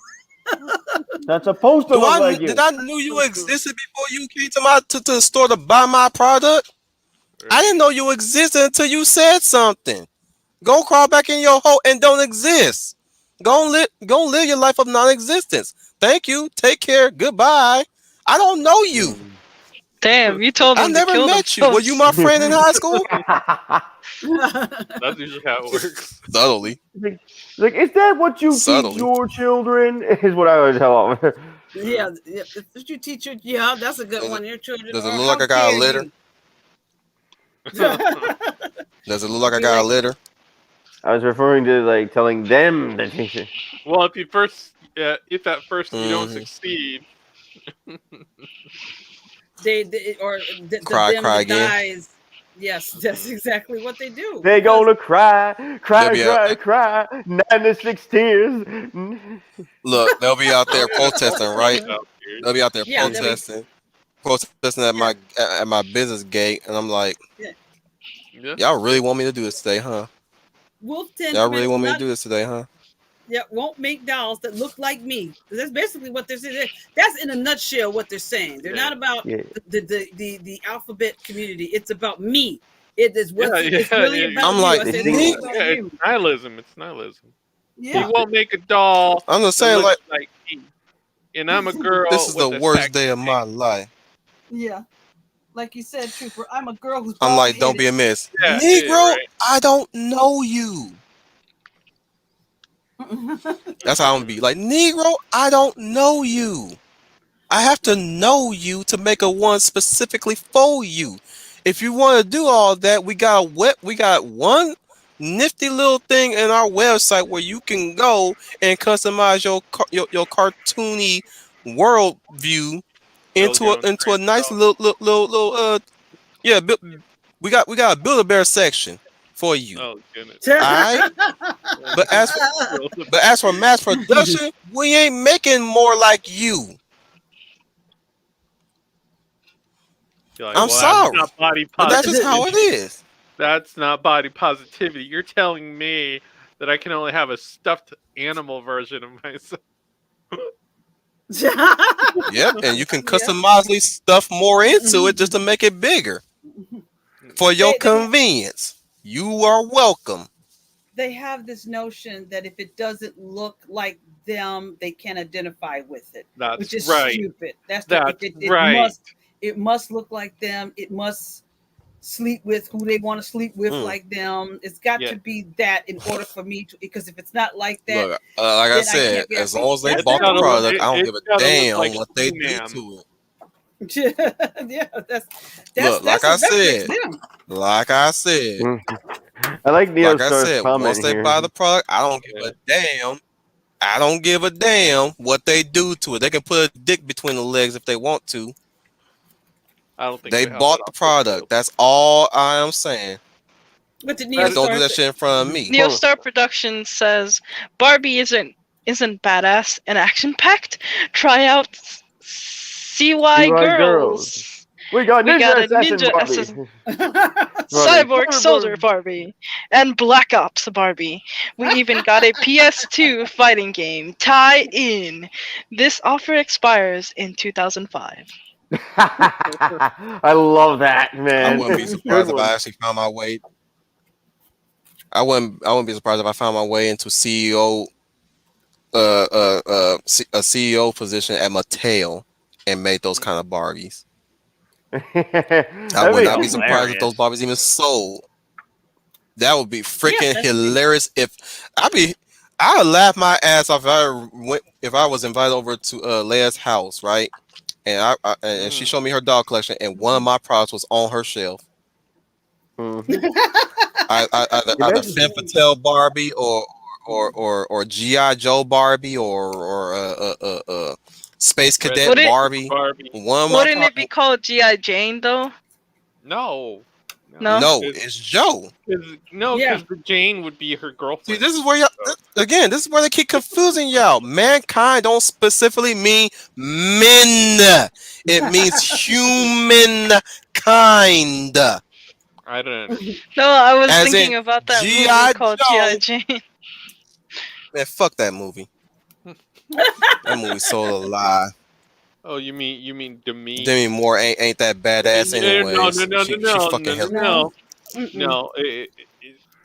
That's supposed to Do look I like did you. I knew you existed before you came to the store to buy my product? I Right. didn't know you existed until you said something. Go crawl back in your hole and don't exist. Go live your life of non-existence. Thank you. Take care. Goodbye. I don't know you. Mm. Damn, you told I them to never kill met you. Were you themselves. my friend in high school? That's usually how it works. Subtly. Like, is that what you teach Subtly. your children? Is what I would tell them. Yeah. yeah. Did you teach your? Yeah, that's a good Does it, one. Your children does it are. look like How I got a dare litter? you? Does it look like I Be got a like, litter? I was referring to like telling them to teach it. Well, if at first you don't Hmm. succeed, they or the Cry, them cry that again. dies. Yes, that's mhm. exactly what they do They because gonna cry, They'll cry, be out, cry, cry. 96 tears. look. They'll be out there Oh yeah, all protesting, right? the out here. They'll be out there yeah, they'll be protesting yeah, at my business gate, and I'm like, yeah. Yeah. y'all really want me to do this today, huh? Wolf Y'all really temperaments want me to not do this today, huh? yeah won't make dolls that look like me. That's basically what they're saying. That's in a nutshell what they're saying. They're Yeah. not about Yeah. the alphabet community. It's about me. It is Yeah. what's it's Yeah. really Yeah. about I'm you. like, I They said think it's "Nick." about Yeah. It's you. nihilism. It's nihilism. He Yeah. won't make a doll I'm just that saying, looks like, like me, and I'm a this girl is the with a worst day sexy of my life. Yeah. Like you said, Trooper, I'm a girl who's I'm bald like, don't headed. be a miss, Yeah. Yeah. Negro. Right. I don't know you. That's how I'm gonna be. Like, Negro, I don't know you. I have to know you to make a one specifically for you. If you want to do all that, we got one nifty little thing in our website where you can go and customize your cartoony world view Build your own into a train. nice Oh, little yeah. We got a Build-A-Bear section for you. oh goodness. All right. But as for mass production, we ain't making more like you. You're like, I'm well, that's sorry, not body but that's just how it positivity. is. That's not body positivity. You're telling me that I can only have a stuffed animal version of myself. Yep, and you can Yeah. customizably stuff more into it just to make it bigger for your They convenience. You are welcome. they have this notion that if it doesn't look like them, they can identify with it, That's which is right. stupid. That's the That's right. it must look like them. It must sleep with who they want to sleep with Mm. like them. It's got Yeah. to be that in order for me to, because if it's not like that, Look, like I then I said, can't be as happy. long as they That's It's bought the gotta them. look. product, I don't give It's a gotta look damn like what they do He-Man. to it. Yeah, Look, that's them. I like like I Neostar's said, once comment they buy here. the product, I don't give Yeah. a damn. I don't give a damn what they do to it. They can put a dick between the legs if they want to. I don't think They they have that bought the option product. available. That's all I am saying. What did That Just is, don't do Neostar that say? shit in front of me. Hold Neostar Productions says Barbie isn't badass and action packed. Try out CY CY girls. Girls. We got We got Ninja a Assassin ninja Barbie. assassin, Barbie. cyborg soldier Barbie, and Black Ops Barbie. We even got a PS2 fighting game tie in. This offer expires in 2005. I love that, I man. wouldn't be Good surprised if one. I actually found my way. I wouldn't be surprised if I found my way into CEO a CEO position at Mattel and made those kind of Barbies. I That'd would be not be surprised if those hilarious. Barbies even sold. That would be Yeah, freaking definitely. hilarious. I would laugh my ass off if I was invited over to Leia's house, right? And and she mm, showed me her doll collection, and one of my products was on her shelf. Hmm. Either Femme Eventually, Fatale Barbie or GI Joe Barbie or Space Would Cadet Rescue it Barbie. Barbie. One of my wouldn't it be products. called GI Jane though? No, No. no, No, it's Joe. Yeah. because the Jane would be her See, girlfriend. this is where y'all So, again. This is where they keep confusing y'all. Mankind don't specifically mean men. It means humankind. I don't. No, I was As in thinking about that movie GI called Joe. GI Jane. Man, fuck that movie. That movie's so a lie. Oh, you mean Demi? Demi Moore ain't that badass No, no, anyways. no, no, She no, fucking no, no, hell. No. no. Mm-mm. No,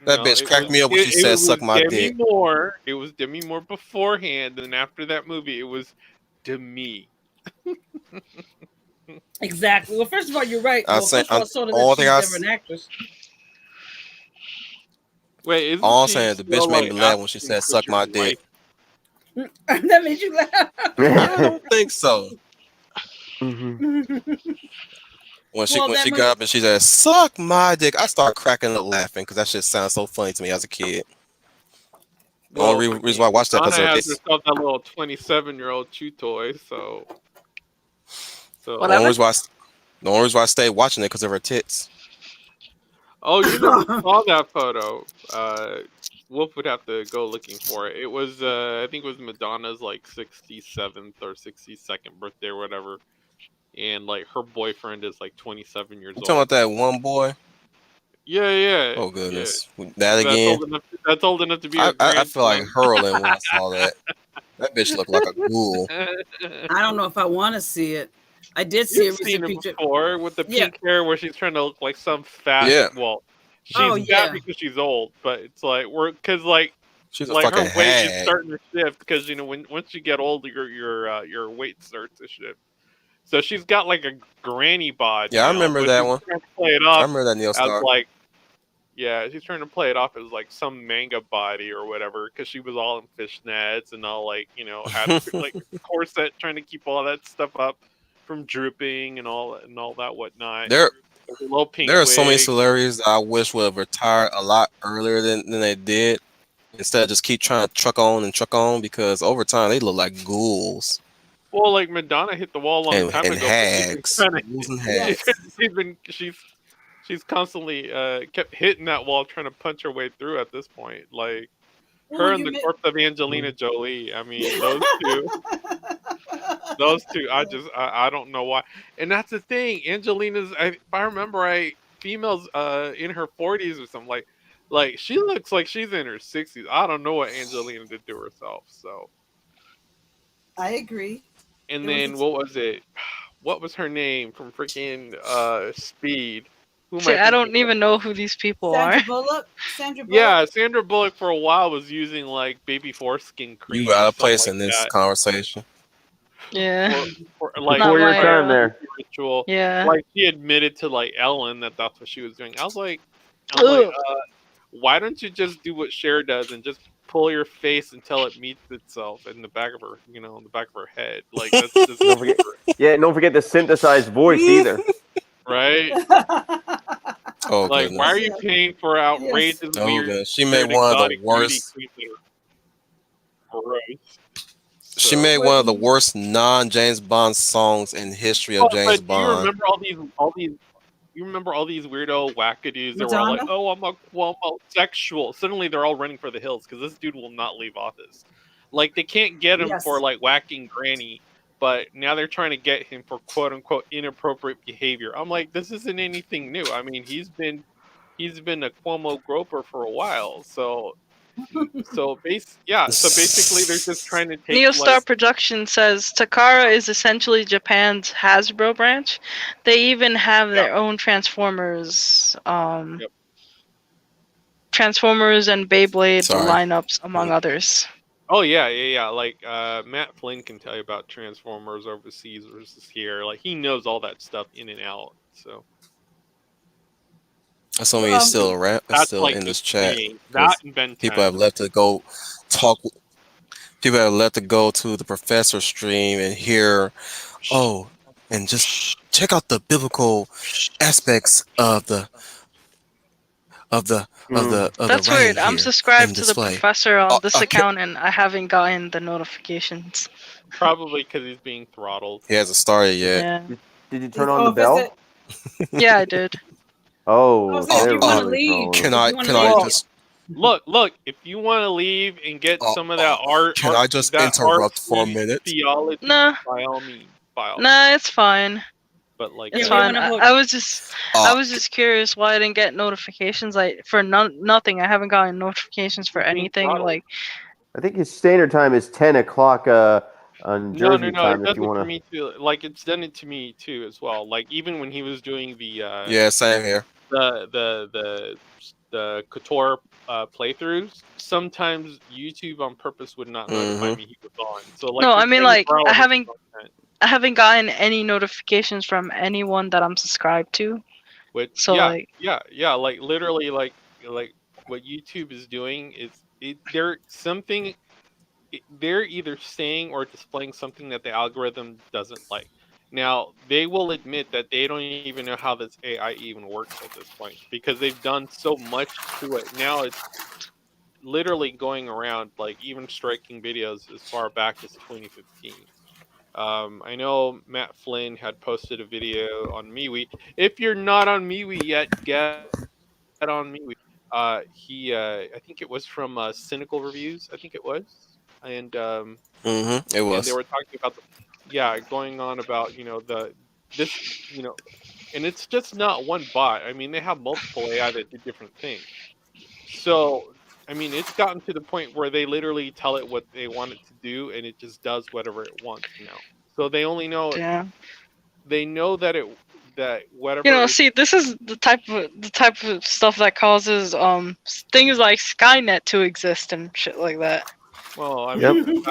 That no. bitch cracked me up when she It said was suck my Demi dick. Moore. It was Demi Moore beforehand, and after that movie, it was Demi. Exactly. Well, first of all, you're right. I Well, say first of all, so that all thing she's never an actress. Wait, isn't all I'm she saying is the bitch still made me like laugh when she Ashton said suck my Kutcher's dick. wife? That made you laugh. I don't think so. Mhm. When Well, that she must. got up and she said suck my dick, I started cracking up laughing because that shit sounds so funny to me as a kid. The Well, only I reason why I mean, watched that because Donna of has it's herself that little 27-year-old chew toy, so the so. only Whatever. reason why the only reason why I stayed watching it because of her tits. Oh, you never saw that photo. Wolf would have to go looking for it. It was, I think it was Madonna's like 67th or 62nd birthday or whatever, and like her boyfriend is like 27 years You talking about old. that one boy? Yeah, yeah, Oh yeah. goodness, that That's again. old enough. That's old enough to be her I feel like grandson. hurling when I saw that. That bitch looked like a ghoul. I don't know if I want to see it. I did see a You've recent seen it picture. before with the Yeah. pink hair where she's trying to look like some fat. Yeah, Well, Oh she's fat yeah. because she's old, but it's like we're because she's a like her fucking weight is hag. starting to shift because when once you get older, your weight starts to shift. So she's got like a granny bod Yeah, I now, remember but that she's one. trying to play it I off remember that Neil as Star. like yeah, she's trying to play it off as like some manga body or whatever because she was all in fishnets and all like had like a corset trying to keep all that stuff up from drooping and all that whatnot. there, With a little pink there are so many wig. celebrities that I wish would have retired a lot earlier than they did. Instead of just keep trying to truck on and truck on because over time they look like ghouls. Well, like Madonna hit the wall a long time and ago, but she's been hags, trying to. losing Yes. hags. She's constantly kept hitting that wall, trying to punch her way through. At this point, like Oh, her and you the meant. corpse of Angelina Jolie. I mean, those two. I don't know why. And that's the thing. Angelina's. If I remember right, females in her 40s or something like she looks like she's in her 60s. I don't know what Angelina did to herself. So I agree. and It was then a what was it? What was her name from freaking Speed? Who am See, I I thinking don't of? even know who these people are. Sandra Bullock. Sandra Bullock. Yeah, Sandra Bullock for a while was using like baby foreskin You cream out or of something place like in this that conversation. Yeah, for like not Before your my. trying to time do there. the ritual. Yeah. Like she admitted to like Ellen that that's what she was doing. I was like, Ugh. why don't you just do what Cher does and just pull your face until it meets itself in the back of her, in the back of her head? Like that's just Don't forget. cheaper, Yeah, don't forget the synthesized voice either. right? Oh Like, why are goodness. you Yes. paying for Yes. outrageous, Oh weird, goodness. She made one of the exotic beauty worst. queens that are gross? She So, made What? one of the worst non James Bond songs in history of James but do you Bond. remember all these? You remember all these weirdo wackadoos that were all like, Madonna. "Oh, I'm a homosexual." Suddenly, they're all running for the hills because this dude will not leave office. Like they can't get him for Yes. like whacking Granny, but now they're trying to get him for quote unquote inappropriate behavior. I'm like, this isn't anything new. I mean, he's been a Cuomo groper for a while, so basically they're just trying to take like Neostar Production says Takara is essentially Japan's Hasbro branch. They even have yeah, their own Transformers, yep. Transformers and Beyblade Sorry. lineups, among others. Oh yeah. Like Matt Flynn can tell you about Transformers overseas versus here. Like he knows all that stuff in and out. So Assuming it's Um. still around, it's that's still like in his this chat thing. That because and Ben people 10. have left to go talk. People have left to go to the professor stream and hear, oh, and just check out the biblical aspects of the That's writing weird. I'm here in subscribed to the display. professor on this Okay. account and I haven't gotten the notifications. Probably because he's being throttled. He hasn't started yet. Yeah. Did you turn on the If it's bell? Yeah, I did. Oh, if Oh, you they're want to really leave, trolling can him. if I you want to can I leave, Well, just look. If you want to leave and get some of that can I just art interrupt for a street minute? theology, Nah, by all means, by all means. nah, it's fine. But like, It's yeah, we don't fine. want to hold. I was just Uh, curious why I didn't get notifications like for nothing. I haven't gotten notifications for he's being anything. throttled. Like I think his standard time is 10 o'clock on No, Jersey It time. If does you it for want me too. Like it's done it to me too as well. Like even when he was doing yeah, same here. the Couture playthroughs, sometimes YouTube on purpose would not notify Hmm. me he was on. So like no, I you're mean trying to like throttle his content, I haven't gotten any notifications from anyone that I'm subscribed to. which So like yeah. Like literally, like what YouTube is doing is they're either saying or displaying something that the algorithm doesn't like. Now, they will admit that they don't even know how this AI even works at this point because they've done so much to it. Now it's literally going around, like even striking videos as far back as 2015. I know Matt Flynn had posted a video on MeWe. If you're not on MeWe yet, get on MeWe. I think it was from Cynical Reviews. I think it was, and It they was. were talking about going on about this and it's just not one bot. I mean, they have multiple AI that do different things. So I mean, it's gotten to the point where they literally tell it what they want it to do, and it just does whatever it wants now. So yeah. they know that whatever it. See, this is the type of stuff that causes things like Skynet to exist and shit like that. Well, I Yep. mean,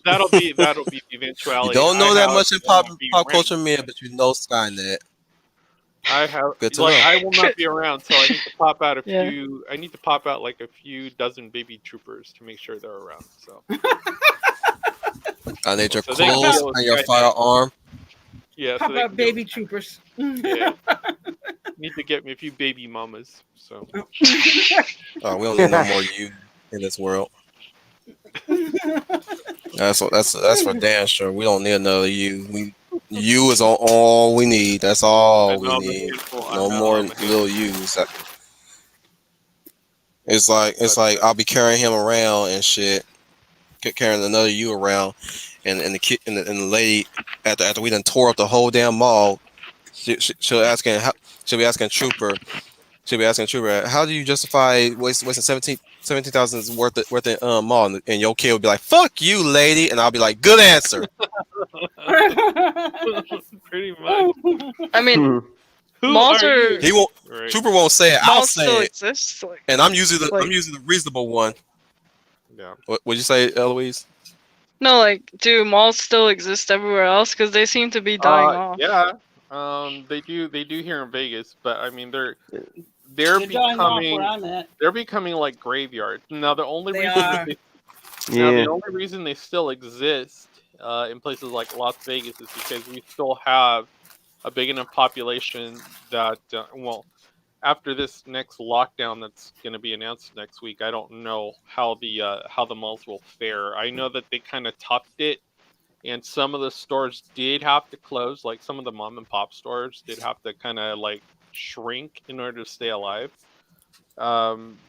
that'll be the You eventuality. don't I know that have much in will pop not be pop around. culture media, but you know Skynet. I have Good to like know. I will not be around, so I need to pop out a Yeah. few. I need to pop out like a few dozen baby troopers to make sure they're around. So I need your so they can clothes deal with and your Skynet. firearm. Yeah, so Pop they out can deal baby with troopers. Yeah, need to get me a few baby mamas. So We don't need no more you in this world. That's for damn sure. We don't need another you. You is all we need. That's I all we know I'm a need. handful. I No know more I'm a little handful. U's. It's like But I'll be carrying him around and shit, carrying another you around, and the kid and the lady after we done tore up the whole damn mall, she'll asking how she'll be asking Trooper she'll be asking Trooper how do you justify wasting 17,000 worth of mall, and your kid will be like fuck you lady, and I'll be like good answer. pretty much. I mean, Who malls are are He you? won't. Right. Trooper won't say it. I'll malls still say it, exist. and I'm Like usually the reasonable one. Yeah. What would you say, Eloise? no, like do malls still exist everywhere else? Because they seem to be dying off. Yeah. They do. They do here in Vegas, but I mean, they're They're dying off where becoming I'm at. they're becoming like graveyards. Now the only They reason that are. they now Yeah. the only reason they still exist in places like Las Vegas is because we still have a big enough population that well, after this next lockdown that's going to be announced next week, I don't know how the malls will fare. I know that they kind of topped it, and some of the stores did have to close. Like some of the mom and pop stores did have to kind of like shrink in order to stay alive.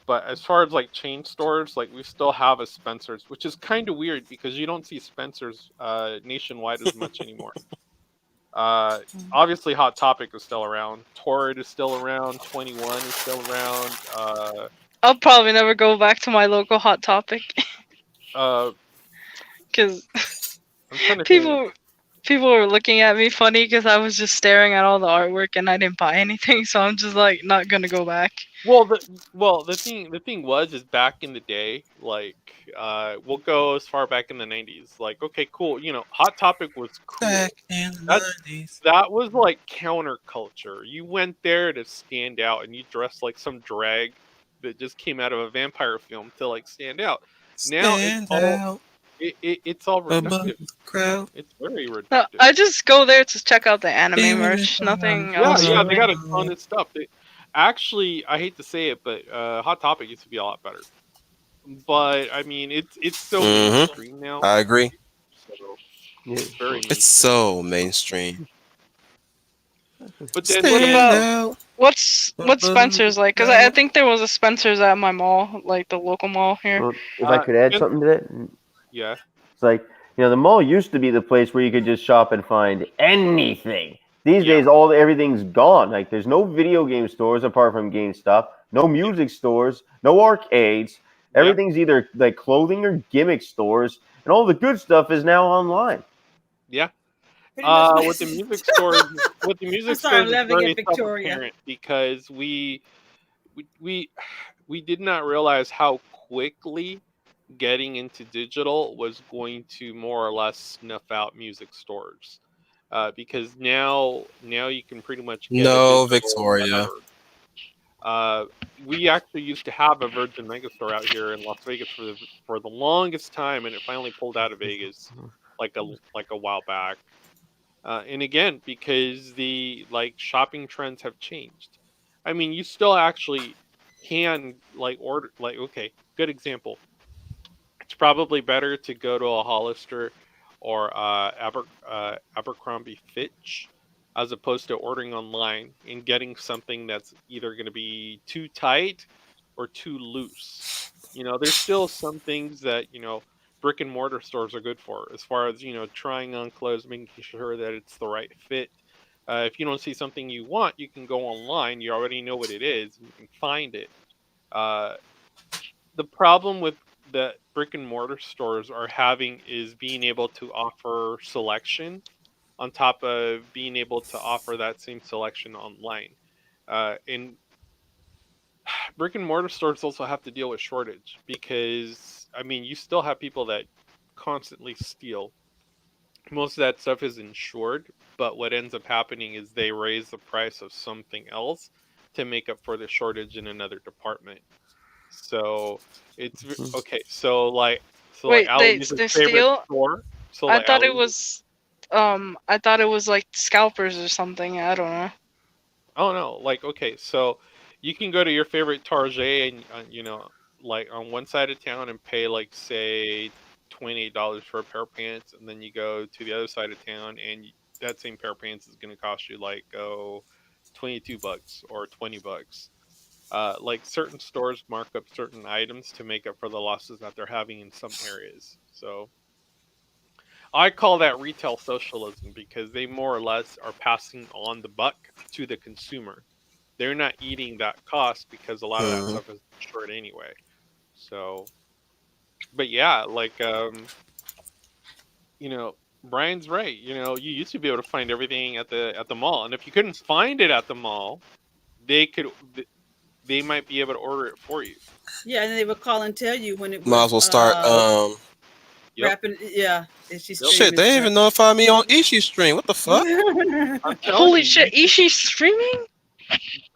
But as far as like chain stores, like we still have a Spencer's, which is kind of weird because you don't see Spencer's nationwide as much anymore. Uh, Obviously, Hot Topic is still around. Torrid is still around. 21 is still around. I'll probably never go back to my local Hot Topic Uh, because I'm trying to think. people people were looking at me funny because I was just staring at all the artwork and I didn't buy anything. So I'm just like not gonna go back. The thing was is back in the day, like we'll go as far back in the 90s. Like, okay, cool. Hot Topic was Back cool. in the That 90s. that was like counterculture. You went there to stand out, and you dressed like some drag that just came out of a vampire film to like stand out. Now Stand out it's all above reductive. the crowd. It's very No, reductive. I just go there to check out the anime Even if merch. I'm Nothing Yeah, else yeah, they really. got a ton of stuff. Actually, I hate to say it, but Hot Topic used to be a lot better. But I mean, it's so Mm-hmm. mainstream now, I agree. so Yeah. it's very It's mainstream. so mainstream. But then What Stand about out what's above the Spencer's like? Cause I crowd. think there was a Spencer's at my mall, like the local mall here. Well, if I could add And something to that, yeah, it's like, the mall used to be the place where you could just shop and find anything. These yeah, days, everything's gone. Like, there's no video game stores apart from GameStop, no yeah, music stores, no arcades. yeah. Everything's either like clothing or gimmick stores, and all the good stuff is now online. Yeah. Pretty much. With the music stores, with the I'm music sorry, stores, I'm it's laughing at very Victoria. self-apparent because we we did not realize how quickly getting into digital was going to more or less snuff out music stores. Because now you can pretty much get a No, digital Victoria. whatever. We actually used to have a Virgin Megastore out here in Las Vegas for the longest time, and it finally pulled out of Vegas like a while back. And again, because the like shopping trends have changed. I mean, you still actually can like order like okay, good example. It's probably better to go to a Hollister or Abercrombie Fitch as opposed to ordering online and getting something that's either going to be too tight or too loose. There's still some things that, brick and mortar stores are good for as far as, trying on clothes, making sure that it's the right fit. If you don't see something you want, you can go online. You already know what it is and you can find it. Uh, the problem with that brick and mortar stores are having is being able to offer selection on top of being able to offer that same selection online. And brick and mortar stores also have to deal with shortage because I mean you still have people that constantly steal. Most of that stuff is insured, but what ends up happening is they raise the price of something else to make up for the shortage in another department. So okay. So like Wait, Aloyse's they favorite steal? store. So I like thought it Aloyse, was I thought it was like scalpers or something. I don't know. oh no, like okay, so you can go to your favorite Target and like on one side of town and pay like say $28 for a pair of pants, and then you go to the other side of town, and that same pair of pants is going to cost you like $22 or $20. Like certain stores mark up certain items to make up for the losses that they're having in some areas. So I call that retail socialism because they more or less are passing on the buck to the consumer. They're not eating that cost because a lot of that Mhm. stuff is insured anyway. So, but yeah, like you know, Brian's right. You know, you used to be able to find everything at the mall, and if you couldn't find it at the mall, they could they might be able to order it for you. Yeah, and they would call and tell you when it Might was as well start. Yep, wrapping. Yeah, and she's yep. Shit, streaming they stuff. even notify me on Ishi stream. What the fuck? I'm telling Holy you, shit, Ishi's streaming?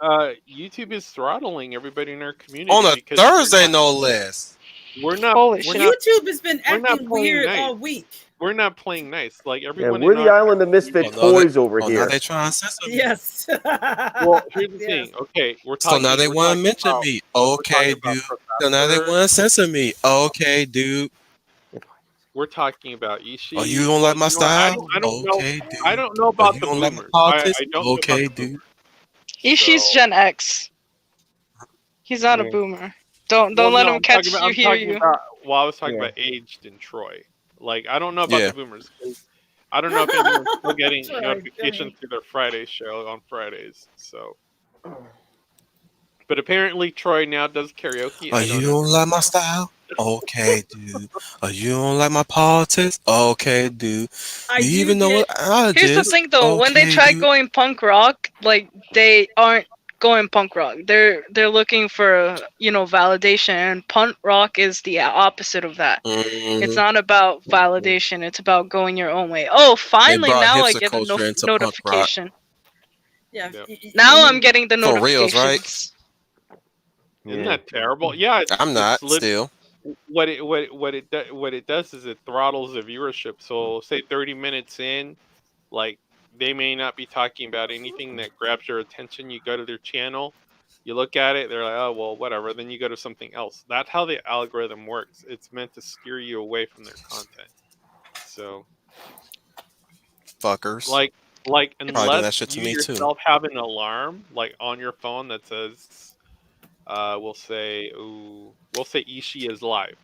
YouTube is throttling everybody in our On community a because Thursday, no less. Holy we're shit. not YouTube has been we're not acting playing weird nice. all week. We're not playing nice. Like Yeah, everyone we're in the our island of community. misfit Oh no, they. toys over Oh now here. they trying to censor me. Yes. Well, here's the Yes. thing. Okay, So now they we're want to talking mention about me. we're talking Okay, about dude. So now they Professor. want to censor me. Okay, dude. We're talking about Oh, you Ishii. don't Well, like my you know what? style? I don't know. Okay, I dude. don't know Oh, about you the don't like my boomers. politics? I don't know about Okay, the dude. boomers. Ishi's So Gen X. He's not a Yeah. boomer. Don't well, let no, him catch you I'm hear talking you. about. Well, I was talking Yeah. about aged in Troy. Like I don't know about Yeah. the boomers. 'Cause I don't know if anyone's still getting Sorry, notifications Johnny. through their Friday show on Fridays. So, but apparently Troy now does karaoke. Oh, I you don't don't like understand. my style? Okay, dude. Oh, you don't like my politics? Okay, dude. I Do you do even know get. what knowledge Here's the is? thing though, when they Okay, try dude. going punk rock, like they aren't going punk rock. They're looking for, validation, and punk rock is the opposite of that. It's Hmm. not about validation, it's about going your own way. Oh, They finally brought now I hipster get a culture into punk rock. notification. Yeah. Yep. Now I'm getting the For reals, right? notifications. Isn't Yeah. that terrible? Yeah, I'm it's not still. what it does is it throttles the viewership. So say 30 minutes in, like they may not be talking about anything that grabs your attention. You go to their channel, you look at it, they're like, oh well, whatever. Then you go to something else. That's how the algorithm works. It's meant to steer you away from their content. So Fuckers. like Probably doing unless that shit to you me too. yourself have an alarm like on your phone that says we'll say Ishii is live.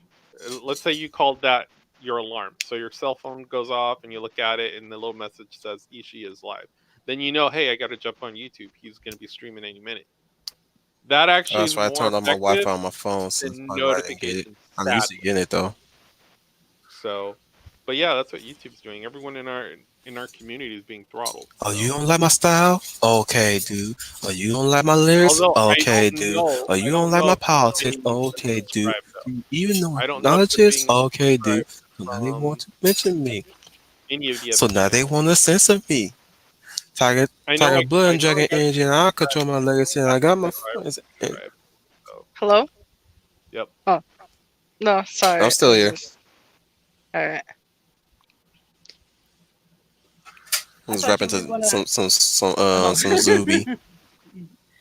Let's say you called that your alarm. So your cell phone goes off and you look at it and the little message says Ishii is live. Then you know, hey, I got to jump on YouTube. He's going to be streaming any minute. That actually is That's why I more turned on my effective Wi-Fi on my phone, so that's than probably why I didn't get it. notifications, I'm used to sadly. getting it though. So, but yeah, that's what YouTube's doing. Everyone in our community is being throttled. Oh, you So, don't like my style? Okay, dude. Oh, you don't like my lyrics? although Okay, dude. Oh, I you don't don't like know my if politics? anyone Okay, dude. subscribed though. Do you even know what I don't know if knowledge they're is? being Okay, dude. subscribed So now they want from to mention me. any of the So other now they channels. want to censor me. Tiger Blood I and know I Dragon got Engine. I control my legacy, and I got my subscribed. friends. And Subscribed. So, Hello? yep. Oh, no, I'm sorry. still here. Alright. I'm I just thought rapping you were to gonna. some Zuby.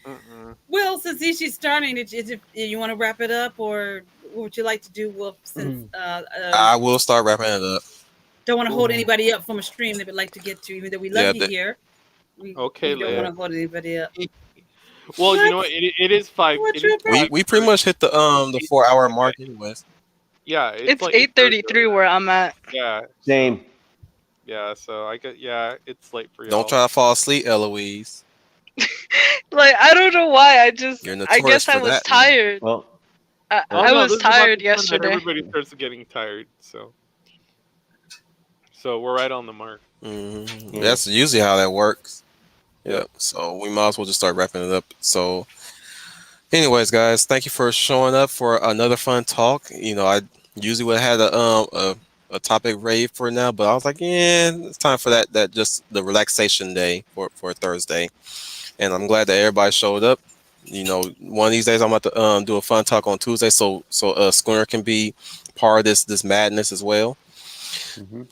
Mm-mm. Well, since she's starting, you want to wrap it up, or what would you like to do? Wolf, since I will start wrapping it up. don't want to hold anybody up from a stream they would like to get to, even though we love Yeah, you here. We Okay, don't want Leia. to hold anybody up. Well, you What? know what? It is five. What It is tripping? we pretty 5:30. much hit the 4 hour mark anyways. Yeah, it's It's like 8:30 8:33 over where I'm at. there. Yeah. Same. So yeah. So I got it's late for Don't y'all. try to fall asleep, Eloise. Like I don't know why. You're I notorious guess I for was that now. tired. Well, Oh I no, was this is about tired the time that yesterday. everybody starts getting tired. So we're right on the mark. Yeah. That's usually how that works. Yep. Yep. So we might as well just start wrapping it up. So, anyways, guys, thank you for showing up for another fun talk. I usually would have had a topic ready for now, but I was like, yeah, it's time for that just the relaxation day for Thursday. And I'm glad that everybody showed up. One of these days I'm about to do a fun talk on Tuesday, so Schooner can be part of this madness as well. Mhm.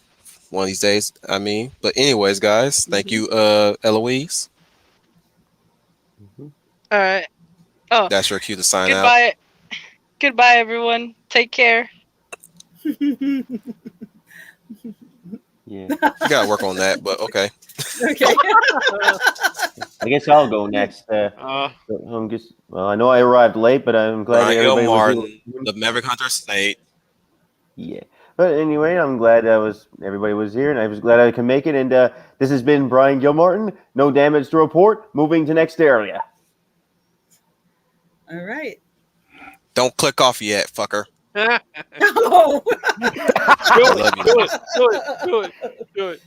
One of these days, I mean. But anyways, guys, thank you, Eloise. Mhm. Alright. Oh, That's your cue to sign out. goodbye. Goodbye everyone. Take care. Yeah. You gotta work on that, but okay. Okay. I guess I'll go next. uh, I'm just. Well, I know I arrived late, but I'm glad that Brian everybody was here. Martin, the Maverick Hunter State. Yeah. But anyway, I'm glad everybody was here, and I was glad I could make it. And this has been Brian Gilmartin. No damage to report. Moving to next area. All right. Don't click off yet, fucker. Oh, do I it, love you do though. it, do it, do it, do it.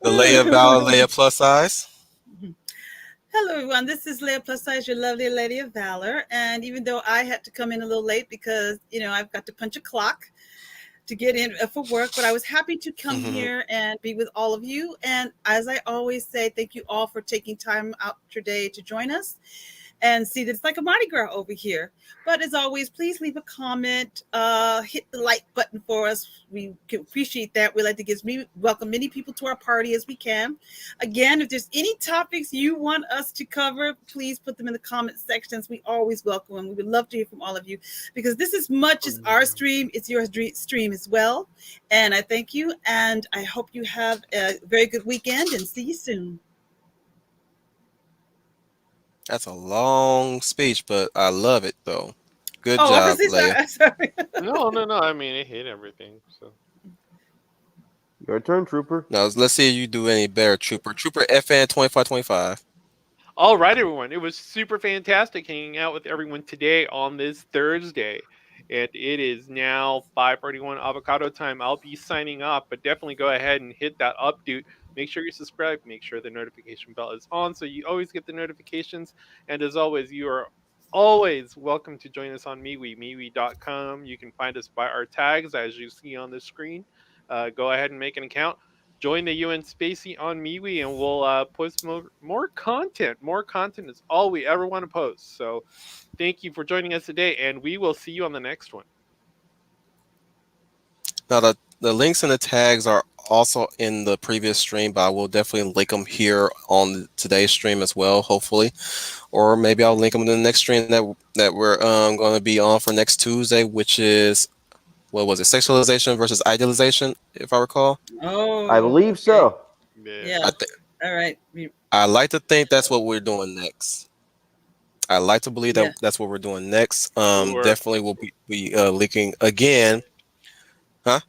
The Leia Val Leia plus size. Hello, everyone. This is Leah Plus Size, your lovely lady of valor. And even though I had to come in a little late because, I've got to punch a clock to get in for work, but I was happy to come here and be with all of you. And as I always say, thank you all for taking time out today to join us and see that it's like a Mardi Gras over here. But as always, please leave a comment, hit the like button for us. We can appreciate that. We like to welcome many people to our party as we can. Again, if there's any topics you want us to cover, please put them in the comment sections. We always welcome them. We would love to hear from all of you because this is much as our stream, it's your stream as well. And I thank you, and I hope you have a very good weekend, and see you soon. That's a long speech, but I love it though. Good Oh, I was job, Leia. sorry. No. I mean, I hate everything. So Your turn, Trooper. Now let's see if you do any better, Trooper. Trooper FN 2525. all right, everyone. It was super fantastic hanging out with everyone today on this Thursday. And it is now 5:41 avocado time. I'll be signing off, but definitely go ahead and hit that update. Make sure you're subscribed. Make sure the notification bell is on so you always get the notifications. And as always, you are always welcome to join us on MeWe, MeWe.com. You can find us by our tags as you see on the screen. Go ahead and make an account. Join the UN Spacey on MeWe, and we'll post more content. More content is all we ever want to post. So thank you for joining us today, and we will see you on the next one. Now the links and the tags are also in the previous stream, but I will definitely link them here on today's stream as well, hopefully. Or maybe I'll link them in the next stream that we're going to be on for next Tuesday, which is, what was it, sexualization versus idealization, if I recall. Oh, I believe okay. so. Yeah. All right. I like to think that's what we're doing next. I like to believe that Yeah. that's what we're doing next. Sure. Definitely will be linking again. Huh?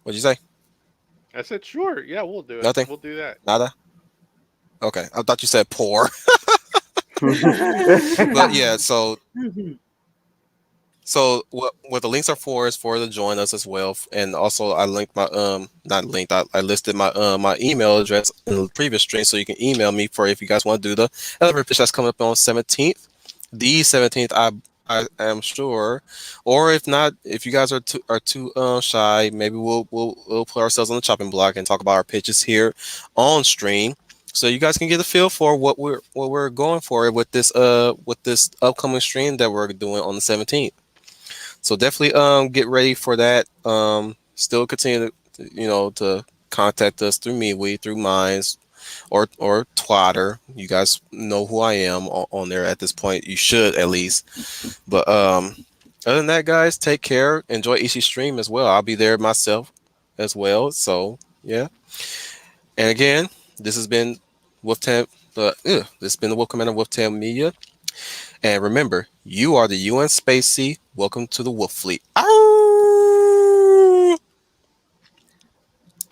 What'd you say? I said sure. Yeah, we'll do it. Nothing? We'll do that. Nada? Okay. I thought you said poor. But yeah, so what the links are for is for to join us as well, and also I linked my not linked, I listed my email address in the previous stream, so you can email me for if you guys want to do the elevator pitch that's coming up on 17th. The 17th, I am sure, or if not, if you guys are too shy, maybe we'll put ourselves on the chopping block and talk about our pitches here on stream, so you guys can get a feel for what we're going for with this upcoming stream that we're doing on the 17th. So definitely get ready for that. Still continue to contact us through MeWe, through Minds, or Twitter. You guys know who I am on there at this point. You should at least. But other than that, guys, take care. Enjoy Ishi stream as well. I'll be there myself as well. So yeah. And again, this has been Wolftan. This has been the Wolf Commander Wolftan Media. And remember, you are the UN Spacey. Welcome to the Wolf Fleet. Ow!